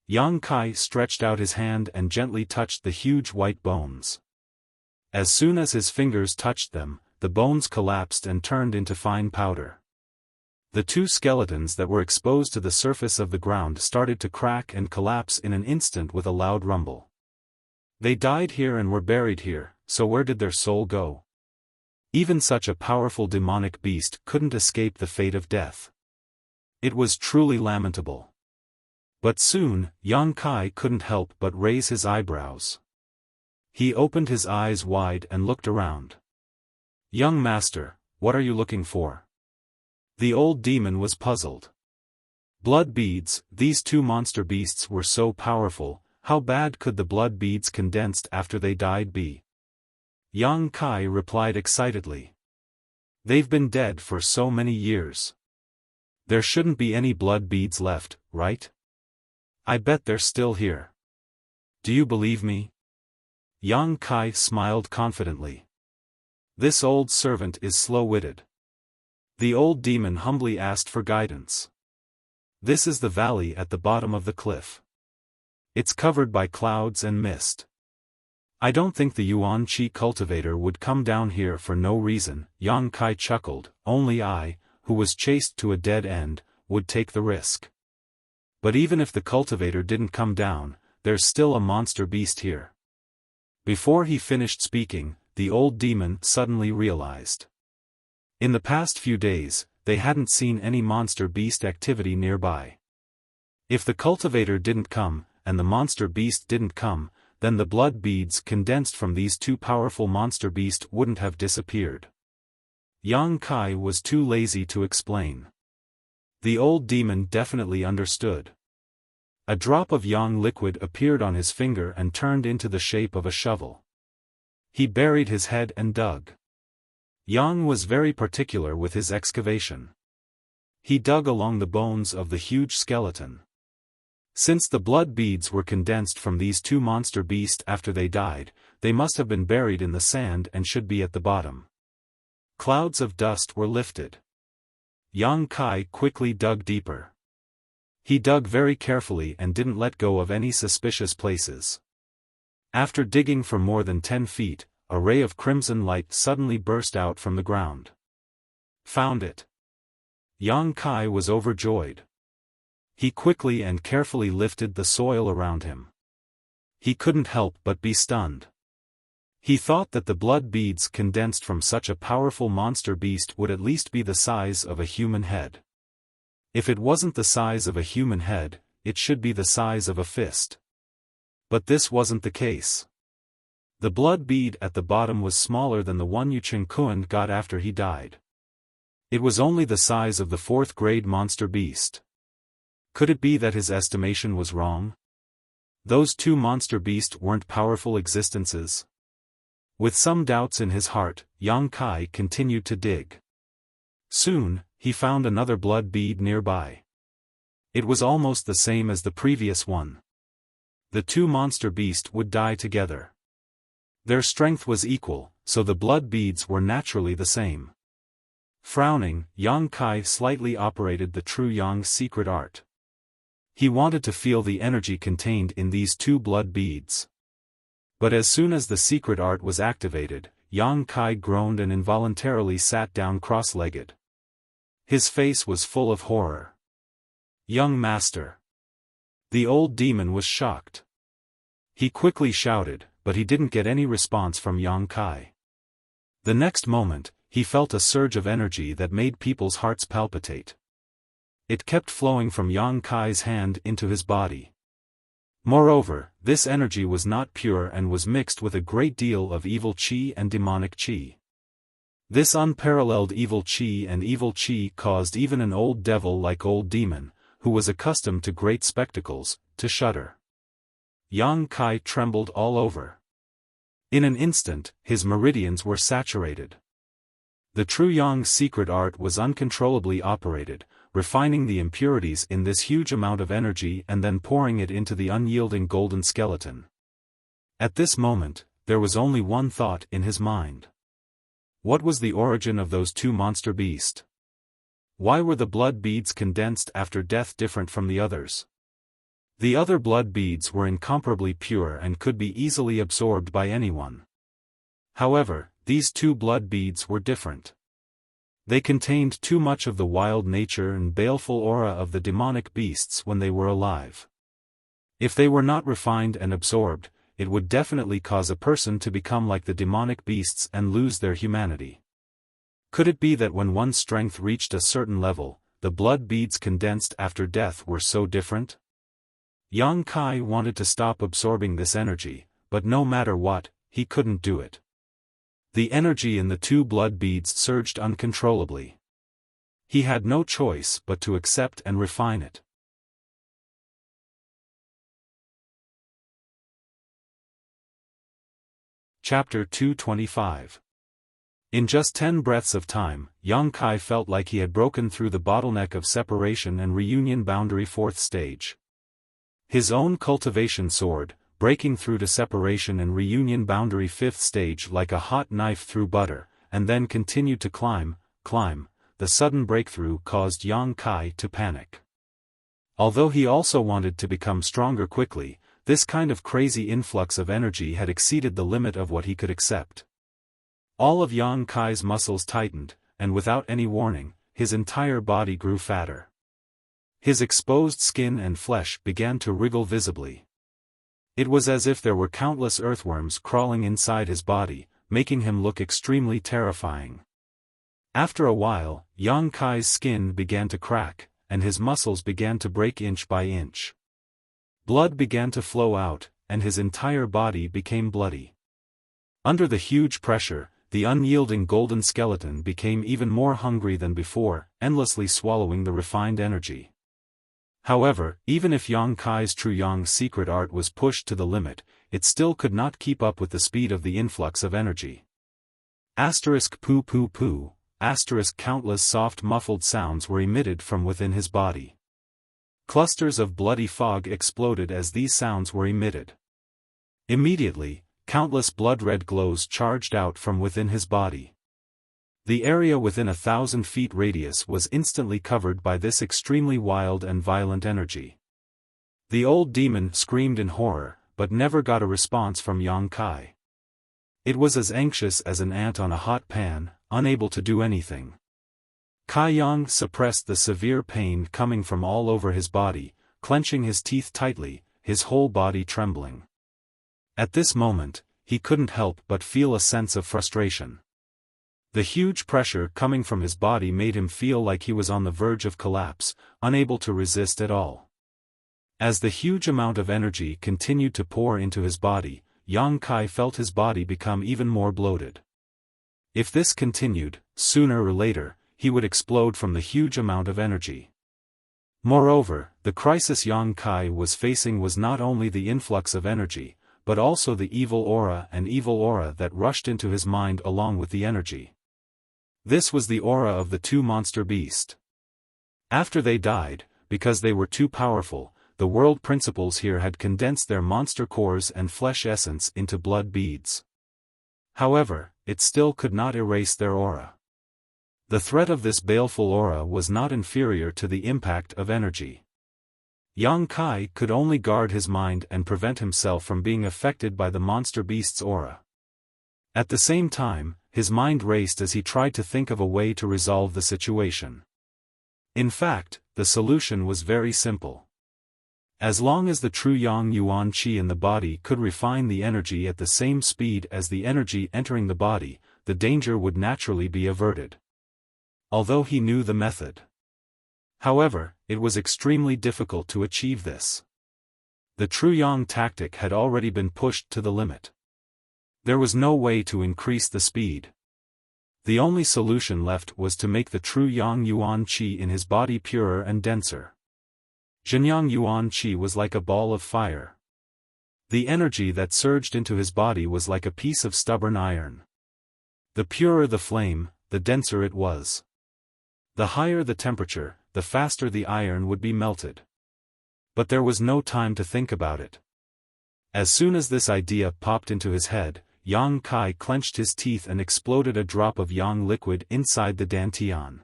Yang Kai stretched out his hand and gently touched the huge white bones. As soon as his fingers touched them, the bones collapsed and turned into fine powder. The two skeletons that were exposed to the surface of the ground started to crack and collapse in an instant with a loud rumble. They died here and were buried here, so where did their soul go? Even such a powerful demonic beast couldn't escape the fate of death. It was truly lamentable. But soon, Yang Kai couldn't help but raise his eyebrows. He opened his eyes wide and looked around. "Young master, what are you looking for?" The old demon was puzzled. Blood beads, these two monster beasts were so powerful, how bad could the blood beads condensed after they died be? Yang Kai replied excitedly. "They've been dead for so many years. There shouldn't be any blood beads left, right? I bet they're still here. Do you believe me?" Yang Kai smiled confidently. This old servant is slow-witted. The old demon humbly asked for guidance. "This is the valley at the bottom of the cliff. It's covered by clouds and mist. I don't think the Yuan Qi cultivator would come down here for no reason." Yang Kai chuckled. "Only I, who was chased to a dead end, would take the risk. But even if the cultivator didn't come down, there's still a monster beast here." Before he finished speaking, the old demon suddenly realized. In the past few days, they hadn't seen any monster beast activity nearby. If the cultivator didn't come, and the monster beast didn't come, then the blood beads condensed from these two powerful monster beasts wouldn't have disappeared. Yang Kai was too lazy to explain. The old demon definitely understood. A drop of yang liquid appeared on his finger and turned into the shape of a shovel. He buried his head and dug. Yang was very particular with his excavation. He dug along the bones of the huge skeleton. Since the blood beads were condensed from these two monster beasts after they died, they must have been buried in the sand and should be at the bottom. Clouds of dust were lifted. Yang Kai quickly dug deeper. He dug very carefully and didn't let go of any suspicious places. After digging for more than 10 feet, a ray of crimson light suddenly burst out from the ground. "Found it." Yang Kai was overjoyed. He quickly and carefully lifted the soil around him. He couldn't help but be stunned. He thought that the blood beads condensed from such a powerful monster beast would at least be the size of a human head. If it wasn't the size of a human head, it should be the size of a fist. But this wasn't the case. The blood bead at the bottom was smaller than the one Yu Chengkuan got after he died. It was only the size of the 4th-grade monster beast. Could it be that his estimation was wrong? Those two monster beasts weren't powerful existences? With some doubts in his heart, Yang Kai continued to dig. Soon, he found another blood bead nearby. It was almost the same as the previous one. The two monster beasts would die together. Their strength was equal, so the blood beads were naturally the same. Frowning, Yang Kai slightly operated the true Yang's secret art. He wanted to feel the energy contained in these two blood beads. But as soon as the secret art was activated, Yang Kai groaned and involuntarily sat down cross-legged. His face was full of horror. "Young master!" The old demon was shocked. He quickly shouted, but he didn't get any response from Yang Kai. The next moment, he felt a surge of energy that made people's hearts palpitate. It kept flowing from Yang Kai's hand into his body. Moreover, this energy was not pure and was mixed with a great deal of evil qi and demonic qi. This unparalleled evil qi caused even an old devil like Old Demon, who was accustomed to great spectacles, to shudder. Yang Kai trembled all over. In an instant, his meridians were saturated. The true Yang's secret art was uncontrollably operated, refining the impurities in this huge amount of energy and then pouring it into the unyielding golden skeleton. At this moment, there was only one thought in his mind. What was the origin of those two monster beasts? Why were the blood beads condensed after death different from the others? The other blood beads were incomparably pure and could be easily absorbed by anyone. However, these 2 blood beads were different. They contained too much of the wild nature and baleful aura of the demonic beasts when they were alive. If they were not refined and absorbed, it would definitely cause a person to become like the demonic beasts and lose their humanity. Could it be that when one's strength reached a certain level, the blood beads condensed after death were so different? Yang Kai wanted to stop absorbing this energy, but no matter what, he couldn't do it. The energy in the 2 blood beads surged uncontrollably. He had no choice but to accept and refine it. Chapter 225. In just 10 breaths of time, Yang Kai felt like he had broken through the bottleneck of separation and reunion boundary 4th stage. His own cultivation soared, breaking through to separation and reunion boundary 5th stage like a hot knife through butter, and then continued to climb. The sudden breakthrough caused Yang Kai to panic. Although he also wanted to become stronger quickly, this kind of crazy influx of energy had exceeded the limit of what he could accept. All of Yang Kai's muscles tightened, and without any warning, his entire body grew fatter. His exposed skin and flesh began to wriggle visibly. It was as if there were countless earthworms crawling inside his body, making him look extremely terrifying. After a while, Yang Kai's skin began to crack, and his muscles began to break inch by inch. Blood began to flow out, and his entire body became bloody. Under the huge pressure, the unyielding golden skeleton became even more hungry than before, endlessly swallowing the refined energy. However, even if Yang Kai's true Yang secret art was pushed to the limit, it still could not keep up with the speed of the influx of energy. Poo poo poo, countless soft muffled sounds were emitted from within his body. Clusters of bloody fog exploded as these sounds were emitted. Immediately, countless blood-red glows charged out from within his body. The area within 1,000 feet radius was instantly covered by this extremely wild and violent energy. The old demon screamed in horror, but never got a response from Yang Kai. It was as anxious as an ant on a hot pan, unable to do anything. Kai Yang suppressed the severe pain coming from all over his body, clenching his teeth tightly, his whole body trembling. At this moment, he couldn't help but feel a sense of frustration. The huge pressure coming from his body made him feel like he was on the verge of collapse, unable to resist at all. As the huge amount of energy continued to pour into his body, Yang Kai felt his body become even more bloated. If this continued, sooner or later, he would explode from the huge amount of energy. Moreover, the crisis Yang Kai was facing was not only the influx of energy, but also the evil aura that rushed into his mind along with the energy. This was the aura of the 2 monster beasts. After they died, because they were too powerful, the world principles here had condensed their monster cores and flesh essence into blood beads. However, it still could not erase their aura. The threat of this baleful aura was not inferior to the impact of energy. Yang Kai could only guard his mind and prevent himself from being affected by the monster beast's aura. At the same time, his mind raced as he tried to think of a way to resolve the situation. In fact, the solution was very simple. As long as the true Yang Yuan Qi in the body could refine the energy at the same speed as the energy entering the body, the danger would naturally be averted. Although he knew the method. However, it was extremely difficult to achieve this. The true Yang tactic had already been pushed to the limit. There was no way to increase the speed. The only solution left was to make the true Yang Yuan Qi in his body purer and denser. Zhenyang Yuan Qi was like a ball of fire. The energy that surged into his body was like a piece of stubborn iron. The purer the flame, the denser it was. The higher the temperature, the faster the iron would be melted. But there was no time to think about it. As soon as this idea popped into his head, Yang Kai clenched his teeth and exploded a drop of Yang liquid inside the dantian.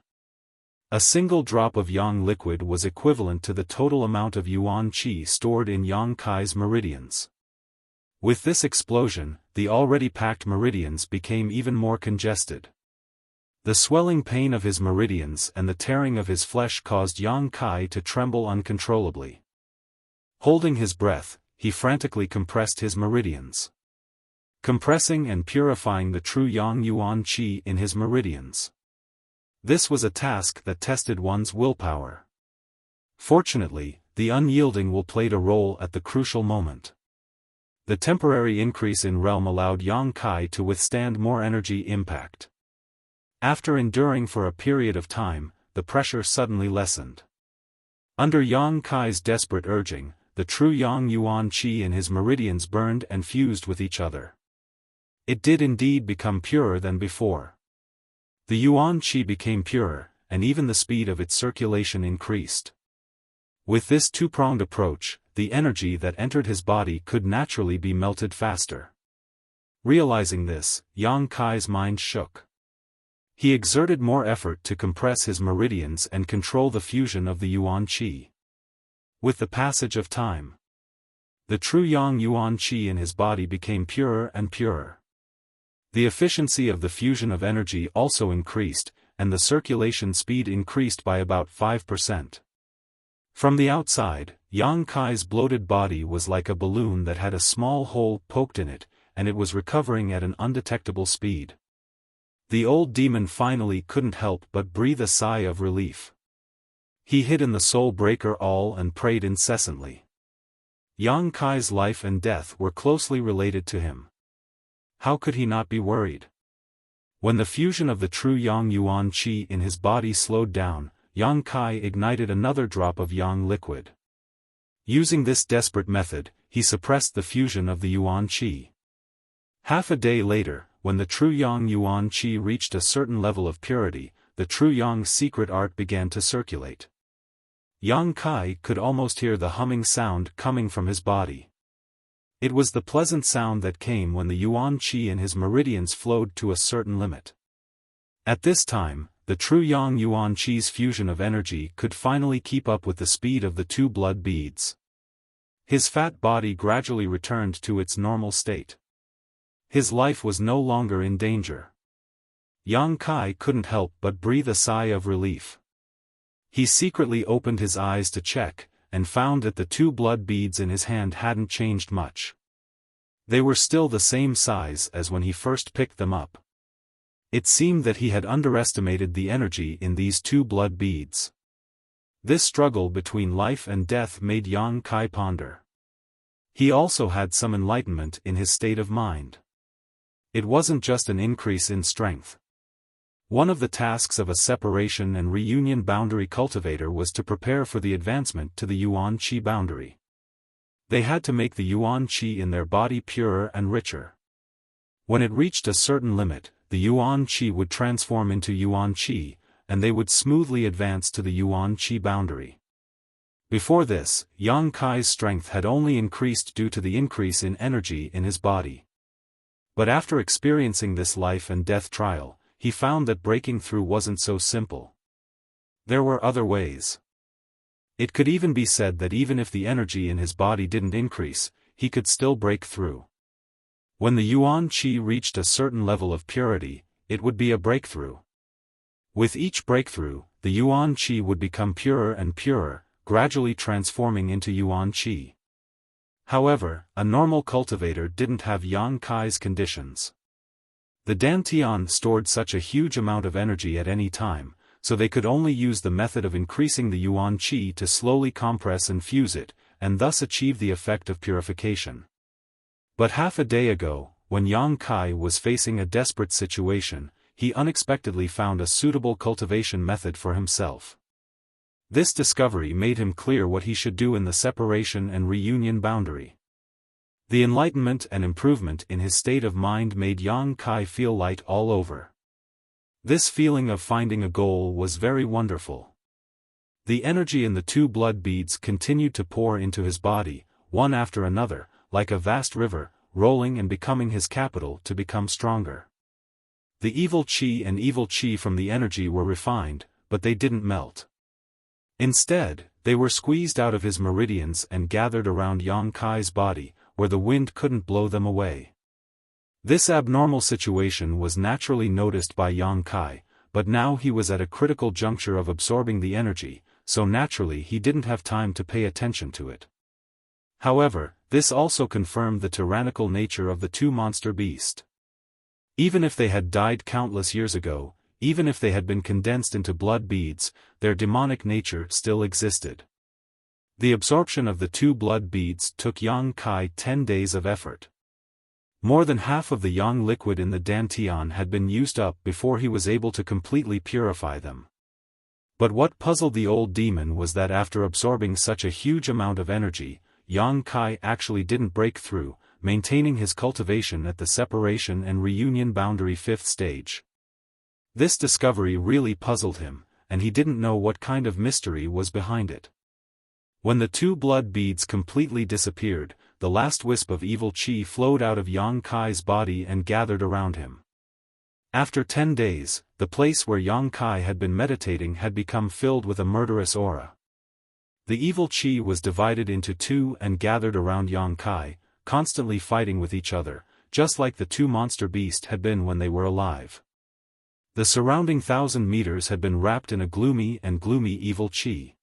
A single drop of yang liquid was equivalent to the total amount of yuan qi stored in Yang Kai's meridians. With this explosion, the already packed meridians became even more congested. The swelling pain of his meridians and the tearing of his flesh caused Yang Kai to tremble uncontrollably. Holding his breath, he frantically compressed his meridians. Compressing and purifying the true Yang Yuan Qi in his meridians. This was a task that tested one's willpower. Fortunately, the unyielding will played a role at the crucial moment. The temporary increase in realm allowed Yang Kai to withstand more energy impact. After enduring for a period of time, the pressure suddenly lessened. Under Yang Kai's desperate urging, the true Yang Yuan Qi in his meridians burned and fused with each other. It did indeed become purer than before. The Yuan Qi became purer, and even the speed of its circulation increased. With this two-pronged approach, the energy that entered his body could naturally be melted faster. Realizing this, Yang Kai's mind shook. He exerted more effort to compress his meridians and control the fusion of the Yuan Qi. With the passage of time, the true Yang Yuan Qi in his body became purer and purer. The efficiency of the fusion of energy also increased, and the circulation speed increased by about 5%. From the outside, Yang Kai's bloated body was like a balloon that had a small hole poked in it, and it was recovering at an undetectable speed. The old demon finally couldn't help but breathe a sigh of relief. He hid in the soul breaker all and prayed incessantly. Yang Kai's life and death were closely related to him. How could he not be worried? When the fusion of the true Yang Yuan Qi in his body slowed down, Yang Kai ignited another drop of Yang liquid. Using this desperate method, he suppressed the fusion of the Yuan Qi. Half a day later, when the true Yang Yuan Qi reached a certain level of purity, the true Yang secret art began to circulate. Yang Kai could almost hear the humming sound coming from his body. It was the pleasant sound that came when the Yuan Qi in his meridians flowed to a certain limit. At this time, the true Yang Yuan Qi's fusion of energy could finally keep up with the speed of the two blood beads. His fat body gradually returned to its normal state. His life was no longer in danger. Yang Kai couldn't help but breathe a sigh of relief. He secretly opened his eyes to check, and found that the two blood beads in his hand hadn't changed much. They were still the same size as when he first picked them up. It seemed that he had underestimated the energy in these two blood beads. This struggle between life and death made Yang Kai ponder. He also had some enlightenment in his state of mind. It wasn't just an increase in strength. One of the tasks of a separation and reunion boundary cultivator was to prepare for the advancement to the Yuan Qi boundary. They had to make the Yuan Qi in their body purer and richer. When it reached a certain limit, the Yuan Qi would transform into Yuan Qi, and they would smoothly advance to the Yuan Qi boundary. Before this, Yang Kai's strength had only increased due to the increase in energy in his body. But after experiencing this life and death trial, he found that breaking through wasn't so simple. There were other ways. It could even be said that even if the energy in his body didn't increase, he could still break through. When the Yuan Qi reached a certain level of purity, it would be a breakthrough. With each breakthrough, the Yuan Qi would become purer and purer, gradually transforming into Yuan Qi. However, a normal cultivator didn't have Yang Kai's conditions. The Dantian stored such a huge amount of energy at any time, so they could only use the method of increasing the Yuan Qi to slowly compress and fuse it, and thus achieve the effect of purification. But half a day ago, when Yang Kai was facing a desperate situation, he unexpectedly found a suitable cultivation method for himself. This discovery made him clear what he should do in the separation and reunion boundary. The enlightenment and improvement in his state of mind made Yang Kai feel light all over. This feeling of finding a goal was very wonderful. The energy in the two blood beads continued to pour into his body, one after another, like a vast river, rolling and becoming his capital to become stronger. The evil qi and evil qi from the energy were refined, but they didn't melt. Instead, they were squeezed out of his meridians and gathered around Yang Kai's body, where the wind couldn't blow them away. This abnormal situation was naturally noticed by Yang Kai, but now he was at a critical juncture of absorbing the energy, so naturally he didn't have time to pay attention to it. However, this also confirmed the tyrannical nature of the two monster beasts. Even if they had died countless years ago, even if they had been condensed into blood beads, their demonic nature still existed. The absorption of the two blood beads took Yang Kai 10 days of effort. More than half of the yang liquid in the dantian had been used up before he was able to completely purify them. But what puzzled the old demon was that after absorbing such a huge amount of energy, Yang Kai actually didn't break through, maintaining his cultivation at the separation and reunion boundary 5th stage. This discovery really puzzled him, and he didn't know what kind of mystery was behind it. When the two blood beads completely disappeared, the last wisp of evil chi flowed out of Yang Kai's body and gathered around him. After 10 days, the place where Yang Kai had been meditating had become filled with a murderous aura. The evil chi was divided into two and gathered around Yang Kai, constantly fighting with each other, just like the two monster beasts had been when they were alive. The surrounding 1,000 meters had been wrapped in a gloomy evil chi.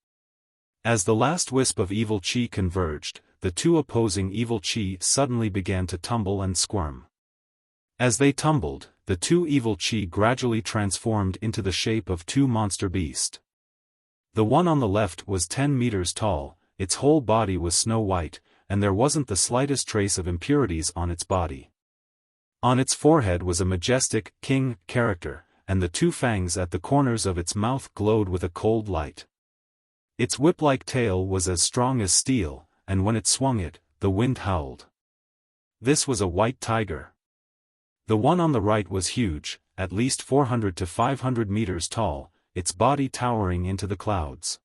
As the last wisp of evil chi converged, the two opposing evil chi suddenly began to tumble and squirm. As they tumbled, the two evil chi gradually transformed into the shape of two monster beasts. The one on the left was 10 meters tall, its whole body was snow white, and there wasn't the slightest trace of impurities on its body. On its forehead was a majestic, king character, and the two fangs at the corners of its mouth glowed with a cold light. Its whip-like tail was as strong as steel, and when it swung it, the wind howled. This was a white tiger. The one on the right was huge, at least 400 to 500 meters tall, its body towering into the clouds.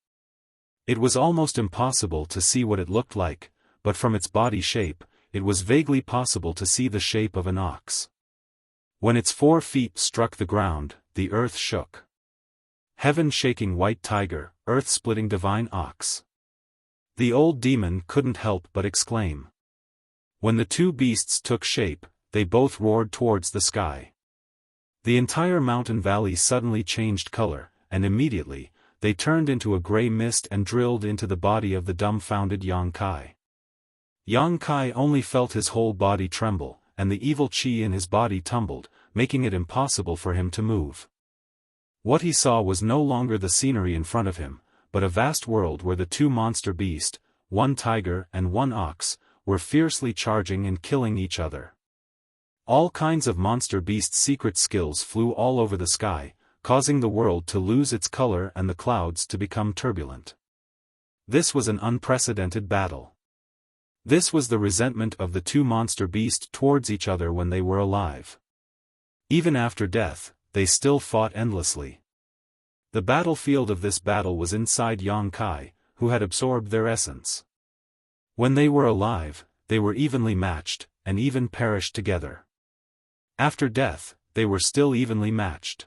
It was almost impossible to see what it looked like, but from its body shape, it was vaguely possible to see the shape of an ox. When its 4 feet struck the ground, the earth shook. Heaven-shaking white tiger, earth-splitting divine ox. The old demon couldn't help but exclaim. When the two beasts took shape, they both roared towards the sky. The entire mountain valley suddenly changed color, and immediately, they turned into a gray mist and drilled into the body of the dumbfounded Yang Kai. Yang Kai only felt his whole body tremble, and the evil chi in his body tumbled, making it impossible for him to move. What he saw was no longer the scenery in front of him, but a vast world where the two monster beasts, one tiger and one ox, were fiercely charging and killing each other. All kinds of monster beast secret skills flew all over the sky, causing the world to lose its color and the clouds to become turbulent. This was an unprecedented battle. This was the resentment of the two monster beasts towards each other when they were alive. Even after death, they still fought endlessly. The battlefield of this battle was inside Yang Kai, who had absorbed their essence. When they were alive, they were evenly matched, and even perished together. After death, they were still evenly matched.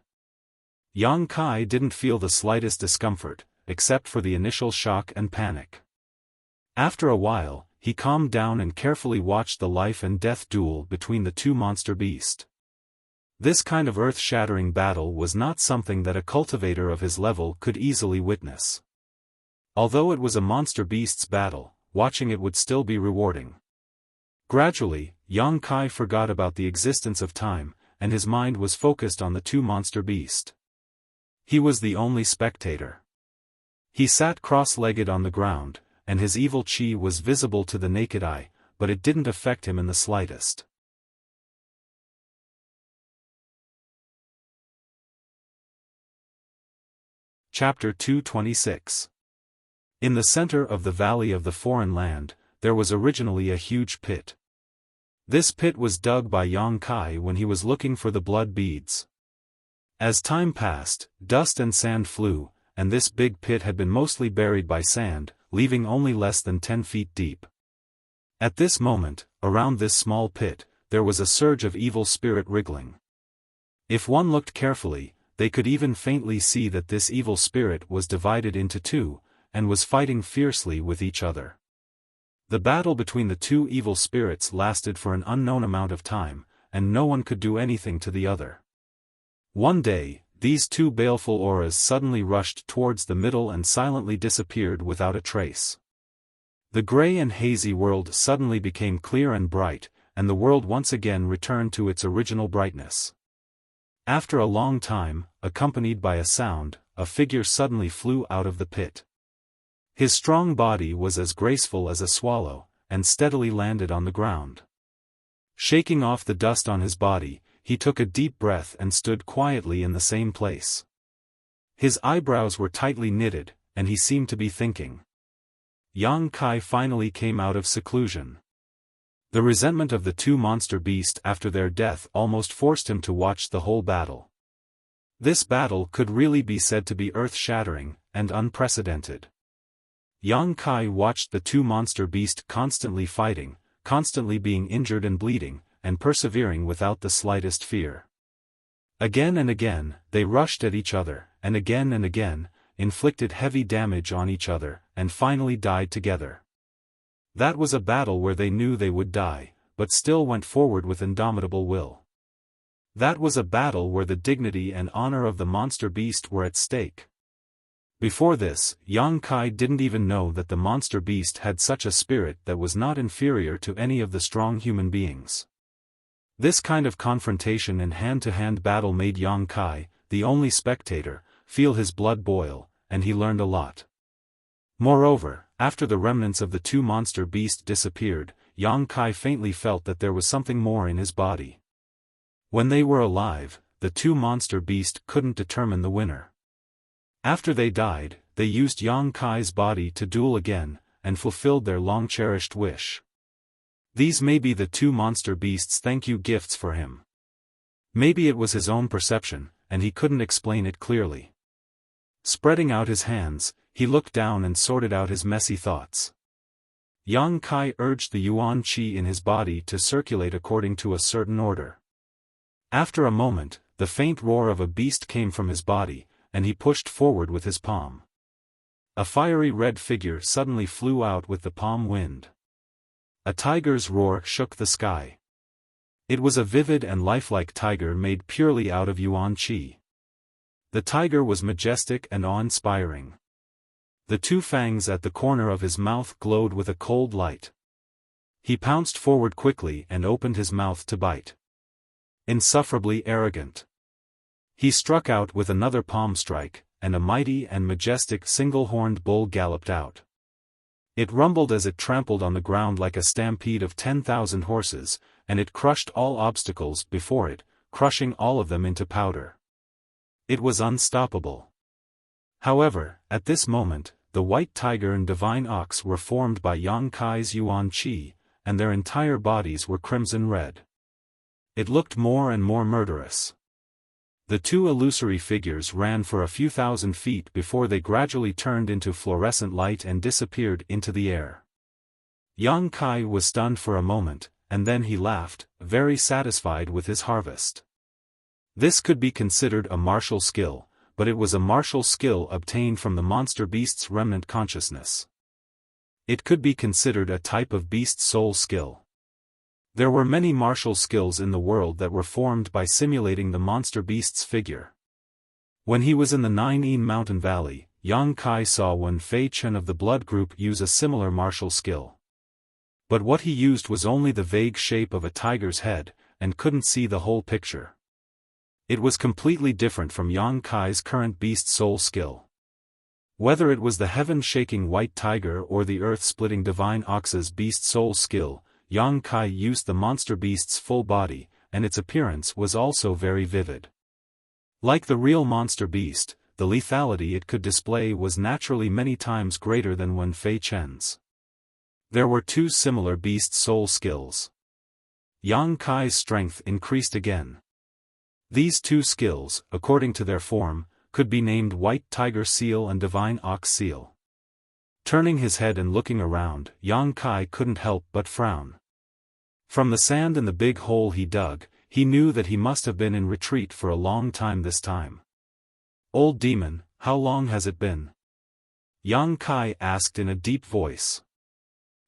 Yang Kai didn't feel the slightest discomfort, except for the initial shock and panic. After a while, he calmed down and carefully watched the life and death duel between the two monster beasts. This kind of earth-shattering battle was not something that a cultivator of his level could easily witness. Although it was a monster beasts battle, watching it would still be rewarding. Gradually, Yang Kai forgot about the existence of time, and his mind was focused on the two monster beasts. He was the only spectator. He sat cross-legged on the ground, and his evil chi was visible to the naked eye, but it didn't affect him in the slightest. Chapter 226. In the center of the Valley of the Foreign Land, there was originally a huge pit. This pit was dug by Yang Kai when he was looking for the blood beads. As time passed, dust and sand flew, and this big pit had been mostly buried by sand, leaving only less than 10 feet deep. At this moment, around this small pit, there was a surge of evil spirit wriggling. If one looked carefully, they could even faintly see that this evil spirit was divided into two, and was fighting fiercely with each other. The battle between the two evil spirits lasted for an unknown amount of time, and no one could do anything to the other. One day, these two baleful auras suddenly rushed towards the middle and silently disappeared without a trace. The gray and hazy world suddenly became clear and bright, and the world once again returned to its original brightness. After a long time, accompanied by a sound, a figure suddenly flew out of the pit. His strong body was as graceful as a swallow, and steadily landed on the ground. Shaking off the dust on his body, he took a deep breath and stood quietly in the same place. His eyebrows were tightly knitted, and he seemed to be thinking. Yang Kai finally came out of seclusion. The resentment of the two monster beasts after their death almost forced him to watch the whole battle. This battle could really be said to be earth-shattering, and unprecedented. Yang Kai watched the two monster beasts constantly fighting, constantly being injured and bleeding, and persevering without the slightest fear. Again and again, they rushed at each other, and again, inflicted heavy damage on each other, and finally died together. That was a battle where they knew they would die, but still went forward with indomitable will. That was a battle where the dignity and honor of the monster beast were at stake. Before this, Yang Kai didn't even know that the monster beast had such a spirit that was not inferior to any of the strong human beings. This kind of confrontation and hand-to-hand battle made Yang Kai, the only spectator, feel his blood boil, and he learned a lot. Moreover, after the remnants of the two monster beasts disappeared, Yang Kai faintly felt that there was something more in his body. When they were alive, the two monster beasts couldn't determine the winner. After they died, they used Yang Kai's body to duel again, and fulfilled their long-cherished wish. These may be the two monster beasts' thank-you gifts for him. Maybe it was his own perception, and he couldn't explain it clearly. Spreading out his hands, he looked down and sorted out his messy thoughts. Yang Kai urged the yuan qi in his body to circulate according to a certain order. After a moment, the faint roar of a beast came from his body, and he pushed forward with his palm. A fiery red figure suddenly flew out with the palm wind. A tiger's roar shook the sky. It was a vivid and lifelike tiger made purely out of yuan qi. The tiger was majestic and awe-inspiring. The two fangs at the corner of his mouth glowed with a cold light. He pounced forward quickly and opened his mouth to bite. Insufferably arrogant. He struck out with another palm strike, and a mighty and majestic single-horned bull galloped out. It rumbled as it trampled on the ground like a stampede of 10,000 horses, and it crushed all obstacles before it, crushing all of them into powder. It was unstoppable. However, at this moment, the white tiger and divine ox were formed by Yang Kai's yuan qi, and their entire bodies were crimson red. It looked more and more murderous. The two illusory figures ran for a few thousand feet before they gradually turned into fluorescent light and disappeared into the air. Yang Kai was stunned for a moment, and then he laughed, very satisfied with his harvest. This could be considered a martial skill, but it was a martial skill obtained from the monster beast's remnant consciousness. It could be considered a type of beast soul skill. There were many martial skills in the world that were formed by simulating the monster beast's figure. When he was in the Nine Mountain Valley, Yang Kai saw Wen Fei Chen of the blood group use a similar martial skill. But what he used was only the vague shape of a tiger's head, and couldn't see the whole picture. It was completely different from Yang Kai's current beast soul skill. Whether it was the heaven-shaking white tiger or the earth-splitting divine ox's beast soul skill, Yang Kai used the monster beast's full body, and its appearance was also very vivid. Like the real monster beast, the lethality it could display was naturally many times greater than Wen Fei Chen's. There were two similar beast soul skills. Yang Kai's strength increased again. These two skills, according to their form, could be named White Tiger Seal and Divine Ox Seal. Turning his head and looking around, Yang Kai couldn't help but frown. From the sand in the big hole he dug, he knew that he must have been in retreat for a long time this time. Old demon, how long has it been? Yang Kai asked in a deep voice.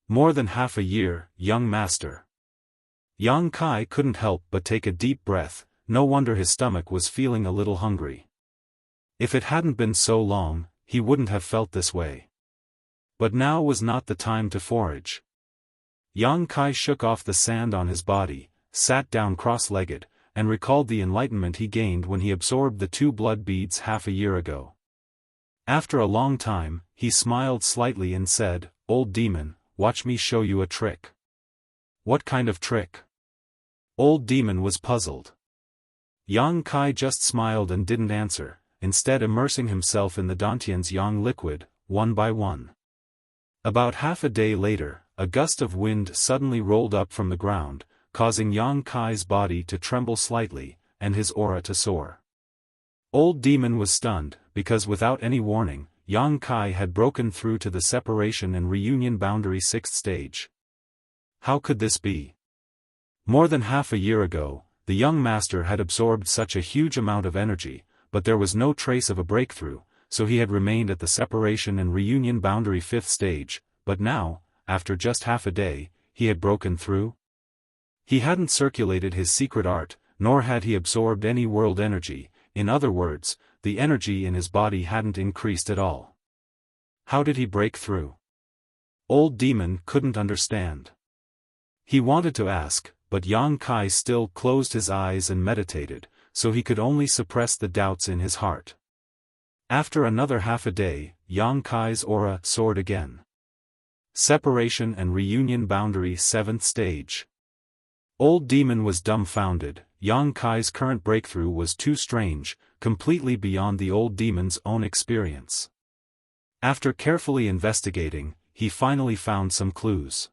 More than half a year, young master. Yang Kai couldn't help but take a deep breath, no wonder his stomach was feeling a little hungry. If it hadn't been so long, he wouldn't have felt this way. But now was not the time to forage. Yang Kai shook off the sand on his body, sat down cross-legged, and recalled the enlightenment he gained when he absorbed the 2 blood beads half a year ago. After a long time, he smiled slightly and said, "Old demon, watch me show you a trick." "What kind of trick?" Old demon was puzzled. Yang Kai just smiled and didn't answer, instead immersing himself in the Dantian's yang liquid, one by one. About half a day later, a gust of wind suddenly rolled up from the ground, causing Yang Kai's body to tremble slightly, and his aura to soar. Old demon was stunned, because without any warning, Yang Kai had broken through to the separation and reunion boundary 6th stage. How could this be? More than half a year ago, the young master had absorbed such a huge amount of energy, but there was no trace of a breakthrough, so he had remained at the separation and reunion boundary 5th stage, but now, after just half a day, he had broken through? He hadn't circulated his secret art, nor had he absorbed any world energy, in other words, the energy in his body hadn't increased at all. How did he break through? Old demon couldn't understand. He wanted to ask, but Yang Kai still closed his eyes and meditated, so he could only suppress the doubts in his heart. After another half a day, Yang Kai's aura soared again. Separation and reunion boundary 7th stage. Old demon was dumbfounded. Yang Kai's current breakthrough was too strange, completely beyond the old demon's own experience. After carefully investigating, he finally found some clues.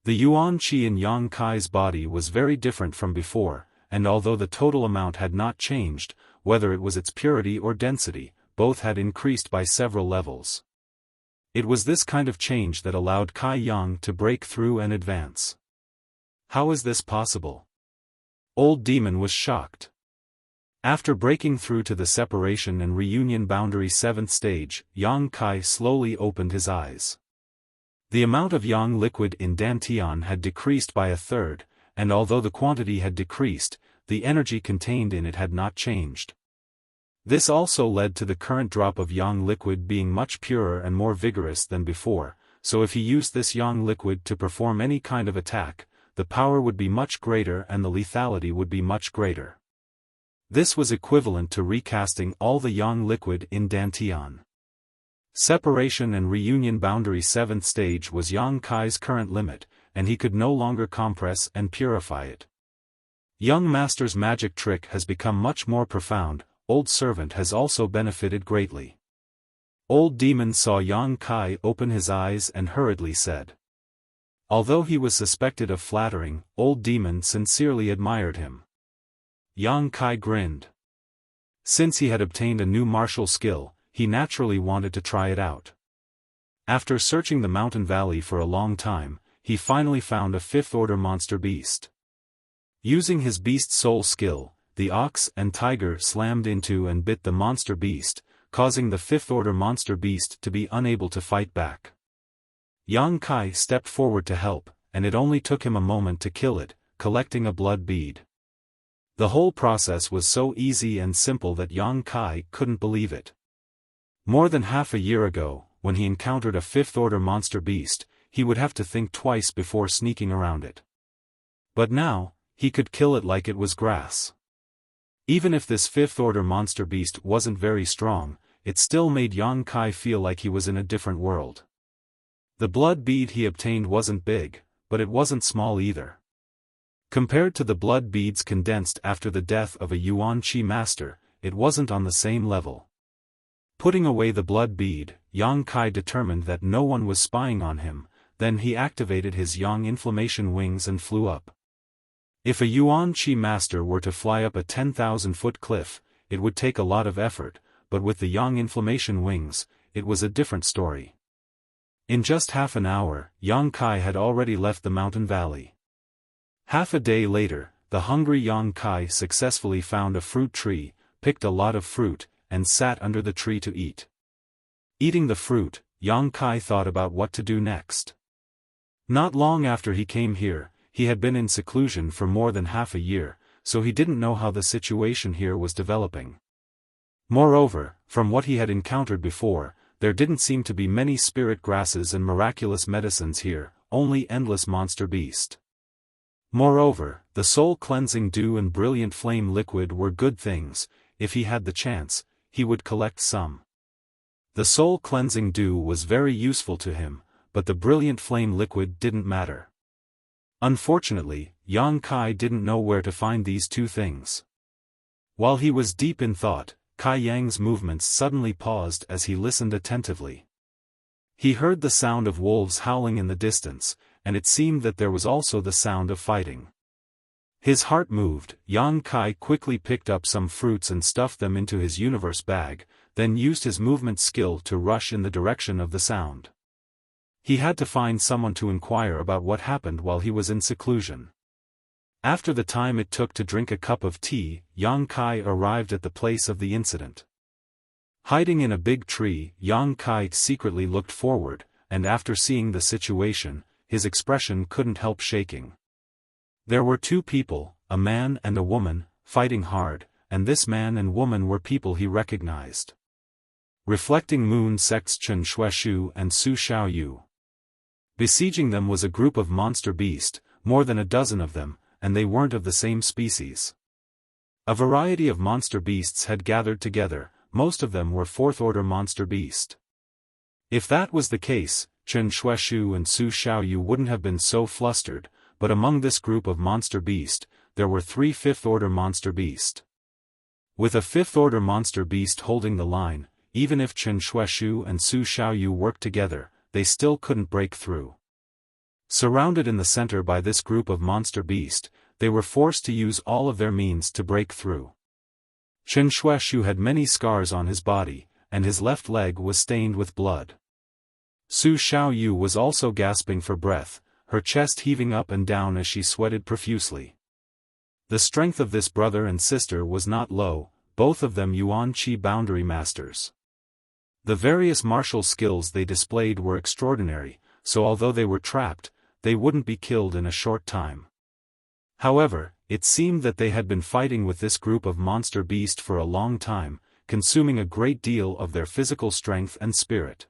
The yuan qi in Yang Kai's body was very different from before, and although the total amount had not changed, whether it was its purity or density, both had increased by several levels. It was this kind of change that allowed Kai Yang to break through and advance. How is this possible? Old demon was shocked. After breaking through to the separation and reunion boundary 7th stage, Yang Kai slowly opened his eyes. The amount of yang liquid in Dantian had decreased by 1/3, and although the quantity had decreased, the energy contained in it had not changed. This also led to the current drop of yang liquid being much purer and more vigorous than before, so if he used this yang liquid to perform any kind of attack, the power would be much greater and the lethality would be much greater. This was equivalent to recasting all the yang liquid in Dantian. Separation and reunion boundary 7th stage was Yang Kai's current limit, and he could no longer compress and purify it. Young master's magic trick has become much more profound. Old servant has also benefited greatly. Old demon saw Yang Kai open his eyes and hurriedly said. Although he was suspected of flattering, old demon sincerely admired him. Yang Kai grinned. Since he had obtained a new martial skill, he naturally wanted to try it out. After searching the mountain valley for a long time, he finally found a 5th-order monster beast. Using his beast soul skill, the ox and tiger slammed into and bit the monster beast, causing the 5th-order monster beast to be unable to fight back. Yang Kai stepped forward to help, and it only took him a moment to kill it, collecting a blood bead. The whole process was so easy and simple that Yang Kai couldn't believe it. More than half a year ago, when he encountered a 5th-order monster beast, he would have to think twice before sneaking around it. But now, he could kill it like it was grass. Even if this 5th-order monster beast wasn't very strong, it still made Yang Kai feel like he was in a different world. The blood bead he obtained wasn't big, but it wasn't small either. Compared to the blood beads condensed after the death of a yuan qi master, it wasn't on the same level. Putting away the blood bead, Yang Kai determined that no one was spying on him, then he activated his yang inflammation wings and flew up. If a yuan qi master were to fly up a 10,000-foot cliff, it would take a lot of effort, but with the yang inflammation wings, it was a different story. In just half an hour, Yang Kai had already left the mountain valley. Half a day later, the hungry Yang Kai successfully found a fruit tree, picked a lot of fruit, and sat under the tree to eat. Eating the fruit, Yang Kai thought about what to do next. Not long after he came here, he had been in seclusion for more than half a year, so he didn't know how the situation here was developing. Moreover, from what he had encountered before, there didn't seem to be many spirit grasses and miraculous medicines here, only endless monster beast. Moreover, the soul-cleansing dew and brilliant flame liquid were good things. If he had the chance, he would collect some. The soul-cleansing dew was very useful to him, but the brilliant flame liquid didn't matter. Unfortunately, Yang Kai didn't know where to find these two things. While he was deep in thought, Kai Yang's movements suddenly paused as he listened attentively. He heard the sound of wolves howling in the distance, and it seemed that there was also the sound of fighting. His heart moved. Yang Kai quickly picked up some fruits and stuffed them into his universe bag, then used his movement skill to rush in the direction of the sound. He had to find someone to inquire about what happened while he was in seclusion. After the time it took to drink a cup of tea, Yang Kai arrived at the place of the incident. Hiding in a big tree, Yang Kai secretly looked forward, and after seeing the situation, his expression couldn't help shaking. There were two people, a man and a woman, fighting hard, and this man and woman were people he recognized. Reflecting Moon sects Chen Shueshu and Su Xiaoyu. Besieging them was a group of monster beasts, more than a dozen of them, and they weren't of the same species. A variety of monster beasts had gathered together, most of them were fourth-order monster beast. If that was the case, Chen Shueshu and Su Xiaoyu wouldn't have been so flustered, but among this group of monster beast, there were 3 fifth-order monster beast. With a fifth-order monster beast holding the line, even if Chen Shueshu and Su Xiaoyu worked together, they still couldn't break through. Surrounded in the center by this group of monster beast, they were forced to use all of their means to break through. Chen Shueshu had many scars on his body, and his left leg was stained with blood. Su Xiaoyu was also gasping for breath, her chest heaving up and down as she sweated profusely. The strength of this brother and sister was not low, both of them Yuan Qi boundary masters. The various martial skills they displayed were extraordinary, so although they were trapped, they wouldn't be killed in a short time. However, it seemed that they had been fighting with this group of monster beast for a long time, consuming a great deal of their physical strength and spirit.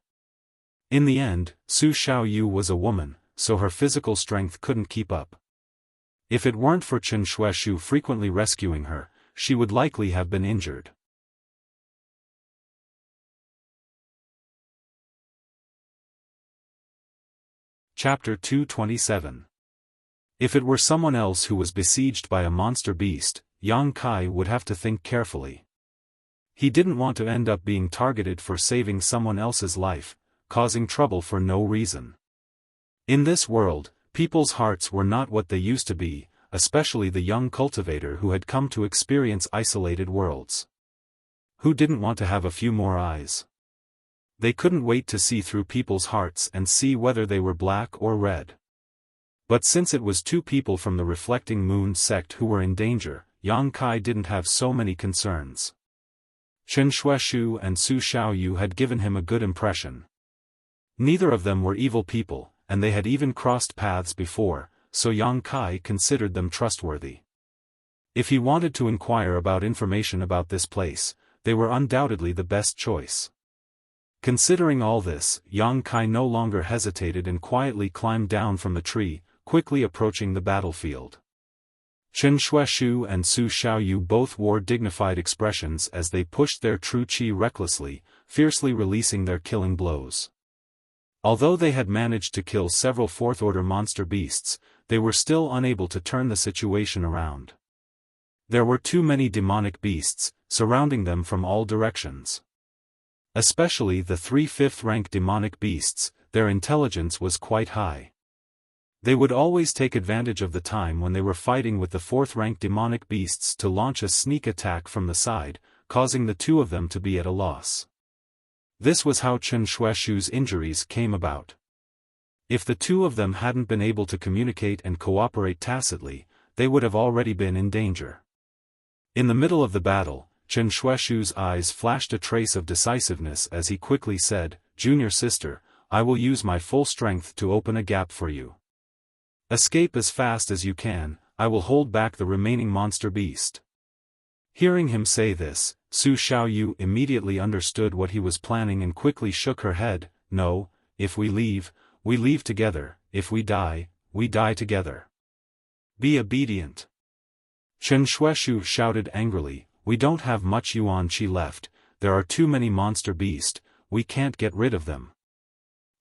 In the end, Su Xiaoyu was a woman, so her physical strength couldn't keep up. If it weren't for Chen Shueshu frequently rescuing her, she would likely have been injured. Chapter 227. If it were someone else who was besieged by a monster beast, Yang Kai would have to think carefully. He didn't want to end up being targeted for saving someone else's life, causing trouble for no reason. In this world, people's hearts were not what they used to be, especially the young cultivator who had come to experience isolated worlds. Who didn't want to have a few more eyes? They couldn't wait to see through people's hearts and see whether they were black or red. But since it was two people from the Reflecting Moon sect who were in danger, Yang Kai didn't have so many concerns. Chen Shueshu and Su Xiaoyu had given him a good impression. Neither of them were evil people, and they had even crossed paths before, so Yang Kai considered them trustworthy. If he wanted to inquire about information about this place, they were undoubtedly the best choice. Considering all this, Yang Kai no longer hesitated and quietly climbed down from the tree, quickly approaching the battlefield. Chen Shueshu and Su Xiaoyu both wore dignified expressions as they pushed their true qi recklessly, fiercely releasing their killing blows. Although they had managed to kill several fourth-order monster beasts, they were still unable to turn the situation around. There were too many demonic beasts, surrounding them from all directions. Especially the 3 fifth-rank demonic beasts, their intelligence was quite high. They would always take advantage of the time when they were fighting with the 4th-rank demonic beasts to launch a sneak attack from the side, causing the two of them to be at a loss. This was how Chen Shueshu's injuries came about. If the two of them hadn't been able to communicate and cooperate tacitly, they would have already been in danger. In the middle of the battle, Chen Shuaishu's eyes flashed a trace of decisiveness as he quickly said, "Junior sister, I will use my full strength to open a gap for you. Escape as fast as you can, I will hold back the remaining monster beast." Hearing him say this, Su Xiaoyu immediately understood what he was planning and quickly shook her head. "No, if we leave together, if we die together. Be obedient." Chen Shuaishu shouted angrily, "We don't have much yuan qi left, there are too many monster beasts, we can't get rid of them.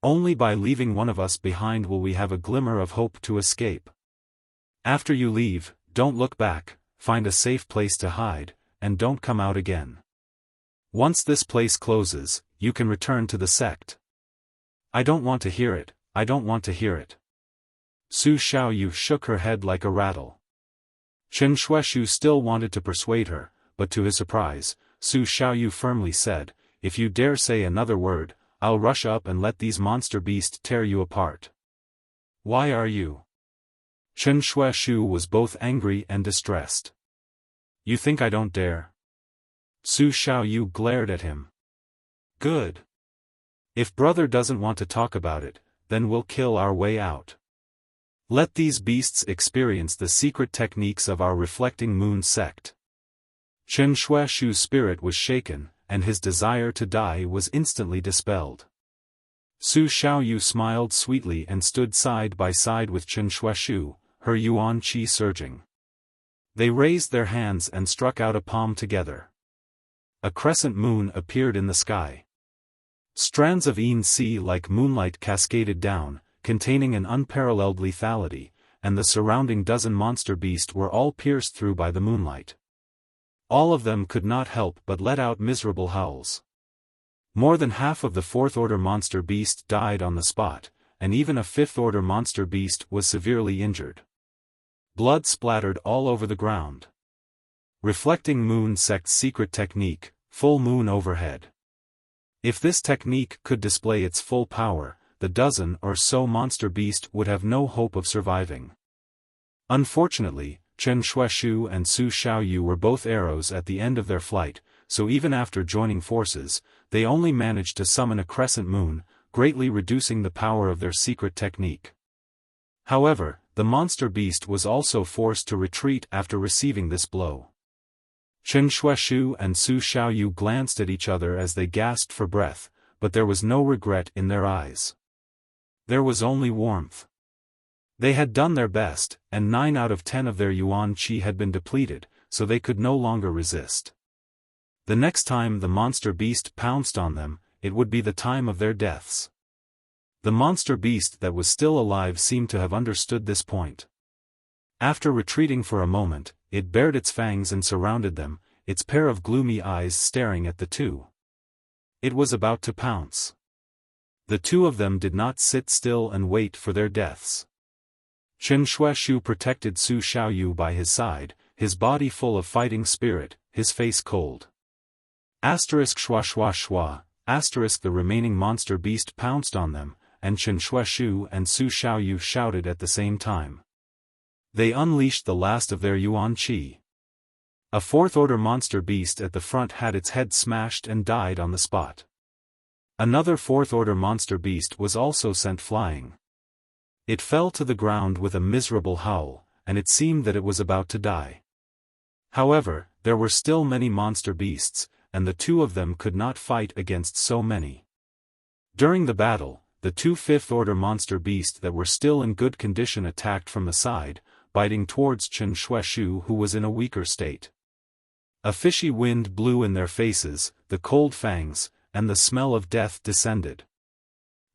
Only by leaving one of us behind will we have a glimmer of hope to escape. After you leave, don't look back, find a safe place to hide, and don't come out again. Once this place closes, you can return to the sect." "I don't want to hear it, I don't want to hear it." Su Xiaoyu shook her head like a rattle. Chen Shuaishu still wanted to persuade her, but to his surprise, Su Xiaoyu firmly said, "If you dare say another word, I'll rush up and let these monster beasts tear you apart." "Why are you?" Chen Shuaishu was both angry and distressed. "You think I don't dare?" Su Xiaoyu glared at him. "Good. If brother doesn't want to talk about it, then we'll kill our way out. Let these beasts experience the secret techniques of our reflecting moon sect." Chen Shuaishu's spirit was shaken, and his desire to die was instantly dispelled. Su Xiaoyu smiled sweetly and stood side by side with Chen Shuaishu, her yuan qi surging. They raised their hands and struck out a palm together. A crescent moon appeared in the sky. Strands of yin si like moonlight cascaded down, containing an unparalleled lethality, and the surrounding dozen monster beasts were all pierced through by the moonlight. All of them could not help but let out miserable howls. More than half of the fourth-order monster beast died on the spot, and even a fifth-order monster beast was severely injured. Blood splattered all over the ground. Reflecting Moon Sect's secret technique, full moon overhead. If this technique could display its full power, the dozen or so monster beast would have no hope of surviving. Unfortunately, Chen Shuaishu and Su Xiaoyu were both arrows at the end of their flight, so even after joining forces, they only managed to summon a crescent moon, greatly reducing the power of their secret technique. However, the monster beast was also forced to retreat after receiving this blow. Chen Shuaishu and Su Xiaoyu glanced at each other as they gasped for breath, but there was no regret in their eyes. There was only warmth. They had done their best, and 9 out of 10 of their yuan qi had been depleted, so they could no longer resist. The next time the monster beast pounced on them, it would be the time of their deaths. The monster beast that was still alive seemed to have understood this point. After retreating for a moment, it bared its fangs and surrounded them, its pair of gloomy eyes staring at the two. It was about to pounce. The two of them did not sit still and wait for their deaths. Chen Shuaishu protected Su Xiaoyu by his side, his body full of fighting spirit, his face cold. Asterisk shua shua shua, asterisk the remaining monster beast pounced on them, and Chen Shuaishu and Su Xiaoyu shouted at the same time. They unleashed the last of their yuan qi. A fourth-order monster beast at the front had its head smashed and died on the spot. Another fourth-order monster beast was also sent flying. It fell to the ground with a miserable howl, and it seemed that it was about to die. However, there were still many monster beasts, and the two of them could not fight against so many. During the battle, the two fifth-order monster beasts that were still in good condition attacked from the side, biting towards Chen Shuaishu who was in a weaker state. A fishy wind blew in their faces, the cold fangs, and the smell of death descended.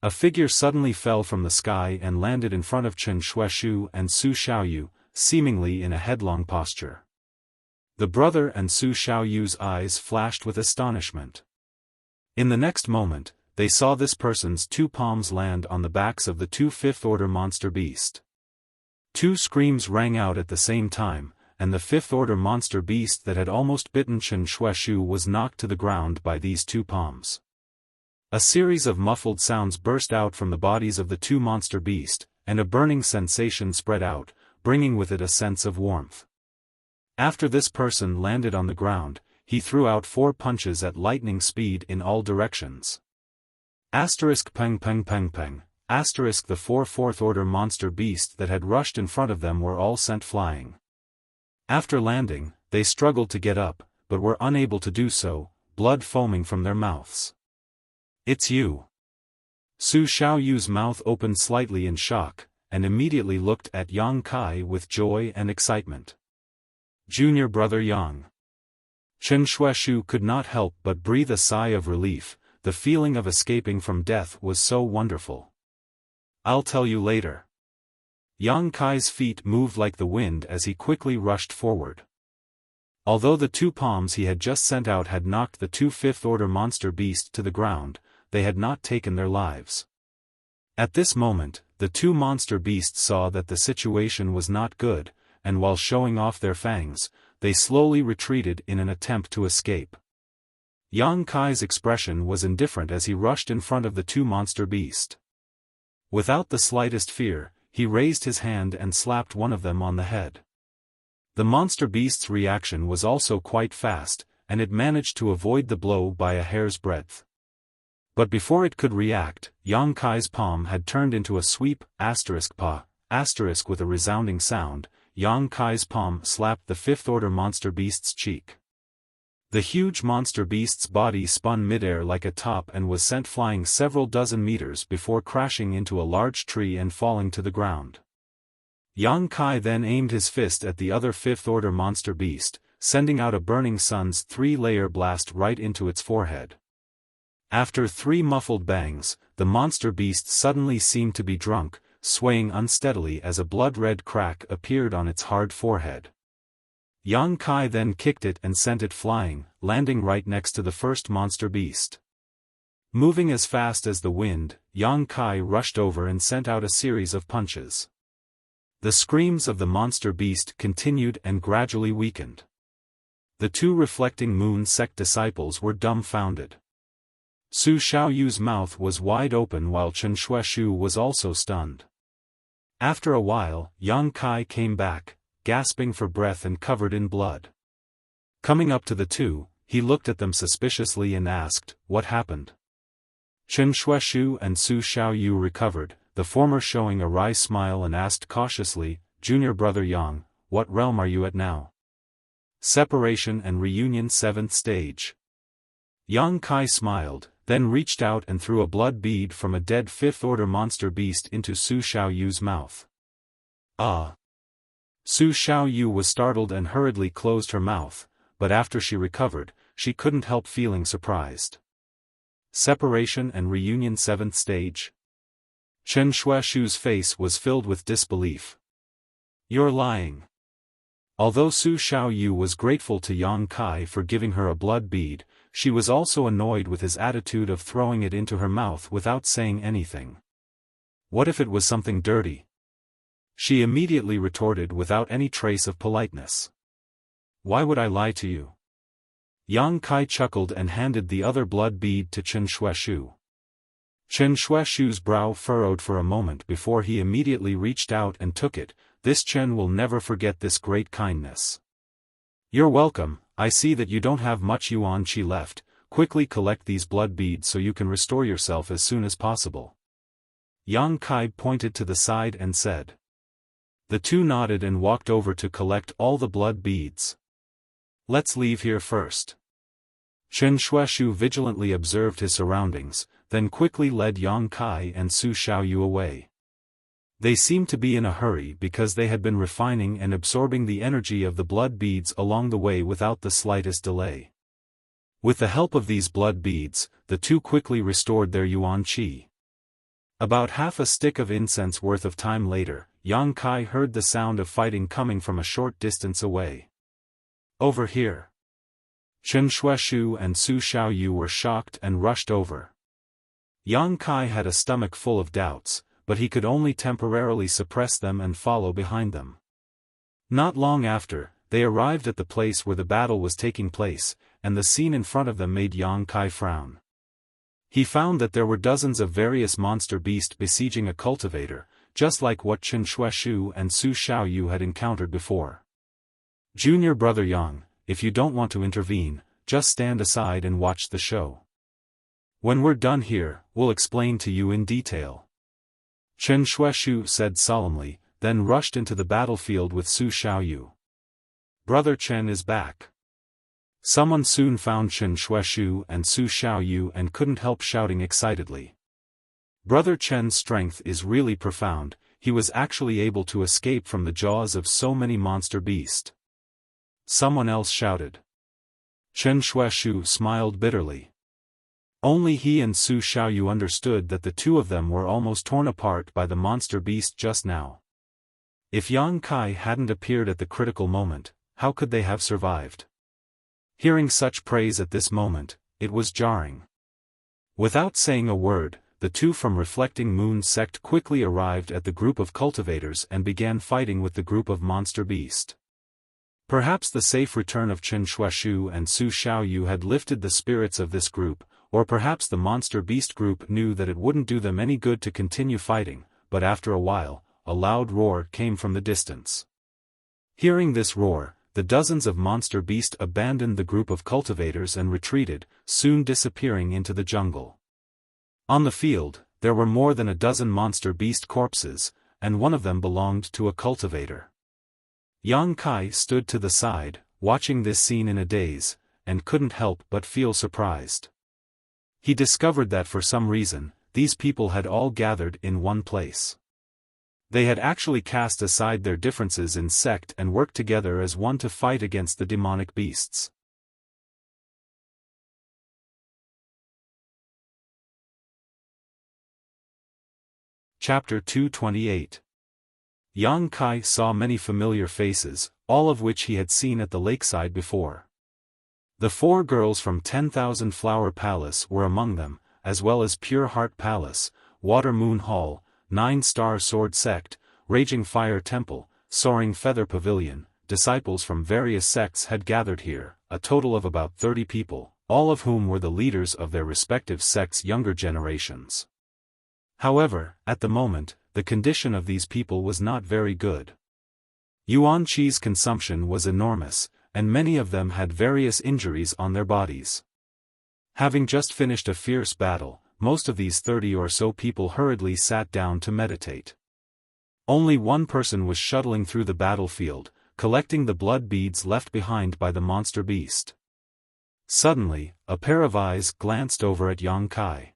A figure suddenly fell from the sky and landed in front of Chen Shuaishu and Su Xiaoyu, seemingly in a headlong posture. The brother and Su Xiaoyu's eyes flashed with astonishment. In the next moment, they saw this person's two palms land on the backs of the two fifth-order monster beast. Two screams rang out at the same time, and the fifth-order monster beast that had almost bitten Chen Shuaishu was knocked to the ground by these two palms. A series of muffled sounds burst out from the bodies of the two monster beasts, and a burning sensation spread out, bringing with it a sense of warmth. After this person landed on the ground, he threw out 4 punches at lightning speed in all directions. Asterisk peng peng peng peng. Asterisk the 4 fourth-order monster beasts that had rushed in front of them were all sent flying. After landing, they struggled to get up, but were unable to do so, blood foaming from their mouths. "It's you." Su Xiaoyu's mouth opened slightly in shock, and immediately looked at Yang Kai with joy and excitement. "Junior brother Yang." Chen Shuaishu could not help but breathe a sigh of relief. The feeling of escaping from death was so wonderful. "I'll tell you later." Yang Kai's feet moved like the wind as he quickly rushed forward. Although the 2 palms he had just sent out had knocked the 2 fifth-order monster beasts to the ground, they had not taken their lives. At this moment, the 2 monster beasts saw that the situation was not good, and while showing off their fangs, they slowly retreated in an attempt to escape. Yang Kai's expression was indifferent as he rushed in front of the 2 monster beasts. Without the slightest fear, he raised his hand and slapped one of them on the head. The monster beast's reaction was also quite fast, and it managed to avoid the blow by a hair's breadth. But before it could react, Yang Kai's palm had turned into a sweep, *pa, * with a resounding sound. Yang Kai's palm slapped the 5th-order monster beast's cheek. The huge monster beast's body spun midair like a top and was sent flying several dozen meters before crashing into a large tree and falling to the ground. Yang Kai then aimed his fist at the other 5th-order monster beast, sending out a burning sun's 3-layer blast right into its forehead. After 3 muffled bangs, the monster beast suddenly seemed to be drunk, swaying unsteadily as a blood-red crack appeared on its hard forehead. Yang Kai then kicked it and sent it flying, landing right next to the first monster beast. Moving as fast as the wind, Yang Kai rushed over and sent out a series of punches. The screams of the monster beast continued and gradually weakened. The 2 reflecting moon sect disciples were dumbfounded. Su Xiaoyu's mouth was wide open while Chen Shuaishu was also stunned. After a while, Yang Kai came back, gasping for breath and covered in blood. Coming up to the 2, he looked at them suspiciously and asked, "What happened?" Chen Shuaishu and Su Xiaoyu recovered, the former showing a wry smile and asked cautiously, "Junior brother Yang, what realm are you at now?" "Separation and reunion 7th stage." Yang Kai smiled, then reached out and threw a blood bead from a dead 5th-order monster beast into Su Xiaoyu's mouth. "Ah!" Su Xiaoyu was startled and hurriedly closed her mouth, but after she recovered, she couldn't help feeling surprised. "Separation and reunion 7th stage?" Chen Shuaishu's face was filled with disbelief. "You're lying." Although Su Xiaoyu was grateful to Yang Kai for giving her a blood bead, she was also annoyed with his attitude of throwing it into her mouth without saying anything. What if it was something dirty? She immediately retorted without any trace of politeness. "Why would I lie to you?" Yang Kai chuckled and handed the other blood bead to Chen Shuaishu. Chen Shuaishu's brow furrowed for a moment before he immediately reached out and took it. "This Chen will never forget this great kindness." "You're welcome. I see that you don't have much yuan qi left. Quickly collect these blood beads so you can restore yourself as soon as possible." Yang Kai pointed to the side and said. The 2 nodded and walked over to collect all the blood beads. "Let's leave here first." Chen Shuaishu vigilantly observed his surroundings, then quickly led Yang Kai and Su Xiaoyu away. They seemed to be in a hurry because they had been refining and absorbing the energy of the blood beads along the way without the slightest delay. With the help of these blood beads, the 2 quickly restored their yuan qi. About half a stick of incense worth of time later, Yang Kai heard the sound of fighting coming from a short distance away. "Over here." Chen Shuaishu and Su Xiaoyu were shocked and rushed over. Yang Kai had a stomach full of doubts, but he could only temporarily suppress them and follow behind them. Not long after, they arrived at the place where the battle was taking place, and the scene in front of them made Yang Kai frown. He found that there were dozens of various monster beasts besieging a cultivator, just like what Chen Shuaishu and Su Xiaoyu had encountered before. "Junior brother Yang, if you don't want to intervene, just stand aside and watch the show. When we're done here, we'll explain to you in detail." Chen Shuaishu said solemnly, then rushed into the battlefield with Su Xiaoyu. "Brother Chen is back." Someone soon found Chen Shuaishu and Su Xiaoyu and couldn't help shouting excitedly. Brother Chen's strength is really profound. He was actually able to escape from the jaws of so many monster beasts. Someone else shouted. Chen Shuaishu smiled bitterly. Only he and Su Xiaoyu understood that the two of them were almost torn apart by the monster beast just now. If Yang Kai hadn't appeared at the critical moment, how could they have survived? Hearing such praise at this moment, it was jarring. Without saying a word, the two from Reflecting Moon sect quickly arrived at the group of cultivators and began fighting with the group of monster beast. Perhaps the safe return of Chen Shuaishu and Su Xiaoyu had lifted the spirits of this group, or perhaps the monster beast group knew that it wouldn't do them any good to continue fighting, but after a while, a loud roar came from the distance. Hearing this roar, the dozens of monster beast abandoned the group of cultivators and retreated, soon disappearing into the jungle. On the field, there were more than a dozen monster beast corpses, and one of them belonged to a cultivator. Yang Kai stood to the side, watching this scene in a daze, and couldn't help but feel surprised. He discovered that for some reason, these people had all gathered in one place. They had actually cast aside their differences in sect and worked together as one to fight against the demonic beasts. Chapter 228. Yang Kai saw many familiar faces, all of which he had seen at the lakeside before. The 4 girls from 10,000 Flower Palace were among them, as well as Pure Heart Palace, Water Moon Hall, 9-Star Sword Sect, Raging Fire Temple, Soaring Feather Pavilion. Disciples from various sects had gathered here, a total of about 30 people, all of whom were the leaders of their respective sects' younger generations. However, at the moment, the condition of these people was not very good. Yuan Qi's consumption was enormous, and many of them had various injuries on their bodies. Having just finished a fierce battle, most of these 30 or so people hurriedly sat down to meditate. Only one person was shuttling through the battlefield, collecting the blood beads left behind by the monster beast. Suddenly, a pair of eyes glanced over at Yang Kai.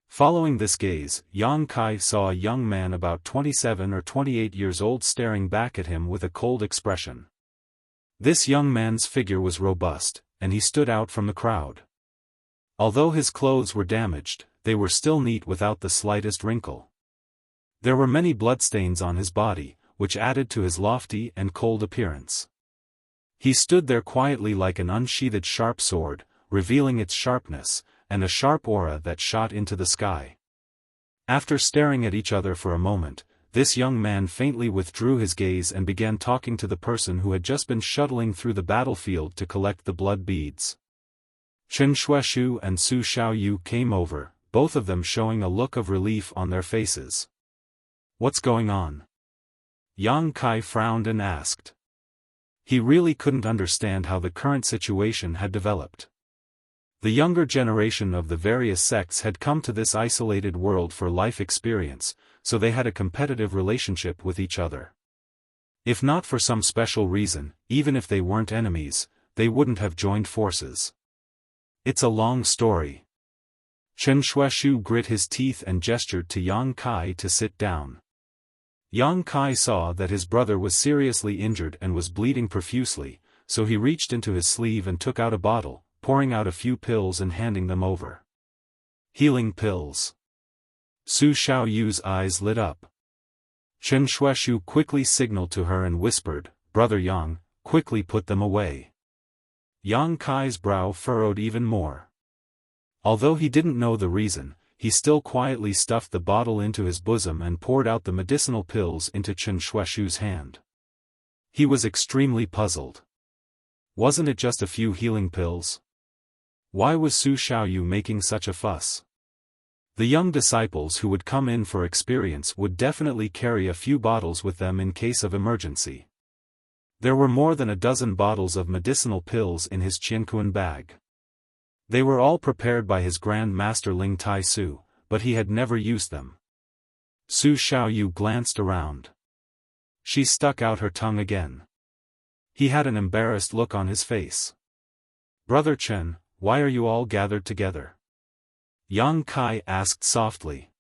Following this gaze, Yang Kai saw a young man about 27 or 28 years old staring back at him with a cold expression. This young man's figure was robust, and he stood out from the crowd. Although his clothes were damaged, they were still neat without the slightest wrinkle. There were many bloodstains on his body, which added to his lofty and cold appearance. He stood there quietly like an unsheathed sharp sword, revealing its sharpness, and a sharp aura that shot into the sky. After staring at each other for a moment, this young man faintly withdrew his gaze and began talking to the person who had just been shuttling through the battlefield to collect the blood beads. Chen Shuaishu and Su Xiaoyu came over, both of them showing a look of relief on their faces. "What's going on?" Yang Kai frowned and asked. He really couldn't understand how the current situation had developed. The younger generation of the various sects had come to this isolated world for life experience, so they had a competitive relationship with each other. If not for some special reason, even if they weren't enemies, they wouldn't have joined forces. It's a long story. Chen Shuaishu grit his teeth and gestured to Yang Kai to sit down. Yang Kai saw that his brother was seriously injured and was bleeding profusely, so he reached into his sleeve and took out a bottle, pouring out a few pills and handing them over. "Healing pills." Su Xiaoyu's eyes lit up. Chen Shuaishu quickly signaled to her and whispered, "Brother Yang, quickly put them away." Yang Kai's brow furrowed even more. Although he didn't know the reason, he still quietly stuffed the bottle into his bosom and poured out the medicinal pills into Chen Shuaishu's hand. He was extremely puzzled. Wasn't it just a few healing pills? Why was Su Xiaoyu making such a fuss? The young disciples who would come in for experience would definitely carry a few bottles with them in case of emergency. There were more than a dozen bottles of medicinal pills in his Qianquan bag. They were all prepared by his Grand Master Ling Tai Su, but he had never used them. Su Xiaoyu glanced around. She stuck out her tongue again. He had an embarrassed look on his face. "Brother Chen, why are you all gathered together?" Yang Kai asked softly.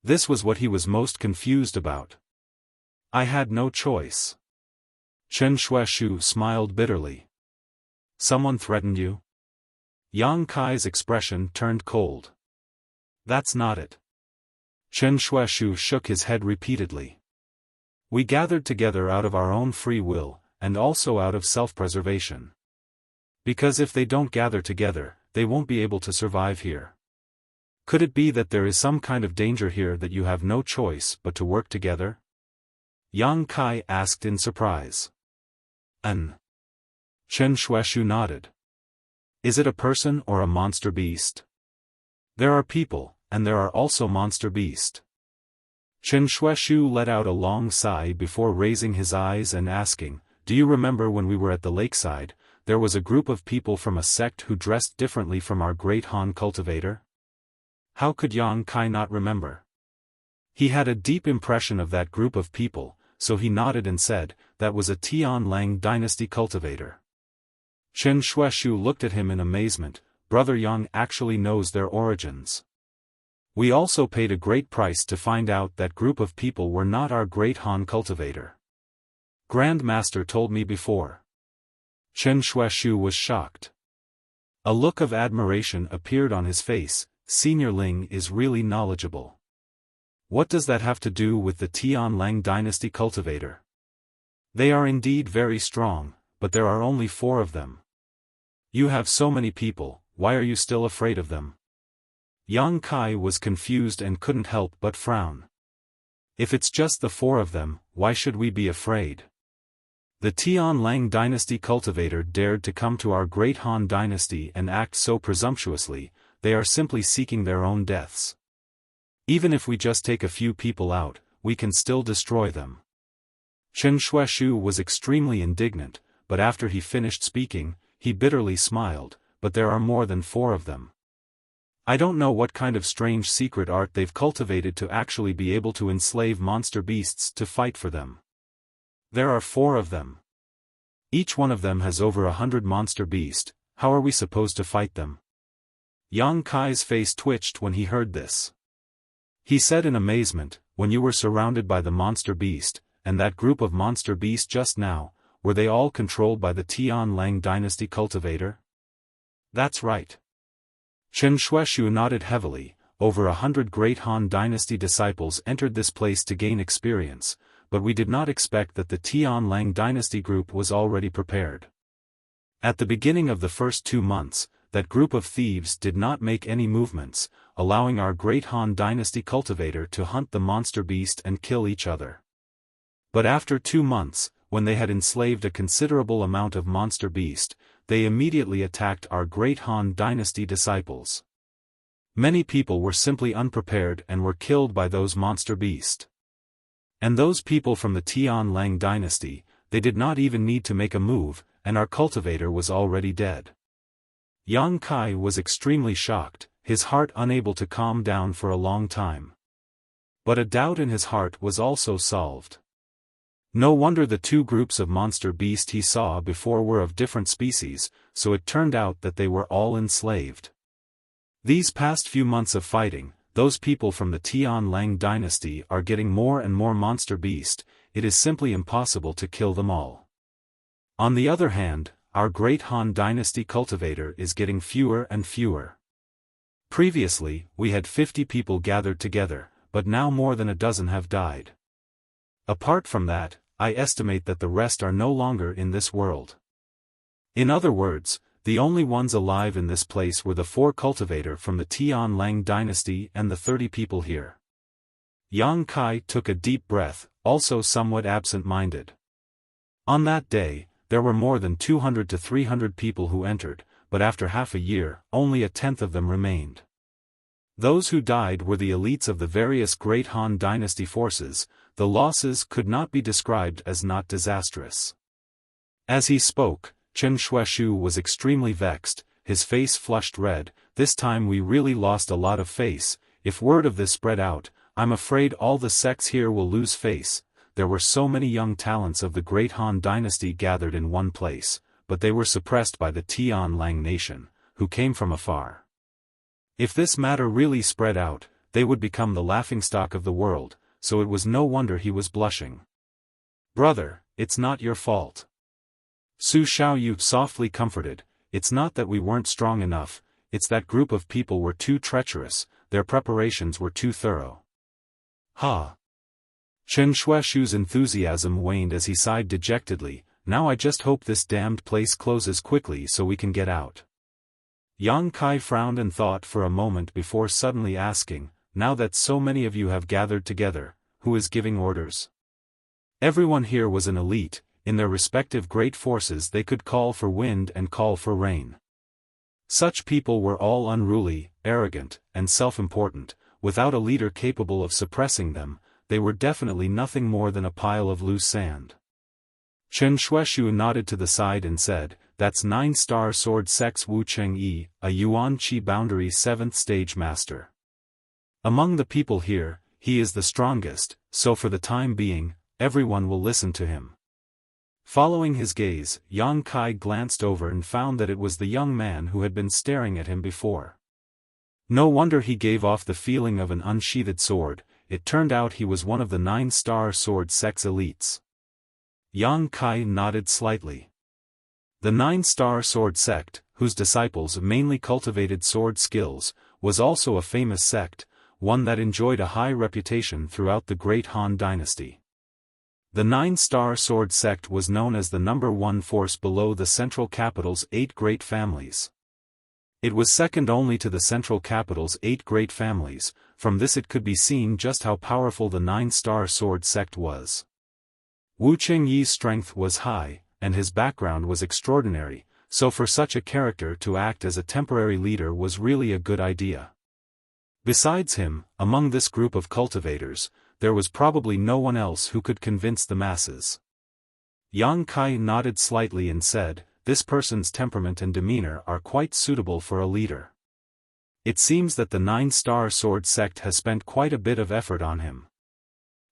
This was what he was most confused about. "I had no choice." Chen Shuaishu smiled bitterly. "Someone threatened you?" Yang Kai's expression turned cold. "That's not it." Chen Shuaishu shook his head repeatedly. "We gathered together out of our own free will, and also out of self-preservation. Because if they don't gather together, they won't be able to survive here. Could it be that there is some kind of danger here that you have no choice but to work together?" Yang Kai asked in surprise. Chen Shuaishu nodded. "Is it a person or a monster beast?" "There are people, and there are also monster beast." Chen Shuaishu let out a long sigh before raising his eyes and asking, "Do you remember when we were at the lakeside, there was a group of people from a sect who dressed differently from our great Han cultivator?" How could Yang Kai not remember? He had a deep impression of that group of people, so he nodded and said, "That was a Tianlang dynasty cultivator." Chen Shuaishu looked at him in amazement. "Brother Yang actually knows their origins. We also paid a great price to find out that group of people were not our great Han cultivator. Grand Master told me before." Chen Shuaishu was shocked. A look of admiration appeared on his face. "Senior Ling is really knowledgeable. What does that have to do with the Tianlang dynasty cultivator? They are indeed very strong, but there are only 4 of them. You have so many people, why are you still afraid of them?" Yang Kai was confused and couldn't help but frown. "If it's just the 4 of them, why should we be afraid? The Tianlang dynasty cultivator dared to come to our great Han dynasty and act so presumptuously, they are simply seeking their own deaths. Even if we just take a few people out, we can still destroy them." Chen Shuaishu was extremely indignant, but after he finished speaking, he bitterly smiled, "But there are more than 4 of them. I don't know what kind of strange secret art they've cultivated to actually be able to enslave monster beasts to fight for them. There are 4 of them. Each one of them has over 100 monster beasts. How are we supposed to fight them?" Yang Kai's face twitched when he heard this. He said in amazement, "When you were surrounded by the monster beast, and that group of monster beasts just now, were they all controlled by the Tianlang dynasty cultivator?" "That's right." Chen Shuaishu nodded heavily. "Over 100 great Han dynasty disciples entered this place to gain experience, but we did not expect that the Tianlang dynasty group was already prepared. At the beginning of the first 2 months, that group of thieves did not make any movements, allowing our great Han dynasty cultivator to hunt the monster beast and kill each other. But after 2 months, when they had enslaved a considerable amount of monster beast, they immediately attacked our great Han dynasty disciples. Many people were simply unprepared and were killed by those monster beast. And those people from the Tianlang dynasty, they did not even need to make a move, and our cultivator was already dead." Yang Kai was extremely shocked, his heart unable to calm down for a long time. But a doubt in his heart was also solved. No wonder the 2 groups of monster beast he saw before were of different species, so it turned out that they were all enslaved. These past few months of fighting, those people from the Tianlang dynasty are getting more and more monster beast. It is simply impossible to kill them all. On the other hand, our great Han dynasty cultivator is getting fewer and fewer. Previously, we had 50 people gathered together, but now more than a dozen have died. Apart from that, I estimate that the rest are no longer in this world. In other words, the only ones alive in this place were the 4 cultivator from the Tianlang dynasty and the 30 people here." Yang Kai took a deep breath, also somewhat absent-minded. On that day, there were more than 200 to 300 people who entered, but after half a year, only a tenth of them remained. Those who died were the elites of the various great Han dynasty forces. The losses could not be described as not disastrous. As he spoke, Chen Shuaishu was extremely vexed, his face flushed red. This time we really lost a lot of face. If word of this spread out, I'm afraid all the sects here will lose face. There were so many young talents of the great Han dynasty gathered in one place, but they were suppressed by the Tian Lang nation, who came from afar. If this matter really spread out, they would become the laughingstock of the world, so it was no wonder he was blushing. "Brother, it's not your fault." Su Xiaoyu softly comforted. "It's not that we weren't strong enough, it's that group of people were too treacherous, their preparations were too thorough." Ha! Chen Shuaishu's enthusiasm waned as he sighed dejectedly. "Now I just hope this damned place closes quickly so we can get out." Yang Kai frowned and thought for a moment before suddenly asking, "Now that so many of you have gathered together, who is giving orders?" Everyone here was an elite. In their respective great forces they could call for wind and call for rain. Such people were all unruly, arrogant, and self-important. Without a leader capable of suppressing them, they were definitely nothing more than a pile of loose sand. Chen Shuaishu nodded to the side and said, "That's 9-star sword sect's Wu Chengyi, a Yuan Qi boundary 7th stage master. Among the people here, he is the strongest, so for the time being, everyone will listen to him." Following his gaze, Yang Kai glanced over and found that it was the young man who had been staring at him before. No wonder he gave off the feeling of an unsheathed sword. It turned out he was one of the 9-star sword sect's elites. Yang Kai nodded slightly. The 9-star sword sect, whose disciples mainly cultivated sword skills, was also a famous sect, one that enjoyed a high reputation throughout the great Han dynasty. The 9-star sword sect was known as the number 1 force below the central capital's 8 great families. It was second only to the central capital's 8 great families. From this it could be seen just how powerful the 9-star sword sect was. Wu Chengyi's strength was high, and his background was extraordinary, so for such a character to act as a temporary leader was really a good idea. Besides him, among this group of cultivators, there was probably no one else who could convince the masses. Yang Kai nodded slightly and said, "This person's temperament and demeanor are quite suitable for a leader. It seems that the 9-star sword sect has spent quite a bit of effort on him."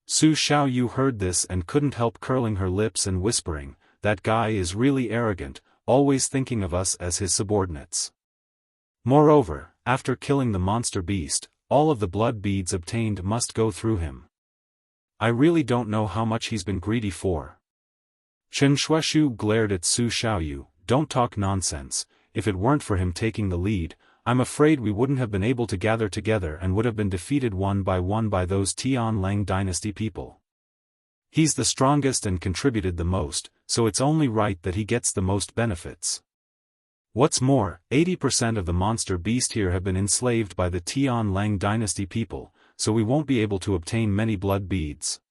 Su Xiaoyu heard this and couldn't help curling her lips and whispering, "That guy is really arrogant, always thinking of us as his subordinates. Moreover, after killing the monster beast, all of the blood beads obtained must go through him. I really don't know how much he's been greedy for." Chen Shuaishu glared at Su Xiaoyu. "Don't talk nonsense. If it weren't for him taking the lead, I'm afraid we wouldn't have been able to gather together and would have been defeated one by those Tian Lang dynasty people. He's the strongest and contributed the most, so it's only right that he gets the most benefits. What's more, 80% of the monster beast here have been enslaved by the Tian Lang dynasty people, so we won't be able to obtain many blood beads.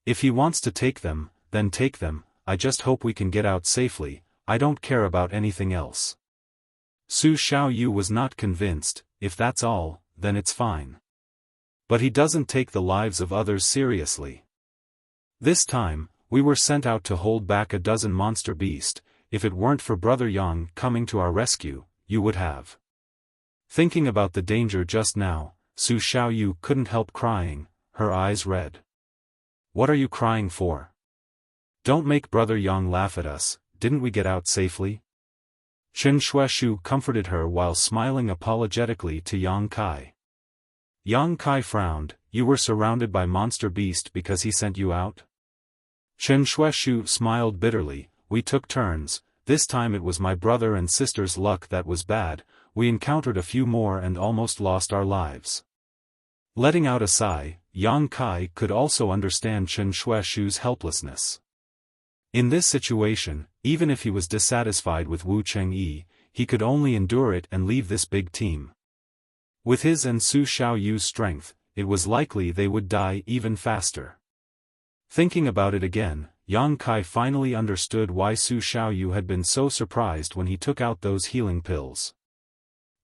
If he wants to take them, then take them. I just hope we can get out safely. I don't care about anything else." Su Xiaoyu was not convinced. "If that's all, then it's fine. But he doesn't take the lives of others seriously. This time, we were sent out to hold back a dozen monster beasts. If it weren't for Brother Yang coming to our rescue, you would have." Thinking about the danger just now, Su Xiaoyu couldn't help crying, her eyes red. "What are you crying for? Don't make Brother Yang laugh at us. Didn't we get out safely?" Chen Shuaishu comforted her while smiling apologetically to Yang Kai. Yang Kai frowned. "You were surrounded by monster beast because he sent you out?" Chen Shuaishu smiled bitterly. "We took turns. This time it was my brother and sister's luck that was bad. We encountered a few more and almost lost our lives." Letting out a sigh, Yang Kai could also understand Chen Shuaishu's helplessness. In this situation, even if he was dissatisfied with Wu Chengyi, he could only endure it and leave this big team. With his and Su Xiaoyu's strength, it was likely they would die even faster. Thinking about it again, Yang Kai finally understood why Su Xiaoyu had been so surprised when he took out those healing pills.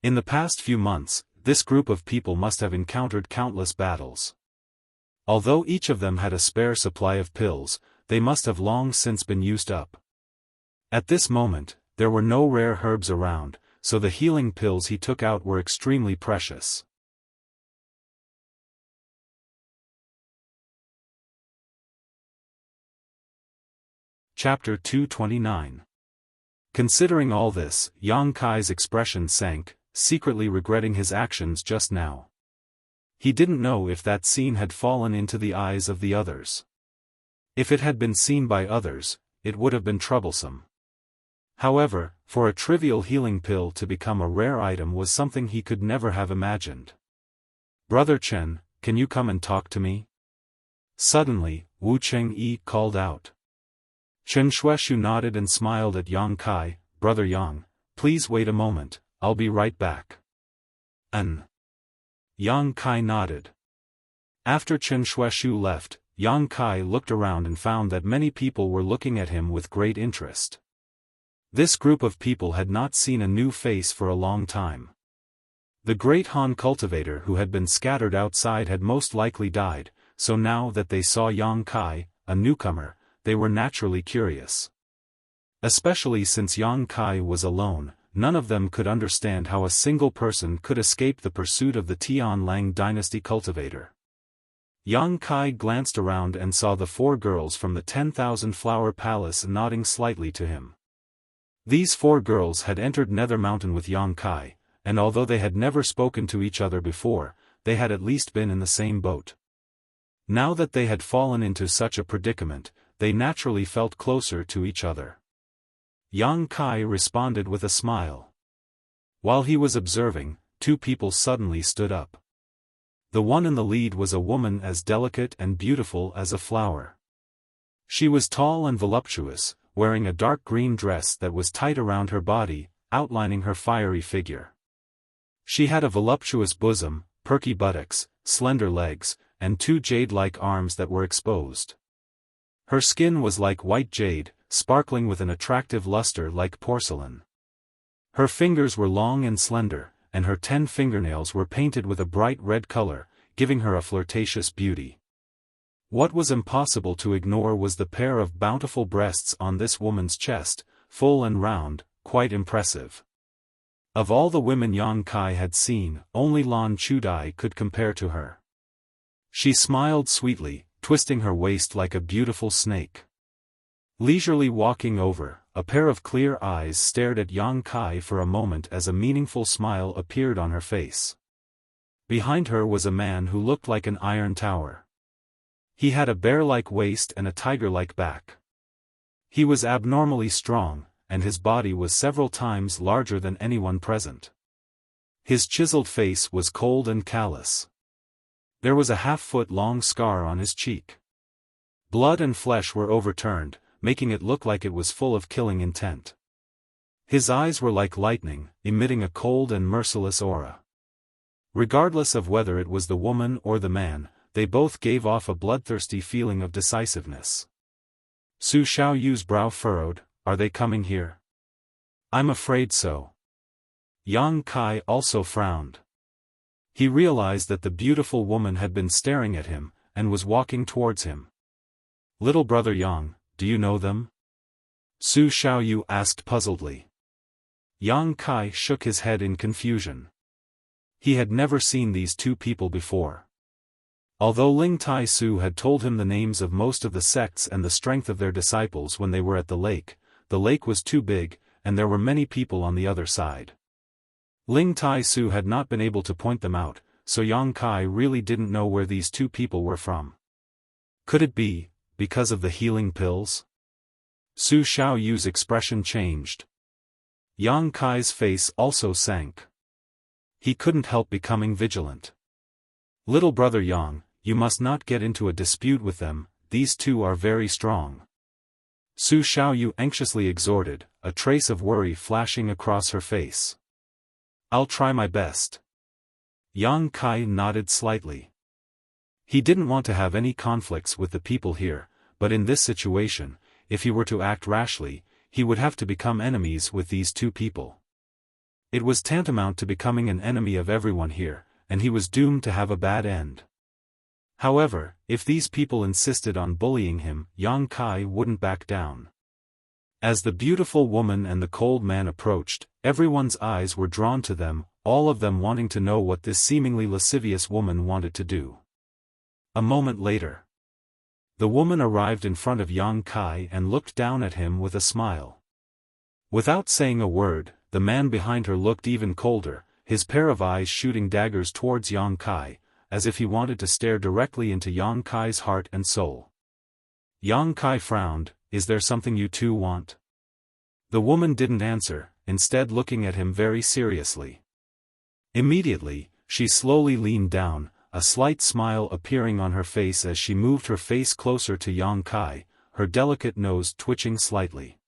In the past few months, this group of people must have encountered countless battles. Although each of them had a spare supply of pills, they must have long since been used up. At this moment, there were no rare herbs around, so the healing pills he took out were extremely precious. Chapter 229. Considering all this, Yang Kai's expression sank, secretly regretting his actions just now. He didn't know if that scene had fallen into the eyes of the others. If it had been seen by others, it would have been troublesome. However, for a trivial healing pill to become a rare item was something he could never have imagined. "Brother Chen, can you come and talk to me?" Suddenly, Wu Chengyi called out. Chen Shueshu nodded and smiled at Yang Kai. "Brother Yang, please wait a moment, I'll be right back." Yang Kai nodded. After Chen Shueshu left, Yang Kai looked around and found that many people were looking at him with great interest. This group of people had not seen a new face for a long time. The great Han cultivator who had been scattered outside had most likely died, so now that they saw Yang Kai, a newcomer, they were naturally curious. Especially since Yang Kai was alone, none of them could understand how a single person could escape the pursuit of the Tianlang dynasty cultivator. Yang Kai glanced around and saw the 4 girls from the 10,000 Flower Palace nodding slightly to him. These 4 girls had entered Nether Mountain with Yang Kai, and although they had never spoken to each other before, they had at least been in the same boat. Now that they had fallen into such a predicament, they naturally felt closer to each other. Yang Kai responded with a smile. While he was observing, 2 people suddenly stood up. The one in the lead was a woman as delicate and beautiful as a flower. She was tall and voluptuous, wearing a dark green dress that was tight around her body, outlining her fiery figure. She had a voluptuous bosom, perky buttocks, slender legs, and 2 jade-like arms that were exposed. Her skin was like white jade, sparkling with an attractive luster like porcelain. Her fingers were long and slender, and her 10 fingernails were painted with a bright red color, giving her a flirtatious beauty. What was impossible to ignore was the pair of bountiful breasts on this woman's chest, full and round, quite impressive. Of all the women Yang Kai had seen, only Lan Chudai could compare to her. She smiled sweetly, twisting her waist like a beautiful snake. Leisurely walking over, a pair of clear eyes stared at Yang Kai for a moment as a meaningful smile appeared on her face. Behind her was a man who looked like an iron tower. He had a bear-like waist and a tiger-like back. He was abnormally strong, and his body was several times larger than anyone present. His chiseled face was cold and callous. There was a half-foot-long scar on his cheek. Blood and flesh were overturned, making it look like it was full of killing intent. His eyes were like lightning, emitting a cold and merciless aura. Regardless of whether it was the woman or the man, they both gave off a bloodthirsty feeling of decisiveness. Su Xiaoyu's brow furrowed. "Are they coming here?" "I'm afraid so." Yang Kai also frowned. He realized that the beautiful woman had been staring at him, and was walking towards him. "Little brother Yang, do you know them?" Su Xiaoyu asked puzzledly. Yang Kai shook his head in confusion. He had never seen these 2 people before. Although Ling Tai Su had told him the names of most of the sects and the strength of their disciples when they were at the lake was too big, and there were many people on the other side. Ling Tai Su had not been able to point them out, so Yang Kai really didn't know where these 2 people were from. Could it be, because of the healing pills? Su Xiaoyu's expression changed. Yang Kai's face also sank. He couldn't help becoming vigilant. "Little brother Yang, you must not get into a dispute with them, these 2 are very strong." Su Xiaoyu anxiously exhorted, a trace of worry flashing across her face. "I'll try my best." Yang Kai nodded slightly. He didn't want to have any conflicts with the people here, but in this situation, if he were to act rashly, he would have to become enemies with these 2 people. It was tantamount to becoming an enemy of everyone here, and he was doomed to have a bad end. However, if these people insisted on bullying him, Yang Kai wouldn't back down. As the beautiful woman and the cold man approached, everyone's eyes were drawn to them, all of them wanting to know what this seemingly lascivious woman wanted to do. A moment later, the woman arrived in front of Yang Kai and looked down at him with a smile. Without saying a word, the man behind her looked even colder, his pair of eyes shooting daggers towards Yang Kai, as if he wanted to stare directly into Yang Kai's heart and soul. Yang Kai frowned. Is there something you two want? The woman didn't answer, instead looking at him very seriously. Immediately, she slowly leaned down, a slight smile appearing on her face as she moved her face closer to Yang Kai, her delicate nose twitching slightly.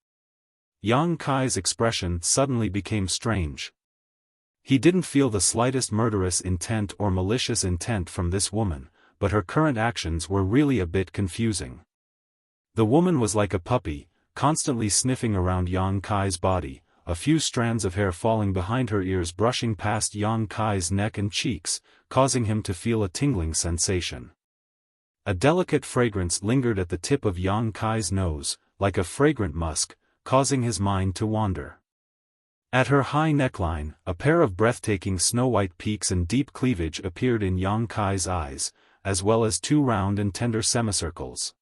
Yang Kai's expression suddenly became strange. He didn't feel the slightest murderous intent or malicious intent from this woman, but her current actions were really a bit confusing. The woman was like a puppy, constantly sniffing around Yang Kai's body, a few strands of hair falling behind her ears brushing past Yang Kai's neck and cheeks, causing him to feel a tingling sensation. A delicate fragrance lingered at the tip of Yang Kai's nose, like a fragrant musk, causing his mind to wander. At her high neckline, a pair of breathtaking snow-white peaks and deep cleavage appeared in Yang Kai's eyes, as well as two round and tender semicircles.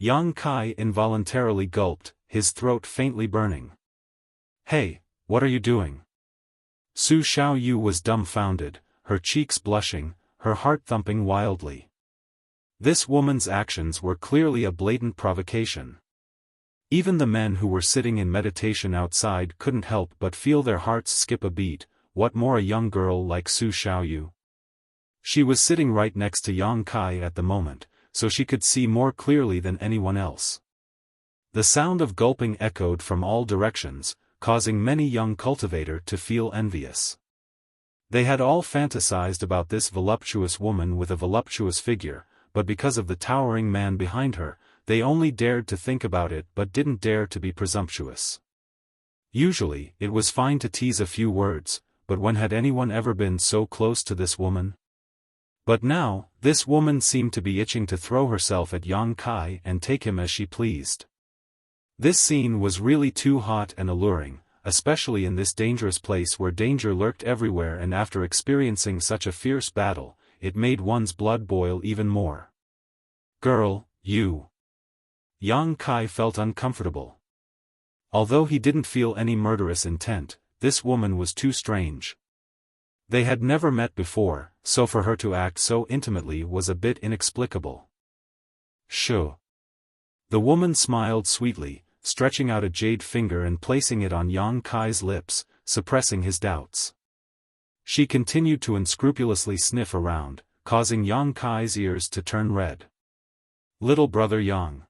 Yang Kai involuntarily gulped, his throat faintly burning. "Hey, what are you doing?" Su Xiaoyu was dumbfounded, her cheeks blushing, her heart thumping wildly. This woman's actions were clearly a blatant provocation. Even the men who were sitting in meditation outside couldn't help but feel their hearts skip a beat, what more a young girl like Su Xiaoyu. She was sitting right next to Yang Kai at the moment, so she could see more clearly than anyone else. The sound of gulping echoed from all directions, causing many young cultivators to feel envious. They had all fantasized about this voluptuous woman with a voluptuous figure, but because of the towering man behind her, they only dared to think about it but didn't dare to be presumptuous. Usually, it was fine to tease a few words, but when had anyone ever been so close to this woman? But now, this woman seemed to be itching to throw herself at Yang Kai and take him as she pleased. This scene was really too hot and alluring, especially in this dangerous place where danger lurked everywhere, and after experiencing such a fierce battle, it made one's blood boil even more. "Girl, you." Yang Kai felt uncomfortable. Although he didn't feel any murderous intent, this woman was too strange. They had never met before, so for her to act so intimately was a bit inexplicable. "Sure." The woman smiled sweetly, stretching out a jade finger and placing it on Yang Kai's lips, suppressing his doubts. She continued to unscrupulously sniff around, causing Yang Kai's ears to turn red. "Little brother Yang."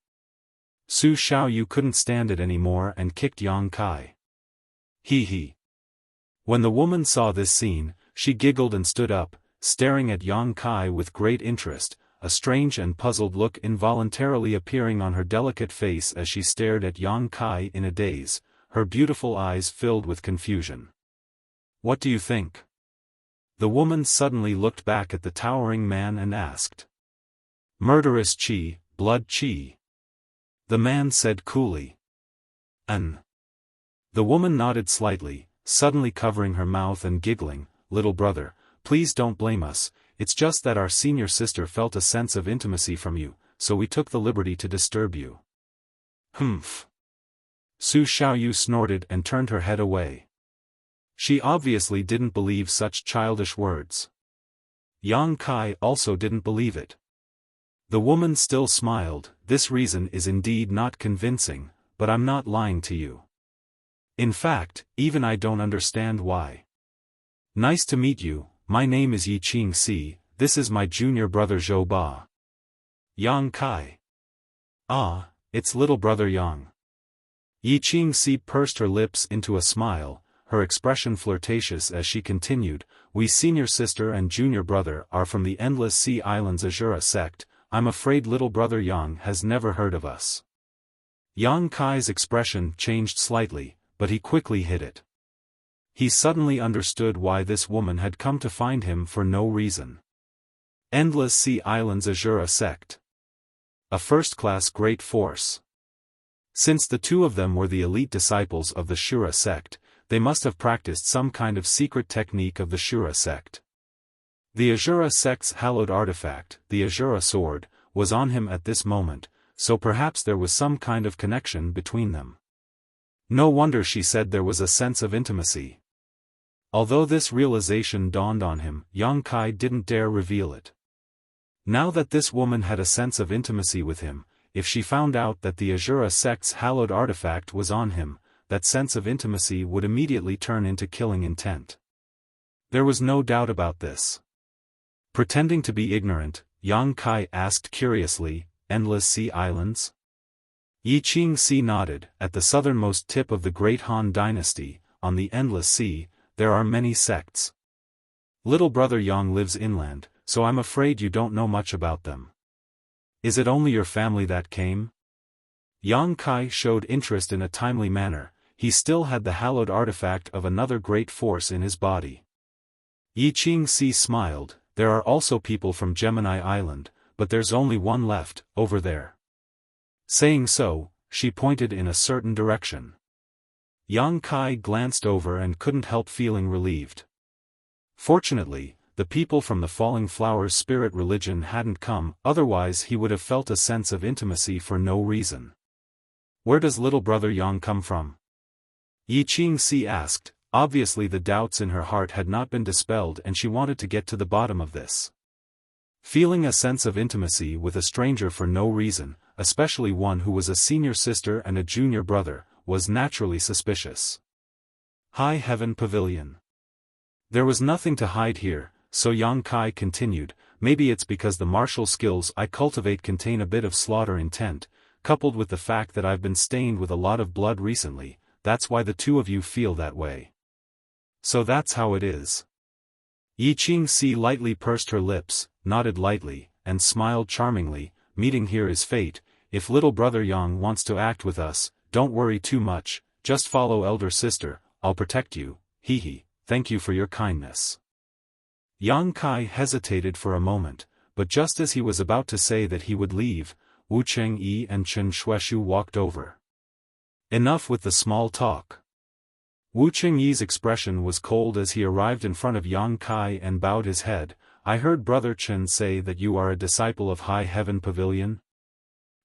Su Xiaoyu couldn't stand it anymore and kicked Yang Kai. He. When the woman saw this scene, she giggled and stood up, staring at Yang Kai with great interest, a strange and puzzled look involuntarily appearing on her delicate face as she stared at Yang Kai in a daze, her beautiful eyes filled with confusion. "What do you think?" The woman suddenly looked back at the towering man and asked. "Murderous Qi, blood Qi." The man said coolly. "An." The woman nodded slightly, suddenly covering her mouth and giggling. "Little brother, please don't blame us, it's just that our senior sister felt a sense of intimacy from you, so we took the liberty to disturb you." "Humph." Su Xiaoyu snorted and turned her head away. She obviously didn't believe such childish words. Yang Kai also didn't believe it. The woman still smiled. "This reason is indeed not convincing, but I'm not lying to you. In fact, even I don't understand why. Nice to meet you, my name is Yi Qing Si, this is my junior brother Zhou Ba." Yang Kai. "Ah, it's little brother Yang." Yi Qing Si pursed her lips into a smile, her expression flirtatious as she continued, "We senior sister and junior brother are from the Endless Sea Islands Azura sect. I'm afraid little brother Yang has never heard of us." Yang Kai's expression changed slightly, but he quickly hid it. He suddenly understood why this woman had come to find him for no reason. Endless Sea Islands Azura sect. A first-class great force. Since the two of them were the elite disciples of the Shura sect, they must have practiced some kind of secret technique of the Shura sect. The Ashura sect's hallowed artifact, the Ashura sword, was on him at this moment, so perhaps there was some kind of connection between them. No wonder she said there was a sense of intimacy. Although this realization dawned on him, Yang Kai didn't dare reveal it. Now that this woman had a sense of intimacy with him, if she found out that the Ashura sect's hallowed artifact was on him, that sense of intimacy would immediately turn into killing intent. There was no doubt about this. Pretending to be ignorant, Yang Kai asked curiously, "Endless Sea Islands?" Yi Qingxi nodded. At the southernmost tip of the Great Han Dynasty, on the Endless Sea, there are many sects. Little brother Yang lives inland, so I'm afraid you don't know much about them. Is it only your family that came? Yang Kai showed interest in a timely manner. He still had the hallowed artifact of another great force in his body. Yi Qingxi smiled. There are also people from Gemini Island, but there's only one left, over there. Saying so, she pointed in a certain direction. Yang Kai glanced over and couldn't help feeling relieved. Fortunately, the people from the Falling Flowers spirit religion hadn't come, otherwise he would have felt a sense of intimacy for no reason. Where does little brother Yang come from? Yi Qingxi asked. Obviously the doubts in her heart had not been dispelled and she wanted to get to the bottom of this. Feeling a sense of intimacy with a stranger for no reason, especially one who was a senior sister and a junior brother, was naturally suspicious. High Heaven Pavilion. There was nothing to hide here, so Yang Kai continued. Maybe it's because the martial skills I cultivate contain a bit of slaughter intent, coupled with the fact that I've been stained with a lot of blood recently. That's why the two of you feel that way. So that's how it is. Yi Qingxi lightly pursed her lips, nodded lightly, and smiled charmingly. Meeting here is fate. If little brother Yang wants to act with us, don't worry too much, just follow elder sister, I'll protect you. Hee. Thank you for your kindness. Yang Kai hesitated for a moment, but just as he was about to say that he would leave, Wu Chengyi and Chen Shueshu walked over. Enough with the small talk. Wu Chengyi's expression was cold as he arrived in front of Yang Kai and bowed his head. I heard Brother Chen say that you are a disciple of High Heaven Pavilion?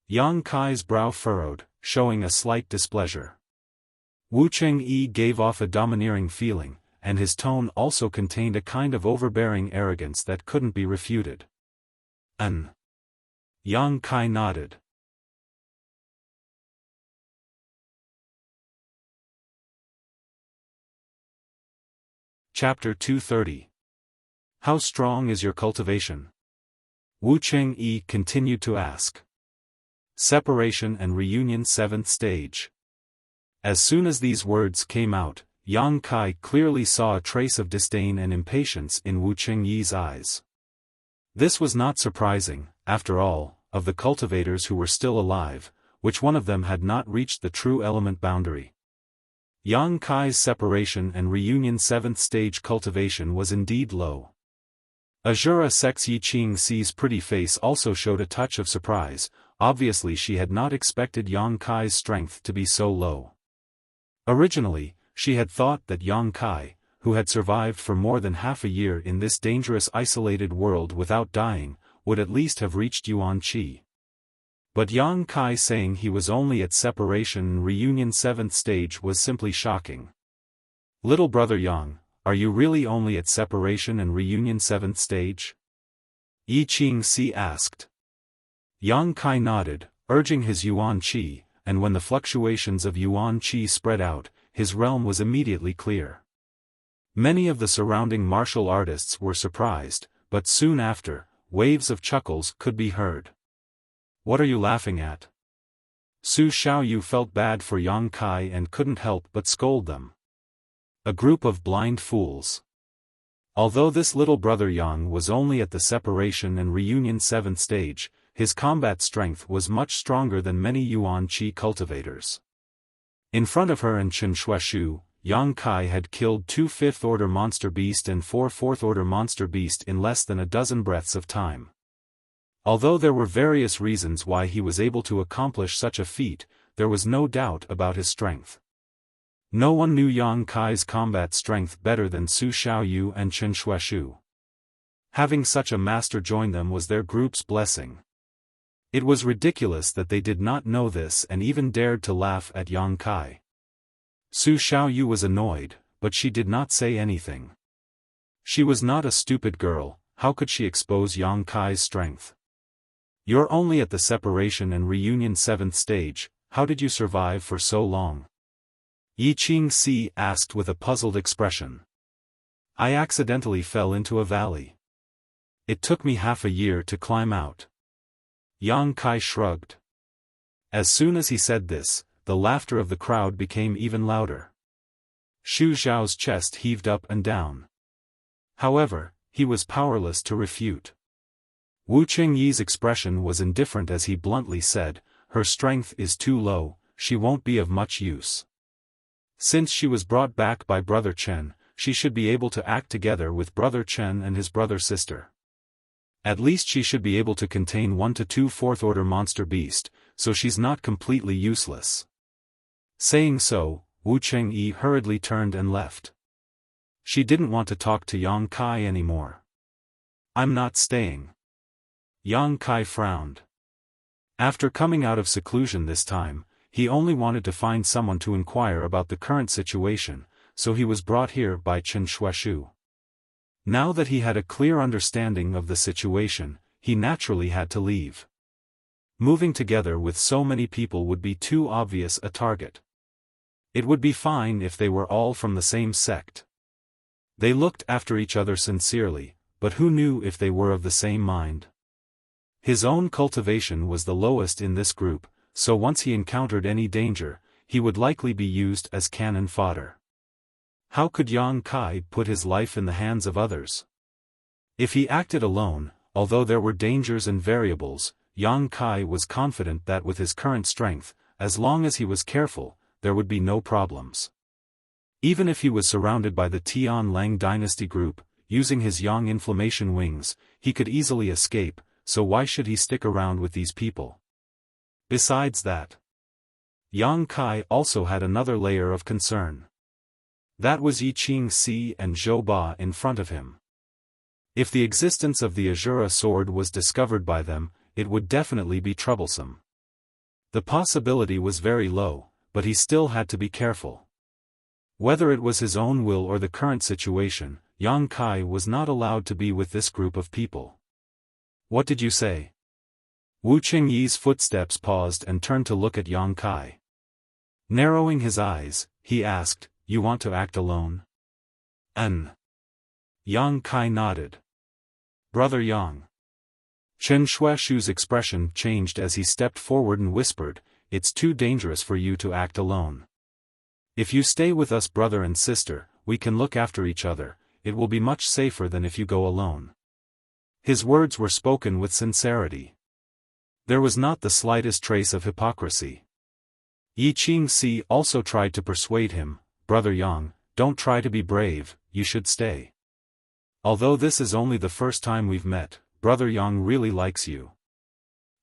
Yang Kai's brow furrowed, showing a slight displeasure. Wu Chengyi gave off a domineering feeling, and his tone also contained a kind of overbearing arrogance that couldn't be refuted. Yang Kai nodded. Chapter 230. How strong is your cultivation? Wu Chengyi continued to ask. Separation and reunion 7th stage. As soon as these words came out, Yang Kai clearly saw a trace of disdain and impatience in Wu Chengyi's eyes. This was not surprising. After all, of the cultivators who were still alive, which one of them had not reached the true element boundary? Yang Kai's separation and reunion 7th stage cultivation was indeed low. Ashura sect's Yi Qingxi's pretty face also showed a touch of surprise. Obviously she had not expected Yang Kai's strength to be so low. Originally, she had thought that Yang Kai, who had survived for more than half a year in this dangerous isolated world without dying, would at least have reached Yuan Qi. But Yang Kai saying he was only at separation and reunion 7th stage was simply shocking. Little brother Yang, are you really only at separation and reunion 7th stage? Yi Qingxi asked. Yang Kai nodded, urging his Yuan Qi, and when the fluctuations of Yuan Qi spread out, his realm was immediately clear. Many of the surrounding martial artists were surprised, but soon after, waves of chuckles could be heard. What are you laughing at? Su Xiaoyu felt bad for Yang Kai and couldn't help but scold them. A group of blind fools. Although this little brother Yang was only at the separation and reunion 7th stage, his combat strength was much stronger than many Yuan Qi cultivators. In front of her and Chen Shueshu, Yang Kai had killed 2 5th-order monster beast and 4 4th-order monster beast in less than a dozen breaths of time. Although there were various reasons why he was able to accomplish such a feat, there was no doubt about his strength. No one knew Yang Kai's combat strength better than Su Xiaoyu and Chen Shuaishu. Having such a master join them was their group's blessing. It was ridiculous that they did not know this and even dared to laugh at Yang Kai. Su Xiaoyu was annoyed, but she did not say anything. She was not a stupid girl, how could she expose Yang Kai's strength? You're only at the separation and reunion 7th stage, how did you survive for so long? Yi Qingxi asked with a puzzled expression. I accidentally fell into a valley. It took me half a year to climb out. Yang Kai shrugged. As soon as he said this, the laughter of the crowd became even louder. Xu Zhao's chest heaved up and down. However, he was powerless to refute. Wu Qingyi's expression was indifferent as he bluntly said, her strength is too low, she won't be of much use. Since she was brought back by Brother Chen, she should be able to act together with Brother Chen and his brother-sister. At least she should be able to contain 1 to 2 fourth-order monster beast, so she's not completely useless. Saying so, Wu Qingyi hurriedly turned and left. She didn't want to talk to Yang Kai anymore. I'm not staying. Yang Kai frowned. After coming out of seclusion this time, he only wanted to find someone to inquire about the current situation, so he was brought here by Chen Shuaishu. Now that he had a clear understanding of the situation, he naturally had to leave. Moving together with so many people would be too obvious a target. It would be fine if they were all from the same sect. They looked after each other sincerely, but who knew if they were of the same mind? His own cultivation was the lowest in this group, so once he encountered any danger, he would likely be used as cannon fodder. How could Yang Kai put his life in the hands of others? If he acted alone, although there were dangers and variables, Yang Kai was confident that with his current strength, as long as he was careful, there would be no problems. Even if he was surrounded by the Tianlang dynasty group, using his Yang inflammation wings, he could easily escape, so why should he stick around with these people? Besides that, Yang Kai also had another layer of concern. That was Yi Qingxi and Zhou Ba in front of him. If the existence of the Azura sword was discovered by them, it would definitely be troublesome. The possibility was very low, but he still had to be careful. Whether it was his own will or the current situation, Yang Kai was not allowed to be with this group of people. What did you say? Wu Qingyi's footsteps paused and turned to look at Yang Kai. Narrowing his eyes, he asked, you want to act alone? Yang Kai nodded. Brother Yang. Chen Shuaishu's expression changed as he stepped forward and whispered, it's too dangerous for you to act alone. If you stay with us brother and sister, we can look after each other, it will be much safer than if you go alone. His words were spoken with sincerity. There was not the slightest trace of hypocrisy. Yi Qingxi also tried to persuade him, Brother Yang, don't try to be brave, you should stay. Although this is only the first time we've met, Brother Yang really likes you.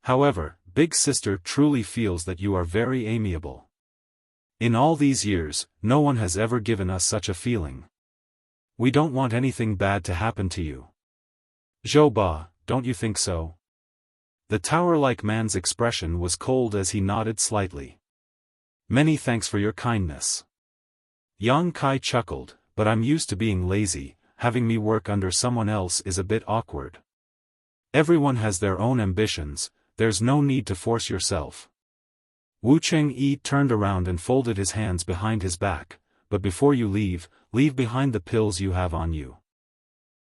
However, Big Sister truly feels that you are very amiable. In all these years, no one has ever given us such a feeling. We don't want anything bad to happen to you. Zhou Ba, don't you think so? The tower-like man's expression was cold as he nodded slightly. Many thanks for your kindness. Yang Kai chuckled, but I'm used to being lazy, having me work under someone else is a bit awkward. Everyone has their own ambitions, there's no need to force yourself. Wu Qingyi turned around and folded his hands behind his back, but before you leave behind the pills you have on you.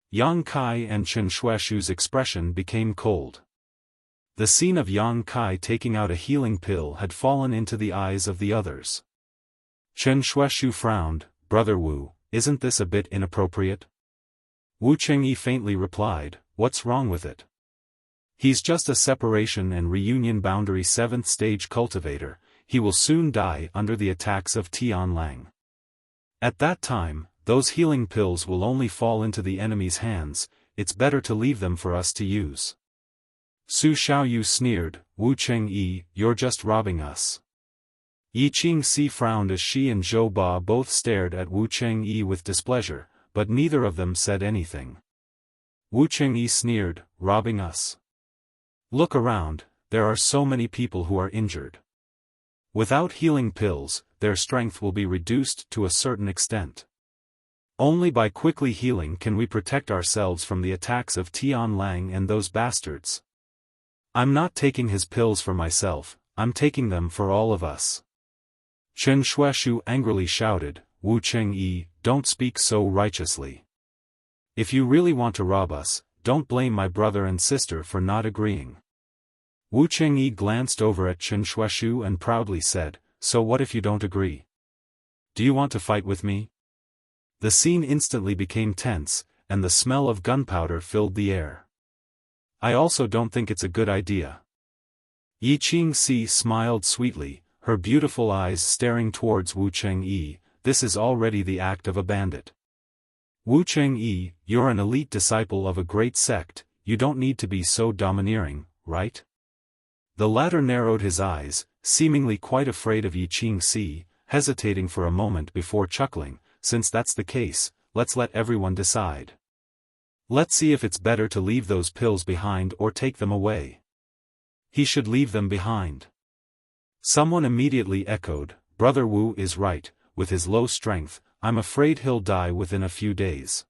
Yang Kai and Chen Shuaishu's expression became cold. The scene of Yang Kai taking out a healing pill had fallen into the eyes of the others. Chen Shuaishu frowned, Brother Wu, isn't this a bit inappropriate? Wu Qingyi faintly replied, what's wrong with it? He's just a separation and reunion boundary 7th stage cultivator, he will soon die under the attacks of Tianlang. At that time, those healing pills will only fall into the enemy's hands, it's better to leave them for us to use. Su Xiaoyu sneered, Wu Qingyi, you're just robbing us. Yi Qingxi frowned as she and Zhou Ba both stared at Wu Chengyi with displeasure, but neither of them said anything. Wu Chengyi sneered, robbing us. Look around, there are so many people who are injured. Without healing pills, their strength will be reduced to a certain extent. Only by quickly healing can we protect ourselves from the attacks of Tian Lang and those bastards. I'm not taking his pills for myself, I'm taking them for all of us. Chen Shuaishu angrily shouted, Wu Chengyi, don't speak so righteously. If you really want to rob us, don't blame my brother and sister for not agreeing. Wu Chengyi glanced over at Chen Shuaishu and proudly said, so what if you don't agree? Do you want to fight with me? The scene instantly became tense, and the smell of gunpowder filled the air. I also don't think it's a good idea. Yi Qingxi smiled sweetly, her beautiful eyes staring towards Wu Chengyi. This is already the act of a bandit. Wu Chengyi, you're an elite disciple of a great sect, you don't need to be so domineering, right? The latter narrowed his eyes, seemingly quite afraid of Yi Qingxi, hesitating for a moment before chuckling, since that's the case, let's let everyone decide. Let's see if it's better to leave those pills behind or take them away. He should leave them behind. Someone immediately echoed, Brother Wu is right, with his low strength, I'm afraid he'll die within a few days.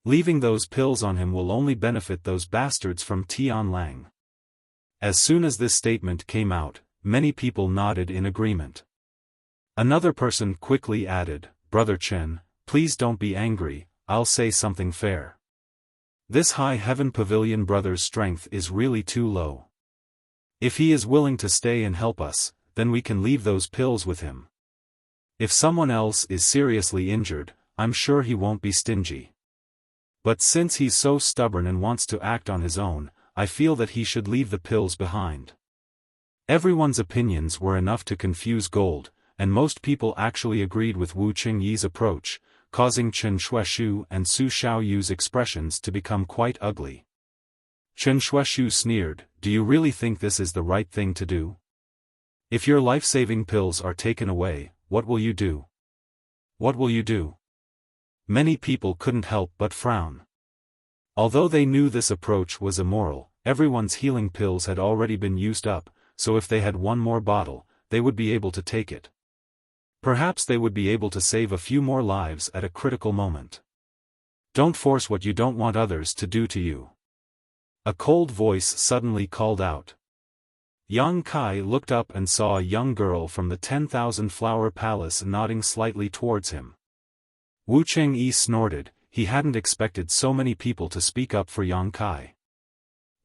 Leaving those pills on him will only benefit those bastards from Tian Lang. As soon as this statement came out, many people nodded in agreement. Another person quickly added, Brother Chen, please don't be angry, I'll say something fair. This High Heaven Pavilion brother's strength is really too low. If he is willing to stay and help us, then we can leave those pills with him. If someone else is seriously injured, I'm sure he won't be stingy. But since he's so stubborn and wants to act on his own, I feel that he should leave the pills behind. Everyone's opinions were enough to confuse Gold, and most people actually agreed with Wu Chengyi's approach, causing Chen Shuaishu and Su Xiaoyu's expressions to become quite ugly. Chen Shuaishu sneered, do you really think this is the right thing to do? If your life-saving pills are taken away, what will you do? What will you do? Many people couldn't help but frown. Although they knew this approach was immoral, everyone's healing pills had already been used up, so if they had one more bottle, they would be able to take it. Perhaps they would be able to save a few more lives at a critical moment. Don't force what you don't want others to do to you. A cold voice suddenly called out. Yang Kai looked up and saw a young girl from the 10,000 Flower Palace nodding slightly towards him. Wu Chengyi snorted, he hadn't expected so many people to speak up for Yang Kai.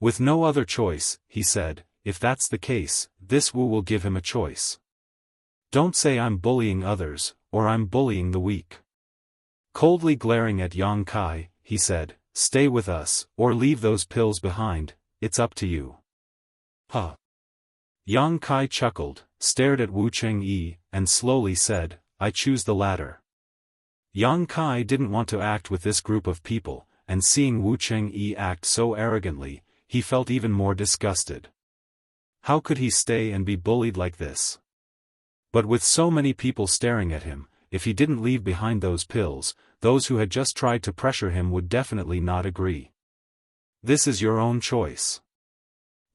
With no other choice, he said, if that's the case, this Wu will give him a choice. Don't say I'm bullying others, or I'm bullying the weak. Coldly glaring at Yang Kai, he said, stay with us, or leave those pills behind, it's up to you. Huh. Yang Kai chuckled, stared at Wu Chengyi, and slowly said, I choose the latter. Yang Kai didn't want to act with this group of people, and seeing Wu Chengyi act so arrogantly, he felt even more disgusted. How could he stay and be bullied like this? But with so many people staring at him, if he didn't leave behind those pills, those who had just tried to pressure him would definitely not agree. This is your own choice.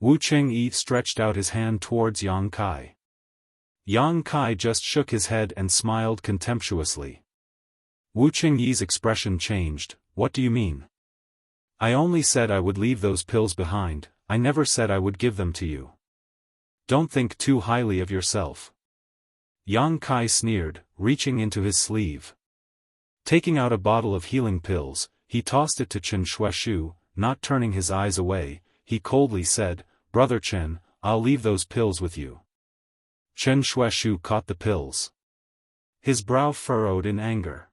Wu Chengyi stretched out his hand towards Yang Kai. Yang Kai just shook his head and smiled contemptuously. Wu Chengyi's expression changed, what do you mean? I only said I would leave those pills behind, I never said I would give them to you. Don't think too highly of yourself. Yang Kai sneered, reaching into his sleeve. Taking out a bottle of healing pills, he tossed it to Chen Shuaishu, not turning his eyes away, he coldly said, Brother Chen, I'll leave those pills with you. Chen Shuaishu caught the pills. His brow furrowed in anger.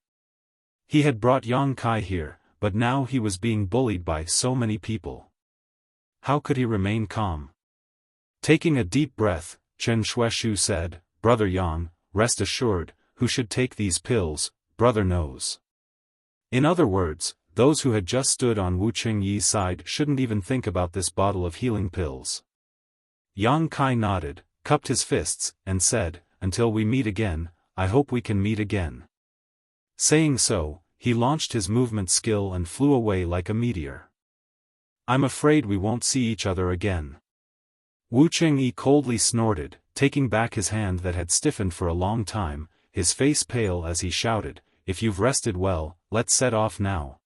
He had brought Yang Kai here, but now he was being bullied by so many people. How could he remain calm? Taking a deep breath, Chen Shuaishu said, Brother Yang, rest assured, who should take these pills, brother knows. In other words, those who had just stood on Wu Chengyi's side shouldn't even think about this bottle of healing pills. Yang Kai nodded, cupped his fists, and said, until we meet again, I hope we can meet again." Saying so, he launched his movement skill and flew away like a meteor. "I'm afraid we won't see each other again." Wu Chengyi coldly snorted, taking back his hand that had stiffened for a long time, his face pale as he shouted, "If you've rested well, let's set off now.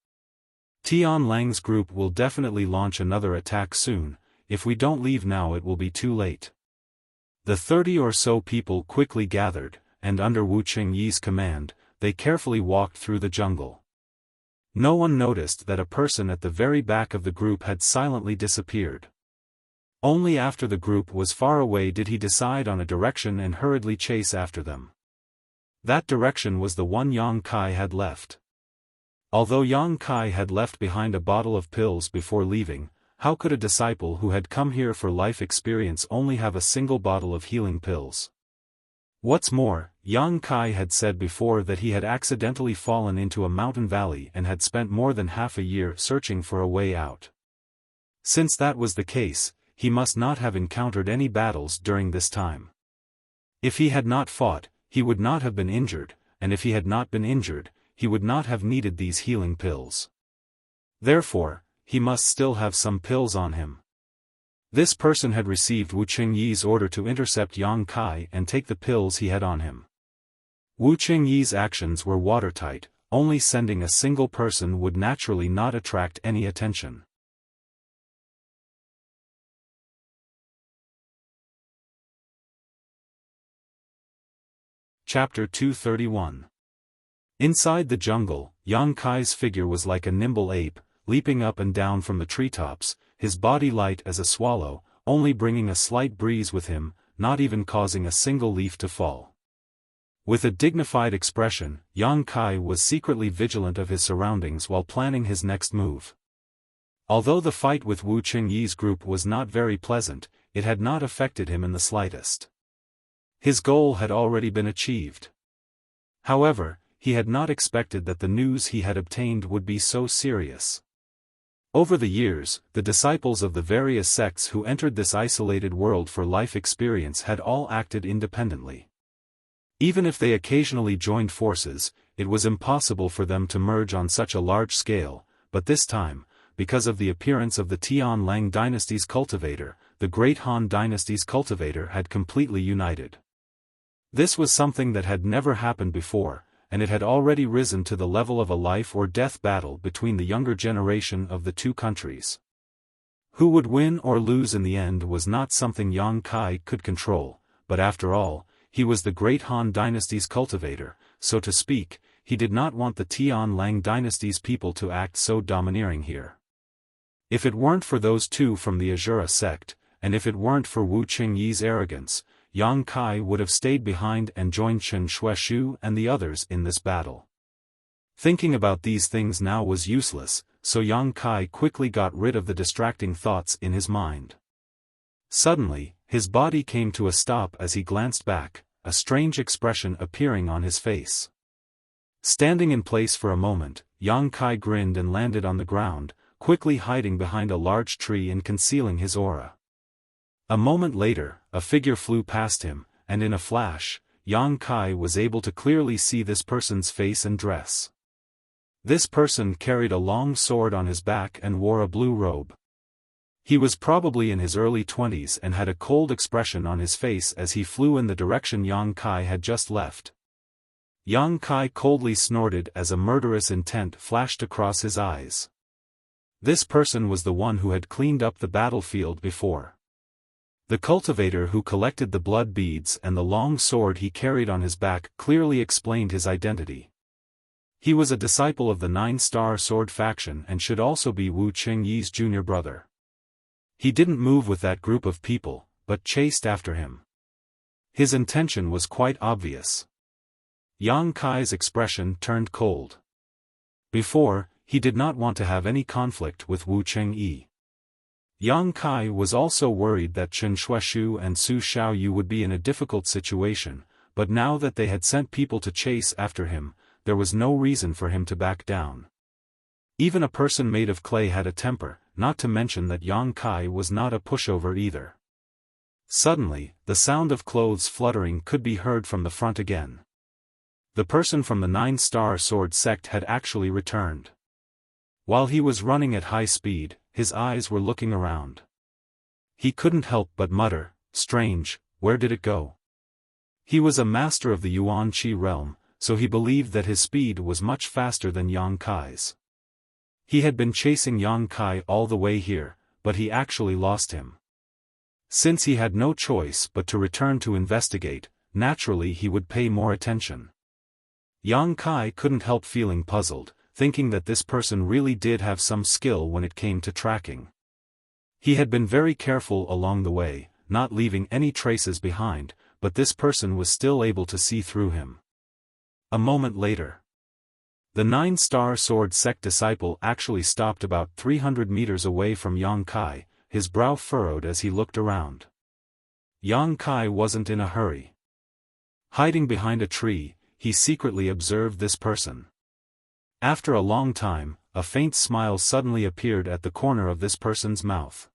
Tian Lang's group will definitely launch another attack soon. If we don't leave now it will be too late." The 30 or so people quickly gathered, and under Wu Chengyi's command, they carefully walked through the jungle. No one noticed that a person at the very back of the group had silently disappeared. Only after the group was far away did he decide on a direction and hurriedly chase after them. That direction was the one Yang Kai had left. Although Yang Kai had left behind a bottle of pills before leaving, how could a disciple who had come here for life experience only have a single bottle of healing pills? What's more, Yang Kai had said before that he had accidentally fallen into a mountain valley and had spent more than half a year searching for a way out. Since that was the case, he must not have encountered any battles during this time. If he had not fought, he would not have been injured, and if he had not been injured, he would not have needed these healing pills. Therefore, he must still have some pills on him. This person had received Wu Chengyi's order to intercept Yang Kai and take the pills he had on him. Wu Chengyi's actions were watertight, only sending a single person would naturally not attract any attention. Chapter 231. Inside the jungle, Yang Kai's figure was like a nimble ape, leaping up and down from the treetops, his body light as a swallow, only bringing a slight breeze with him, not even causing a single leaf to fall. With a dignified expression, Yang Kai was secretly vigilant of his surroundings while planning his next move. Although the fight with Wu Chengyi's group was not very pleasant, it had not affected him in the slightest. His goal had already been achieved. However, he had not expected that the news he had obtained would be so serious. Over the years, the disciples of the various sects who entered this isolated world for life experience had all acted independently. Even if they occasionally joined forces, it was impossible for them to merge on such a large scale, but this time, because of the appearance of the Tian Lang dynasty's cultivator, the Great Han dynasty's cultivator had completely united. This was something that had never happened before, and it had already risen to the level of a life-or-death battle between the younger generation of the two countries. Who would win or lose in the end was not something Yang Kai could control, but after all, he was the Great Han dynasty's cultivator, so to speak, he did not want the Tian Lang dynasty's people to act so domineering here. If it weren't for those two from the Azura sect, and if it weren't for Wu Chengyi's arrogance, Yang Kai would have stayed behind and joined Chen Shueshu and the others in this battle. Thinking about these things now was useless, so Yang Kai quickly got rid of the distracting thoughts in his mind. Suddenly, his body came to a stop as he glanced back, a strange expression appearing on his face. Standing in place for a moment, Yang Kai grinned and landed on the ground, quickly hiding behind a large tree and concealing his aura. A moment later, a figure flew past him, and in a flash, Yang Kai was able to clearly see this person's face and dress. This person carried a long sword on his back and wore a blue robe. He was probably in his early 20s and had a cold expression on his face as he flew in the direction Yang Kai had just left. Yang Kai coldly snorted as a murderous intent flashed across his eyes. This person was the one who had cleaned up the battlefield before. The cultivator who collected the blood beads and the long sword he carried on his back clearly explained his identity. He was a disciple of the 9-Star Sword faction and should also be Wu Chengyi's junior brother. He didn't move with that group of people, but chased after him. His intention was quite obvious. Yang Kai's expression turned cold. Before, he did not want to have any conflict with Wu Chengyi. Yang Kai was also worried that Chen Shueshu and Su Xiaoyu would be in a difficult situation, but now that they had sent people to chase after him, there was no reason for him to back down. Even a person made of clay had a temper, not to mention that Yang Kai was not a pushover either. Suddenly, the sound of clothes fluttering could be heard from the front again. The person from the 9-star sword sect had actually returned. While he was running at high speed, his eyes were looking around. He couldn't help but mutter, "Strange, where did it go?" He was a master of the Yuan Qi realm, so he believed that his speed was much faster than Yang Kai's. He had been chasing Yang Kai all the way here, but he actually lost him. Since he had no choice but to return to investigate, naturally he would pay more attention. Yang Kai couldn't help feeling puzzled, thinking that this person really did have some skill when it came to tracking. He had been very careful along the way, not leaving any traces behind, but this person was still able to see through him. A moment later, the 9-star sword sect disciple actually stopped about 300 meters away from Yang Kai, his brow furrowed as he looked around. Yang Kai wasn't in a hurry. Hiding behind a tree, he secretly observed this person. After a long time, a faint smile suddenly appeared at the corner of this person's mouth.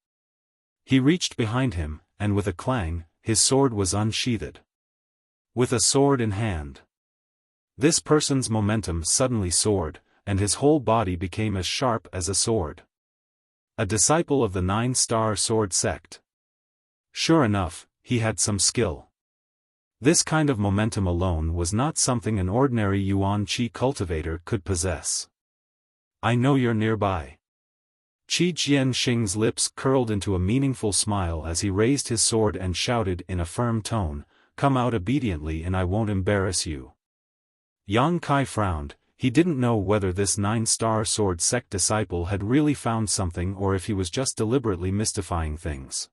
He reached behind him, and with a clang, his sword was unsheathed. With a sword in hand, this person's momentum suddenly soared, and his whole body became as sharp as a sword. A disciple of the 9-star sword sect. Sure enough, he had some skill. This kind of momentum alone was not something an ordinary Yuan Qi cultivator could possess. "I know you're nearby." Qi Jianxing's lips curled into a meaningful smile as he raised his sword and shouted in a firm tone, "Come out obediently and I won't embarrass you." Yang Kai frowned. He didn't know whether this 9-star sword sect disciple had really found something or if he was just deliberately mystifying things.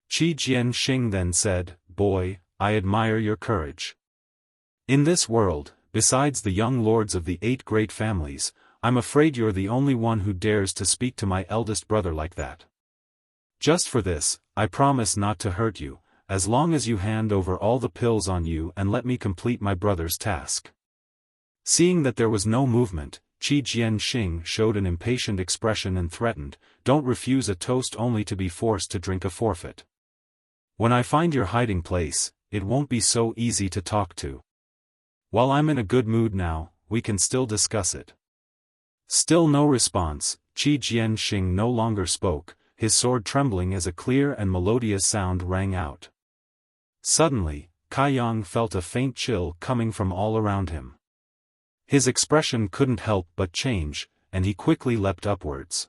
Qi Jianxing then said, "Boy, I admire your courage. In this world, besides the young lords of the 8 great families, I'm afraid you're the only one who dares to speak to my eldest brother like that. Just for this, I promise not to hurt you, as long as you hand over all the pills on you and let me complete my brother's task." Seeing that there was no movement, Qi Jianxing showed an impatient expression and threatened, "Don't refuse a toast only to be forced to drink a forfeit. When I find your hiding place, it won't be so easy to talk to. While I'm in a good mood now, we can still discuss it." Still no response, Qi Jianxing no longer spoke, his sword trembling as a clear and melodious sound rang out. Suddenly, Kai Yang felt a faint chill coming from all around him. His expression couldn't help but change, and he quickly leapt upwards.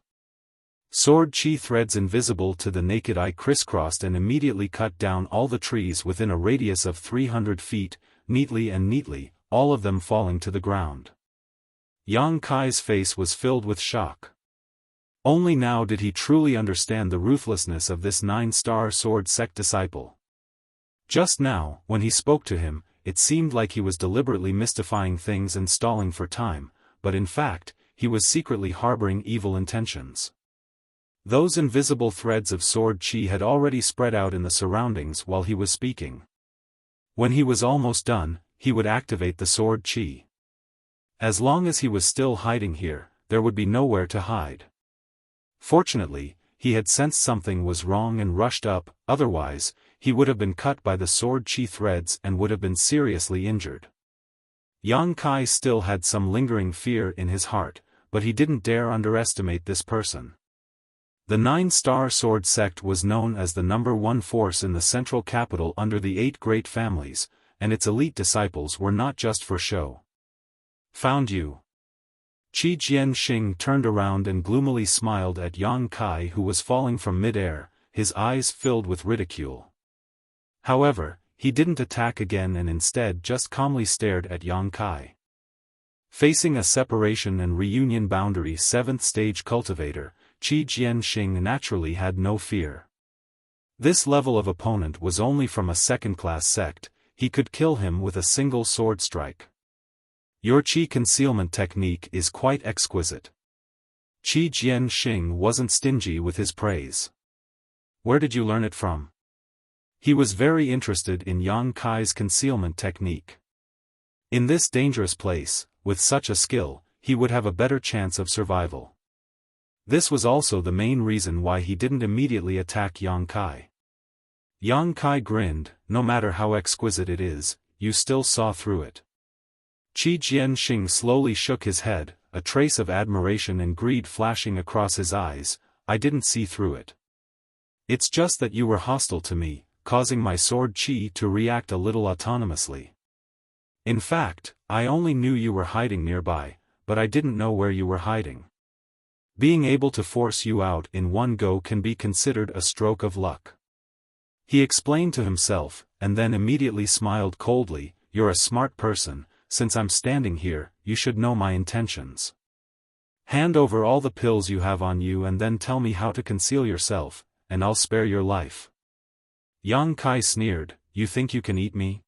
Sword chi threads invisible to the naked eye crisscrossed and immediately cut down all the trees within a radius of 300 feet, neatly, all of them falling to the ground. Yang Kai's face was filled with shock. Only now did he truly understand the ruthlessness of this 9-star sword sect disciple. Just now, when he spoke to him, it seemed like he was deliberately mystifying things and stalling for time, but in fact, he was secretly harboring evil intentions. Those invisible threads of sword chi had already spread out in the surroundings while he was speaking. When he was almost done, he would activate the sword chi. As long as he was still hiding here, there would be nowhere to hide. Fortunately, he had sensed something was wrong and rushed up, otherwise, he would have been cut by the sword chi threads and would have been seriously injured. Yang Kai still had some lingering fear in his heart, but he didn't dare underestimate this person. The 9-star sword sect was known as the #1 force in the central capital under the 8 great families, and its elite disciples were not just for show. "Found you." Qi Jianxing turned around and gloomily smiled at Yang Kai, who was falling from mid-air, his eyes filled with ridicule. However, he didn't attack again and instead just calmly stared at Yang Kai. Facing a separation and reunion boundary 7th stage cultivator, Qi Jianxing naturally had no fear. This level of opponent was only from a second-class sect, he could kill him with a single sword strike. "Your Qi concealment technique is quite exquisite." Qi Jianxing wasn't stingy with his praise. "Where did you learn it from?" He was very interested in Yang Kai's concealment technique. In this dangerous place, with such a skill, he would have a better chance of survival. This was also the main reason why he didn't immediately attack Yang Kai. Yang Kai grinned, no matter how exquisite it is, you still saw through it. Qi Jianxing slowly shook his head, a trace of admiration and greed flashing across his eyes. I didn't see through it. It's just that you were hostile to me, causing my sword qi to react a little autonomously. In fact, I only knew you were hiding nearby, but I didn't know where you were hiding. Being able to force you out in one go can be considered a stroke of luck. He explained to himself, and then immediately smiled coldly. You're a smart person. Since I'm standing here, you should know my intentions. Hand over all the pills you have on you and then tell me how to conceal yourself, and I'll spare your life. Yang Kai sneered, you think you can eat me?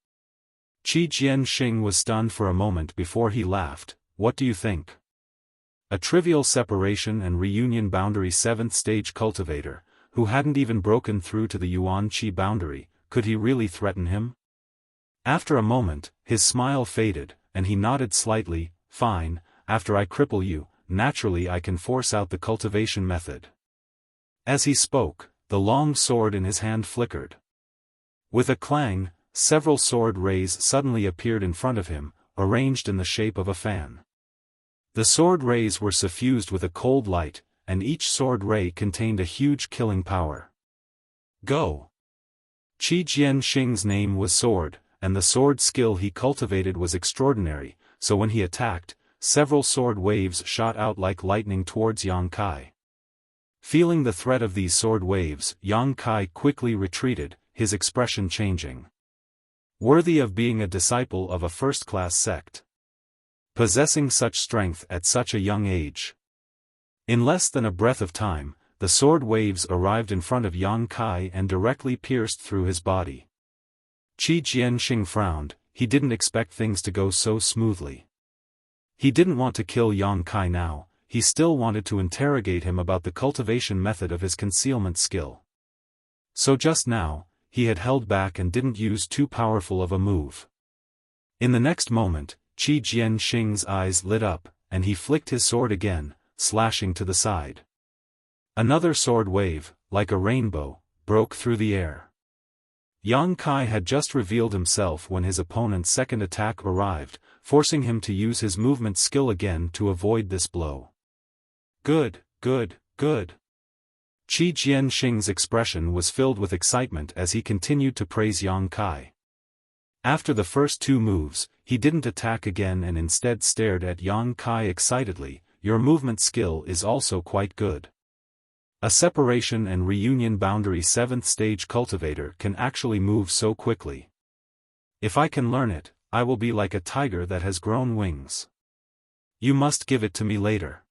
Qi Jianxing was stunned for a moment before he laughed. What do you think? A trivial separation and reunion boundary 7th stage cultivator, who hadn't even broken through to the Yuan Qi boundary, could he really threaten him? After a moment, his smile faded, and he nodded slightly. Fine, after I cripple you, naturally I can force out the cultivation method. As he spoke, the long sword in his hand flickered. With a clang, several sword rays suddenly appeared in front of him, arranged in the shape of a fan. The sword rays were suffused with a cold light, and each sword ray contained a huge killing power. Go! Qi Jianxing's name was Sword, and the sword skill he cultivated was extraordinary, so when he attacked, several sword waves shot out like lightning towards Yang Kai. Feeling the threat of these sword waves, Yang Kai quickly retreated, his expression changing. Worthy of being a disciple of a first-class sect. Possessing such strength at such a young age. In less than a breath of time, the sword waves arrived in front of Yang Kai and directly pierced through his body. Qi Jianxing frowned. He didn't expect things to go so smoothly. He didn't want to kill Yang Kai now, he still wanted to interrogate him about the cultivation method of his concealment skill. So just now, he had held back and didn't use too powerful of a move. In the next moment, Qi Jianxing's eyes lit up, and he flicked his sword again, slashing to the side. Another sword wave, like a rainbow, broke through the air. Yang Kai had just revealed himself when his opponent's second attack arrived, forcing him to use his movement skill again to avoid this blow. Good, good, good. Qi Jianxing's expression was filled with excitement as he continued to praise Yang Kai. After the first two moves, he didn't attack again and instead stared at Yang Kai excitedly. Your movement skill is also quite good. A separation and reunion boundary 7th stage cultivator can actually move so quickly. If I can learn it, I will be like a tiger that has grown wings. You must give it to me later.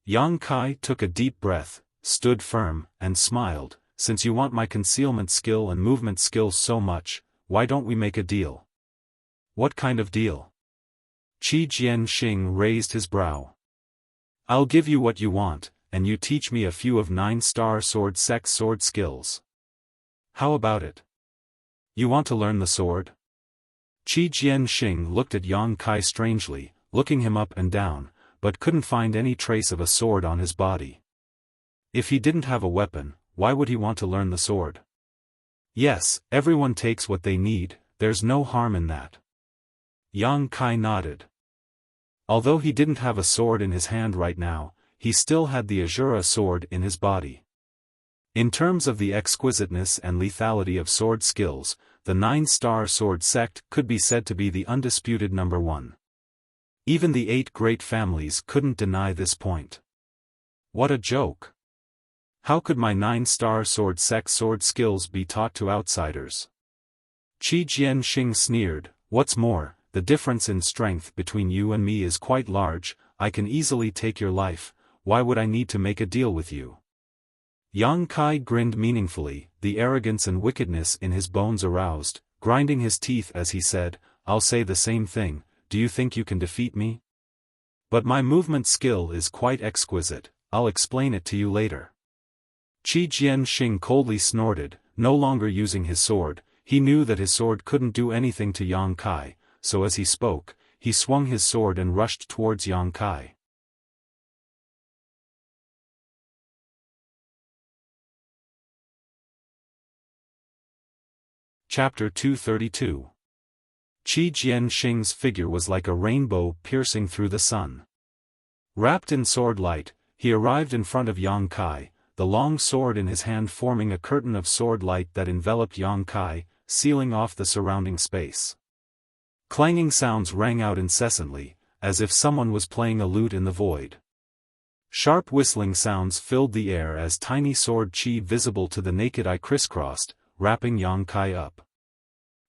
Yang Kai took a deep breath, stood firm, and smiled. Since you want my concealment skill and movement skill so much, why don't we make a deal? What kind of deal? Qi Jianxing raised his brow. I'll give you what you want, and you teach me a few of 9-star sword sect sword skills. How about it? You want to learn the sword? Qi Jianxing looked at Yang Kai strangely, looking him up and down, but couldn't find any trace of a sword on his body. If he didn't have a weapon, why would he want to learn the sword? Yes, everyone takes what they need, there's no harm in that. Yang Kai nodded. Although he didn't have a sword in his hand right now, he still had the Azura sword in his body. In terms of the exquisiteness and lethality of sword skills, the 9-star sword sect could be said to be the undisputed number one. Even the 8 great families couldn't deny this point. What a joke! How could my 9-star sword sect sword skills be taught to outsiders? Qi Jianxing sneered. What's more, the difference in strength between you and me is quite large. I can easily take your life. Why would I need to make a deal with you? Yang Kai grinned meaningfully, the arrogance and wickedness in his bones aroused, grinding his teeth as he said, I'll say the same thing. Do you think you can defeat me? But my movement skill is quite exquisite. I'll explain it to you later. Qi Jianxing coldly snorted, no longer using his sword. He knew that his sword couldn't do anything to Yang Kai, so as he spoke, he swung his sword and rushed towards Yang Kai. Chapter 232. Qi Jianxing's figure was like a rainbow piercing through the sun. Wrapped in sword light, he arrived in front of Yang Kai, the long sword in his hand forming a curtain of sword light that enveloped Yang Kai, sealing off the surrounding space. Clanging sounds rang out incessantly, as if someone was playing a lute in the void. Sharp whistling sounds filled the air as tiny sword qi visible to the naked eye crisscrossed, wrapping Yang Kai up.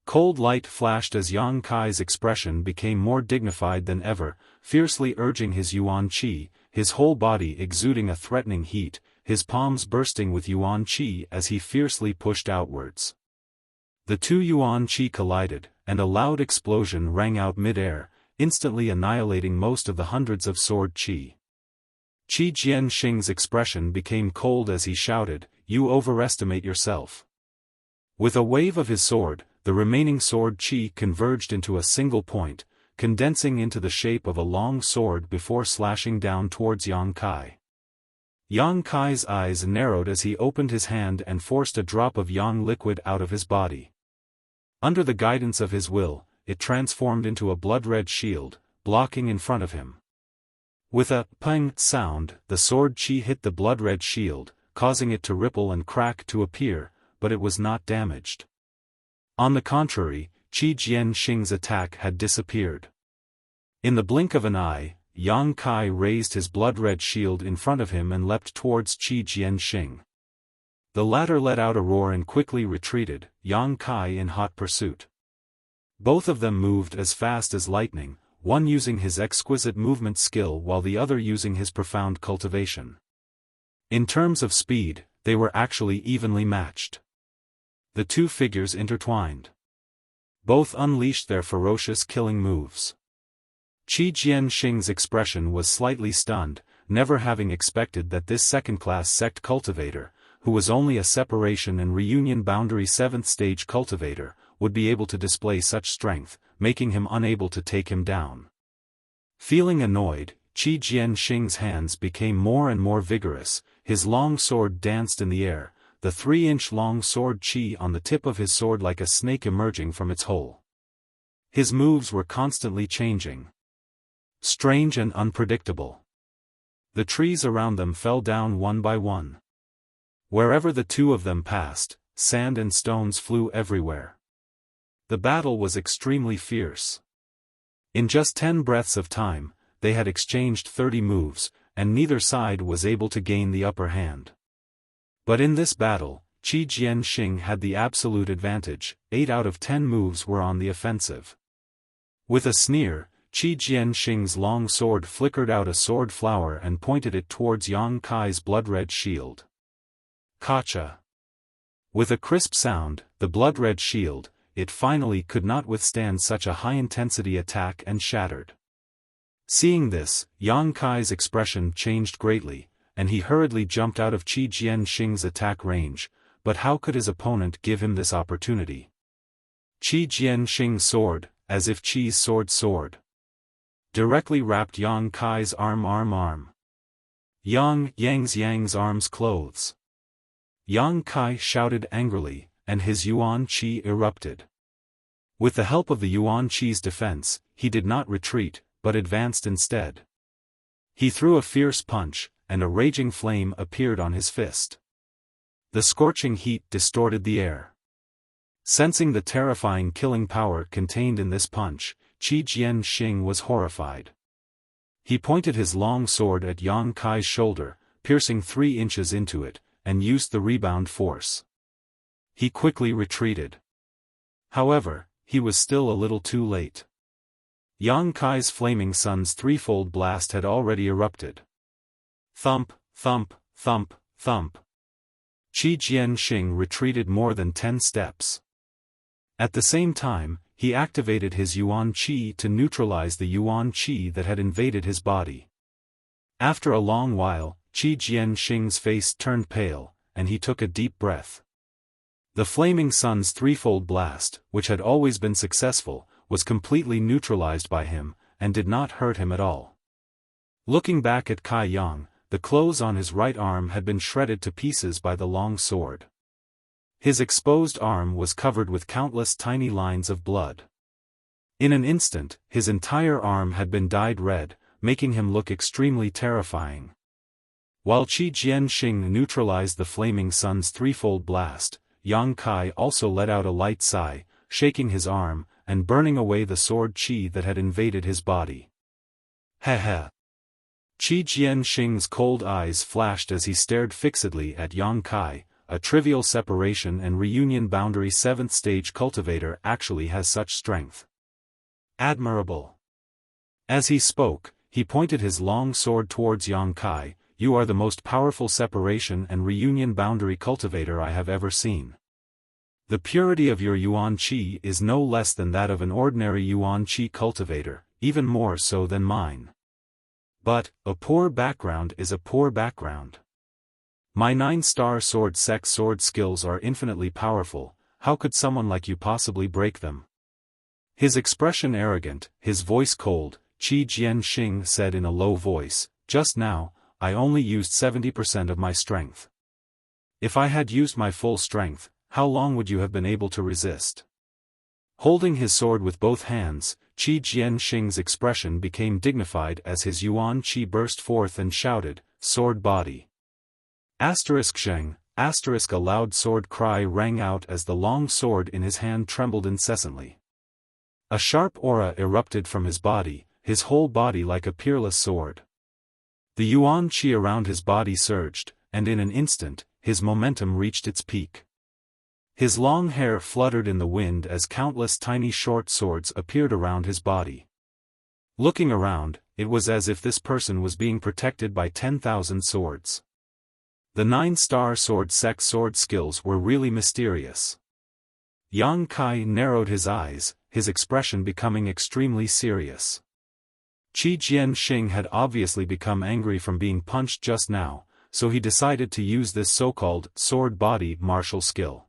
Cold light flashed as Yang Kai's expression became more dignified than ever, fiercely urging his yuan qi, his whole body exuding a threatening heat, his palms bursting with yuan qi as he fiercely pushed outwards. The two yuan qi collided, and a loud explosion rang out mid-air, instantly annihilating most of the hundreds of sword qi. Qi Jianxing's expression became cold as he shouted, "You overestimate yourself." With a wave of his sword, the remaining sword qi converged into a single point, condensing into the shape of a long sword before slashing down towards Yang Kai. Yang Kai's eyes narrowed as he opened his hand and forced a drop of yang liquid out of his body. Under the guidance of his will, it transformed into a blood-red shield, blocking in front of him. With a pang sound, the sword qi hit the blood-red shield, causing it to ripple and crack to appear, but it was not damaged. On the contrary, Qi Jianxing's attack had disappeared. In the blink of an eye, Yang Kai raised his blood-red shield in front of him and leapt towards Qi Jianxing. The latter let out a roar and quickly retreated, Yang Kai in hot pursuit. Both of them moved as fast as lightning, one using his exquisite movement skill while the other using his profound cultivation. In terms of speed, they were actually evenly matched. The two figures intertwined. Both unleashed their ferocious killing moves. Qi Jianxing's expression was slightly stunned, never having expected that this second-class sect cultivator, who was only a separation and reunion boundary 7th stage cultivator, would be able to display such strength, making him unable to take him down. Feeling annoyed, Qi Jianxing's hands became more and more vigorous, his long sword danced in the air, the 3-inch long sword qi on the tip of his sword like a snake emerging from its hole. His moves were constantly changing. Strange and unpredictable. The trees around them fell down one by one. Wherever the two of them passed, sand and stones flew everywhere. The battle was extremely fierce. In just 10 breaths of time, they had exchanged 30 moves, and neither side was able to gain the upper hand. But in this battle, Qi Jianxing had the absolute advantage, 8 out of 10 moves were on the offensive. With a sneer, Qi Jianxing's long sword flickered out a sword flower and pointed it towards Yang Kai's blood-red shield. Kacha. With a crisp sound, the blood-red shield, it finally could not withstand such a high-intensity attack and shattered. Seeing this, Yang Kai's expression changed greatly, and he hurriedly jumped out of Qi Jianxing's attack range, but how could his opponent give him this opportunity? Qi Jianxing's sword, as if Qi's sword, directly wrapped Yang Kai's arm. Yang's arms clothes. Yang Kai shouted angrily, and his yuan qi erupted. With the help of the yuan qi's defense, he did not retreat, but advanced instead. He threw a fierce punch, and a raging flame appeared on his fist. The scorching heat distorted the air. Sensing the terrifying killing power contained in this punch, Qi Jianxing was horrified. He pointed his long sword at Yang Kai's shoulder, piercing 3 inches into it, and used the rebound force. He quickly retreated. However, he was still a little too late. Yang Kai's flaming sun's threefold blast had already erupted. Thump, thump, thump, thump. Qi Jianxing retreated more than 10 steps. At the same time, he activated his yuan qi to neutralize the yuan qi that had invaded his body. After a long while, Qi Jianxing's face turned pale, and he took a deep breath. The flaming sun's threefold blast, which had always been successful, was completely neutralized by him, and did not hurt him at all. Looking back at Kai Yang, the clothes on his right arm had been shredded to pieces by the long sword. His exposed arm was covered with countless tiny lines of blood. In an instant, his entire arm had been dyed red, making him look extremely terrifying. While Qi Jianxing neutralized the flaming sun's threefold blast, Yang Kai also let out a light sigh, shaking his arm, and burning away the sword qi that had invaded his body. Heh. Qi Jianxing's cold eyes flashed as he stared fixedly at Yang Kai. A trivial separation and reunion boundary 7th stage cultivator actually has such strength. Admirable. As he spoke, he pointed his long sword towards Yang Kai. You are the most powerful separation and reunion boundary cultivator I have ever seen. The purity of your Yuan Qi is no less than that of an ordinary Yuan Qi cultivator, even more so than mine. But, a poor background is a poor background. My 9-star sword sex sword skills are infinitely powerful, how could someone like you possibly break them? His expression arrogant, his voice cold, Qi Jianxing said in a low voice, just now, I only used 70% of my strength. If I had used my full strength, how long would you have been able to resist? Holding his sword with both hands, Qi Jianxing's expression became dignified as his Yuan Qi burst forth and shouted, sword body. Sheng, a loud sword cry rang out as the long sword in his hand trembled incessantly. A sharp aura erupted from his body, his whole body like a peerless sword. The Yuan Qi around his body surged, and in an instant, his momentum reached its peak. His long hair fluttered in the wind as countless tiny short swords appeared around his body. Looking around, it was as if this person was being protected by 10,000 swords. The 9-star sword sex sword skills were really mysterious. Yang Kai narrowed his eyes, his expression becoming extremely serious. Qi Jianxing had obviously become angry from being punched just now, so he decided to use this so-called sword body martial skill.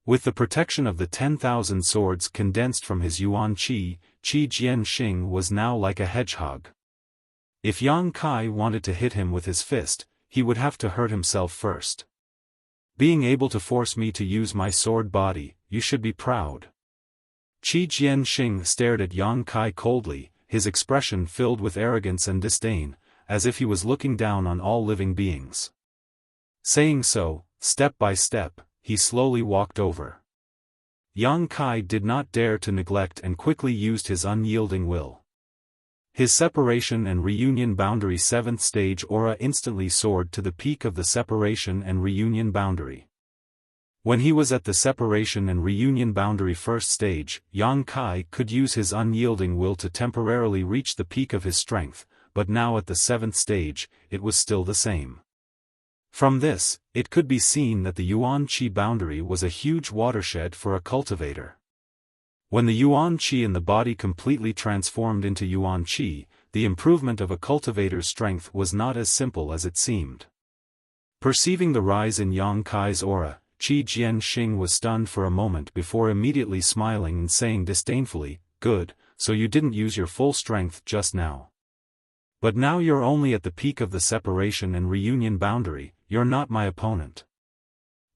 With the protection of the 10,000 swords condensed from his Yuan Qi, Qi Jianxing was now like a hedgehog. If Yang Kai wanted to hit him with his fist, he would have to hurt himself first. Being able to force me to use my sword body, you should be proud. Qi Jianxing stared at Yang Kai coldly, his expression filled with arrogance and disdain, as if he was looking down on all living beings. Saying so, step by step, he slowly walked over. Yang Kai did not dare to neglect and quickly used his unyielding will. His separation and reunion boundary 7th stage aura instantly soared to the peak of the separation and reunion boundary. When he was at the separation and reunion boundary 1st stage, Yang Kai could use his unyielding will to temporarily reach the peak of his strength, but now at the 7th stage, it was still the same. From this, it could be seen that the Yuan Qi boundary was a huge watershed for a cultivator. When the Yuan Qi in the body completely transformed into Yuan Qi, the improvement of a cultivator's strength was not as simple as it seemed. Perceiving the rise in Yang Kai's aura, Qi Jianxing was stunned for a moment before immediately smiling and saying disdainfully, "Good, so you didn't use your full strength just now. But now you're only at the peak of the separation and reunion boundary, you're not my opponent.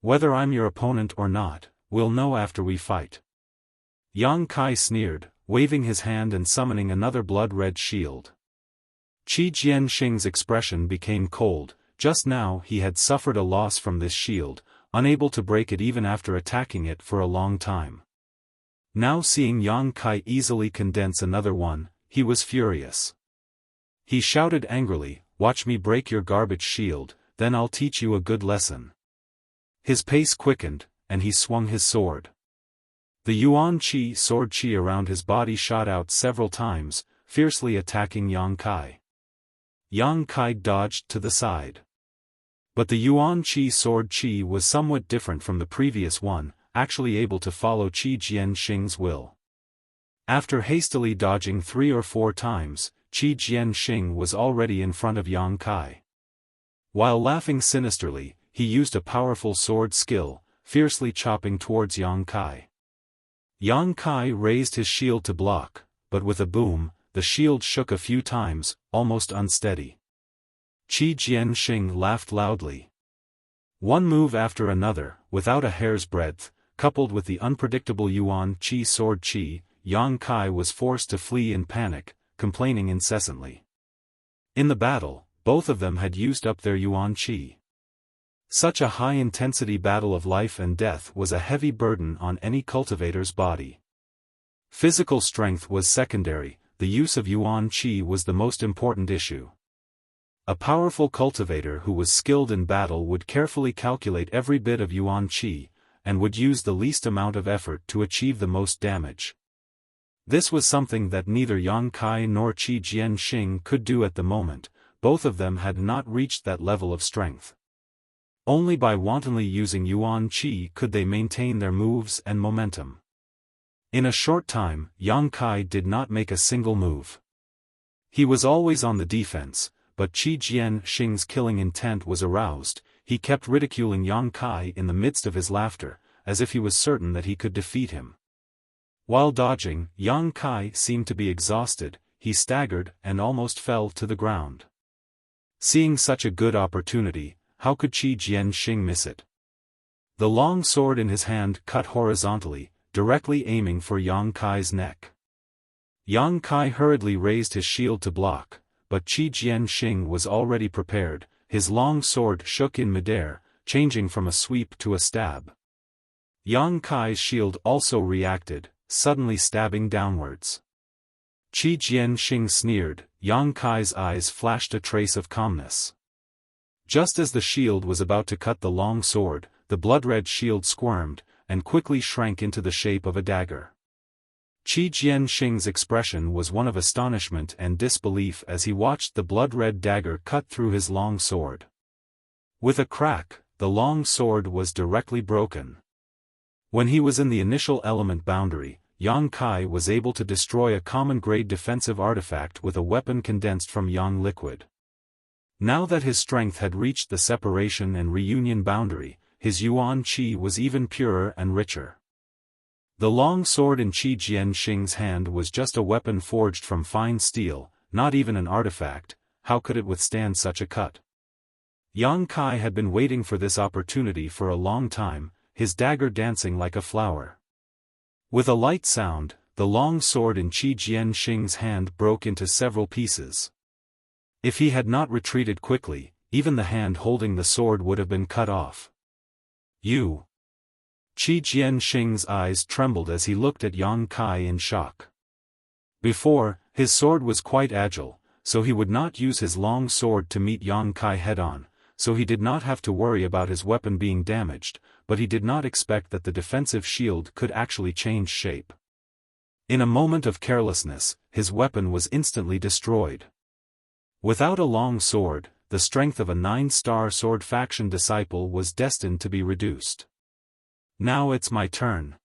Whether I'm your opponent or not, we'll know after we fight." Yang Kai sneered, waving his hand and summoning another blood-red shield. Qi Jianxing's expression became cold. Just now he had suffered a loss from this shield, unable to break it even after attacking it for a long time. Now seeing Yang Kai easily condense another one, he was furious. He shouted angrily, "Watch me break your garbage shield, then I'll teach you a good lesson." His pace quickened, and he swung his sword. The Yuan Qi sword qi around his body shot out several times, fiercely attacking Yang Kai. Yang Kai dodged to the side. But the Yuan Qi sword qi was somewhat different from the previous one, actually able to follow Qi Jianxing's will. After hastily dodging 3 or 4 times, Qi Jianxing was already in front of Yang Kai. While laughing sinisterly, he used a powerful sword skill, fiercely chopping towards Yang Kai. Yang Kai raised his shield to block, but with a boom, the shield shook a few times, almost unsteady. Qi Jianxing laughed loudly. One move after another, without a hair's breadth, coupled with the unpredictable Yuan Qi sword Qi, Yang Kai was forced to flee in panic, complaining incessantly. In the battle, both of them had used up their Yuan Qi. Such a high-intensity battle of life and death was a heavy burden on any cultivator's body. Physical strength was secondary, the use of Yuan Qi was the most important issue. A powerful cultivator who was skilled in battle would carefully calculate every bit of Yuan Qi, and would use the least amount of effort to achieve the most damage. This was something that neither Yang Kai nor Qi Jianxing could do at the moment. Both of them had not reached that level of strength. Only by wantonly using Yuan Qi could they maintain their moves and momentum. In a short time, Yang Kai did not make a single move. He was always on the defense, but Qi Jianxing's killing intent was aroused. He kept ridiculing Yang Kai in the midst of his laughter, as if he was certain that he could defeat him. While dodging, Yang Kai seemed to be exhausted. He staggered and almost fell to the ground. Seeing such a good opportunity, how could Qi Jianxing miss it? The long sword in his hand cut horizontally, directly aiming for Yang Kai's neck. Yang Kai hurriedly raised his shield to block, but Qi Jianxing was already prepared. His long sword shook in midair, changing from a sweep to a stab. Yang Kai's shield also reacted, suddenly stabbing downwards. Qi Jianxing sneered. Yang Kai's eyes flashed a trace of calmness. Just as the shield was about to cut the long sword, the blood-red shield squirmed, and quickly shrank into the shape of a dagger. Qi Jianxing's expression was one of astonishment and disbelief as he watched the blood-red dagger cut through his long sword. With a crack, the long sword was directly broken. When he was in the initial element boundary, Yang Kai was able to destroy a common-grade defensive artifact with a weapon condensed from Yang liquid. Now that his strength had reached the separation and reunion boundary, his Yuan Qi was even purer and richer. The long sword in Qi Jianxing's hand was just a weapon forged from fine steel, not even an artifact. How could it withstand such a cut? Yang Kai had been waiting for this opportunity for a long time, his dagger dancing like a flower. With a light sound, the long sword in Qi Jianxing's hand broke into several pieces. If he had not retreated quickly, even the hand holding the sword would have been cut off. You! Qi Jianxing's eyes trembled as he looked at Yang Kai in shock. Before, his sword was quite agile, so he would not use his long sword to meet Yang Kai head-on, so he did not have to worry about his weapon being damaged, but he did not expect that the defensive shield could actually change shape. In a moment of carelessness, his weapon was instantly destroyed. Without a long sword, the strength of a 9-star sword faction disciple was destined to be reduced. Now it's my turn.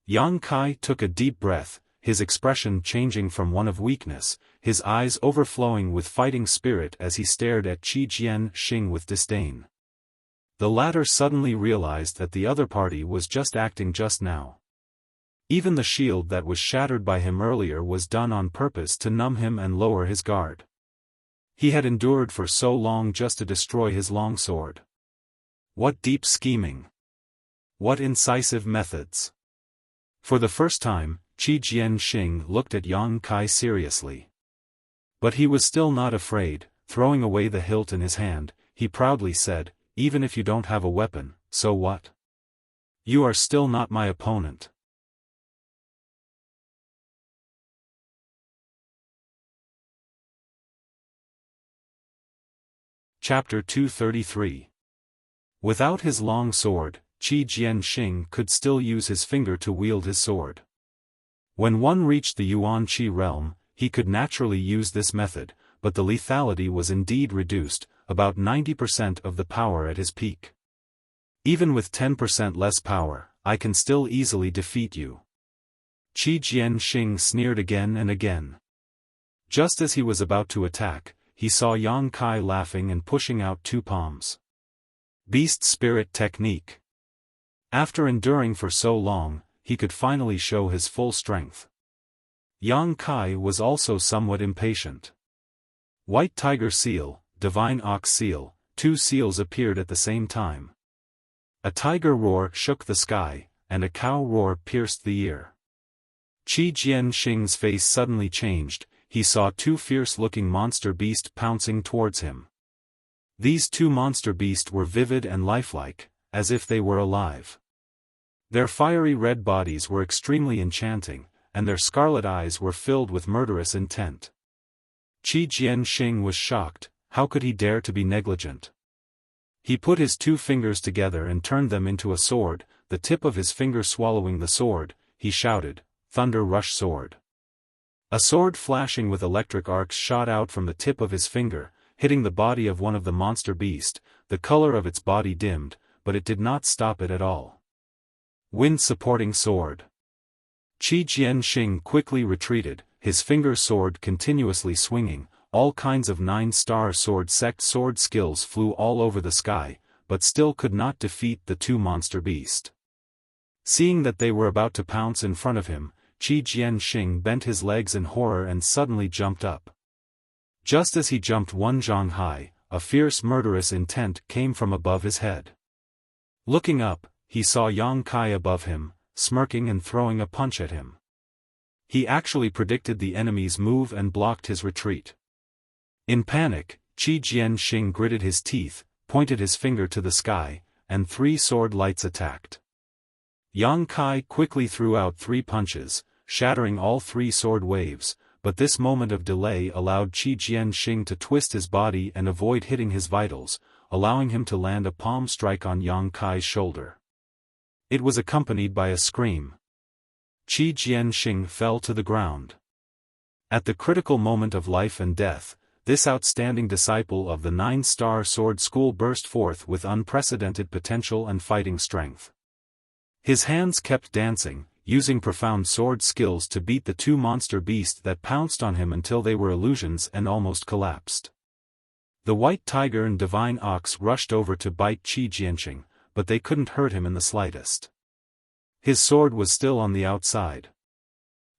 Yang Kai took a deep breath, his expression changing from one of weakness, his eyes overflowing with fighting spirit as he stared at Qi Jianxing with disdain. The latter suddenly realized that the other party was just acting just now. Even the shield that was shattered by him earlier was done on purpose to numb him and lower his guard. He had endured for so long just to destroy his longsword. What deep scheming! What incisive methods! For the first time, Qi Jianxing looked at Yang Kai seriously. But he was still not afraid. Throwing away the hilt in his hand, he proudly said, "Even if you don't have a weapon, so what? You are still not my opponent." Chapter 233. Without his long sword, Qi Jianxing could still use his finger to wield his sword. When one reached the Yuan Qi realm, he could naturally use this method, but the lethality was indeed reduced, about 90% of the power at his peak. Even with 10% less power, I can still easily defeat you. Qi Jianxing sneered again and again. Just as he was about to attack, he saw Yang Kai laughing and pushing out two palms. Beast Spirit Technique. After enduring for so long, he could finally show his full strength. Yang Kai was also somewhat impatient. White Tiger Seal, Divine Ox Seal, two seals appeared at the same time. A tiger roar shook the sky, and a cow roar pierced the ear. Qi Jianxing's face suddenly changed. He saw two fierce-looking monster beasts pouncing towards him. These two monster beasts were vivid and lifelike, as if they were alive. Their fiery red bodies were extremely enchanting, and their scarlet eyes were filled with murderous intent. Qi Jianxing was shocked. How could he dare to be negligent? He put his two fingers together and turned them into a sword, the tip of his finger swallowing the sword. He shouted, "Thunder Rush Sword." A sword flashing with electric arcs shot out from the tip of his finger, hitting the body of one of the monster beasts. The color of its body dimmed, but it did not stop it at all. Wind Supporting Sword. Qi Jianxing quickly retreated, his finger sword continuously swinging. All kinds of 9-star sword sect sword skills flew all over the sky, but still could not defeat the two monster beasts. Seeing that they were about to pounce in front of him, Qi Jianxing bent his legs in horror and suddenly jumped up. Just as he jumped one zhang high, a fierce murderous intent came from above his head. Looking up, he saw Yang Kai above him, smirking and throwing a punch at him. He actually predicted the enemy's move and blocked his retreat. In panic, Qi Jianxing gritted his teeth, pointed his finger to the sky, and 3 sword lights attacked. Yang Kai quickly threw out 3 punches, shattering all 3 sword waves, but this moment of delay allowed Qi Jianxing to twist his body and avoid hitting his vitals, allowing him to land a palm strike on Yang Kai's shoulder. It was accompanied by a scream. Qi Jianxing fell to the ground. At the critical moment of life and death, this outstanding disciple of the 9-star sword school burst forth with unprecedented potential and fighting strength. His hands kept dancing, using profound sword skills to beat the two monster beasts that pounced on him until they were illusions and almost collapsed. The white tiger and divine ox rushed over to bite Qi Jianxing, but they couldn't hurt him in the slightest. His sword was still on the outside.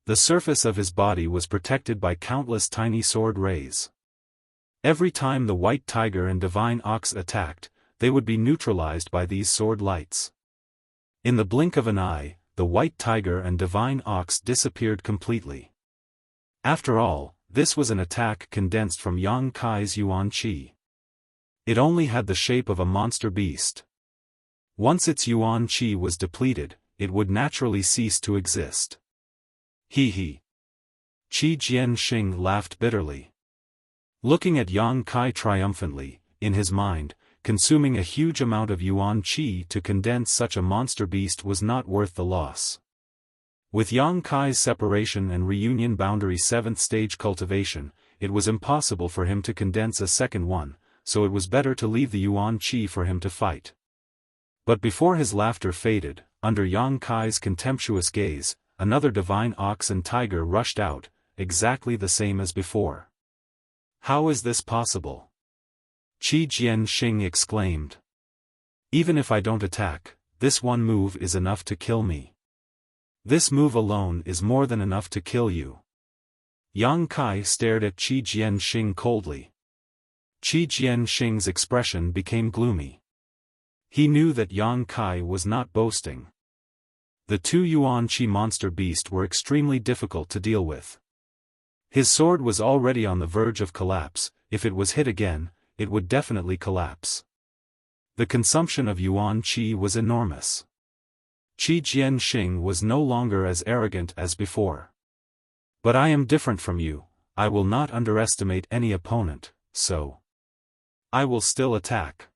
The surface of his body was protected by countless tiny sword rays. Every time the white tiger and divine ox attacked, they would be neutralized by these sword lights. In the blink of an eye, the white tiger and divine ox disappeared completely. After all, this was an attack condensed from Yang Kai's Yuan Qi. It only had the shape of a monster beast. Once its Yuan Qi was depleted, it would naturally cease to exist. He. Qi Jianxing laughed bitterly. Looking at Yang Kai triumphantly, in his mind, consuming a huge amount of Yuan Qi to condense such a monster beast was not worth the loss. With Yang Kai's separation and reunion boundary 7th stage cultivation, it was impossible for him to condense a second one, so it was better to leave the Yuan Qi for him to fight. But before his laughter faded, under Yang Kai's contemptuous gaze, another divine ox and tiger rushed out, exactly the same as before. How is this possible? Qi Jianxing exclaimed. Even if I don't attack, this one move is enough to kill me. This move alone is more than enough to kill you. Yang Kai stared at Qi Jianxing coldly. Qi Jianxing's expression became gloomy. He knew that Yang Kai was not boasting. The two Yuan Qi monster beasts were extremely difficult to deal with. His sword was already on the verge of collapse. If it was hit again, it would definitely collapse. The consumption of Yuan Qi was enormous. Qi Jianxing was no longer as arrogant as before. But I am different from you, I will not underestimate any opponent, so I will still attack.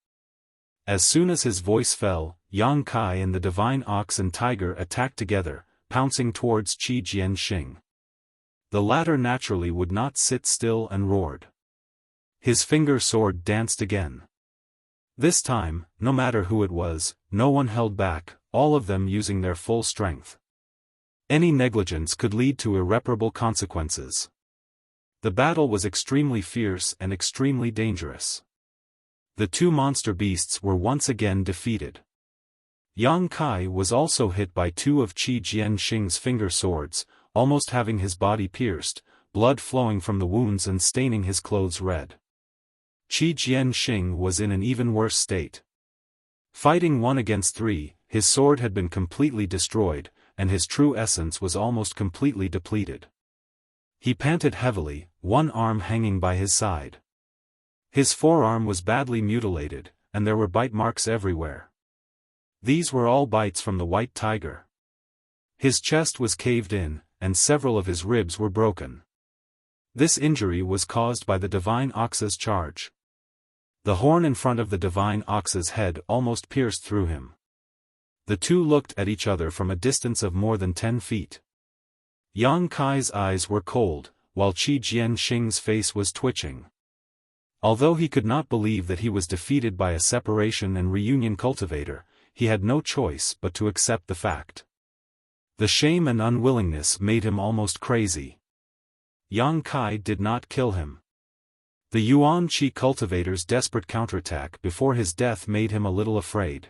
As soon as his voice fell, Yang Kai and the divine ox and tiger attacked together, pouncing towards Qi Jianxing. The latter naturally would not sit still and roared. His finger sword danced again. This time, no matter who it was, no one held back, all of them using their full strength. Any negligence could lead to irreparable consequences. The battle was extremely fierce and extremely dangerous. The two monster beasts were once again defeated. Yang Kai was also hit by 2 of Qi Jianxing's finger swords, almost having his body pierced, blood flowing from the wounds and staining his clothes red. Qi Jianxing was in an even worse state. Fighting 1 against 3, his sword had been completely destroyed, and his true essence was almost completely depleted. He panted heavily, one arm hanging by his side. His forearm was badly mutilated, and there were bite marks everywhere. These were all bites from the white tiger. His chest was caved in, and several of his ribs were broken. This injury was caused by the divine ox's charge. The horn in front of the divine ox's head almost pierced through him. The two looked at each other from a distance of more than 10 feet. Yang Kai's eyes were cold, while Qi Jianxing's face was twitching. Although he could not believe that he was defeated by a separation and reunion cultivator, he had no choice but to accept the fact. The shame and unwillingness made him almost crazy. Yang Kai did not kill him. The Yuan Qi cultivator's desperate counterattack before his death made him a little afraid.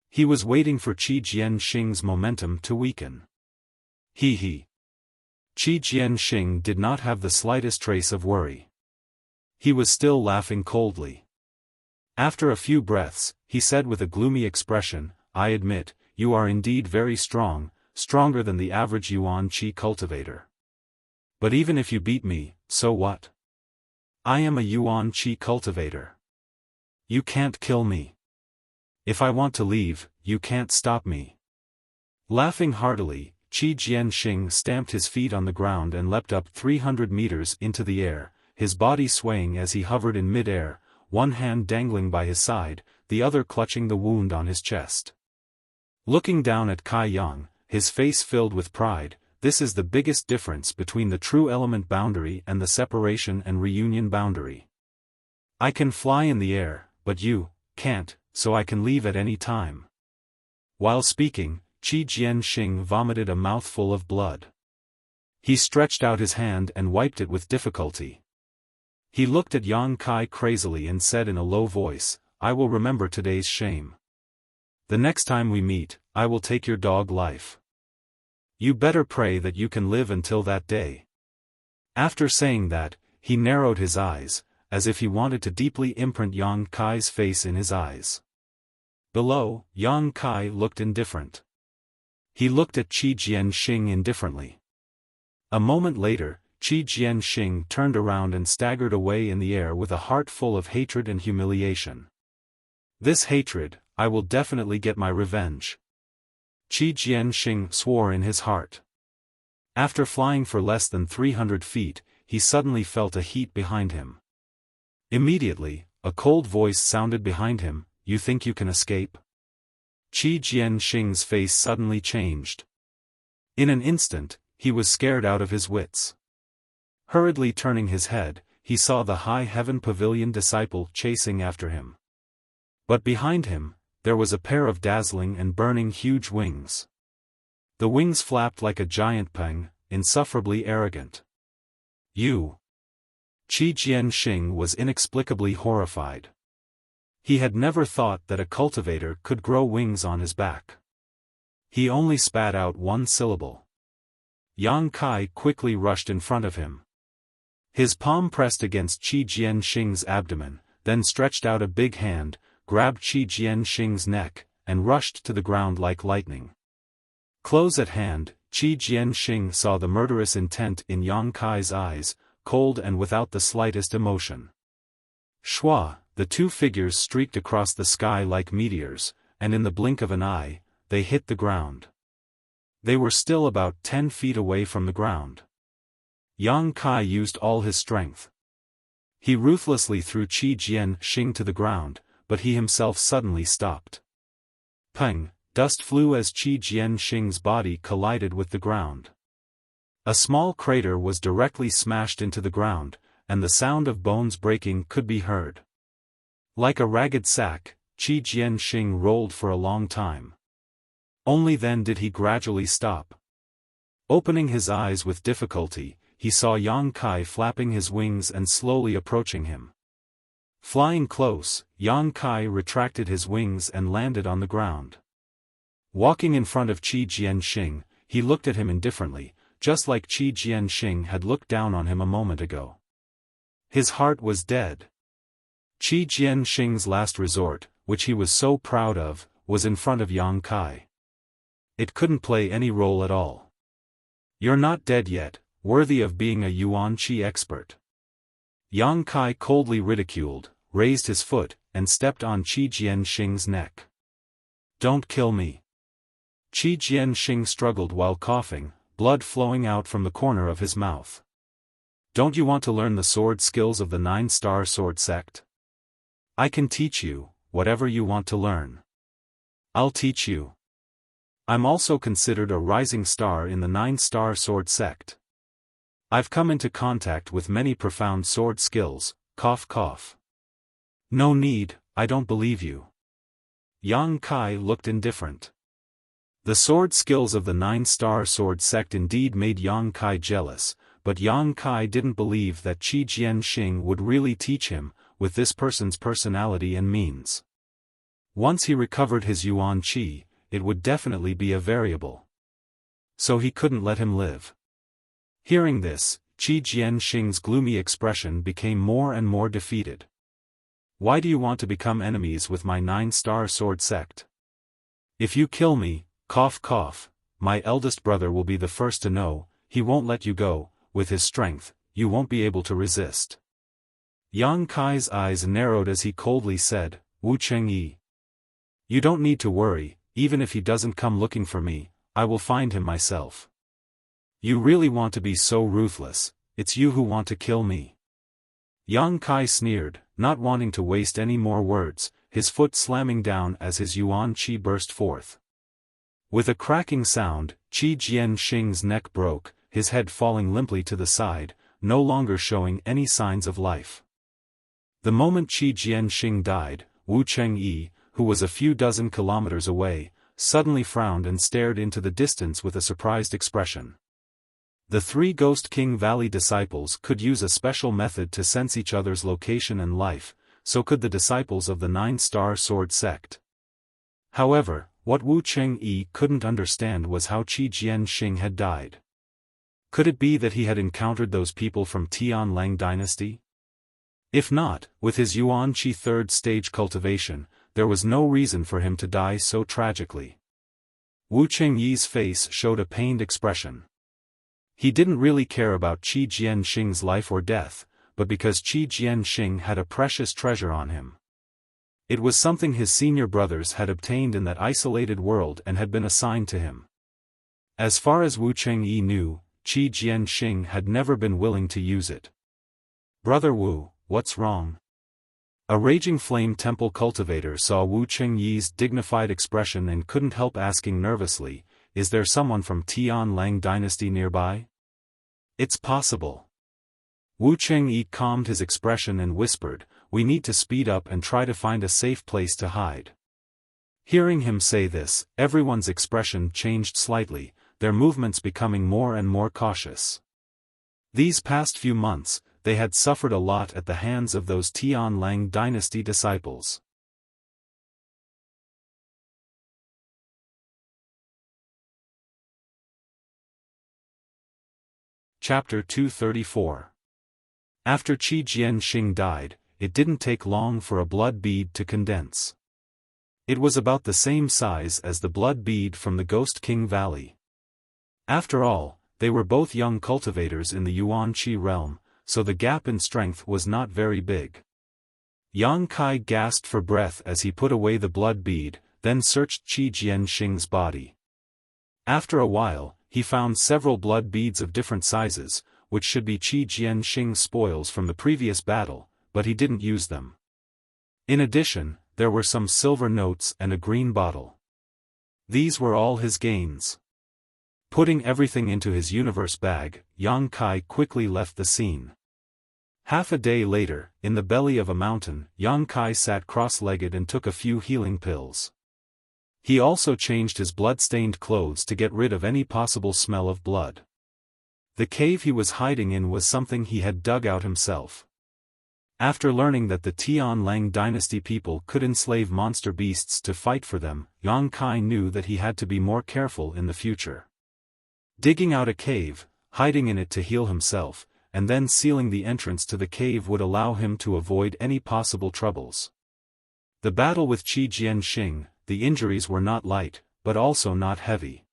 He was waiting for Qi Jianxing's momentum to weaken. He. Qi Jianxing did not have the slightest trace of worry. He was still laughing coldly. After a few breaths, he said with a gloomy expression, "I admit, you are indeed very strong, stronger than the average Yuan Qi cultivator. But even if you beat me, so what? I am a Yuan Qi cultivator. You can't kill me. If I want to leave, you can't stop me." Laughing heartily, Qi Jianxing stamped his feet on the ground and leapt up 300 meters into the air, his body swaying as he hovered in mid-air, one hand dangling by his side, the other clutching the wound on his chest. Looking down at Kai Yang, his face filled with pride, this is the biggest difference between the true element boundary and the separation and reunion boundary. I can fly in the air, but you can't, so I can leave at any time. While speaking, Qi Jianxing vomited a mouthful of blood. He stretched out his hand and wiped it with difficulty. He looked at Yang Kai crazily and said in a low voice, "I will remember today's shame. The next time we meet, I will take your dog life. You better pray that you can live until that day." After saying that, he narrowed his eyes, as if he wanted to deeply imprint Yang Kai's face in his eyes. Below, Yang Kai looked indifferent. He looked at Qi Jianxing indifferently. A moment later, Qi Jianxing turned around and staggered away in the air with a heart full of hatred and humiliation. "This hatred, I will definitely get my revenge." Qi Jianxing swore in his heart. After flying for less than 300 feet, he suddenly felt a heat behind him. Immediately, a cold voice sounded behind him, "You think you can escape?" Qi Jianxing's face suddenly changed. In an instant, he was scared out of his wits. Hurriedly turning his head, he saw the high heaven pavilion disciple chasing after him. But behind him, there was a pair of dazzling and burning huge wings. The wings flapped like a giant peng, insufferably arrogant. "You!" Qi Jianxing was inexplicably horrified. He had never thought that a cultivator could grow wings on his back. He only spat out one syllable. Yang Kai quickly rushed in front of him. His palm pressed against Qi Jianxing's abdomen, then stretched out a big hand, grabbed Qi Jianxing's neck, and rushed to the ground like lightning. Close at hand, Qi Jianxing saw the murderous intent in Yang Kai's eyes, cold and without the slightest emotion. Shua, the two figures streaked across the sky like meteors, and in the blink of an eye, they hit the ground. They were still about 10 feet away from the ground. Yang Kai used all his strength. He ruthlessly threw Qi Jianxing to the ground, but he himself suddenly stopped. Peng, dust flew as Qi Jianxing's body collided with the ground. A small crater was directly smashed into the ground, and the sound of bones breaking could be heard. Like a ragged sack, Qi Jianxing rolled for a long time. Only then did he gradually stop. Opening his eyes with difficulty, he saw Yang Kai flapping his wings and slowly approaching him. Flying close, Yang Kai retracted his wings and landed on the ground. Walking in front of Qi Jianxing, he looked at him indifferently, just like Qi Jianxing had looked down on him a moment ago. His heart was dead. Qi Jianxing's last resort, which he was so proud of, was in front of Yang Kai. It couldn't play any role at all. You're not dead yet, worthy of being a Yuan Qi expert. Yang Kai coldly ridiculed, raised his foot, and stepped on Qi Jianxing's neck. Don't kill me. Qi Jianxing struggled while coughing, blood flowing out from the corner of his mouth. Don't you want to learn the sword skills of the 9-star sword sect? I can teach you, whatever you want to learn. I'll teach you. I'm also considered a rising star in the 9-star sword sect. I've come into contact with many profound sword skills, cough cough. No need, I don't believe you. Yang Kai looked indifferent. The sword skills of the 9-star sword sect indeed made Yang Kai jealous, but Yang Kai didn't believe that Qi Jianxing would really teach him, with this person's personality and means. Once he recovered his Yuan Qi, it would definitely be a variable. So he couldn't let him live. Hearing this, Qi Jianxing's gloomy expression became more and more defeated. Why do you want to become enemies with my 9-star sword sect? If you kill me, cough cough, my eldest brother will be the first to know, he won't let you go, with his strength, you won't be able to resist. Yang Kai's eyes narrowed as he coldly said, Wu Chengyi. You don't need to worry, even if he doesn't come looking for me, I will find him myself. You really want to be so ruthless, it's you who want to kill me. Yang Kai sneered, not wanting to waste any more words, his foot slamming down as his Yuan Qi burst forth. With a cracking sound, Qi Jianxing's neck broke, his head falling limply to the side, no longer showing any signs of life. The moment Qi Jianxing died, Wu Chengyi, who was a few dozen kilometers away, suddenly frowned and stared into the distance with a surprised expression. The 3 Ghost King Valley disciples could use a special method to sense each other's location and life, so could the disciples of the 9-star sword sect. However, what Wu Chengyi couldn't understand was how Qi Jianxing had died. Could it be that he had encountered those people from Tianlang dynasty? If not, with his Yuan Qi 3rd stage cultivation, there was no reason for him to die so tragically. Wu Chengyi's face showed a pained expression. He didn't really care about Qi Jianxing's life or death, but because Qi Jianxing had a precious treasure on him. It was something his senior brothers had obtained in that isolated world and had been assigned to him. As far as Wu Chengyi knew, Qi Jianxing had never been willing to use it. Brother Wu, what's wrong? A raging flame temple cultivator saw Wu Chengyi's dignified expression and couldn't help asking nervously, is there someone from Tianlang dynasty nearby? It's possible. Wu Chengyi calmed his expression and whispered, we need to speed up and try to find a safe place to hide. Hearing him say this, everyone's expression changed slightly, their movements becoming more and more cautious. These past few months, they had suffered a lot at the hands of those Tianlang dynasty disciples. Chapter 234. After Qi Jianxing died, it didn't take long for a blood bead to condense. It was about the same size as the blood bead from the Ghost King Valley. After all, they were both young cultivators in the Yuan Qi realm, so the gap in strength was not very big. Yang Kai gasped for breath as he put away the blood bead, then searched Qi Jianxing's body. After a while, he found several blood beads of different sizes, which should be Qi Jianxing's spoils from the previous battle, but he didn't use them. In addition, there were some silver notes and a green bottle. These were all his gains. Putting everything into his universe bag, Yang Kai quickly left the scene. Half a day later, in the belly of a mountain, Yang Kai sat cross-legged and took a few healing pills. He also changed his blood-stained clothes to get rid of any possible smell of blood. The cave he was hiding in was something he had dug out himself. After learning that the Tianlang dynasty people could enslave monster beasts to fight for them, Yang Kai knew that he had to be more careful in the future. Digging out a cave, hiding in it to heal himself, and then sealing the entrance to the cave would allow him to avoid any possible troubles. The battle with Qi Jianxing, the injuries were not light, but also not heavy.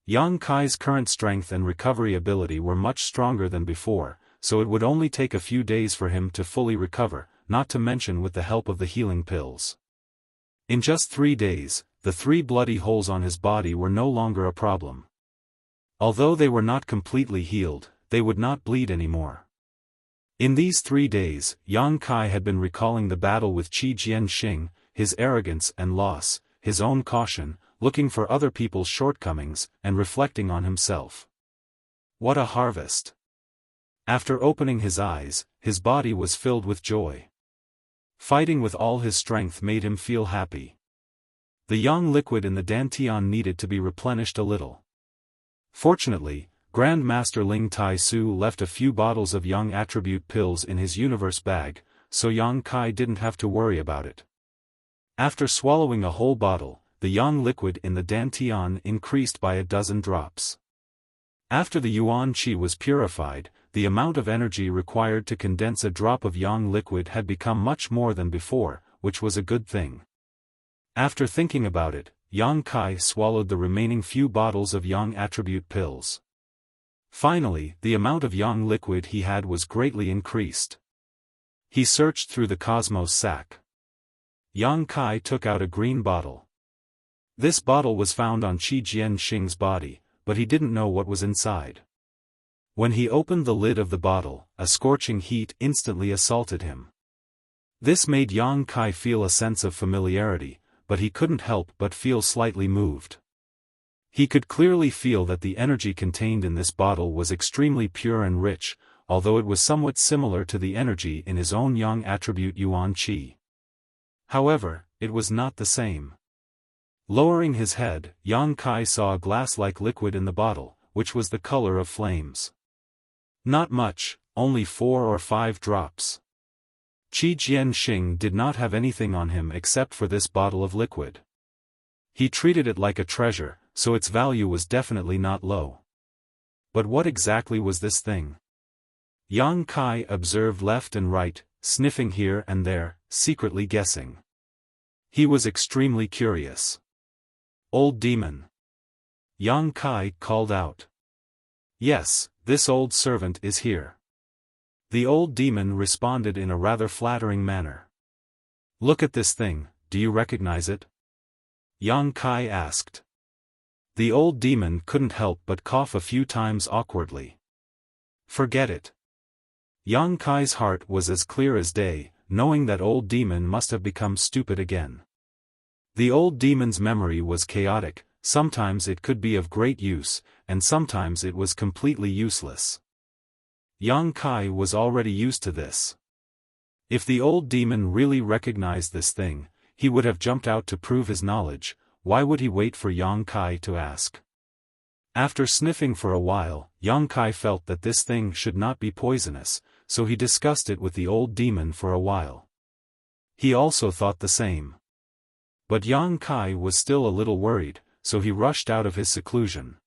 Yang Kai's current strength and recovery ability were much stronger than before, so it would only take a few days for him to fully recover, not to mention with the help of the healing pills. In just 3 days, the 3 bloody holes on his body were no longer a problem. Although they were not completely healed, they would not bleed anymore. In these 3 days, Yang Kai had been recalling the battle with Qi Jianxing, his arrogance and loss, his own caution, looking for other people's shortcomings, and reflecting on himself. What a harvest! After opening his eyes, his body was filled with joy. Fighting with all his strength made him feel happy. The yang liquid in the dantian needed to be replenished a little. Fortunately, Grand Master Ling Tai Su left a few bottles of yang attribute pills in his universe bag, so Yang Kai didn't have to worry about it. After swallowing a whole bottle, the yang liquid in the dantian increased by 12 drops. After the yuan qi was purified, the amount of energy required to condense a drop of yang liquid had become much more than before, which was a good thing. After thinking about it, Yang Kai swallowed the remaining few bottles of yang attribute pills. Finally, the amount of yang liquid he had was greatly increased. He searched through the cosmos sack. Yang Kai took out a green bottle. This bottle was found on Qi Jianxing's body, but he didn't know what was inside. When he opened the lid of the bottle, a scorching heat instantly assaulted him. This made Yang Kai feel a sense of familiarity, but he couldn't help but feel slightly moved. He could clearly feel that the energy contained in this bottle was extremely pure and rich, although it was somewhat similar to the energy in his own yang attribute yuan qi. However, it was not the same. Lowering his head, Yang Kai saw a glass-like liquid in the bottle, which was the color of flames. Not much, only 4 or 5 drops. Qi Jianxing did not have anything on him except for this bottle of liquid. He treated it like a treasure, so its value was definitely not low. But what exactly was this thing? Yang Kai observed left and right, sniffing here and there, secretly guessing. He was extremely curious. Old demon! Yang Kai called out. Yes, this old servant is here. The old demon responded in a rather flattering manner. Look at this thing, do you recognize it? Yang Kai asked. The old demon couldn't help but cough a few times awkwardly. Forget it. Yang Kai's heart was as clear as day, knowing that old demon must have become stupid again. The old demon's memory was chaotic, sometimes it could be of great use, and sometimes it was completely useless. Yang Kai was already used to this. If the old demon really recognized this thing, he would have jumped out to prove his knowledge. Why would he wait for Yang Kai to ask? After sniffing for a while, Yang Kai felt that this thing should not be poisonous, so he discussed it with the old demon for a while. He also thought the same. But Yang Kai was still a little worried, so he rushed out of his seclusion.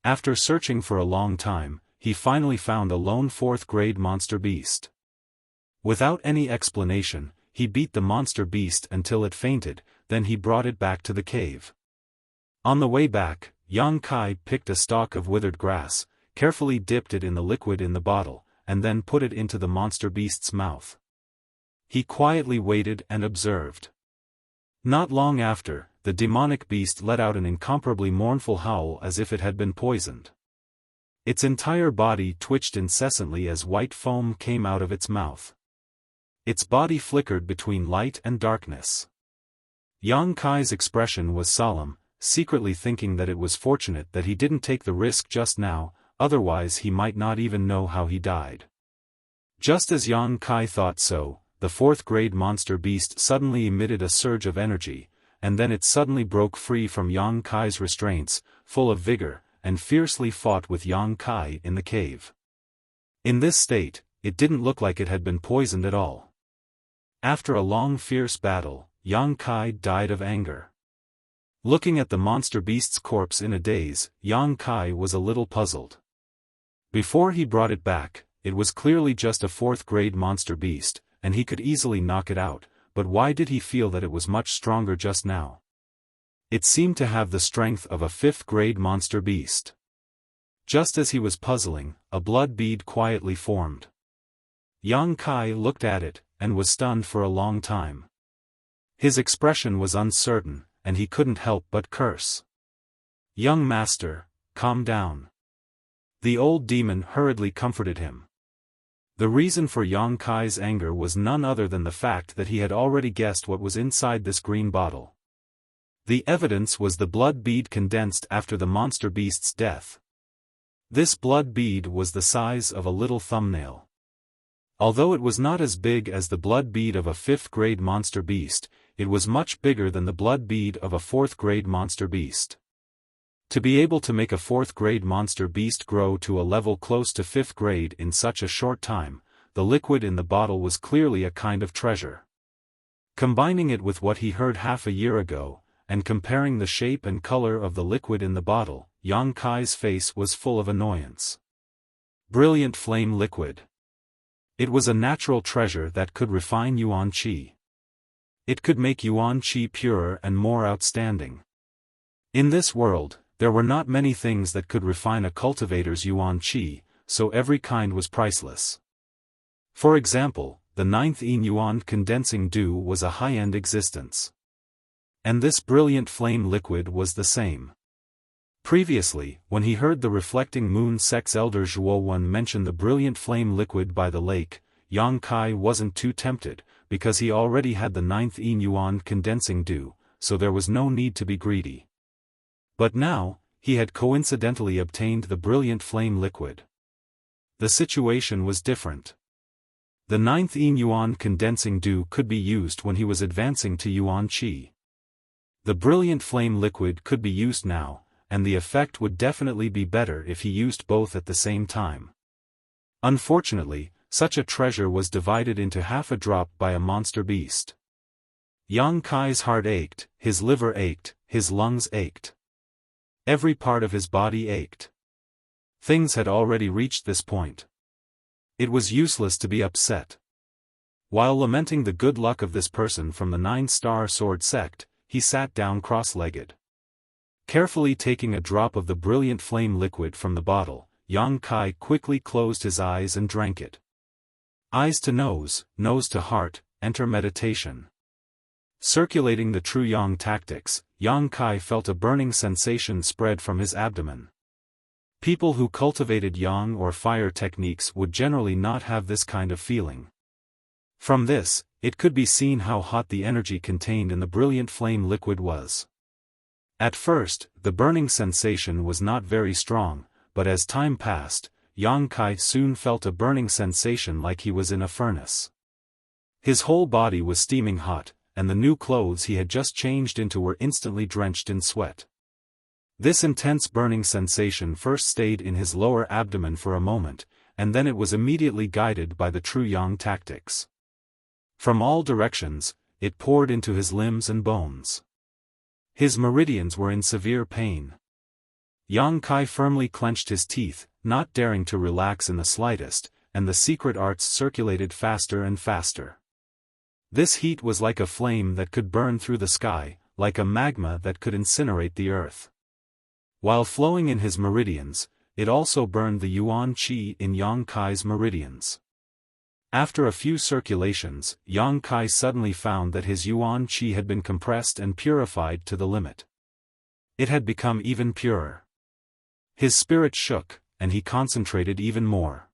After searching for a long time, he finally found a lone 4th-grade monster beast. Without any explanation, he beat the monster beast until it fainted, then he brought it back to the cave. On the way back, Yang Kai picked a stalk of withered grass, carefully dipped it in the liquid in the bottle, and then put it into the monster beast's mouth. He quietly waited and observed. Not long after, the demonic beast let out an incomparably mournful howl as if it had been poisoned. Its entire body twitched incessantly as white foam came out of its mouth. Its body flickered between light and darkness. Yang Kai's expression was solemn, secretly thinking that it was fortunate that he didn't take the risk just now, otherwise he might not even know how he died. Just as Yang Kai thought so, the 4th-grade monster beast suddenly emitted a surge of energy, and then it suddenly broke free from Yang Kai's restraints, full of vigor, and fiercely fought with Yang Kai in the cave. In this state, it didn't look like it had been poisoned at all. After a long fierce battle, Yang Kai died of anger. Looking at the monster beast's corpse in a daze, Yang Kai was a little puzzled. Before he brought it back, it was clearly just a fourth-grade monster beast, and he could easily knock it out, but why did he feel that it was much stronger just now? It seemed to have the strength of a fifth-grade monster beast. Just as he was puzzling, a blood bead quietly formed. Yang Kai looked at it, and was stunned for a long time. His expression was uncertain, and he couldn't help but curse. "Young master, calm down." The old demon hurriedly comforted him. The reason for Yang Kai's anger was none other than the fact that he had already guessed what was inside this green bottle. The evidence was the blood bead condensed after the monster beast's death. This blood bead was the size of a little thumbnail. Although it was not as big as the blood bead of a fifth-grade monster beast, it was much bigger than the blood bead of a fourth-grade monster beast. To be able to make a fourth-grade monster beast grow to a level close to fifth grade in such a short time, the liquid in the bottle was clearly a kind of treasure. Combining it with what he heard half a year ago, and comparing the shape and color of the liquid in the bottle, Yang Kai's face was full of annoyance. Brilliant flame liquid. It was a natural treasure that could refine Yuan Qi. It could make Yuan Qi purer and more outstanding. In this world, there were not many things that could refine a cultivator's Yuan Qi, so every kind was priceless. For example, the 9th Yuan condensing dew was a high-end existence. And this brilliant flame liquid was the same. Previously, when he heard the reflecting moon sex elder Zhuowen mention the brilliant flame liquid by the lake, Yang Kai wasn't too tempted, because he already had the 9th Yuan condensing dew, so there was no need to be greedy. But now, he had coincidentally obtained the brilliant flame liquid. The situation was different. The 9th Yuan condensing dew could be used when he was advancing to Yuan Qi. The brilliant flame liquid could be used now, and the effect would definitely be better if he used both at the same time. Unfortunately, such a treasure was divided into half a drop by a monster beast. Yang Kai's heart ached, his liver ached, his lungs ached. Every part of his body ached. Things had already reached this point. It was useless to be upset. While lamenting the good luck of this person from the 9-star sword sect, he sat down cross-legged. Carefully taking a drop of the brilliant flame liquid from the bottle, Yang Kai quickly closed his eyes and drank it. Eyes to nose to heart, enter meditation. Circulating the true Yang tactics, Yang Kai felt a burning sensation spread from his abdomen. People who cultivated Yang or fire techniques would generally not have this kind of feeling. From this, it could be seen how hot the energy contained in the brilliant flame liquid was. At first, the burning sensation was not very strong, but as time passed, Yang Kai soon felt a burning sensation like he was in a furnace. His whole body was steaming hot, and the new clothes he had just changed into were instantly drenched in sweat. This intense burning sensation first stayed in his lower abdomen for a moment, and then it was immediately guided by the true Yang tactics. From all directions, it poured into his limbs and bones. His meridians were in severe pain. Yang Kai firmly clenched his teeth, not daring to relax in the slightest, and the secret arts circulated faster and faster. This heat was like a flame that could burn through the sky, like a magma that could incinerate the earth. While flowing in his meridians, it also burned the Yuan Qi in Yang Kai's meridians. After a few circulations, Yang Kai suddenly found that his Yuan Qi had been compressed and purified to the limit. It had become even purer. His spirit shook, and he concentrated even more.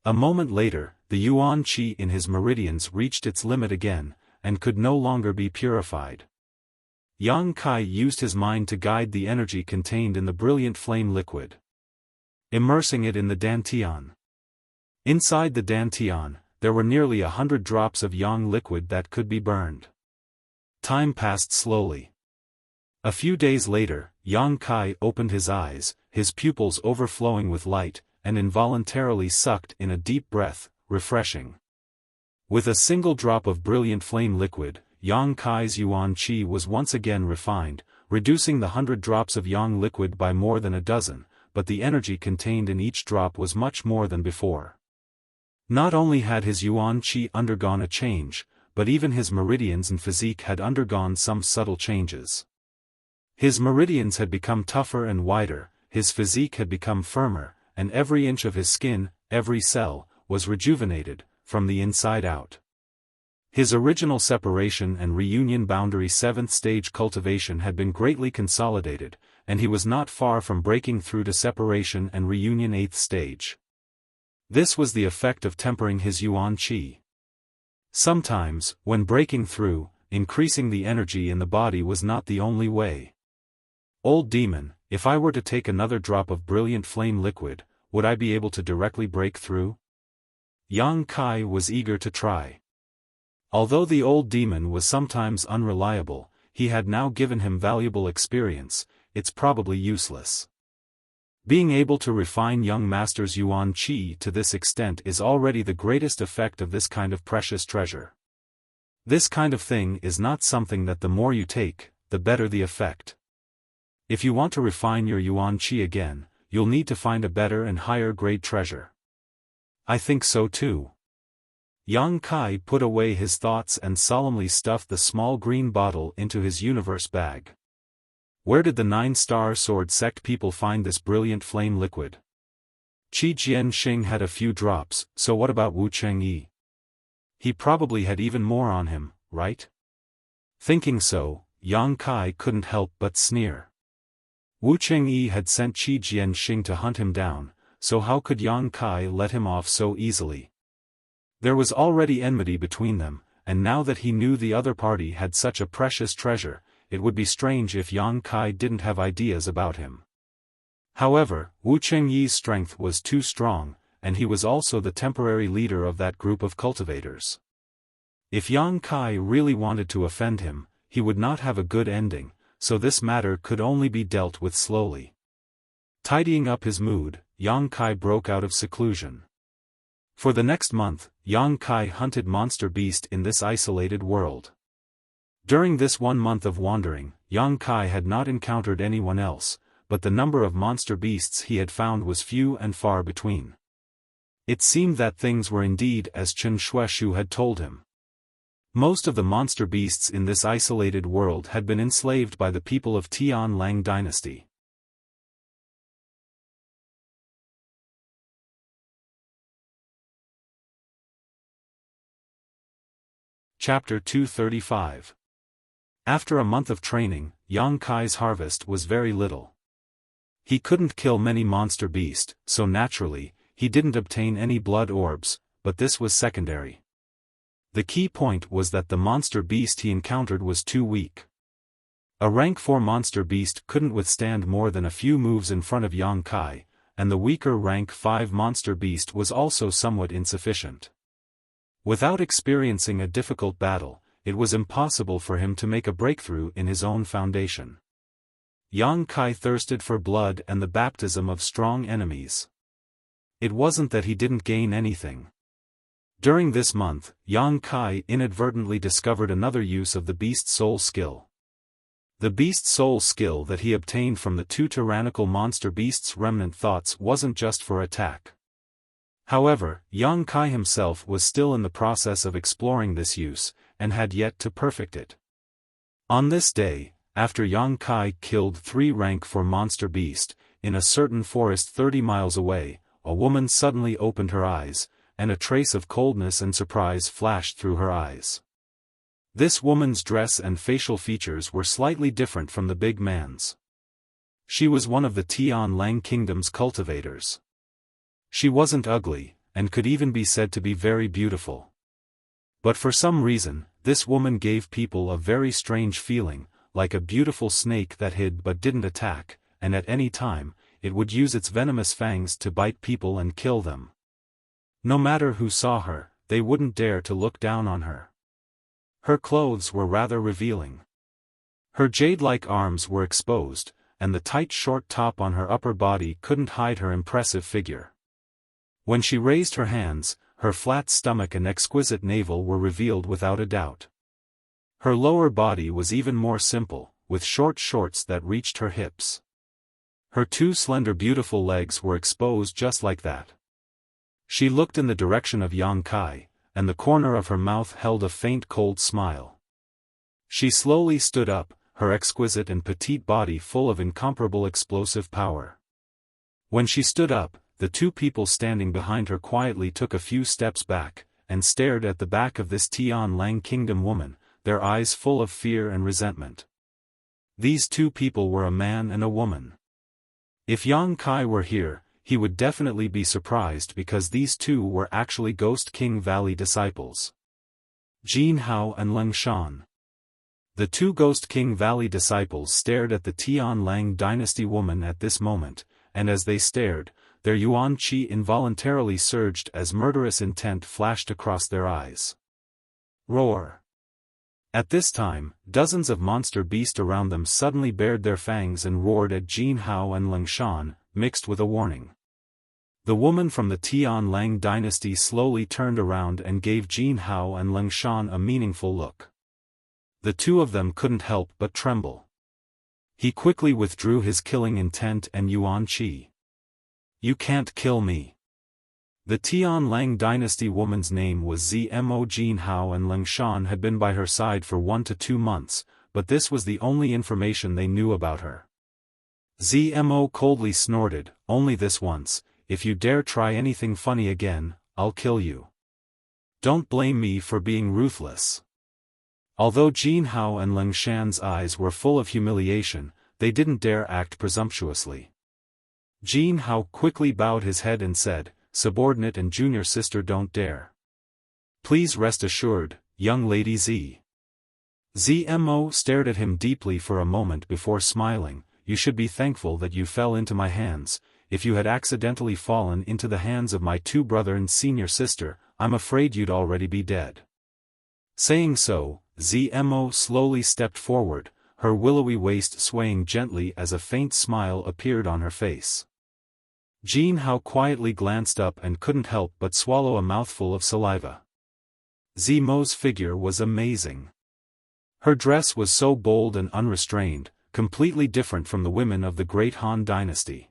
A moment later, the Yuan Qi in his meridians reached its limit again, and could no longer be purified. Yang Kai used his mind to guide the energy contained in the brilliant flame liquid, immersing it in the dantian. Inside the dantian, there were nearly 100 drops of yang liquid that could be burned. Time passed slowly. A few days later, Yang Kai opened his eyes, his pupils overflowing with light, and involuntarily sucked in a deep breath, refreshing. With a single drop of brilliant flame liquid, Yang Kai's Yuan Qi was once again refined, reducing the 100 drops of yang liquid by more than a dozen, but the energy contained in each drop was much more than before. Not only had his yuan qi undergone a change, but even his meridians and physique had undergone some subtle changes. His meridians had become tougher and wider, his physique had become firmer, and every inch of his skin, every cell, was rejuvenated, from the inside out. His original separation and reunion boundary 7th stage cultivation had been greatly consolidated, and he was not far from breaking through to separation and reunion 8th stage. This was the effect of tempering his yuan qi. Sometimes, when breaking through, increasing the energy in the body was not the only way. Old demon, if I were to take another drop of brilliant flame liquid, would I be able to directly break through? Yang Kai was eager to try. Although the old demon was sometimes unreliable, he had now given him valuable experience. It's probably useless. Being able to refine young master's yuan qi to this extent is already the greatest effect of this kind of precious treasure. This kind of thing is not something that the more you take, the better the effect. If you want to refine your yuan qi again, you'll need to find a better and higher grade treasure. I think so too. Yang Kai put away his thoughts and solemnly stuffed the small green bottle into his universe bag. Where did the 9-star sword sect people find this brilliant flame liquid? Qi Jianxing had a few drops, so what about Wu Chengyi? He probably had even more on him, right? Thinking so, Yang Kai couldn't help but sneer. Wu Chengyi had sent Qi Jianxing to hunt him down, so how could Yang Kai let him off so easily? There was already enmity between them, and now that he knew the other party had such a precious treasure, it would be strange if Yang Kai didn't have ideas about him. However, Wu Chengyi's strength was too strong, and he was also the temporary leader of that group of cultivators. If Yang Kai really wanted to offend him, he would not have a good ending, so this matter could only be dealt with slowly. Tidying up his mood, Yang Kai broke out of seclusion. For the next month, Yang Kai hunted monster beast in this isolated world. During this 1 month of wandering, Yang Kai had not encountered anyone else, but the number of monster beasts he had found was few and far between. It seemed that things were indeed as Chen Shueshu had told him. Most of the monster beasts in this isolated world had been enslaved by the people of Tian Lang dynasty. Chapter 235. After a month of training, Yang Kai's harvest was very little. He couldn't kill many monster beasts, so naturally, he didn't obtain any blood orbs, but this was secondary. The key point was that the monster beast he encountered was too weak. A rank 4 monster beast couldn't withstand more than a few moves in front of Yang Kai, and the weaker rank 5 monster beast was also somewhat insufficient. Without experiencing a difficult battle, it was impossible for him to make a breakthrough in his own foundation. Yang Kai thirsted for blood and the baptism of strong enemies. It wasn't that he didn't gain anything. During this month, Yang Kai inadvertently discovered another use of the Beast Soul skill. The Beast Soul skill that he obtained from the 2 tyrannical monster beasts' remnant thoughts wasn't just for attack. However, Yang Kai himself was still in the process of exploring this use, and had yet to perfect it. On this day, after Yang Kai killed 3 rank 4 monster beast, in a certain forest 30 miles away, a woman suddenly opened her eyes, and a trace of coldness and surprise flashed through her eyes. This woman's dress and facial features were slightly different from the big man's. She was one of the Tian Lang Kingdom's cultivators. She wasn't ugly, and could even be said to be very beautiful. But for some reason, this woman gave people a very strange feeling, like a beautiful snake that hid but didn't attack, and at any time, it would use its venomous fangs to bite people and kill them. No matter who saw her, they wouldn't dare to look down on her. Her clothes were rather revealing. Her jade-like arms were exposed, and the tight short top on her upper body couldn't hide her impressive figure. When she raised her hands, her flat stomach and exquisite navel were revealed without a doubt. Her lower body was even more simple, with short shorts that reached her hips. Her two slender beautiful legs were exposed just like that. She looked in the direction of Yang Kai, and the corner of her mouth held a faint cold smile. She slowly stood up, her exquisite and petite body full of incomparable explosive power. When she stood up, the two people standing behind her quietly took a few steps back, and stared at the back of this Tian Lang Kingdom woman, their eyes full of fear and resentment. These two people were a man and a woman. If Yang Kai were here, he would definitely be surprised because these two were actually Ghost King Valley disciples. Jin Hao and Leng Shan. The two Ghost King Valley disciples stared at the Tian Lang dynasty woman at this moment, and as they stared, their yuan qi involuntarily surged as murderous intent flashed across their eyes. Roar! At this time, dozens of monster beasts around them suddenly bared their fangs and roared at Jin Hao and Leng Shan, mixed with a warning. The woman from the Tian Lang dynasty slowly turned around and gave Jin Hao and Leng Shan a meaningful look. The two of them couldn't help but tremble. He quickly withdrew his killing intent and yuan qi. You can't kill me. The Tian Lang dynasty woman's name was Zmo. Jin Hao and Leng Shan had been by her side for 1 to 2 months, but this was the only information they knew about her. Zmo coldly snorted, only this once, if you dare try anything funny again, I'll kill you. Don't blame me for being ruthless. Although Jin Hao and Leng Shan's eyes were full of humiliation, they didn't dare act presumptuously. Jin Hao quickly bowed his head and said, subordinate and junior sister don't dare. Please rest assured, young lady Z. Zmo stared at him deeply for a moment before smiling, you should be thankful that you fell into my hands. If you had accidentally fallen into the hands of my two brother and senior sister, I'm afraid you'd already be dead. Saying so, Zmo slowly stepped forward, her willowy waist swaying gently as a faint smile appeared on her face. Jin Hao quietly glanced up and couldn't help but swallow a mouthful of saliva. Zmo's figure was amazing. Her dress was so bold and unrestrained, completely different from the women of the great Han dynasty.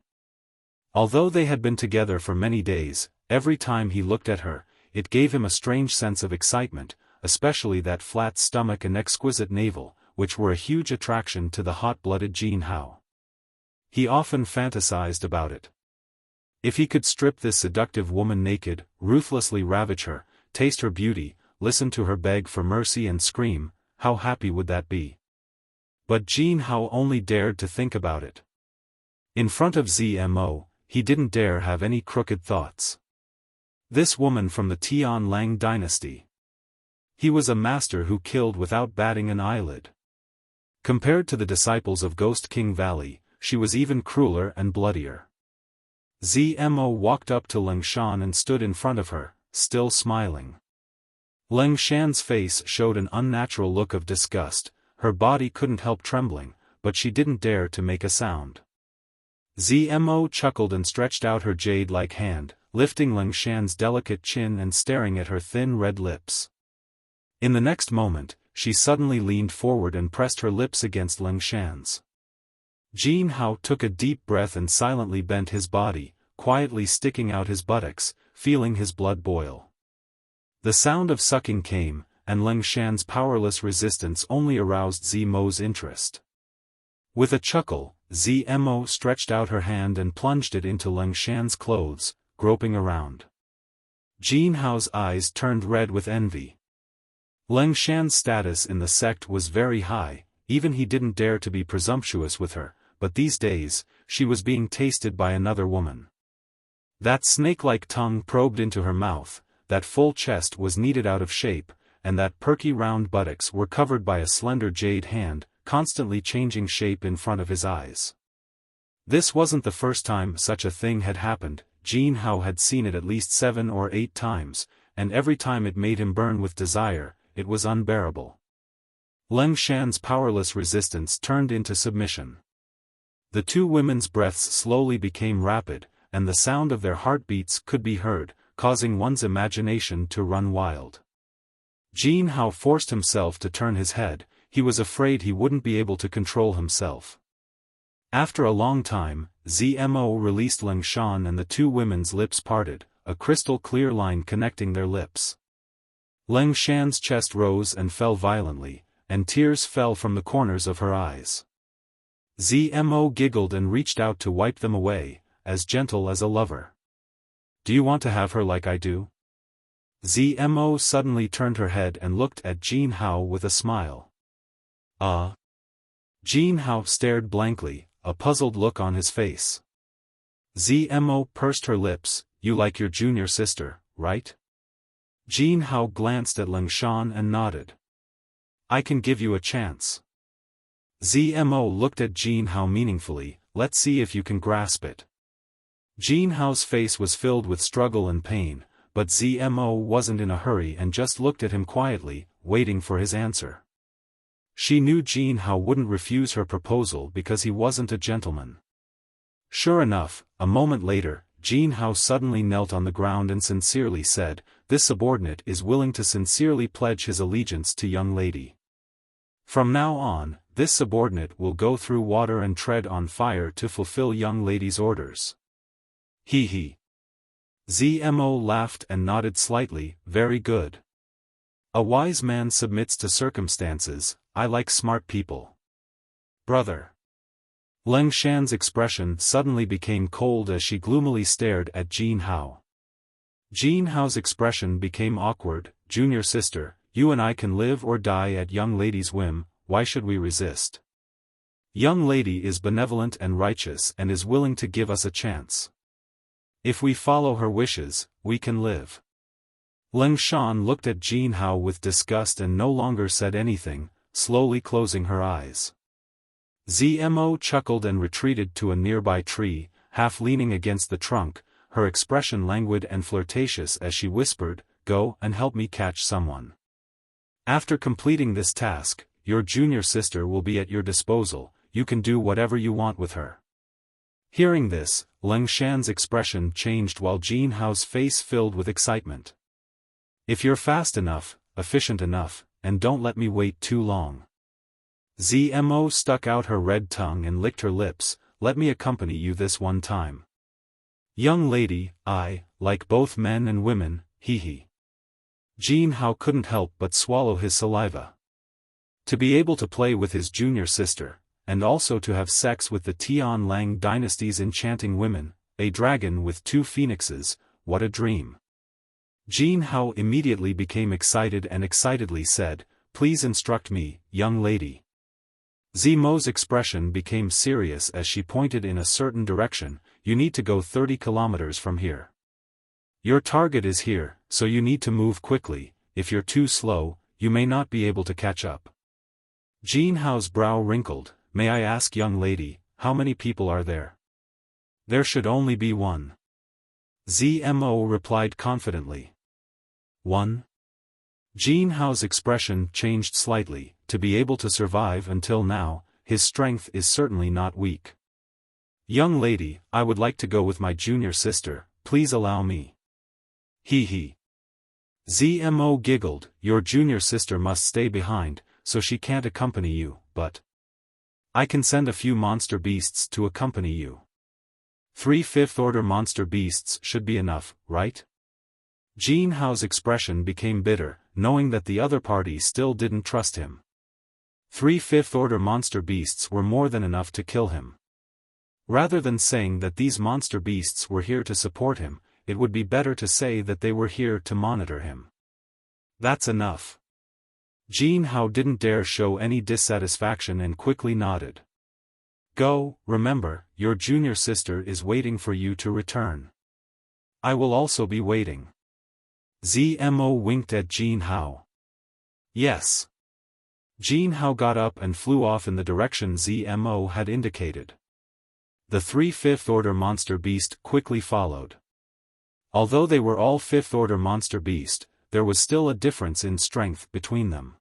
Although they had been together for many days, every time he looked at her, it gave him a strange sense of excitement, especially that flat stomach and exquisite navel, which were a huge attraction to the hot-blooded Jin Hao. He often fantasized about it. If he could strip this seductive woman naked, ruthlessly ravage her, taste her beauty, listen to her beg for mercy and scream, how happy would that be? But Jin Hao only dared to think about it. In front of Zmo, he didn't dare have any crooked thoughts. This woman from the Tian Lang dynasty. He was a master who killed without batting an eyelid. Compared to the disciples of Ghost King Valley, she was even crueler and bloodier. Zmo walked up to Leng Shan and stood in front of her, still smiling. Leng Shan's face showed an unnatural look of disgust, her body couldn't help trembling, but she didn't dare to make a sound. Zmo chuckled and stretched out her jade-like hand, lifting Leng Shan's delicate chin and staring at her thin red lips. In the next moment, she suddenly leaned forward and pressed her lips against Leng Shan's. Jin Hao took a deep breath and silently bent his body, quietly sticking out his buttocks, feeling his blood boil. The sound of sucking came, and Leng Shan's powerless resistance only aroused Zmo's interest. With a chuckle, Zmo stretched out her hand and plunged it into Leng Shan's clothes, groping around. Jin Hao's eyes turned red with envy. Leng Shan's status in the sect was very high, even he didn't dare to be presumptuous with her, but these days, she was being tasted by another woman. That snake-like tongue probed into her mouth, that full chest was kneaded out of shape, and that perky round buttocks were covered by a slender jade hand, constantly changing shape in front of his eyes. This wasn't the first time such a thing had happened. Jin Hao had seen it at least 7 or 8 times, and every time it made him burn with desire. It was unbearable. Leng Shan's powerless resistance turned into submission. The two women's breaths slowly became rapid, and the sound of their heartbeats could be heard, causing one's imagination to run wild. Jin Hao forced himself to turn his head, he was afraid he wouldn't be able to control himself. After a long time, Zmo released Leng Shan and the two women's lips parted, a crystal clear line connecting their lips. Leng Shan's chest rose and fell violently, and tears fell from the corners of her eyes. Zmo giggled and reached out to wipe them away, as gentle as a lover. Do you want to have her like I do? Zmo suddenly turned her head and looked at Jin Hao with a smile. Jin Hao stared blankly, a puzzled look on his face. Zmo pursed her lips. You like your junior sister, right? Jin Hao glanced at Leng Shan and nodded. I can give you a chance. Zmo looked at Jin Hao meaningfully. Let's see if you can grasp it. Jin Hao's face was filled with struggle and pain, but Zmo wasn't in a hurry and just looked at him quietly, waiting for his answer. She knew Jin Hao wouldn't refuse her proposal because he wasn't a gentleman. Sure enough, a moment later, Jin Hao suddenly knelt on the ground and sincerely said, "This subordinate is willing to sincerely pledge his allegiance to young lady. From now on, this subordinate will go through water and tread on fire to fulfill young lady's orders." He he. Zmo laughed and nodded slightly. Very good. A wise man submits to circumstances. I like smart people. Brother. Leng Shan's expression suddenly became cold as she gloomily stared at Jin Hao. Jin Hao's expression became awkward. Junior sister, you and I can live or die at young lady's whim, why should we resist? Young lady is benevolent and righteous and is willing to give us a chance. If we follow her wishes, we can live. Leng Shan looked at Jin Hao with disgust and no longer said anything, slowly closing her eyes. Zmo chuckled and retreated to a nearby tree, half leaning against the trunk, her expression languid and flirtatious as she whispered, "Go and help me catch someone. After completing this task, your junior sister will be at your disposal, you can do whatever you want with her." Hearing this, Leng Shan's expression changed while Jin Hao's face filled with excitement. If you're fast enough, efficient enough, and don't let me wait too long. Zmo stuck out her red tongue and licked her lips. Let me accompany you this one time. Young lady, I like both men and women, hee hee. Jin Hao couldn't help but swallow his saliva. To be able to play with his junior sister, and also to have sex with the Tian Lang dynasty's enchanting women, a dragon with two phoenixes, what a dream. Jin Hao immediately became excited and excitedly said, "Please instruct me, young lady." Zmo's expression became serious as she pointed in a certain direction. You need to go 30 kilometers from here. Your target is here, so you need to move quickly. If you're too slow, you may not be able to catch up. Jin Hao's brow wrinkled. May I ask, young lady, how many people are there? There should only be one. Zmo replied confidently. One? Jin Hao's expression changed slightly. To be able to survive until now, his strength is certainly not weak. Young lady, I would like to go with my junior sister, please allow me. Hee hee. Zmo giggled. Your junior sister must stay behind, so she can't accompany you, but I can send a few monster beasts to accompany you. 3 fifth-order monster beasts should be enough, right? Jin Hao's expression became bitter, knowing that the other party still didn't trust him. 3 fifth-order monster beasts were more than enough to kill him. Rather than saying that these monster beasts were here to support him, it would be better to say that they were here to monitor him. That's enough. Jin Hao didn't dare show any dissatisfaction and quickly nodded. Go, remember, your junior sister is waiting for you to return. I will also be waiting. Zmo winked at Jin Hao. Yes. Jin Hao got up and flew off in the direction Zmo had indicated. The 3 fifth-order monster beast quickly followed. Although they were all 5th-order monster beast, there was still a difference in strength between them.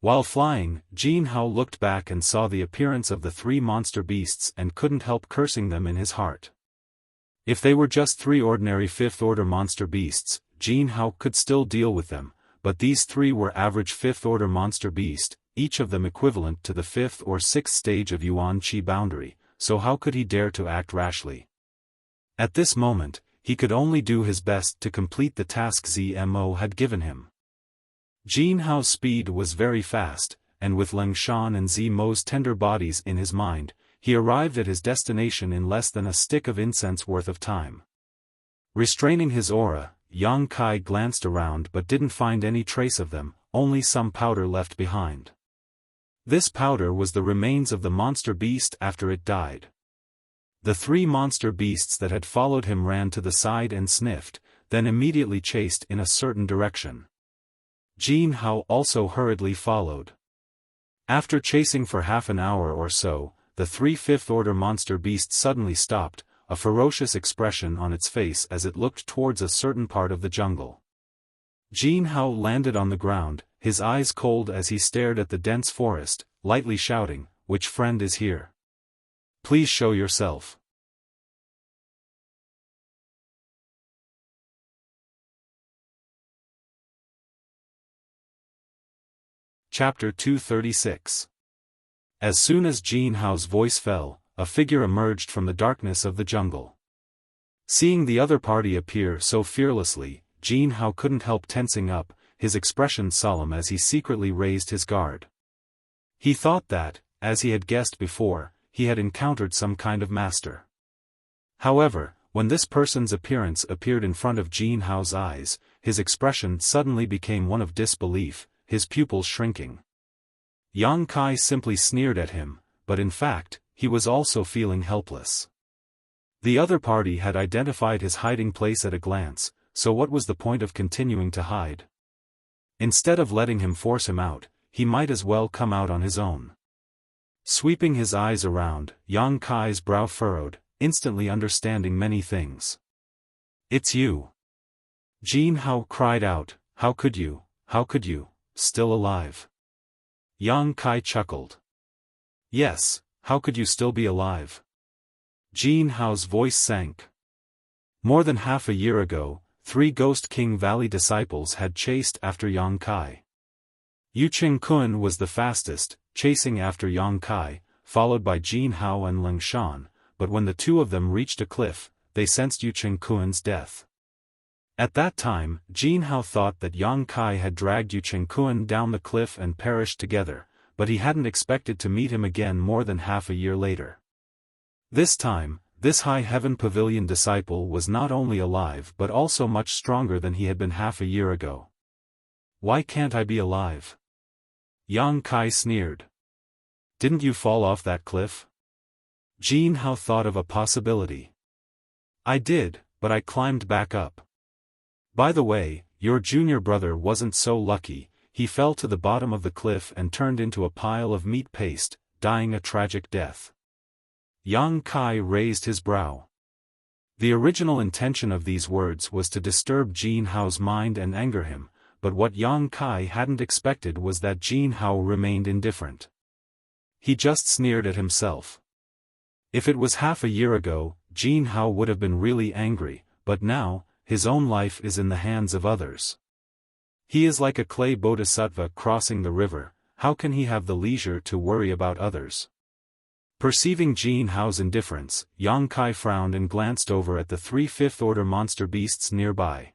While flying, Jin Hao looked back and saw the appearance of the 3 monster beasts and couldn't help cursing them in his heart. If they were just 3 ordinary 5th-order monster beasts, Jin Hao could still deal with them, but these 3 were average 5th-order monster beast, each of them equivalent to the 5th or 6th stage of Yuan Qi boundary, so how could he dare to act rashly? At this moment, he could only do his best to complete the task Zmo had given him. Jin Hao's speed was very fast, and with Leng Shan and Zmo's tender bodies in his mind, he arrived at his destination in less than a stick of incense worth of time. Restraining his aura, Yang Kai glanced around but didn't find any trace of them, only some powder left behind. This powder was the remains of the monster beast after it died. The three monster beasts that had followed him ran to the side and sniffed, then immediately chased in a certain direction. Jin Hao also hurriedly followed. After chasing for half an hour or so, the three fifth-order monster beasts suddenly stopped, a ferocious expression on its face as it looked towards a certain part of the jungle. Jin Hao landed on the ground, his eyes cold as he stared at the dense forest, lightly shouting, "Which friend is here? Please show yourself." Chapter 236. As soon as Jin Hao's voice fell, a figure emerged from the darkness of the jungle. Seeing the other party appear so fearlessly, Jin Hao couldn't help tensing up, his expression solemn as he secretly raised his guard. He thought that, as he had guessed before, he had encountered some kind of master. However, when this person's appearance appeared in front of Jin Hao's eyes, his expression suddenly became one of disbelief, his pupils shrinking. Yang Kai simply sneered at him, but in fact, he was also feeling helpless. The other party had identified his hiding place at a glance, so what was the point of continuing to hide? Instead of letting him force him out, he might as well come out on his own. Sweeping his eyes around, Yang Kai's brow furrowed, instantly understanding many things. "It's you!" Jin Hao cried out, how could you, still alive?" Yang Kai chuckled. "Yes, how could you still be alive?" Jin Hao's voice sank. More than half a year ago, 3 Ghost King Valley disciples had chased after Yang Kai. Yu Qingkun was the fastest, chasing after Yang Kai, followed by Jin Hao and Leng Shan, but when the two of them reached a cliff, they sensed Yu Qingkun's death. At that time, Jin Hao thought that Yang Kai had dragged Yu Qingkun down the cliff and perished together, but he hadn't expected to meet him again more than half a year later. This time, this High Heaven Pavilion disciple was not only alive but also much stronger than he had been half a year ago. "Why can't I be alive?" Yang Kai sneered. "Didn't you fall off that cliff?" Jin Hao thought of a possibility. "I did, but I climbed back up. By the way, your junior brother wasn't so lucky, he fell to the bottom of the cliff and turned into a pile of meat paste, dying a tragic death." Yang Kai raised his brow. The original intention of these words was to disturb Jin Hao's mind and anger him, but what Yang Kai hadn't expected was that Jin Hao remained indifferent. He just sneered at himself. If it was half a year ago, Jin Hao would have been really angry, but now, his own life is in the hands of others. He is like a clay bodhisattva crossing the river, how can he have the leisure to worry about others? Perceiving Jin Hao's indifference, Yang Kai frowned and glanced over at the 3 fifth-order monster beasts nearby.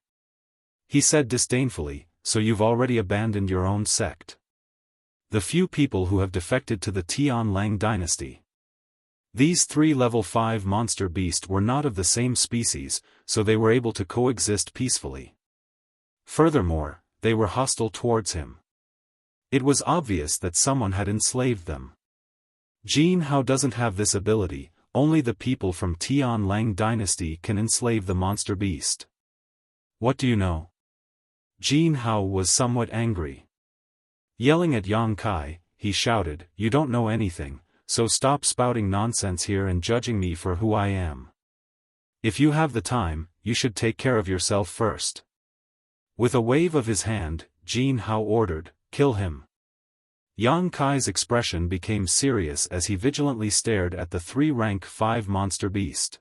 He said disdainfully, "So you've already abandoned your own sect? The few people who have defected to the Tianlang dynasty." These 3 level 5 monster beasts were not of the same species, so they were able to coexist peacefully. Furthermore, they were hostile towards him. It was obvious that someone had enslaved them. Jin Hao doesn't have this ability, only the people from Tianlang dynasty can enslave the monster beast. "What do you know?" Jin Hao was somewhat angry. Yelling at Yang Kai, he shouted, "You don't know anything, so stop spouting nonsense here and judging me for who I am. If you have the time, you should take care of yourself first." With a wave of his hand, Jin Hao ordered, "Kill him." Yang Kai's expression became serious as he vigilantly stared at the 3 rank 5 monster beast.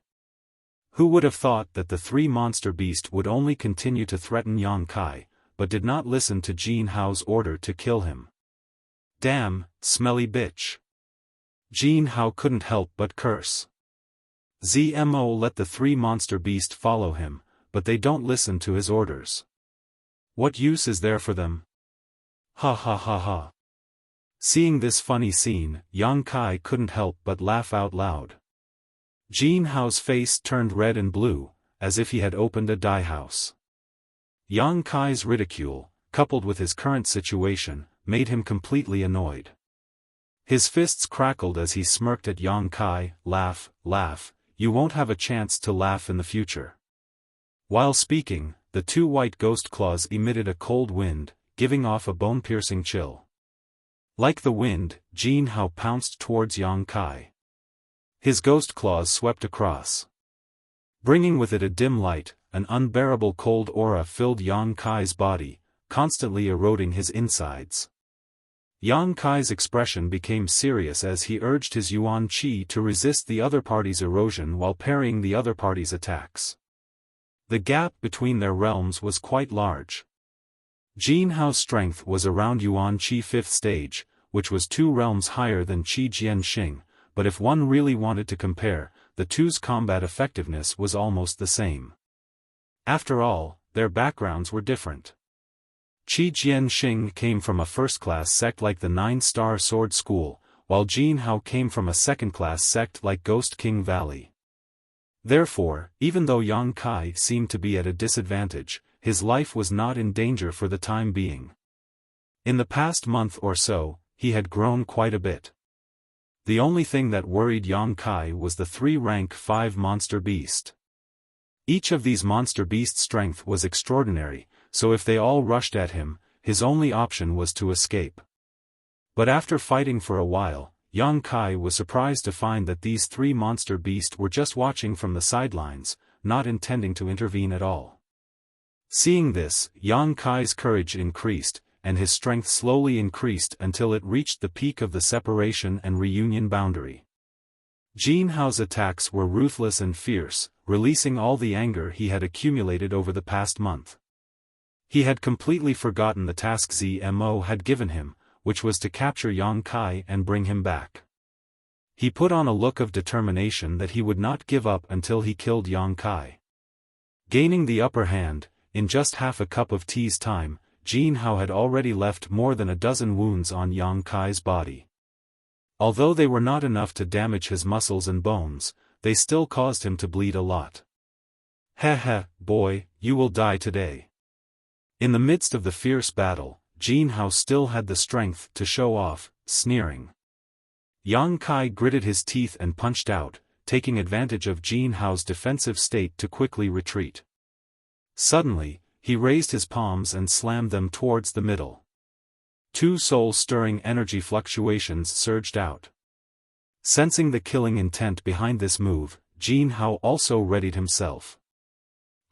Who would have thought that the 3 monster beast would only continue to threaten Yang Kai, but did not listen to Jin Hao's order to kill him. "Damn, smelly bitch." Jin Hao couldn't help but curse. Zmo let the three monster beasts follow him, but they don't listen to his orders. What use is there for them? Ha ha ha ha. Seeing this funny scene, Yang Kai couldn't help but laugh out loud. Jin Hao's face turned red and blue, as if he had opened a dye house. Yang Kai's ridicule, coupled with his current situation, made him completely annoyed. His fists crackled as he smirked at Yang Kai. Laugh, laugh, you won't have a chance to laugh in the future. While speaking, the two white ghost claws emitted a cold wind, giving off a bone-piercing chill. Like the wind, Jin Hao pounced towards Yang Kai. His ghost claws swept across. Bringing with it a dim light, an unbearable cold aura filled Yang Kai's body, constantly eroding his insides. Yang Kai's expression became serious as he urged his Yuan Qi to resist the other party's erosion while parrying the other party's attacks. The gap between their realms was quite large. Jin Hao's strength was around Yuan Qi 5th stage, which was 2 realms higher than Qi Jianxing, but if one really wanted to compare, the two's combat effectiveness was almost the same. After all, their backgrounds were different. Qi Jianxing came from a first-class sect like the 9-Star Sword School, while Jin Hao came from a second-class sect like Ghost King Valley. Therefore, even though Yang Kai seemed to be at a disadvantage, his life was not in danger for the time being. In the past month or so, he had grown quite a bit. The only thing that worried Yang Kai was the 3-rank 5 monster beast. Each of these monster beasts' strength was extraordinary, so if they all rushed at him, his only option was to escape. But after fighting for a while, Yang Kai was surprised to find that these 3 monster beasts were just watching from the sidelines, not intending to intervene at all. Seeing this, Yang Kai's courage increased, and his strength slowly increased until it reached the peak of the separation and reunion boundary. Jin Hao's attacks were ruthless and fierce, releasing all the anger he had accumulated over the past month. He had completely forgotten the task Zmo had given him, which was to capture Yang Kai and bring him back. He put on a look of determination that he would not give up until he killed Yang Kai. Gaining the upper hand, in just half a cup of tea's time, Jin Hao had already left more than a dozen wounds on Yang Kai's body. Although they were not enough to damage his muscles and bones, they still caused him to bleed a lot. "Heh heh, boy, you will die today." In the midst of the fierce battle, Jin Hao still had the strength to show off, sneering. Yang Kai gritted his teeth and punched out, taking advantage of Jin Hao's defensive state to quickly retreat. Suddenly, he raised his palms and slammed them towards the middle. 2 soul-stirring energy fluctuations surged out. Sensing the killing intent behind this move, Jin Hao also readied himself.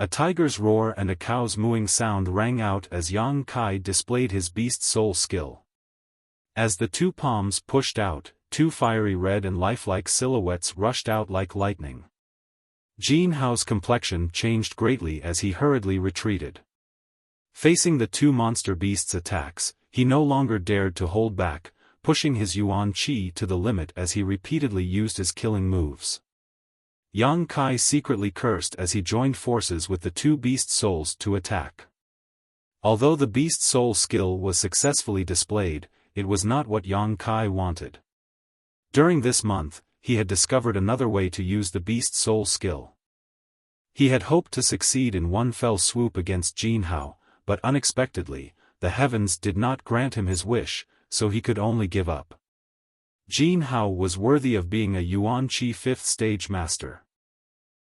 A tiger's roar and a cow's mooing sound rang out as Yang Kai displayed his beast soul skill. As the 2 palms pushed out, 2 fiery red and lifelike silhouettes rushed out like lightning. Jin Hao's complexion changed greatly as he hurriedly retreated. Facing the 2 monster beasts' attacks, he no longer dared to hold back, pushing his Yuan Qi to the limit as he repeatedly used his killing moves. Yang Kai secretly cursed as he joined forces with the 2 beast souls to attack. Although the beast soul skill was successfully displayed, it was not what Yang Kai wanted. During this month, he had discovered another way to use the beast soul skill. He had hoped to succeed in one fell swoop against Jin Hao, but unexpectedly, the heavens did not grant him his wish, so he could only give up. Jin Hao was worthy of being a Yuan Qi 5th stage master.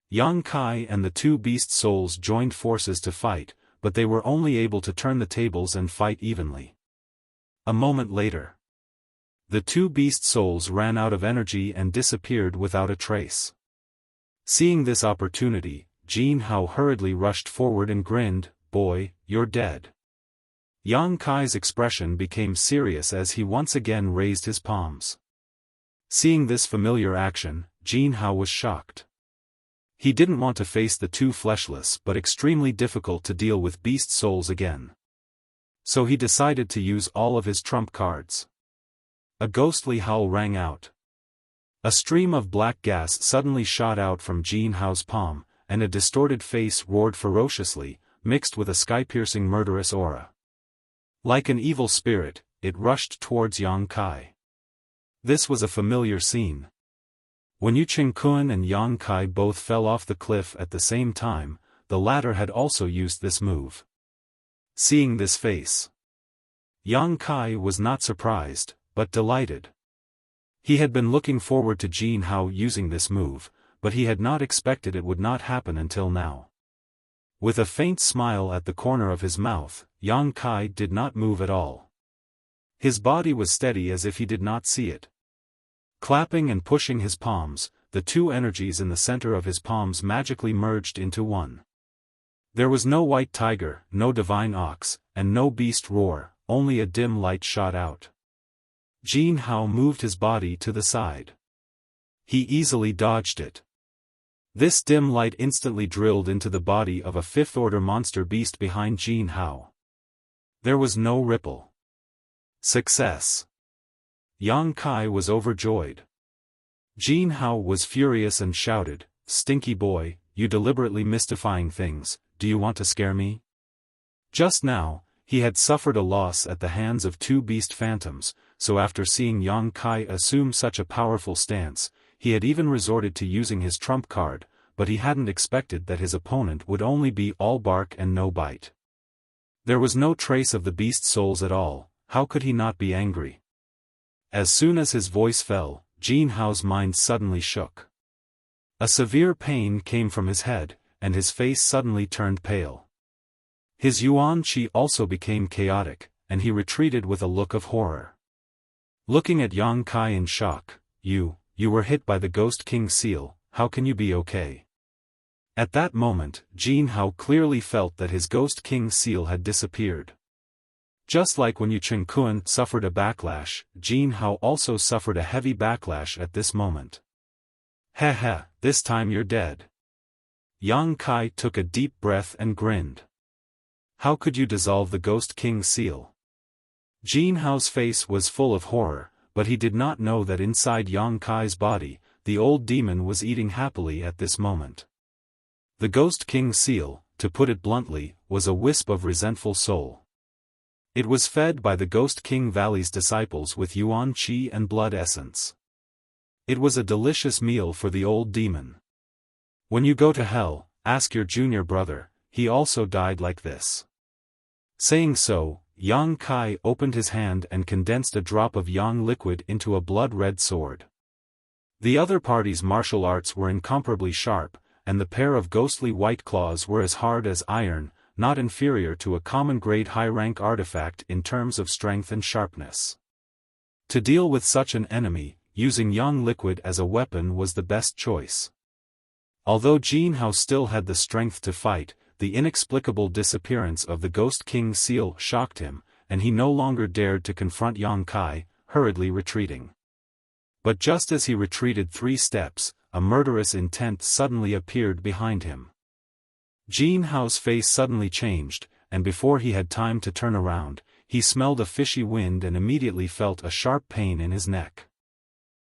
Yang Kai and the 2 beast souls joined forces to fight, but they were only able to turn the tables and fight evenly. A moment later, the 2 beast souls ran out of energy and disappeared without a trace. Seeing this opportunity, Jin Hao hurriedly rushed forward and grinned, "Boy, you're dead." Yang Kai's expression became serious as he once again raised his palms. Seeing this familiar action, Jin Hao was shocked. He didn't want to face the 2 fleshless but extremely difficult to deal with beast souls again. So he decided to use all of his trump cards. A ghostly howl rang out. A stream of black gas suddenly shot out from Jin Hao's palm, and a distorted face roared ferociously, mixed with a sky-piercing murderous aura. Like an evil spirit, it rushed towards Yang Kai. This was a familiar scene. When Yu Qingquan and Yang Kai both fell off the cliff at the same time, the latter had also used this move. Seeing this face, Yang Kai was not surprised, but delighted. He had been looking forward to Jin Hao using this move, but he had not expected it would not happen until now. With a faint smile at the corner of his mouth, Yang Kai did not move at all. His body was steady as if he did not see it. Clapping and pushing his palms, the two energies in the center of his palms magically merged into one. There was no white tiger, no divine ox, and no beast roar, only a dim light shot out. Jin Hao moved his body to the side. He easily dodged it. This dim light instantly drilled into the body of a fifth-order monster beast behind Jin Hao. There was no ripple. Success! Yang Kai was overjoyed. Jin Hao was furious and shouted, "Stinky boy, you deliberately mystifying things, do you want to scare me?" Just now, he had suffered a loss at the hands of two beast phantoms, so after seeing Yang Kai assume such a powerful stance, he had even resorted to using his trump card, but he hadn't expected that his opponent would only be all bark and no bite. There was no trace of the beast souls at all, how could he not be angry? As soon as his voice fell, Jin Hao's mind suddenly shook. A severe pain came from his head, and his face suddenly turned pale. His yuan qi also became chaotic, and he retreated with a look of horror. Looking at Yang Kai in shock, You were hit by the Ghost King seal, how can you be okay?" At that moment, Jin Hao clearly felt that his Ghost King seal had disappeared. Just like when Yu Qingquan suffered a backlash, Jin Hao also suffered a heavy backlash at this moment. "Heh, this time you're dead." Yang Kai took a deep breath and grinned. "How could you dissolve the Ghost King seal?" Jin Hao's face was full of horror, but he did not know that inside Yang Kai's body, the old demon was eating happily at this moment. The Ghost King seal, to put it bluntly, was a wisp of resentful soul. It was fed by the Ghost King Valley's disciples with yuan qi and blood essence. It was a delicious meal for the old demon. When you go to hell, ask your junior brother, he also died like this. Saying so, Yang Kai opened his hand and condensed a drop of yang liquid into a blood-red sword. The other party's martial arts were incomparably sharp, and the pair of ghostly white claws were as hard as iron, not inferior to a common-grade high-rank artifact in terms of strength and sharpness. To deal with such an enemy, using yang liquid as a weapon was the best choice. Although Jin Hao still had the strength to fight, the inexplicable disappearance of the Ghost King seal shocked him, and he no longer dared to confront Yang Kai, hurriedly retreating. But just as he retreated 3 steps, a murderous intent suddenly appeared behind him. Jin Hao's face suddenly changed, and before he had time to turn around, he smelled a fishy wind and immediately felt a sharp pain in his neck.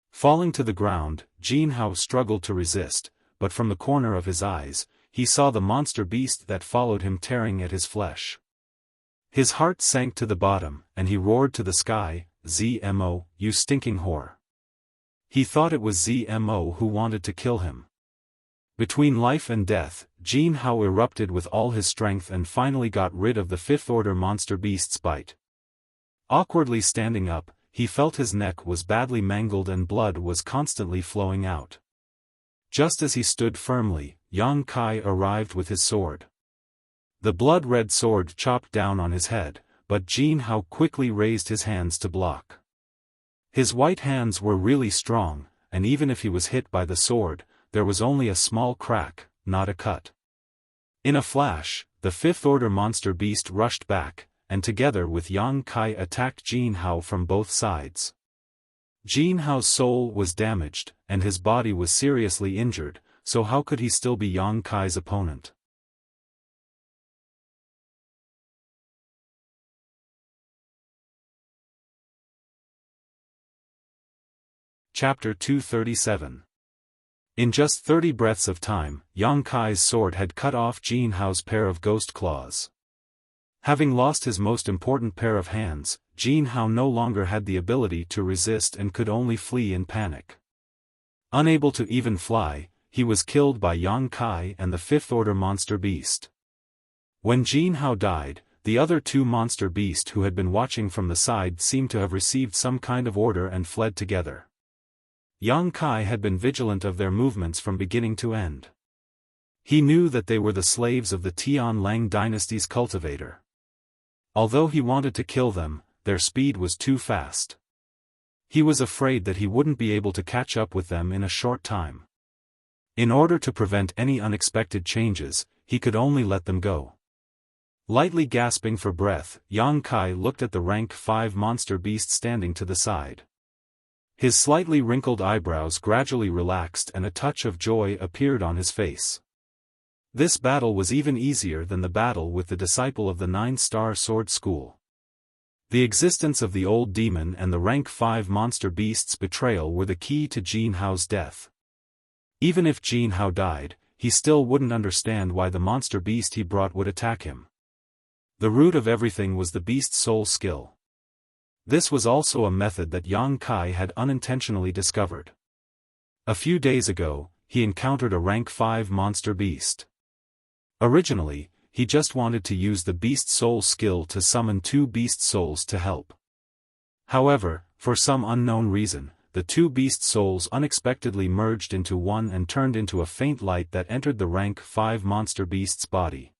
Falling to the ground, Jin Hao struggled to resist, but from the corner of his eyes, he saw the monster beast that followed him tearing at his flesh. His heart sank to the bottom, and he roared to the sky, "ZMO, you stinking whore." He thought it was ZMO who wanted to kill him. Between life and death, Jin Hao erupted with all his strength and finally got rid of the fifth-order monster beast's bite. Awkwardly standing up, he felt his neck was badly mangled and blood was constantly flowing out. Just as he stood firmly, Yang Kai arrived with his sword. The blood-red sword chopped down on his head, but Jin Hao quickly raised his hands to block. His white hands were really strong, and even if he was hit by the sword, there was only a small crack, not a cut. In a flash, the fifth-order monster beast rushed back, and together with Yang Kai attacked Jin Hao from both sides. Jin Hao's soul was damaged, and his body was seriously injured, so how could he still be Yang Kai's opponent? Chapter 237. In just 30 breaths of time, Yang Kai's sword had cut off Jin Hao's pair of ghost claws. Having lost his most important pair of hands, Jin Hao no longer had the ability to resist and could only flee in panic. Unable to even fly, he was killed by Yang Kai and the fifth-order monster beast. When Jin Hao died, the other two monster beasts who had been watching from the side seemed to have received some kind of order and fled together. Yang Kai had been vigilant of their movements from beginning to end. He knew that they were the slaves of the Tianlang dynasty's cultivator. Although he wanted to kill them, their speed was too fast. He was afraid that he wouldn't be able to catch up with them in a short time. In order to prevent any unexpected changes, he could only let them go. Lightly gasping for breath, Yang Kai looked at the rank 5 monster beast standing to the side. His slightly wrinkled eyebrows gradually relaxed and a touch of joy appeared on his face. This battle was even easier than the battle with the disciple of the 9-star sword school. The existence of the old demon and the rank 5 monster beast's betrayal were the key to Jin Hao's death. Even if Jin Hao died, he still wouldn't understand why the monster beast he brought would attack him. The root of everything was the beast's soul skill. This was also a method that Yang Kai had unintentionally discovered. A few days ago, he encountered a rank 5 monster beast. Originally, he just wanted to use the beast soul skill to summon 2 beast souls to help. However, for some unknown reason, the 2 beast souls unexpectedly merged into one and turned into a faint light that entered the rank 5 monster beast's body.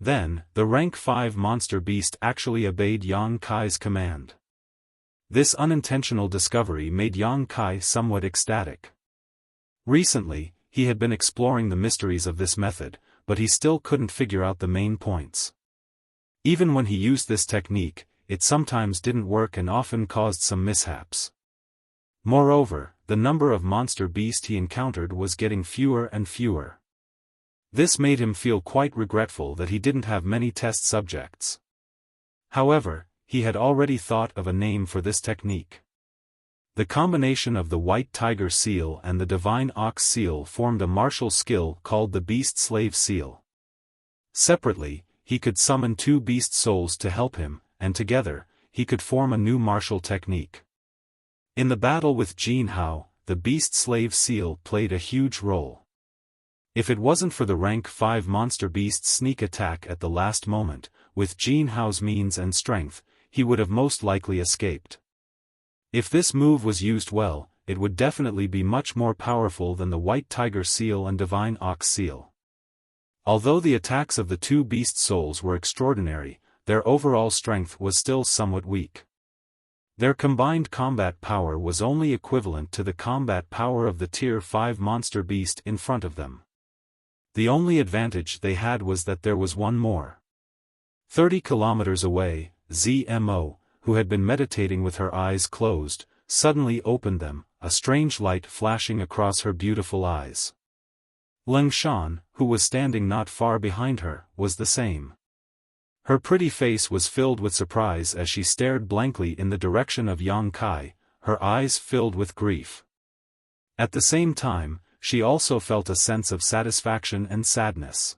Then, the rank 5 monster beast actually obeyed Yang Kai's command. This unintentional discovery made Yang Kai somewhat ecstatic. Recently, he had been exploring the mysteries of this method, but he still couldn't figure out the main points. Even when he used this technique, it sometimes didn't work and often caused some mishaps. Moreover, the number of monster beasts he encountered was getting fewer and fewer. This made him feel quite regretful that he didn't have many test subjects. However, he had already thought of a name for this technique. The combination of the white tiger seal and the divine ox seal formed a martial skill called the beast slave seal. Separately, he could summon 2 beast souls to help him, and together, he could form a new martial technique. In the battle with Jin Hao, the beast slave seal played a huge role. If it wasn't for the rank 5 monster beast's sneak attack at the last moment, with Jin Hao's means and strength, he would have most likely escaped. If this move was used well, it would definitely be much more powerful than the white tiger seal and divine ox seal. Although the attacks of the 2 beast souls were extraordinary, their overall strength was still somewhat weak. Their combined combat power was only equivalent to the combat power of the tier 5 monster beast in front of them. The only advantage they had was that there was one more. 30 kilometers away, ZMO, who had been meditating with her eyes closed, suddenly opened them, a strange light flashing across her beautiful eyes. Leng Shan, who was standing not far behind her, was the same. Her pretty face was filled with surprise as she stared blankly in the direction of Yang Kai, her eyes filled with grief. At the same time, she also felt a sense of satisfaction and sadness.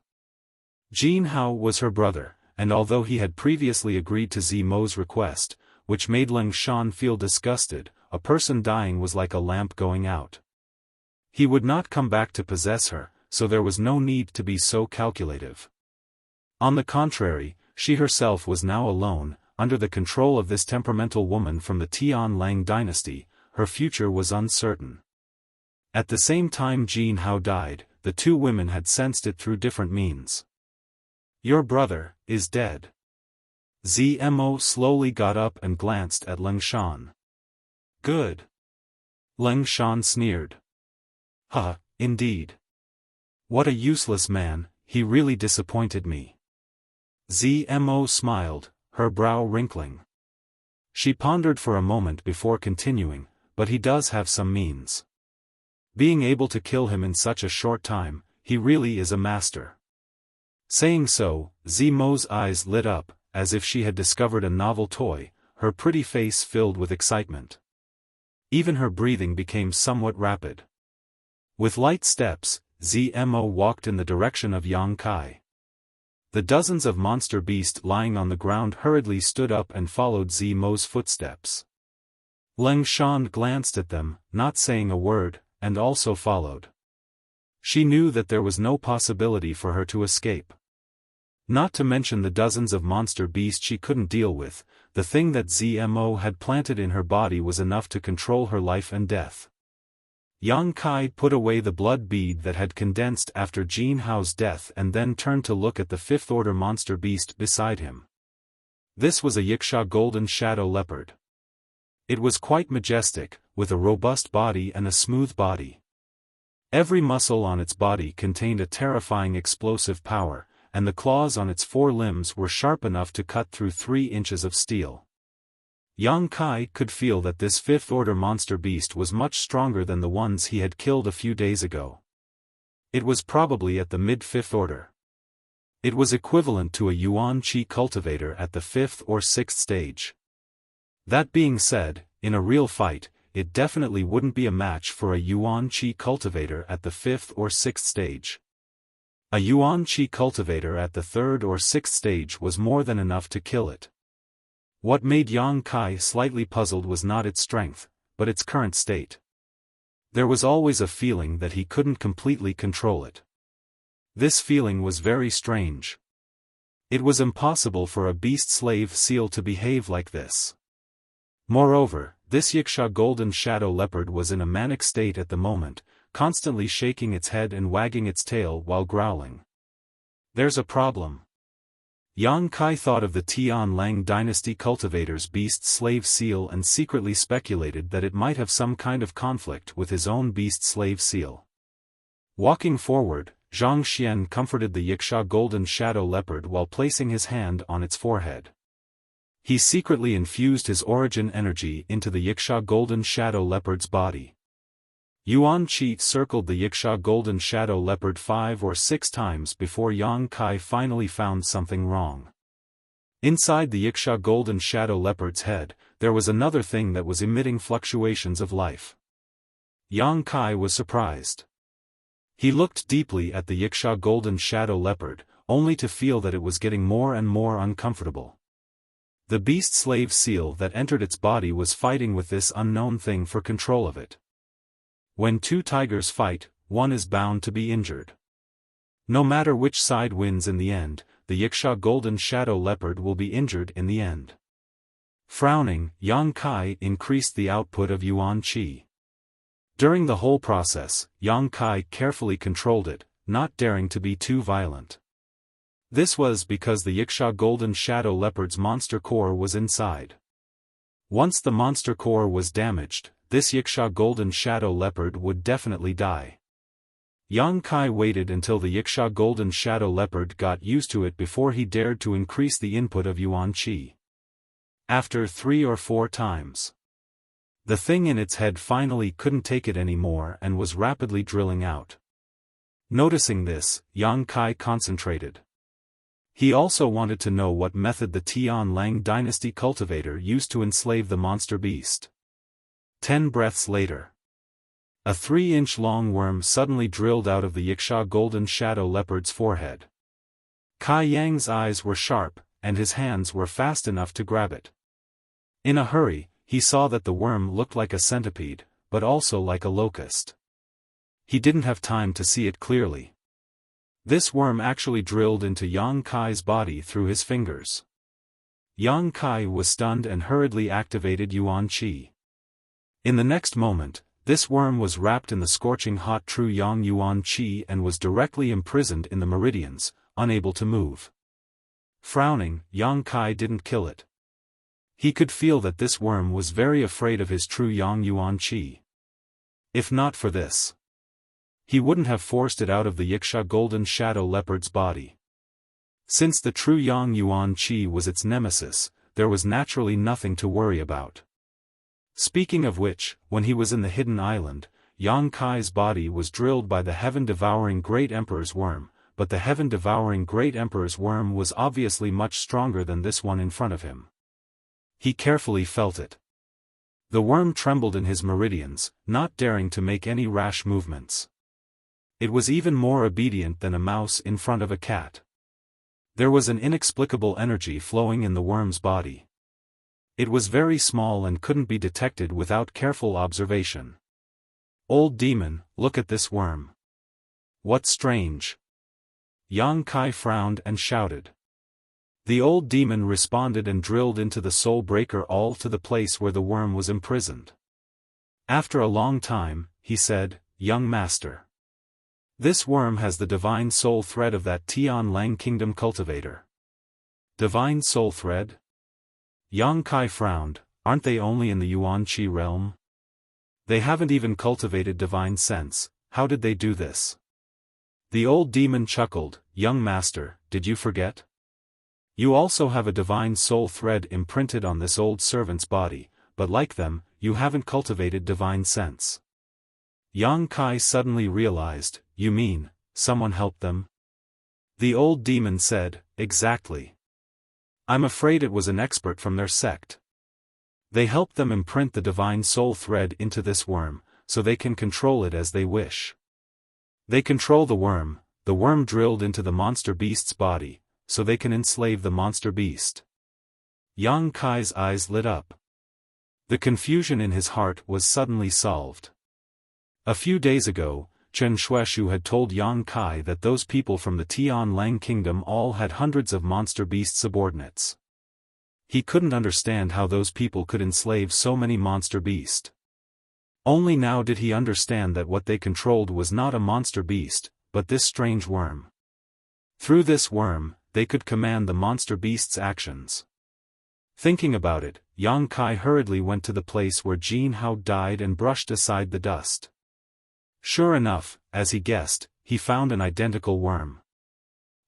Jin Hao was her brother, and although he had previously agreed to Zimo's request, which made Leng Shan feel disgusted, a person dying was like a lamp going out. He would not come back to possess her, so there was no need to be so calculative. On the contrary, she herself was now alone, under the control of this temperamental woman from the Tianlang dynasty. Her future was uncertain. At the same time Jin Hao died, the 2 women had sensed it through different means. "Your brother is dead." ZMO slowly got up and glanced at Leng Shan. "Good." Leng Shan sneered. "Huh, indeed. What a useless man, he really disappointed me." ZMO smiled, her brow wrinkling. She pondered for a moment before continuing, "But he does have some means. Being able to kill him in such a short time, he really is a master." Saying so, Zimo's eyes lit up, as if she had discovered a novel toy, her pretty face filled with excitement. Even her breathing became somewhat rapid. With light steps, Zmo walked in the direction of Yang Kai. The dozens of monster beasts lying on the ground hurriedly stood up and followed Zmo's footsteps. Leng Shan glanced at them, not saying a word, and also followed. She knew that there was no possibility for her to escape. Not to mention the dozens of monster beasts she couldn't deal with, the thing that Zmo had planted in her body was enough to control her life and death. Yang Kai put away the blood bead that had condensed after Jin Hao's death and then turned to look at the fifth-order monster beast beside him. This was a Yiksha golden shadow leopard. It was quite majestic, with a robust body and a smooth body. Every muscle on its body contained a terrifying explosive power, and the claws on its four limbs were sharp enough to cut through 3 inches of steel. Yang Kai could feel that this fifth-order monster beast was much stronger than the ones he had killed a few days ago. It was probably at the mid-fifth order. It was equivalent to a Yuan Qi cultivator at the 5th or 6th stage. That being said, in a real fight, it definitely wouldn't be a match for a Yuan Qi cultivator at the 5th or 6th stage. A Yuan Qi cultivator at the 3rd or 6th stage was more than enough to kill it. What made Yang Kai slightly puzzled was not its strength, but its current state. There was always a feeling that he couldn't completely control it. This feeling was very strange. It was impossible for a beast-slave seal to behave like this. Moreover, this Yiksha golden shadow leopard was in a manic state at the moment, constantly shaking its head and wagging its tail while growling. There's a problem. Yang Kai thought of the Tian Lang dynasty cultivator's beast-slave seal and secretly speculated that it might have some kind of conflict with his own beast-slave seal. Walking forward, Zhang Xian comforted the Yiksha golden shadow leopard while placing his hand on its forehead. He secretly infused his origin energy into the Yiksha golden shadow leopard's body. Yuan Qi circled the Yiksha golden shadow leopard 5 or 6 times before Yang Kai finally found something wrong. Inside the Yiksha golden shadow leopard's head, there was another thing that was emitting fluctuations of life. Yang Kai was surprised. He looked deeply at the Yiksha golden shadow leopard, only to feel that it was getting more and more uncomfortable. The beast-slave seal that entered its body was fighting with this unknown thing for control of it. When 2 tigers fight, one is bound to be injured. No matter which side wins in the end, the Yiksha golden shadow leopard will be injured in the end. Frowning, Yang Kai increased the output of Yuan Qi. During the whole process, Yang Kai carefully controlled it, not daring to be too violent. This was because the Yiksha golden shadow leopard's monster core was inside. Once the monster core was damaged, this Yiksha golden shadow leopard would definitely die. Yang Kai waited until the Yiksha golden shadow leopard got used to it before he dared to increase the input of Yuan Qi. After 3 or 4 times, the thing in its head finally couldn't take it anymore and was rapidly drilling out. Noticing this, Yang Kai concentrated. He also wanted to know what method the Tian Lang dynasty cultivator used to enslave the monster beast. 10 breaths later, a 3-inch long worm suddenly drilled out of the Yiksha golden shadow leopard's forehead. Kai Yang's eyes were sharp, and his hands were fast enough to grab it. In a hurry, he saw that the worm looked like a centipede, but also like a locust. He didn't have time to see it clearly. This worm actually drilled into Yang Kai's body through his fingers. Yang Kai was stunned and hurriedly activated Yuan Qi. In the next moment, this worm was wrapped in the scorching hot True Yang Yuan Qi and was directly imprisoned in the meridians, unable to move. Frowning, Yang Kai didn't kill it. He could feel that this worm was very afraid of his True Yang Yuan Qi. If not for this, he wouldn't have forced it out of the Yiksha golden shadow leopard's body. Since the True Yang Yuan Qi was its nemesis, there was naturally nothing to worry about. Speaking of which, when he was in the hidden island, Yang Kai's body was drilled by the heaven-devouring Great Emperor's worm, but the heaven-devouring Great Emperor's worm was obviously much stronger than this one in front of him. He carefully felt it. The worm trembled in his meridians, not daring to make any rash movements. It was even more obedient than a mouse in front of a cat. There was an inexplicable energy flowing in the worm's body. It was very small and couldn't be detected without careful observation. "Old demon, look at this worm. What's strange?" Yang Kai frowned and shouted. The old demon responded and drilled into the soul breaker all to the place where the worm was imprisoned. After a long time, he said, "Young master. This worm has the divine soul thread of that Tian Lang kingdom cultivator." Divine soul thread? Yang Kai frowned. Aren't they only in the Yuan Qi realm? They haven't even cultivated divine sense. How did they do this? The old demon chuckled. "Young master, did you forget? You also have a divine soul thread imprinted on this old servant's body, but like them, you haven't cultivated divine sense." Yang Kai suddenly realized, "You mean, someone helped them?" The old demon said, "Exactly. I'm afraid it was an expert from their sect. They helped them imprint the divine soul thread into this worm, so they can control it as they wish. They control the worm drilled into the monster beast's body, so they can enslave the monster beast." Yang Kai's eyes lit up. The confusion in his heart was suddenly solved. A few days ago, Chen Shueshu had told Yang Kai that those people from the Tian Lang kingdom all had hundreds of monster beast subordinates. He couldn't understand how those people could enslave so many monster beast. Only now did he understand that what they controlled was not a monster beast, but this strange worm. Through this worm, they could command the monster beast's actions. Thinking about it, Yang Kai hurriedly went to the place where Jin Hao died and brushed aside the dust. Sure enough, as he guessed, he found an identical worm.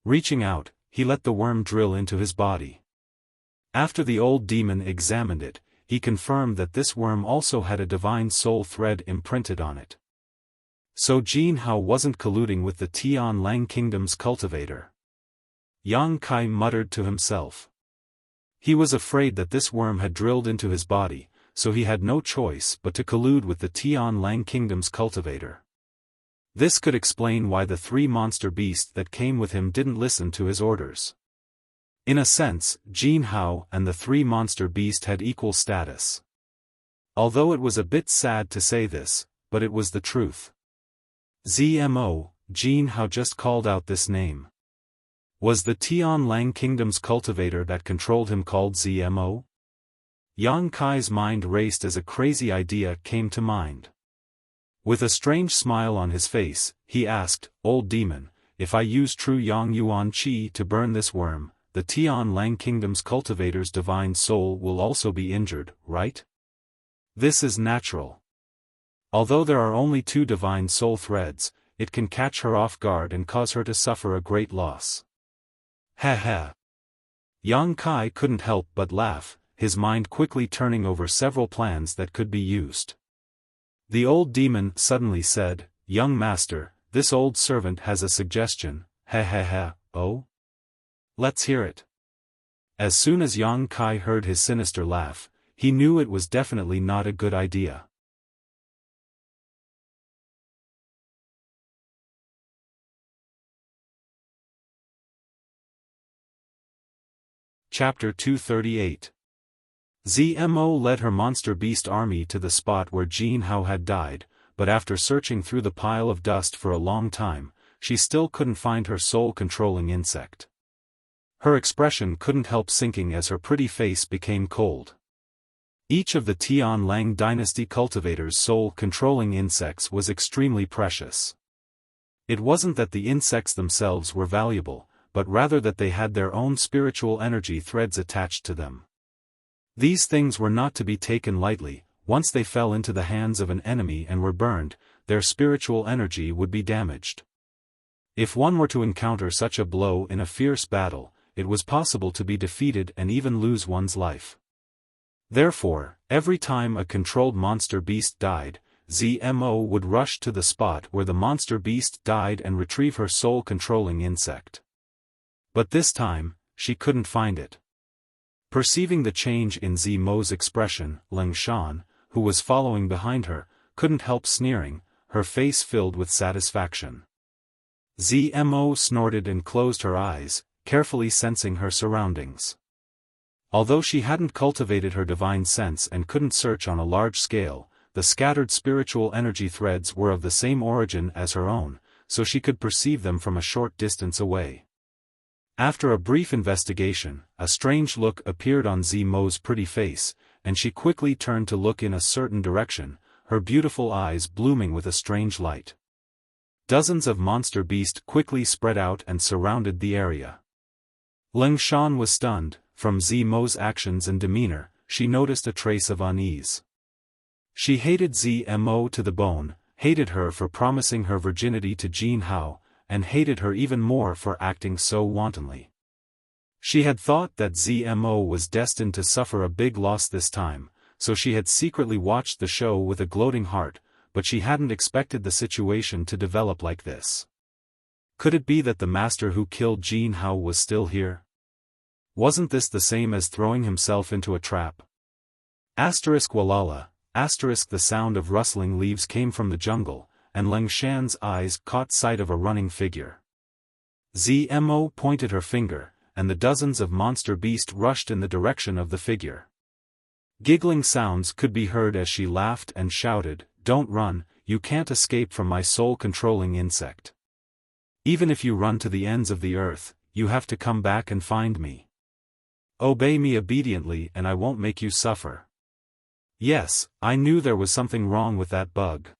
Reaching out, he let the worm drill into his body. After the old demon examined it, he confirmed that this worm also had a divine soul thread imprinted on it. So Jin Hao wasn't colluding with the Tian Lang kingdom's cultivator. Yang Kai muttered to himself. He was afraid that this worm had drilled into his body, so he had no choice but to collude with the Tian Lang kingdom's cultivator. This could explain why the 3 monster beasts that came with him didn't listen to his orders. In a sense, Jin Hao and the 3 monster beasts had equal status. Although it was a bit sad to say this, but it was the truth. ZMO, Jin Hao just called out this name. Was the Tian Lang kingdom's cultivator that controlled him called ZMO? Yang Kai's mind raced as a crazy idea came to mind. With a strange smile on his face, he asked, "Old demon, if I use true Yang Yuan Qi to burn this worm, the Tian Lang kingdom's cultivator's divine soul will also be injured, right?" This is natural. Although there are only 2 divine soul threads, it can catch her off guard and cause her to suffer a great loss. Ha ha. Yang Kai couldn't help but laugh, his mind quickly turning over several plans that could be used. The old demon suddenly said, "Young master, this old servant has a suggestion." Ha ha ha. "Oh? Let's hear it." As soon as Yang Kai heard his sinister laugh, he knew it was definitely not a good idea. Chapter 238. ZMO led her monster beast army to the spot where Jin Hao had died, but after searching through the pile of dust for a long time, she still couldn't find her soul-controlling insect. Her expression couldn't help sinking as her pretty face became cold. Each of the Tian Lang dynasty cultivators' soul-controlling insects was extremely precious. It wasn't that the insects themselves were valuable, but rather that they had their own spiritual energy threads attached to them. These things were not to be taken lightly. Once they fell into the hands of an enemy and were burned, their spiritual energy would be damaged. If one were to encounter such a blow in a fierce battle, it was possible to be defeated and even lose one's life. Therefore, every time a controlled monster beast died, ZMO would rush to the spot where the monster beast died and retrieve her soul-controlling insect. But this time, she couldn't find it. Perceiving the change in ZMO's expression, Leng Shan, who was following behind her, couldn't help sneering, her face filled with satisfaction. Zmo snorted and closed her eyes, carefully sensing her surroundings. Although she hadn't cultivated her divine sense and couldn't search on a large scale, the scattered spiritual energy threads were of the same origin as her own, so she could perceive them from a short distance away. After a brief investigation, a strange look appeared on Zmo's pretty face, and she quickly turned to look in a certain direction, her beautiful eyes blooming with a strange light. Dozens of monster beasts quickly spread out and surrounded the area. Ling Shan was stunned. From Zmo's actions and demeanor, she noticed a trace of unease. She hated Zmo to the bone, hated her for promising her virginity to Jin Hao, and hated her even more for acting so wantonly. She had thought that Zmo was destined to suffer a big loss this time, so she had secretly watched the show with a gloating heart, but she hadn't expected the situation to develop like this. Could it be that the master who killed Jin Hao was still here? Wasn't this the same as throwing himself into a trap? Walala, the sound of rustling leaves came from the jungle, and Ling Shan's eyes caught sight of a running figure. Zmo pointed her finger, and the dozens of monster beasts rushed in the direction of the figure. Giggling sounds could be heard as she laughed and shouted, "Don't run, you can't escape from my soul-controlling insect. Even if you run to the ends of the earth, you have to come back and find me. Obey me obediently and I won't make you suffer." Yes, I knew there was something wrong with that bug.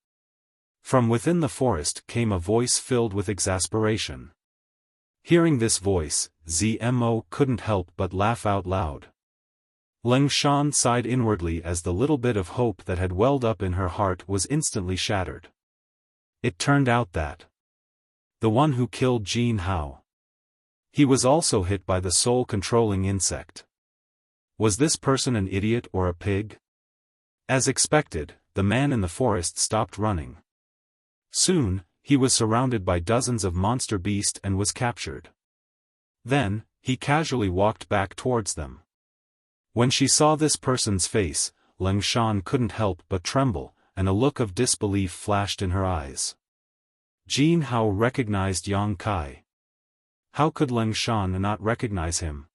From within the forest came a voice filled with exasperation. Hearing this voice, Zmo couldn't help but laugh out loud. Ling Shan sighed inwardly as the little bit of hope that had welled up in her heart was instantly shattered. It turned out that the one who killed Jin Hao, he was also hit by the soul-controlling insect. Was this person an idiot or a pig? As expected, the man in the forest stopped running. Soon, he was surrounded by dozens of monster beasts and was captured. Then, he casually walked back towards them. When she saw this person's face, Ling Shan couldn't help but tremble, and a look of disbelief flashed in her eyes. Jin Hao recognized Yang Kai. How could Ling Shan not recognize him?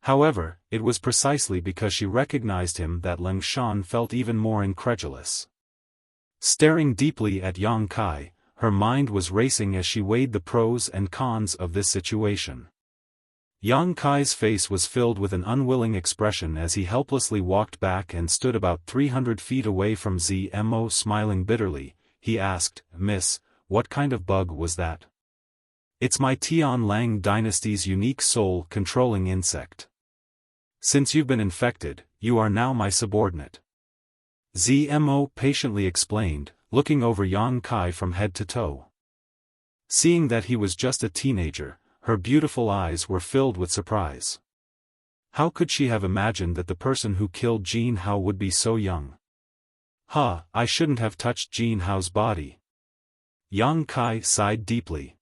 However, it was precisely because she recognized him that Ling Shan felt even more incredulous. Staring deeply at Yang Kai, her mind was racing as she weighed the pros and cons of this situation. Yang Kai's face was filled with an unwilling expression as he helplessly walked back and stood about 300 feet away from Zmo. Smiling bitterly, he asked, "Miss, what kind of bug was that?" "It's my Tian Lang dynasty's unique soul-controlling insect. Since you've been infected, you are now my subordinate," Zmo patiently explained, looking over Yang Kai from head to toe. Seeing that he was just a teenager, her beautiful eyes were filled with surprise. How could she have imagined that the person who killed Jin Hao would be so young? I shouldn't have touched Jin Hao's body. Yang Kai sighed deeply.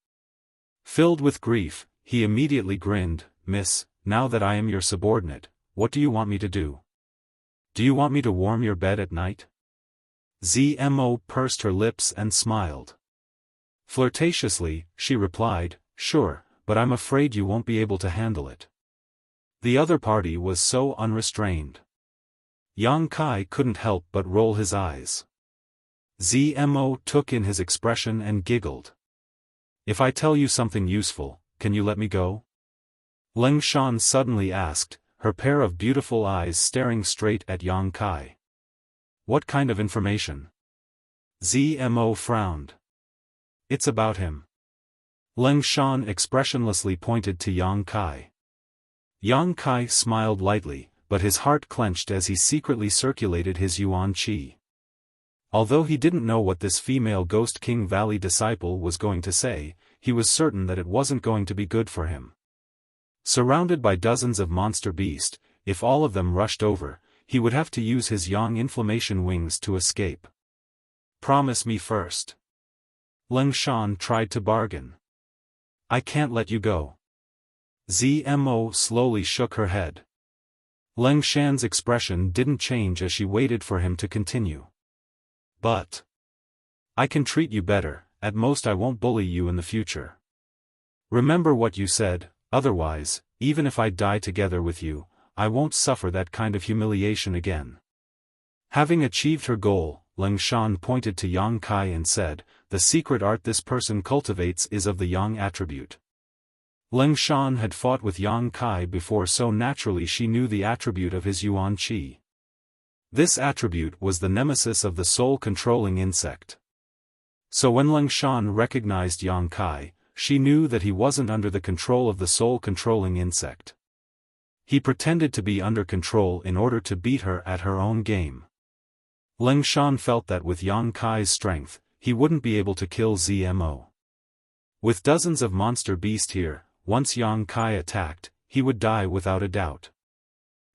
Filled with grief, he immediately grinned, "Miss, now that I am your subordinate, what do you want me to do? Do you want me to warm your bed at night?" Zmo pursed her lips and smiled. Flirtatiously, she replied, "Sure, but I'm afraid you won't be able to handle it." The other party was so unrestrained. Yang Kai couldn't help but roll his eyes. Zmo took in his expression and giggled. "If I tell you something useful, can you let me go?" Ling Shan suddenly asked, her pair of beautiful eyes staring straight at Yang Kai. "What kind of information?" Zmo frowned. "It's about him." Ling Shan expressionlessly pointed to Yang Kai. Yang Kai smiled lightly, but his heart clenched as he secretly circulated his yuan qi. Although he didn't know what this female Ghost King Valley disciple was going to say, he was certain that it wasn't going to be good for him. Surrounded by dozens of monster beasts, if all of them rushed over, he would have to use his yang inflammation wings to escape. "Promise me first." Ling Shan tried to bargain. "I can't let you go." Zmo slowly shook her head. Leng Shan's expression didn't change as she waited for him to continue. But I can treat you better, at most I won't bully you in the future. Remember what you said, otherwise, even if I die together with you, I won't suffer that kind of humiliation again. Having achieved her goal, Leng Shan pointed to Yang Kai and said, the secret art this person cultivates is of the Yang attribute. Leng Shan had fought with Yang Kai before, so naturally she knew the attribute of his Yuan Qi. This attribute was the nemesis of the soul-controlling insect. So when Leng Shan recognized Yang Kai, she knew that he wasn't under the control of the soul-controlling insect. He pretended to be under control in order to beat her at her own game. Leng Shan felt that with Yang Kai's strength, he wouldn't be able to kill ZMO. With dozens of monster beasts here, once Yang Kai attacked, he would die without a doubt.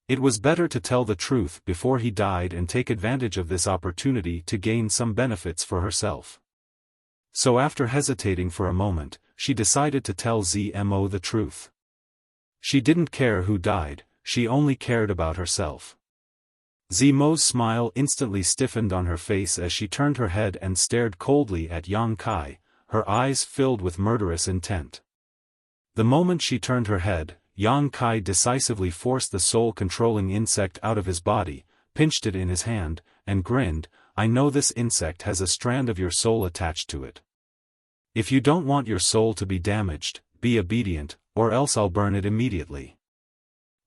It was better to tell the truth before he died and take advantage of this opportunity to gain some benefits for herself. So after hesitating for a moment, she decided to tell ZMO the truth. She didn't care who died, she only cared about herself. ZMO's smile instantly stiffened on her face as she turned her head and stared coldly at Yang Kai, her eyes filled with murderous intent. The moment she turned her head, Yang Kai decisively forced the soul-controlling insect out of his body, pinched it in his hand, and grinned, I know this insect has a strand of your soul attached to it. If you don't want your soul to be damaged, be obedient, or else I'll burn it immediately.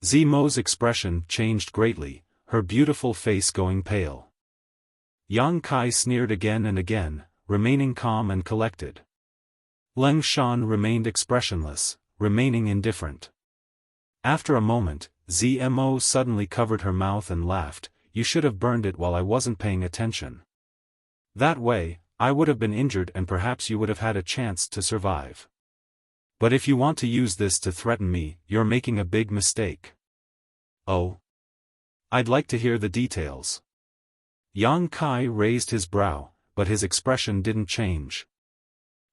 ZMO's expression changed greatly, her beautiful face going pale. Yang Kai sneered again and again, remaining calm and collected. Leng Shan remained expressionless, remaining indifferent. After a moment, ZMO suddenly covered her mouth and laughed, you should have burned it while I wasn't paying attention. That way, I would have been injured and perhaps you would have had a chance to survive. But if you want to use this to threaten me, you're making a big mistake. Oh? I'd like to hear the details. Yang Kai raised his brow, but his expression didn't change.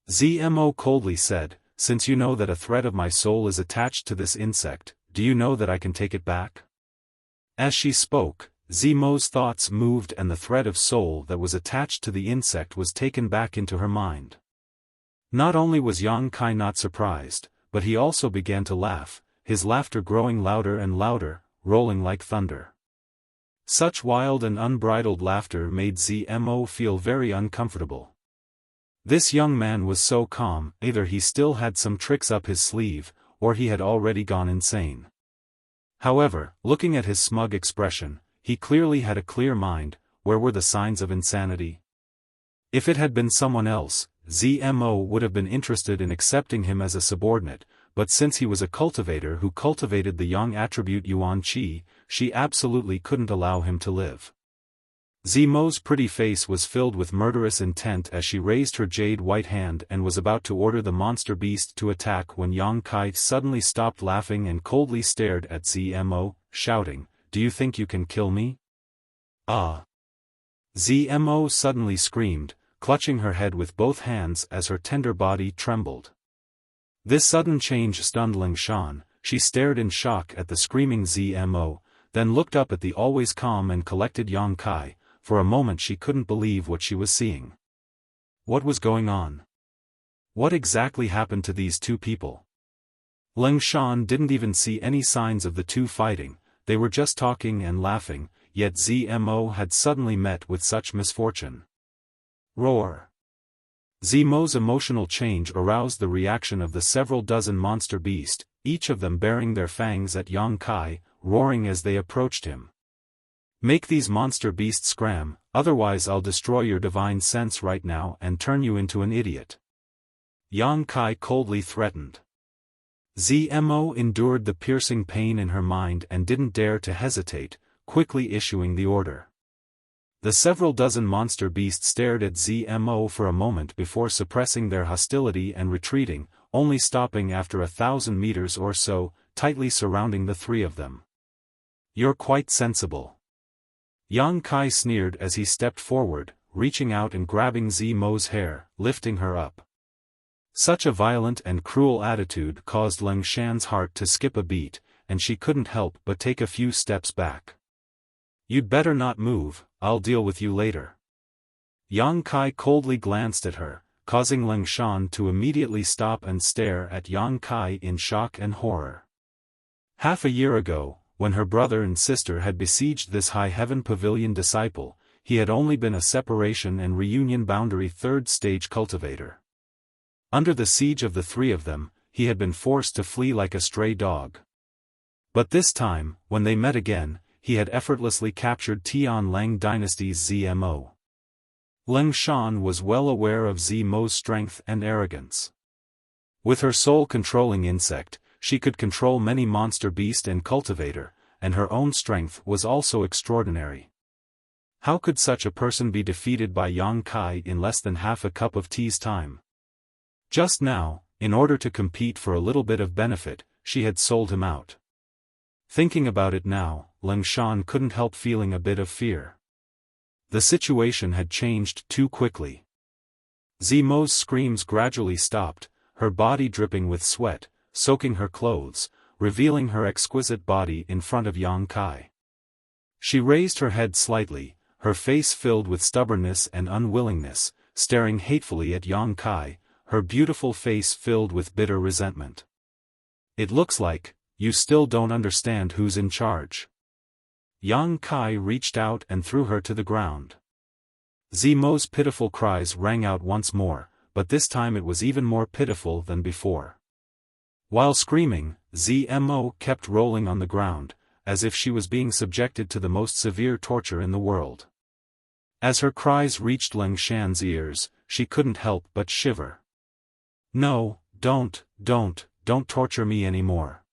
ZMO coldly said, since you know that a thread of my soul is attached to this insect, do you know that I can take it back? As she spoke, ZMO's thoughts moved and the thread of soul that was attached to the insect was taken back into her mind. Not only was Yang Kai not surprised, but he also began to laugh, his laughter growing louder and louder, rolling like thunder. Such wild and unbridled laughter made ZMO feel very uncomfortable. This young man was so calm, either he still had some tricks up his sleeve, or he had already gone insane. However, looking at his smug expression, he clearly had a clear mind. Where were the signs of insanity? If it had been someone else, ZMO would have been interested in accepting him as a subordinate, but since he was a cultivator who cultivated the Yang attribute Yuan Qi, she absolutely couldn't allow him to live. ZMO's pretty face was filled with murderous intent as she raised her jade white hand and was about to order the monster beast to attack when Yang Kai suddenly stopped laughing and coldly stared at ZMO, shouting, do you think you can kill me? Ah! ZMO suddenly screamed, clutching her head with both hands as her tender body trembled. This sudden change stunned Leng Shan. She stared in shock at the screaming ZMO, then looked up at the always calm and collected Yang Kai. For a moment she couldn't believe what she was seeing. What was going on? What exactly happened to these two people? Leng Shan didn't even see any signs of the two fighting, they were just talking and laughing, yet ZMO had suddenly met with such misfortune. Roar! ZMO's emotional change aroused the reaction of the several dozen monster beasts, each of them baring their fangs at Yang Kai, roaring as they approached him. Make these monster beasts scram, otherwise I'll destroy your divine sense right now and turn you into an idiot. Yang Kai coldly threatened. ZMO endured the piercing pain in her mind and didn't dare to hesitate, quickly issuing the order. The several dozen monster beasts stared at ZMO for a moment before suppressing their hostility and retreating, only stopping after 1,000 meters or so, tightly surrounding the three of them. You're quite sensible. Yang Kai sneered as he stepped forward, reaching out and grabbing ZMO's hair, lifting her up. Such a violent and cruel attitude caused Leng Shan's heart to skip a beat, and she couldn't help but take a few steps back. "You'd better not move, I'll deal with you later." Yang Kai coldly glanced at her, causing Ling Shan to immediately stop and stare at Yang Kai in shock and horror. Half a year ago, when her brother and sister had besieged this high heaven pavilion disciple, he had only been a separation and reunion boundary third stage cultivator. Under the siege of the three of them, he had been forced to flee like a stray dog. But this time, when they met again, he had effortlessly captured Tian Lang Dynasty's ZMO. Ling Shan was well aware of ZMO's strength and arrogance. With her soul-controlling insect, she could control many monster beast and cultivator, and her own strength was also extraordinary. How could such a person be defeated by Yang Kai in less than half a cup of tea's time? Just now, in order to compete for a little bit of benefit, she had sold him out. Thinking about it now, Ling Shan couldn't help feeling a bit of fear. The situation had changed too quickly. Zimo's screams gradually stopped, her body dripping with sweat, soaking her clothes, revealing her exquisite body in front of Yang Kai. She raised her head slightly, her face filled with stubbornness and unwillingness, staring hatefully at Yang Kai, her beautiful face filled with bitter resentment. "It looks like, you still don't understand who's in charge." Yang Kai reached out and threw her to the ground. Zimo's pitiful cries rang out once more, but this time it was even more pitiful than before. While screaming, ZMO kept rolling on the ground, as if she was being subjected to the most severe torture in the world. As her cries reached Ling Shan's ears, she couldn't help but shiver. "No, don't torture me anymore."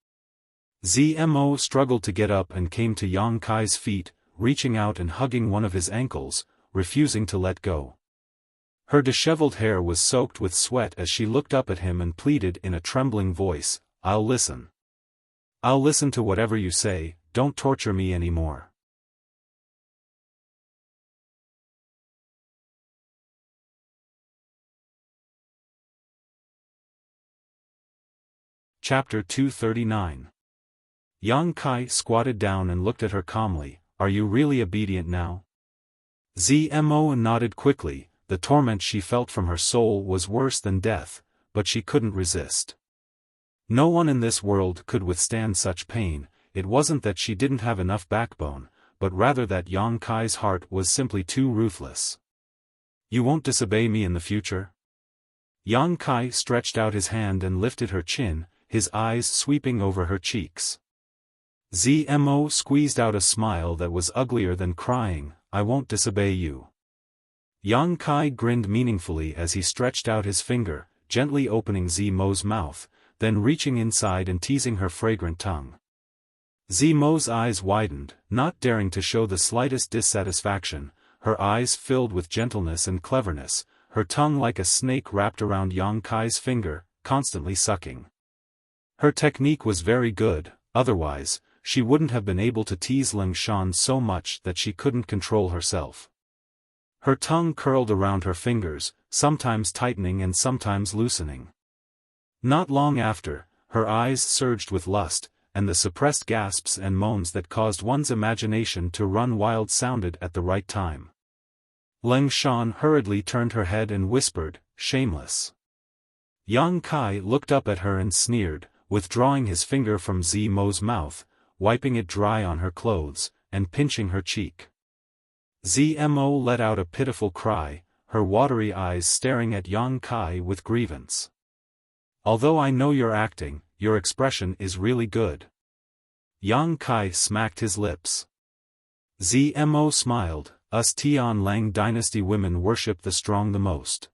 ZMO struggled to get up and came to Yang Kai's feet, reaching out and hugging one of his ankles, refusing to let go. Her disheveled hair was soaked with sweat as she looked up at him and pleaded in a trembling voice, "I'll listen. I'll listen to whatever you say, don't torture me anymore." Chapter 239. Yang Kai squatted down and looked at her calmly. "Are you really obedient now?" ZMO nodded quickly. The torment she felt from her soul was worse than death, but she couldn't resist. No one in this world could withstand such pain. It wasn't that she didn't have enough backbone, but rather that Yang Kai's heart was simply too ruthless. "You won't disobey me in the future?" Yang Kai stretched out his hand and lifted her chin, his eyes sweeping over her cheeks. ZMO squeezed out a smile that was uglier than crying, "I won't disobey you." Yang Kai grinned meaningfully as he stretched out his finger, gently opening Zimo's mouth, then reaching inside and teasing her fragrant tongue. Zimo's eyes widened, not daring to show the slightest dissatisfaction, her eyes filled with gentleness and cleverness, her tongue like a snake wrapped around Yang Kai's finger, constantly sucking. Her technique was very good, otherwise, she wouldn't have been able to tease Ling Shan so much that she couldn't control herself. Her tongue curled around her fingers, sometimes tightening and sometimes loosening. Not long after, her eyes surged with lust, and the suppressed gasps and moans that caused one's imagination to run wild sounded at the right time. Ling Shan hurriedly turned her head and whispered, "Shameless." Yang Kai looked up at her and sneered, withdrawing his finger from Zimo's mouth, wiping it dry on her clothes, and pinching her cheek. ZMO let out a pitiful cry, her watery eyes staring at Yang Kai with grievance. "Although I know you're acting, your expression is really good." Yang Kai smacked his lips. ZMO smiled, "Us Tian Lang dynasty women worship the strong the most.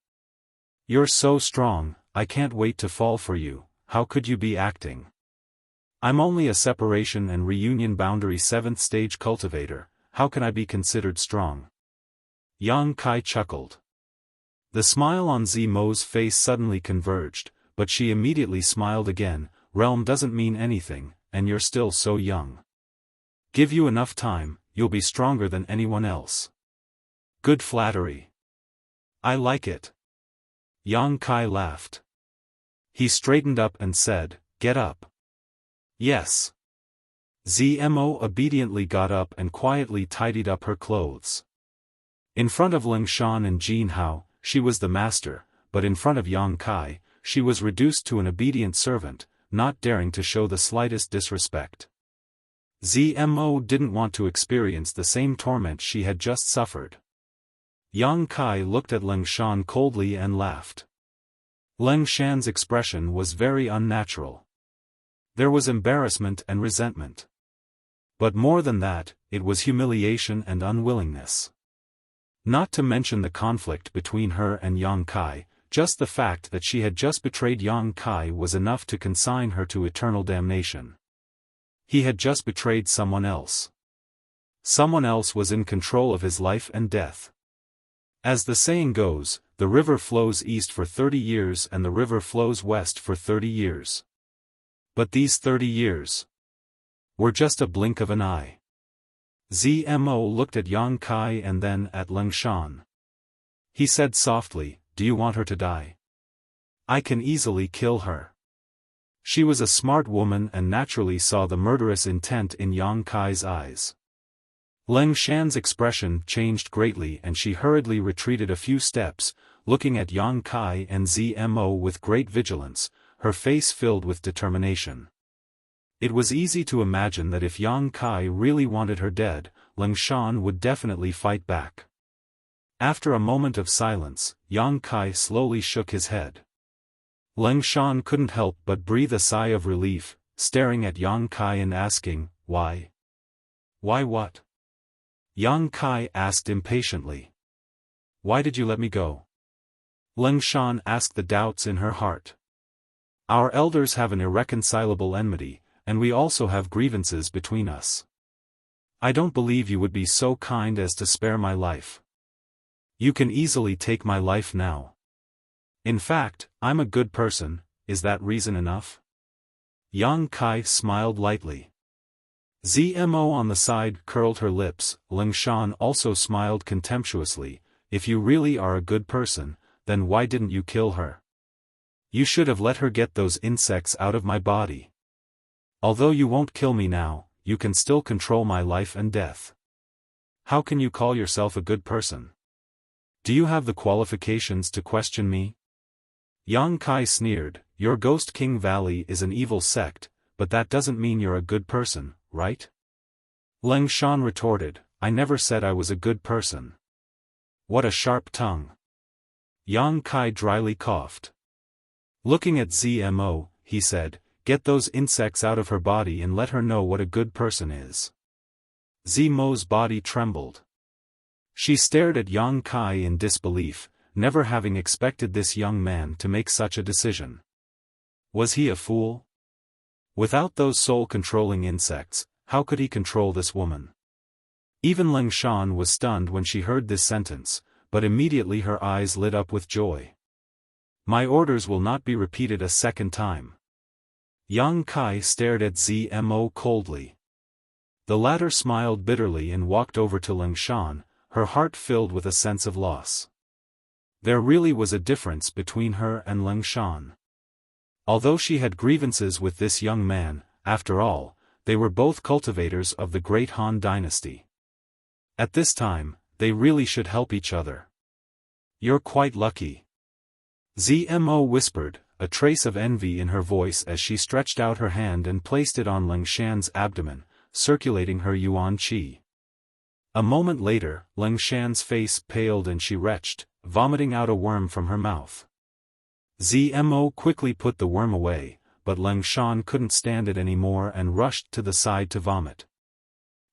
You're so strong, I can't wait to fall for you, how could you be acting? I'm only a separation and reunion boundary 7th stage cultivator, how can I be considered strong?" Yang Kai chuckled. The smile on Zimo's face suddenly converged, but she immediately smiled again. "Realm doesn't mean anything, and you're still so young. Give you enough time, you'll be stronger than anyone else." "Good flattery. I like it." Yang Kai laughed. He straightened up and said, "Get up." "Yes. Zmo obediently got up and quietly tidied up her clothes. In front of Ling Shan and Jin Hao, she was the master, but in front of Yang Kai, she was reduced to an obedient servant, not daring to show the slightest disrespect. Zmo didn't want to experience the same torment she had just suffered. Yang Kai looked at Ling Shan coldly and laughed. Ling Shan's expression was very unnatural. There was embarrassment and resentment. But more than that, it was humiliation and unwillingness. Not to mention the conflict between her and Yang Kai, just the fact that she had just betrayed Yang Kai was enough to consign her to eternal damnation. He had just betrayed someone else. Someone else was in control of his life and death. As the saying goes, the river flows east for 30 years and the river flows west for 30 years. But these 30 years were just a blink of an eye. Zmo looked at Yang Kai and then at Ling Shan. He said softly, "Do you want her to die? I can easily kill her." She was a smart woman and naturally saw the murderous intent in Yang Kai's eyes. Ling Shan's expression changed greatly and she hurriedly retreated a few steps, looking at Yang Kai and Zmo with great vigilance, her face filled with determination. It was easy to imagine that if Yang Kai really wanted her dead, Ling Shan would definitely fight back. After a moment of silence, Yang Kai slowly shook his head. Ling Shan couldn't help but breathe a sigh of relief, staring at Yang Kai and asking, "Why? Why what?" Yang Kai asked impatiently. "Why did you let me go?" Ling Shan asked the doubts in her heart. "Our elders have an irreconcilable enmity, and we also have grievances between us. I don't believe you would be so kind as to spare my life. You can easily take my life now. In fact, I'm a good person, is that reason enough?" Yang Kai smiled lightly. Zmo on the side curled her lips. Ling Shan also smiled contemptuously. "If you really are a good person, then why didn't you kill her? You should have let her get those insects out of my body. Although you won't kill me now, you can still control my life and death. How can you call yourself a good person? Do you have the qualifications to question me?" Yang Kai sneered, "Your Ghost King Valley is an evil sect, but that doesn't mean you're a good person, right?" Ling Shan retorted, "I never said I was a good person." What a sharp tongue. Yang Kai dryly coughed. Looking at Zmo, he said, "Get those insects out of her body and let her know what a good person is." Zmo's body trembled. She stared at Yang Kai in disbelief, never having expected this young man to make such a decision. Was he a fool? Without those soul-controlling insects, how could he control this woman? Even Ling Shan was stunned when she heard this sentence, but immediately her eyes lit up with joy. "My orders will not be repeated a second time." Yang Kai stared at Zmo coldly. The latter smiled bitterly and walked over to Ling Shan, her heart filled with a sense of loss. There really was a difference between her and Ling Shan. Although she had grievances with this young man, after all, they were both cultivators of the great Han dynasty. At this time, they really should help each other. "You're quite lucky," Zmo whispered, a trace of envy in her voice as she stretched out her hand and placed it on Ling Shan's abdomen, circulating her yuan qi. A moment later, Ling Shan's face paled and she retched, vomiting out a worm from her mouth. Zmo quickly put the worm away, but Ling Shan couldn't stand it anymore and rushed to the side to vomit.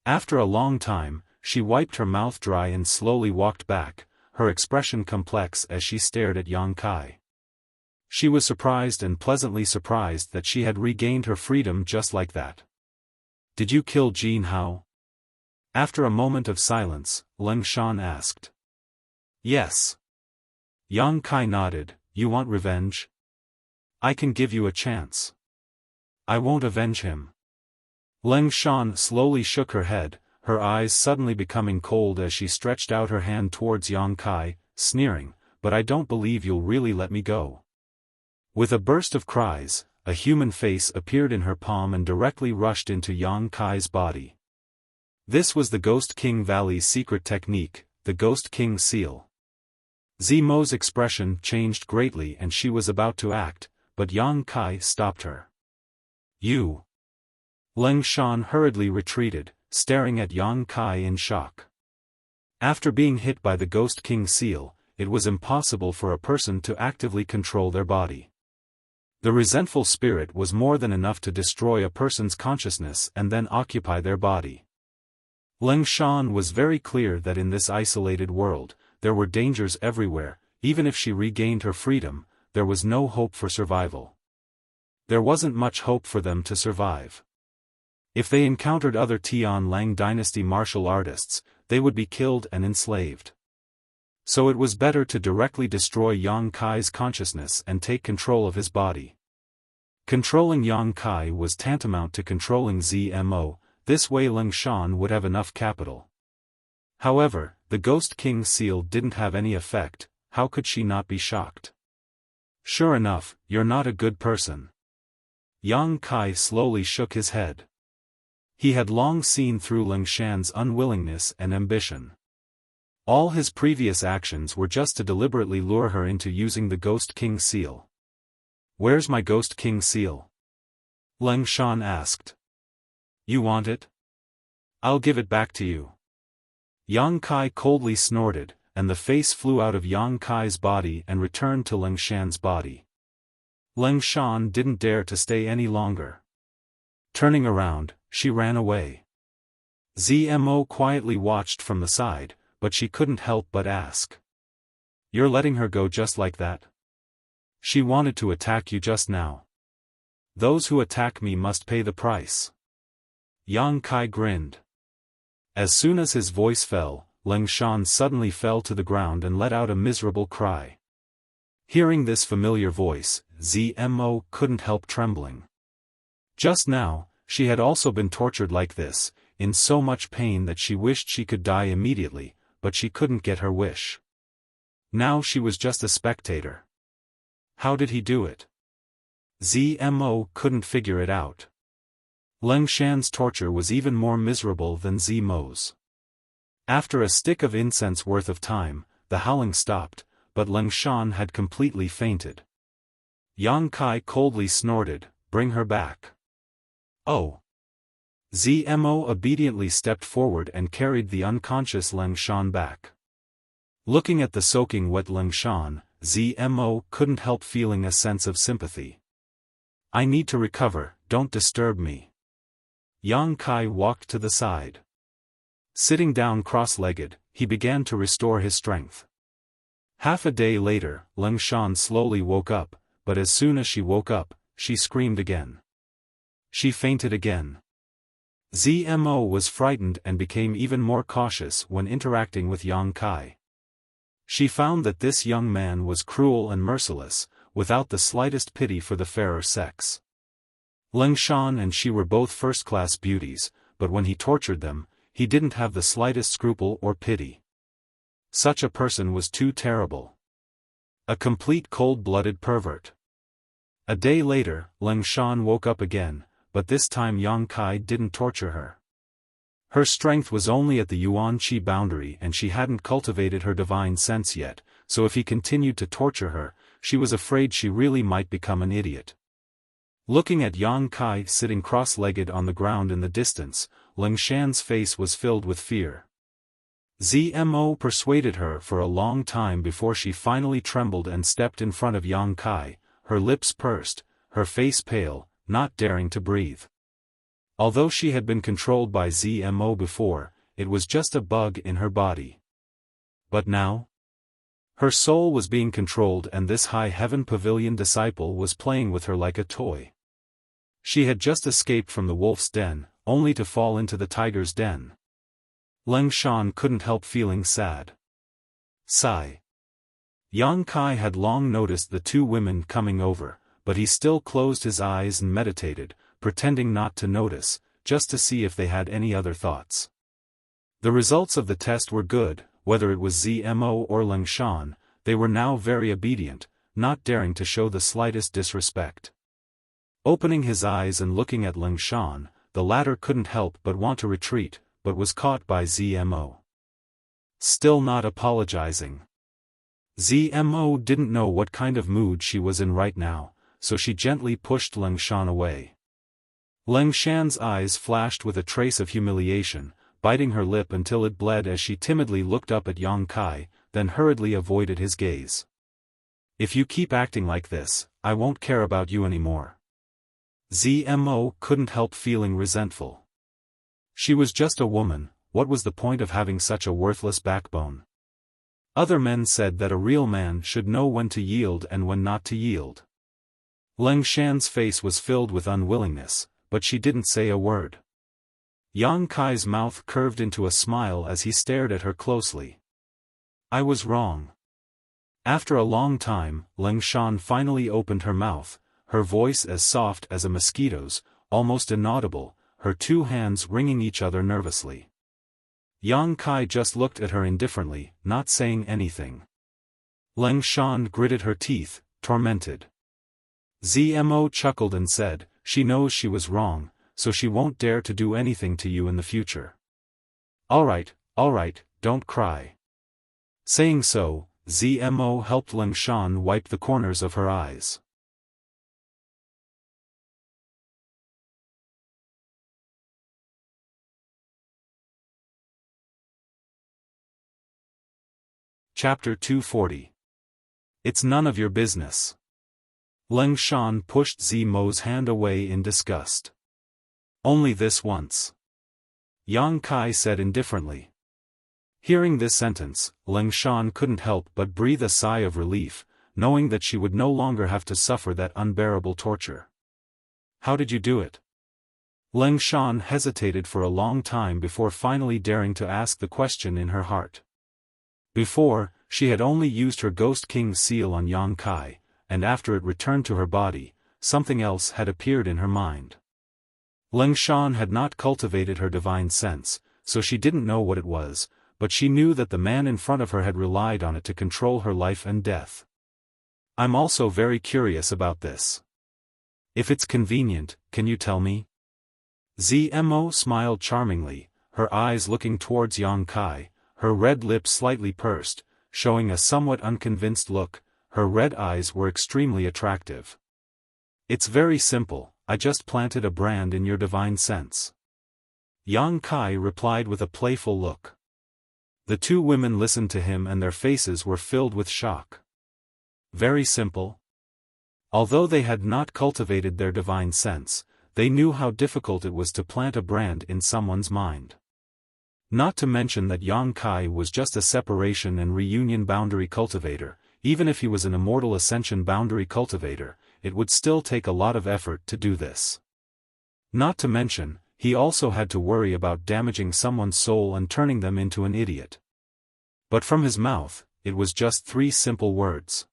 After a long time, she wiped her mouth dry and slowly walked back, her expression complex as she stared at Yang Kai. She was surprised and pleasantly surprised that she had regained her freedom just like that. "Did you kill Jin Hao?" After a moment of silence, Ling Shan asked. "Yes." Yang Kai nodded. "You want revenge? I can give you a chance." "I won't avenge him." Ling Shan slowly shook her head, her eyes suddenly becoming cold as she stretched out her hand towards Yang Kai, sneering, "But I don't believe you'll really let me go." With a burst of cries, a human face appeared in her palm and directly rushed into Yang Kai's body. This was the Ghost King Valley's secret technique, the Ghost King seal. Zimo's expression changed greatly and she was about to act, but Yang Kai stopped her. You! Leng Shan hurriedly retreated, staring at Yang Kai in shock. After being hit by the Ghost King seal, it was impossible for a person to actively control their body. The resentful spirit was more than enough to destroy a person's consciousness and then occupy their body. Leng Shan was very clear that in this isolated world, there were dangers everywhere. Even if she regained her freedom, there was no hope for survival. There wasn't much hope for them to survive. If they encountered other Tian Lang dynasty martial artists, they would be killed and enslaved. So it was better to directly destroy Yang Kai's consciousness and take control of his body. Controlling Yang Kai was tantamount to controlling Zmo. This way Leng Shan would have enough capital. However, the Ghost King seal didn't have any effect. How could she not be shocked? Sure enough, you're not a good person. Yang Kai slowly shook his head. He had long seen through Leng Shan's unwillingness and ambition. All his previous actions were just to deliberately lure her into using the Ghost King seal. Where's my Ghost King seal? Leng Shan asked. You want it? I'll give it back to you. Yang Kai coldly snorted, and the face flew out of Yang Kai's body and returned to Leng Shan's body. Leng Shan didn't dare to stay any longer. Turning around, she ran away. Zmo quietly watched from the side, but she couldn't help but ask. You're letting her go just like that? She wanted to attack you just now. Those who attack me must pay the price. Yang Kai grinned. As soon as his voice fell, Leng Shan suddenly fell to the ground and let out a miserable cry. Hearing this familiar voice, Zmo couldn't help trembling. Just now, she had also been tortured like this, in so much pain that she wished she could die immediately, but she couldn't get her wish. Now she was just a spectator. How did he do it? Zmo couldn't figure it out. Leng Shan's torture was even more miserable than Zmo's. After a stick of incense worth of time, the howling stopped, but Leng Shan had completely fainted. Yang Kai coldly snorted, "Bring her back." Oh! Zmo obediently stepped forward and carried the unconscious Leng Shan back. Looking at the soaking wet Leng Shan, Zmo couldn't help feeling a sense of sympathy. I need to recover, don't disturb me. Yang Kai walked to the side. Sitting down cross-legged, he began to restore his strength. Half a day later, Leng Shan slowly woke up, but as soon as she woke up, she screamed again. She fainted again. Zmo was frightened and became even more cautious when interacting with Yang Kai. She found that this young man was cruel and merciless, without the slightest pity for the fairer sex. Leng Shan and she were both first-class beauties, but when he tortured them, he didn't have the slightest scruple or pity. Such a person was too terrible. A complete cold-blooded pervert. A day later, Leng Shan woke up again, but this time Yang Kai didn't torture her. Her strength was only at the Yuan Qi boundary and she hadn't cultivated her divine sense yet, so if he continued to torture her, she was afraid she really might become an idiot. Looking at Yang Kai sitting cross-legged on the ground in the distance, Leng Shan's face was filled with fear. Zmo persuaded her for a long time before she finally trembled and stepped in front of Yang Kai, her lips pursed, her face pale, not daring to breathe. Although she had been controlled by Zmo before, it was just a bug in her body. But now? Her soul was being controlled and this high heaven pavilion disciple was playing with her like a toy. She had just escaped from the wolf's den, only to fall into the tiger's den. Leng Shan couldn't help feeling sad. Sigh. Yang Kai had long noticed the two women coming over, but he still closed his eyes and meditated, pretending not to notice, just to see if they had any other thoughts. The results of the test were good, whether it was Zmo or Leng Shan, they were now very obedient, not daring to show the slightest disrespect. Opening his eyes and looking at Ling Shan, the latter couldn't help but want to retreat, but was caught by ZMO. Still not apologizing. ZMO didn't know what kind of mood she was in right now, so she gently pushed Ling Shan away. Ling Shan's eyes flashed with a trace of humiliation, biting her lip until it bled as she timidly looked up at Yang Kai, then hurriedly avoided his gaze. If you keep acting like this, I won't care about you anymore. ZMO couldn't help feeling resentful. She was just a woman, what was the point of having such a worthless backbone? Other men said that a real man should know when to yield and when not to yield. Ling Shan's face was filled with unwillingness, but she didn't say a word. Yang Kai's mouth curved into a smile as he stared at her closely. I was wrong. After a long time, Ling Shan finally opened her mouth, her voice as soft as a mosquito's, almost inaudible, her two hands wringing each other nervously. Yang Kai just looked at her indifferently, not saying anything. Ling Shan gritted her teeth, tormented. ZMO chuckled and said, she knows she was wrong, so she won't dare to do anything to you in the future. All right, don't cry. Saying so, ZMO helped Ling Shan wipe the corners of her eyes. Chapter 240. It's none of your business. Ling Shan pushed ZMO's hand away in disgust. Only this once. Yang Kai said indifferently. Hearing this sentence, Ling Shan couldn't help but breathe a sigh of relief, knowing that she would no longer have to suffer that unbearable torture. How did you do it? Ling Shan hesitated for a long time before finally daring to ask the question in her heart. Before, she had only used her Ghost King's seal on Yang Kai, and after it returned to her body, something else had appeared in her mind. Ling Shan had not cultivated her divine sense, so she didn't know what it was, but she knew that the man in front of her had relied on it to control her life and death. I'm also very curious about this. If it's convenient, can you tell me? ZMO smiled charmingly, her eyes looking towards Yang Kai, her red lips slightly pursed, showing a somewhat unconvinced look. Her red eyes were extremely attractive. It's very simple, I just planted a brand in your divine sense. Yang Kai replied with a playful look. The two women listened to him and their faces were filled with shock. Very simple? Although they had not cultivated their divine sense, they knew how difficult it was to plant a brand in someone's mind. Not to mention that Yang Kai was just a separation and reunion boundary cultivator. Even if he was an immortal ascension boundary cultivator, it would still take a lot of effort to do this. Not to mention, he also had to worry about damaging someone's soul and turning them into an idiot. But from his mouth, it was just 3 simple words.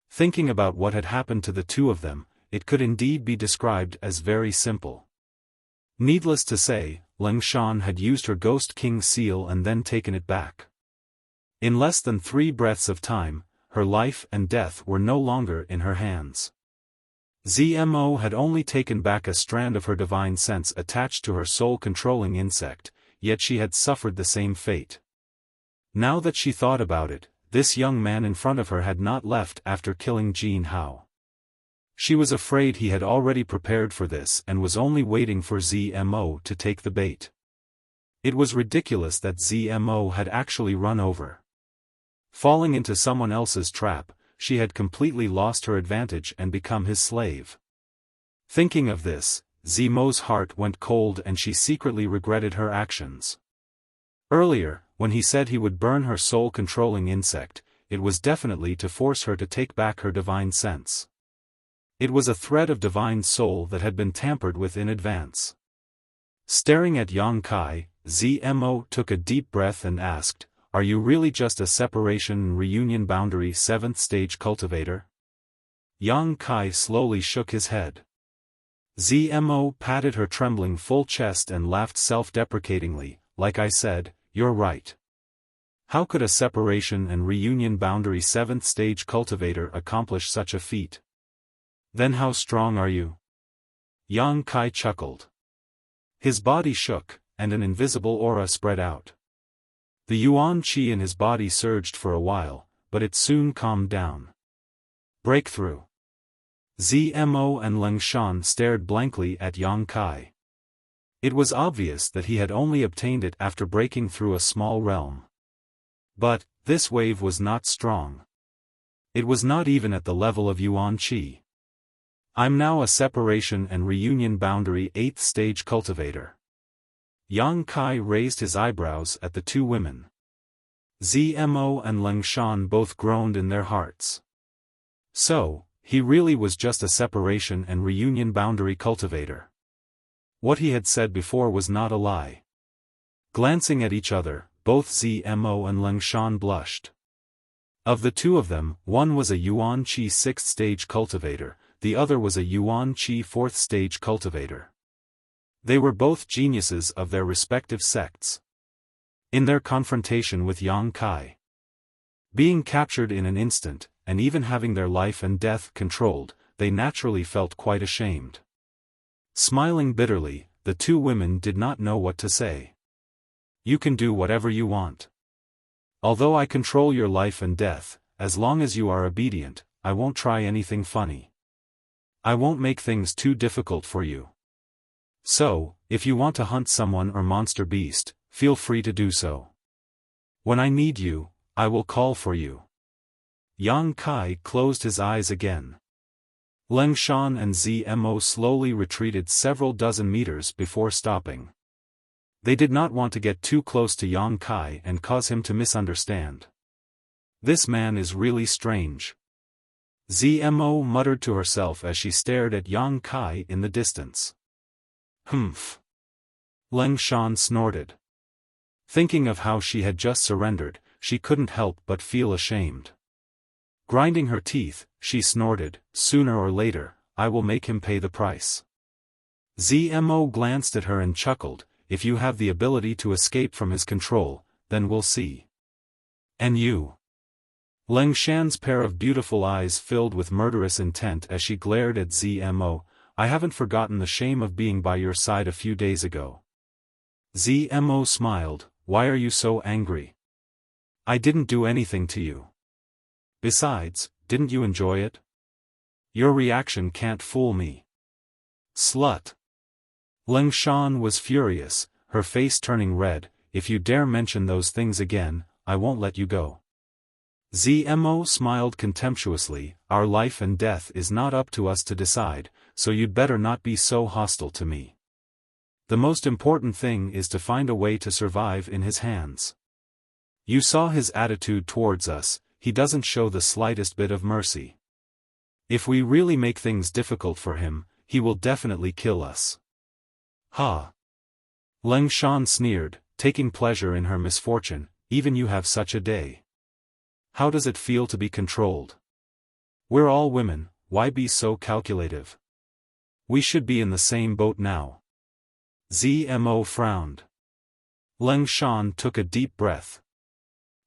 Thinking about what had happened to the two of them, it could indeed be described as very simple. Needless to say, Ling Shan had used her Ghost King seal and then taken it back. In less than 3 breaths of time, her life and death were no longer in her hands. ZMO had only taken back a strand of her divine sense attached to her soul-controlling insect, yet she had suffered the same fate. Now that she thought about it, this young man in front of her had not left after killing Jin Hao. She was afraid he had already prepared for this and was only waiting for ZMO to take the bait. It was ridiculous that ZMO had actually run over. Falling into someone else's trap, she had completely lost her advantage and become his slave. Thinking of this, ZMO's heart went cold and she secretly regretted her actions. Earlier, when he said he would burn her soul-controlling insect, it was definitely to force her to take back her divine sense. It was a thread of divine soul that had been tampered with in advance. Staring at Yang Kai, ZMO took a deep breath and asked, "Are you really just a separation and reunion boundary 7th stage cultivator?" Yang Kai slowly shook his head. ZMO patted her trembling full chest and laughed self-deprecatingly, "Like I said, you're right. How could a separation and reunion boundary 7th stage cultivator accomplish such a feat? Then how strong are you?" Yang Kai chuckled. His body shook, and an invisible aura spread out. The yuan qi in his body surged for a while, but it soon calmed down. Breakthrough. Zmo and Leng Shan stared blankly at Yang Kai. It was obvious that he had only obtained it after breaking through a small realm. But, this wave was not strong. It was not even at the level of yuan qi. I'm now a separation and reunion boundary 8th stage cultivator. Yang Kai raised his eyebrows at the two women. Zmo and Leng Shan both groaned in their hearts. So, he really was just a separation and reunion boundary cultivator. What he had said before was not a lie. Glancing at each other, both Zmo and Leng Shan blushed. Of the two of them, one was a yuan qi 6th stage cultivator, the other was a yuan qi 4th stage cultivator. They were both geniuses of their respective sects. In their confrontation with Yang Kai, being captured in an instant, and even having their life and death controlled, they naturally felt quite ashamed. Smiling bitterly, the two women did not know what to say. You can do whatever you want. Although I control your life and death, as long as you are obedient, I won't try anything funny. I won't make things too difficult for you. So, if you want to hunt someone or monster beast, feel free to do so. When I need you, I will call for you. Yang Kai closed his eyes again. Leng Shan and Zmo slowly retreated several dozen meters before stopping. They did not want to get too close to Yang Kai and cause him to misunderstand. This man is really strange. Zmo muttered to herself as she stared at Yang Kai in the distance. Humph. Leng Shan snorted. Thinking of how she had just surrendered, she couldn't help but feel ashamed. Grinding her teeth, she snorted, sooner or later, I will make him pay the price. Zmo glanced at her and chuckled, if you have the ability to escape from his control, then we'll see. And you? Leng Shan's pair of beautiful eyes filled with murderous intent as she glared at Zmo. I haven't forgotten the shame of being by your side a few days ago. Zmo smiled, why are you so angry? I didn't do anything to you. Besides, didn't you enjoy it? Your reaction can't fool me. Slut. Leng Shan was furious, her face turning red, if you dare mention those things again, I won't let you go. Zmo smiled contemptuously, our life and death is not up to us to decide, so you'd better not be so hostile to me. The most important thing is to find a way to survive in his hands. You saw his attitude towards us, he doesn't show the slightest bit of mercy. If we really make things difficult for him, he will definitely kill us. Ha! Leng Shan sneered, taking pleasure in her misfortune, even you have such a day. How does it feel to be controlled? We're all women, why be so calculative? We should be in the same boat now. Zmo frowned. Leng Shan took a deep breath.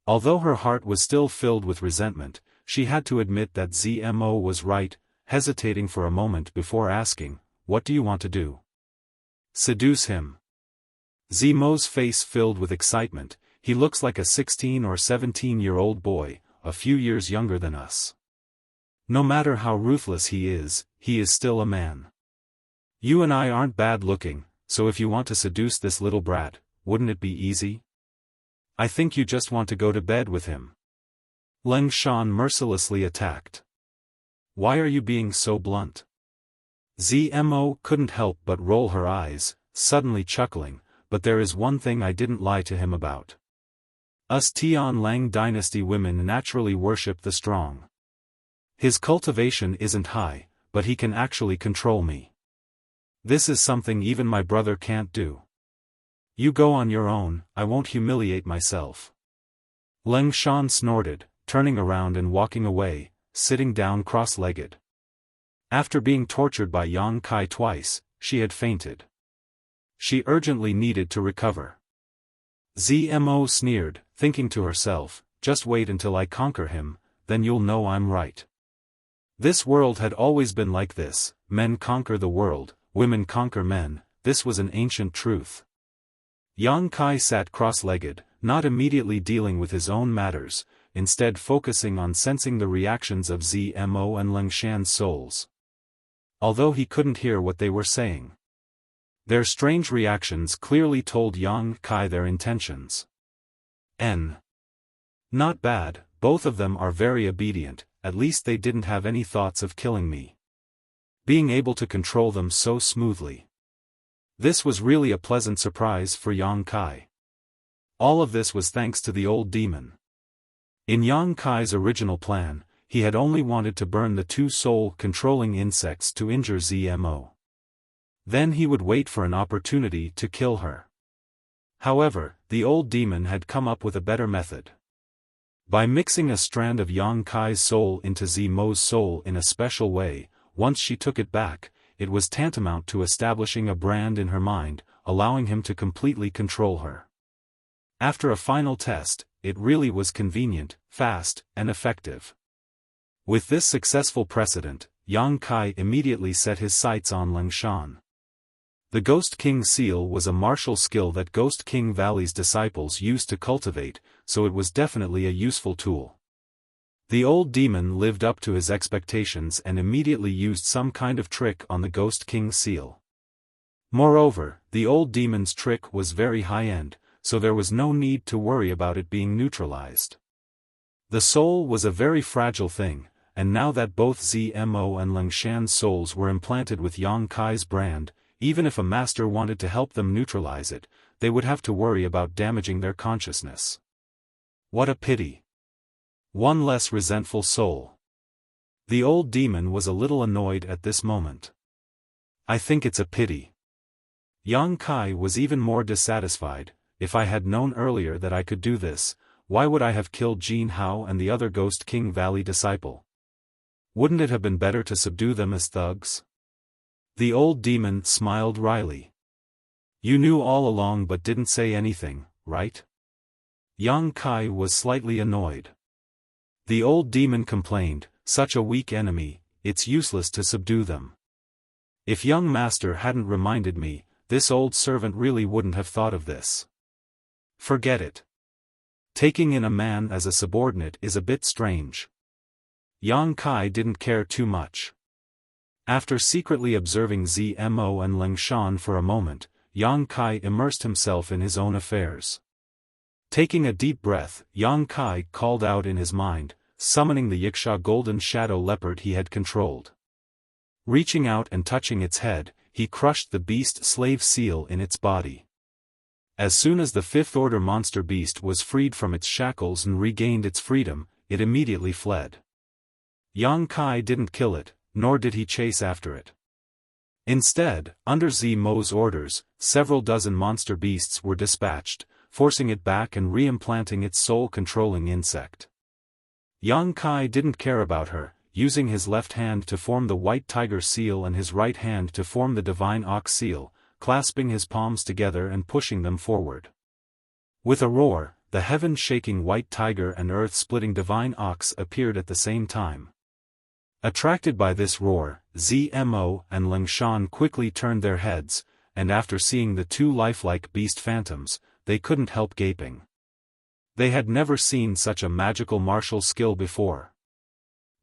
Although her heart was still filled with resentment, she had to admit that Zmo was right, hesitating for a moment before asking, what do you want to do? Seduce him. Zmo's face filled with excitement, he looks like a 16 or 17-year-old boy, a few years younger than us. No matter how ruthless he is still a man. You and I aren't bad looking, so if you want to seduce this little brat, wouldn't it be easy? I think you just want to go to bed with him. Leng Shan mercilessly attacked. Why are you being so blunt? Zmo couldn't help but roll her eyes, suddenly chuckling, but there is one thing I didn't lie to him about. Us Tian Lang dynasty women naturally worship the strong. His cultivation isn't high, but he can actually control me. This is something even my brother can't do. You go on your own, I won't humiliate myself. Leng Shan snorted, turning around and walking away, sitting down cross-legged. After being tortured by Yang Kai twice, she had fainted. She urgently needed to recover. Zmo sneered, thinking to herself, just wait until I conquer him, then you'll know I'm right. This world had always been like this, men conquer the world, women conquer men, this was an ancient truth. Yang Kai sat cross-legged, not immediately dealing with his own matters, instead focusing on sensing the reactions of Zmo and Lingshan's souls. Although he couldn't hear what they were saying, their strange reactions clearly told Yang Kai their intentions. Not bad, both of them are very obedient, at least they didn't have any thoughts of killing me. Being able to control them so smoothly. This was really a pleasant surprise for Yang Kai. All of this was thanks to the old demon. In Yang Kai's original plan, he had only wanted to burn the two soul-controlling insects to injure Zmo. Then he would wait for an opportunity to kill her. However, the old demon had come up with a better method. By mixing a strand of Yang Kai's soul into Zmo's soul in a special way, once she took it back, it was tantamount to establishing a brand in her mind, allowing him to completely control her. After a final test, it really was convenient, fast, and effective. With this successful precedent, Yang Kai immediately set his sights on Lingshan. The Ghost King seal was a martial skill that Ghost King Valley's disciples used to cultivate, so it was definitely a useful tool. The old demon lived up to his expectations and immediately used some kind of trick on the Ghost King seal. Moreover, the old demon's trick was very high-end, so there was no need to worry about it being neutralized. The soul was a very fragile thing, and now that both Zmo and Lingshan's souls were implanted with Yang Kai's brand, even if a master wanted to help them neutralize it, they would have to worry about damaging their consciousness. What a pity. One less resentful soul. The old demon was a little annoyed at this moment. I think it's a pity. Yang Kai was even more dissatisfied. If I had known earlier that I could do this, why would I have killed Jin Hao and the other Ghost King Valley disciple? Wouldn't it have been better to subdue them as thugs? The old demon smiled wryly. You knew all along but didn't say anything, right? Yang Kai was slightly annoyed. The old demon complained, such a weak enemy, it's useless to subdue them. If young master hadn't reminded me, this old servant really wouldn't have thought of this. Forget it. Taking in a man as a subordinate is a bit strange. Yang Kai didn't care too much. After secretly observing Zmo and Lingshan for a moment, Yang Kai immersed himself in his own affairs. Taking a deep breath, Yang Kai called out in his mind, summoning the Yiksha golden shadow leopard he had controlled. Reaching out and touching its head, he crushed the beast slave seal in its body. As soon as the fifth-order monster beast was freed from its shackles and regained its freedom, it immediately fled. Yang Kai didn't kill it, nor did he chase after it. Instead, under Zmo's orders, several dozen monster beasts were dispatched, forcing it back and re-implanting its soul-controlling insect. Yang Kai didn't care about her, using his left hand to form the white tiger seal and his right hand to form the divine ox seal, clasping his palms together and pushing them forward. With a roar, the heaven-shaking white tiger and earth-splitting divine ox appeared at the same time. Attracted by this roar, Zmo and Lingshan quickly turned their heads, and after seeing the two lifelike beast phantoms, they couldn't help gaping. They had never seen such a magical martial skill before.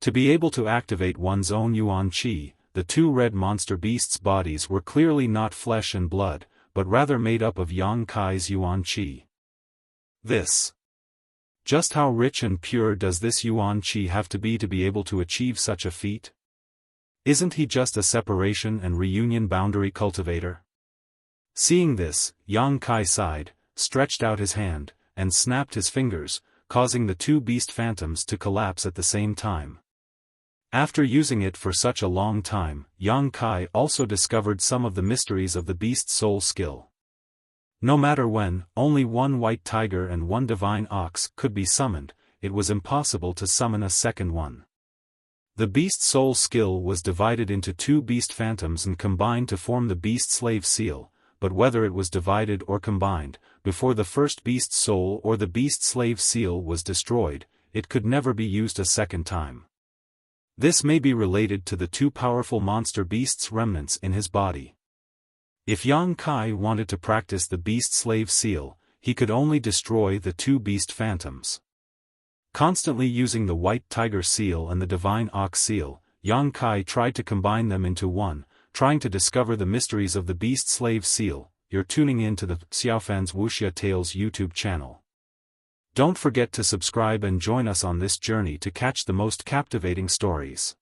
To be able to activate one's own Yuan Qi, the two red monster beasts' bodies were clearly not flesh and blood, but rather made up of Yang Kai's Yuan Qi. Just how rich and pure does this Yuan Qi have to be able to achieve such a feat? Isn't he just a separation and reunion boundary cultivator? Seeing this, Yang Kai sighed, stretched out his hand, and snapped his fingers, causing the two beast phantoms to collapse at the same time. After using it for such a long time, Yang Kai also discovered some of the mysteries of the beast soul skill. No matter when, only one white tiger and one divine ox could be summoned, it was impossible to summon a second one. The beast soul skill was divided into two beast phantoms and combined to form the beast slave seal, but whether it was divided or combined, before the first beast soul or the beast slave seal was destroyed, it could never be used a second time. This may be related to the two powerful monster beasts' remnants in his body. If Yang Kai wanted to practice the beast slave seal, he could only destroy the two beast phantoms. Constantly using the white tiger seal and the divine ox seal, Yang Kai tried to combine them into one, trying to discover the mysteries of the beast slave seal. You're tuning in to the Xiaofan's Wuxia Tales YouTube channel. Don't forget to subscribe and join us on this journey to catch the most captivating stories.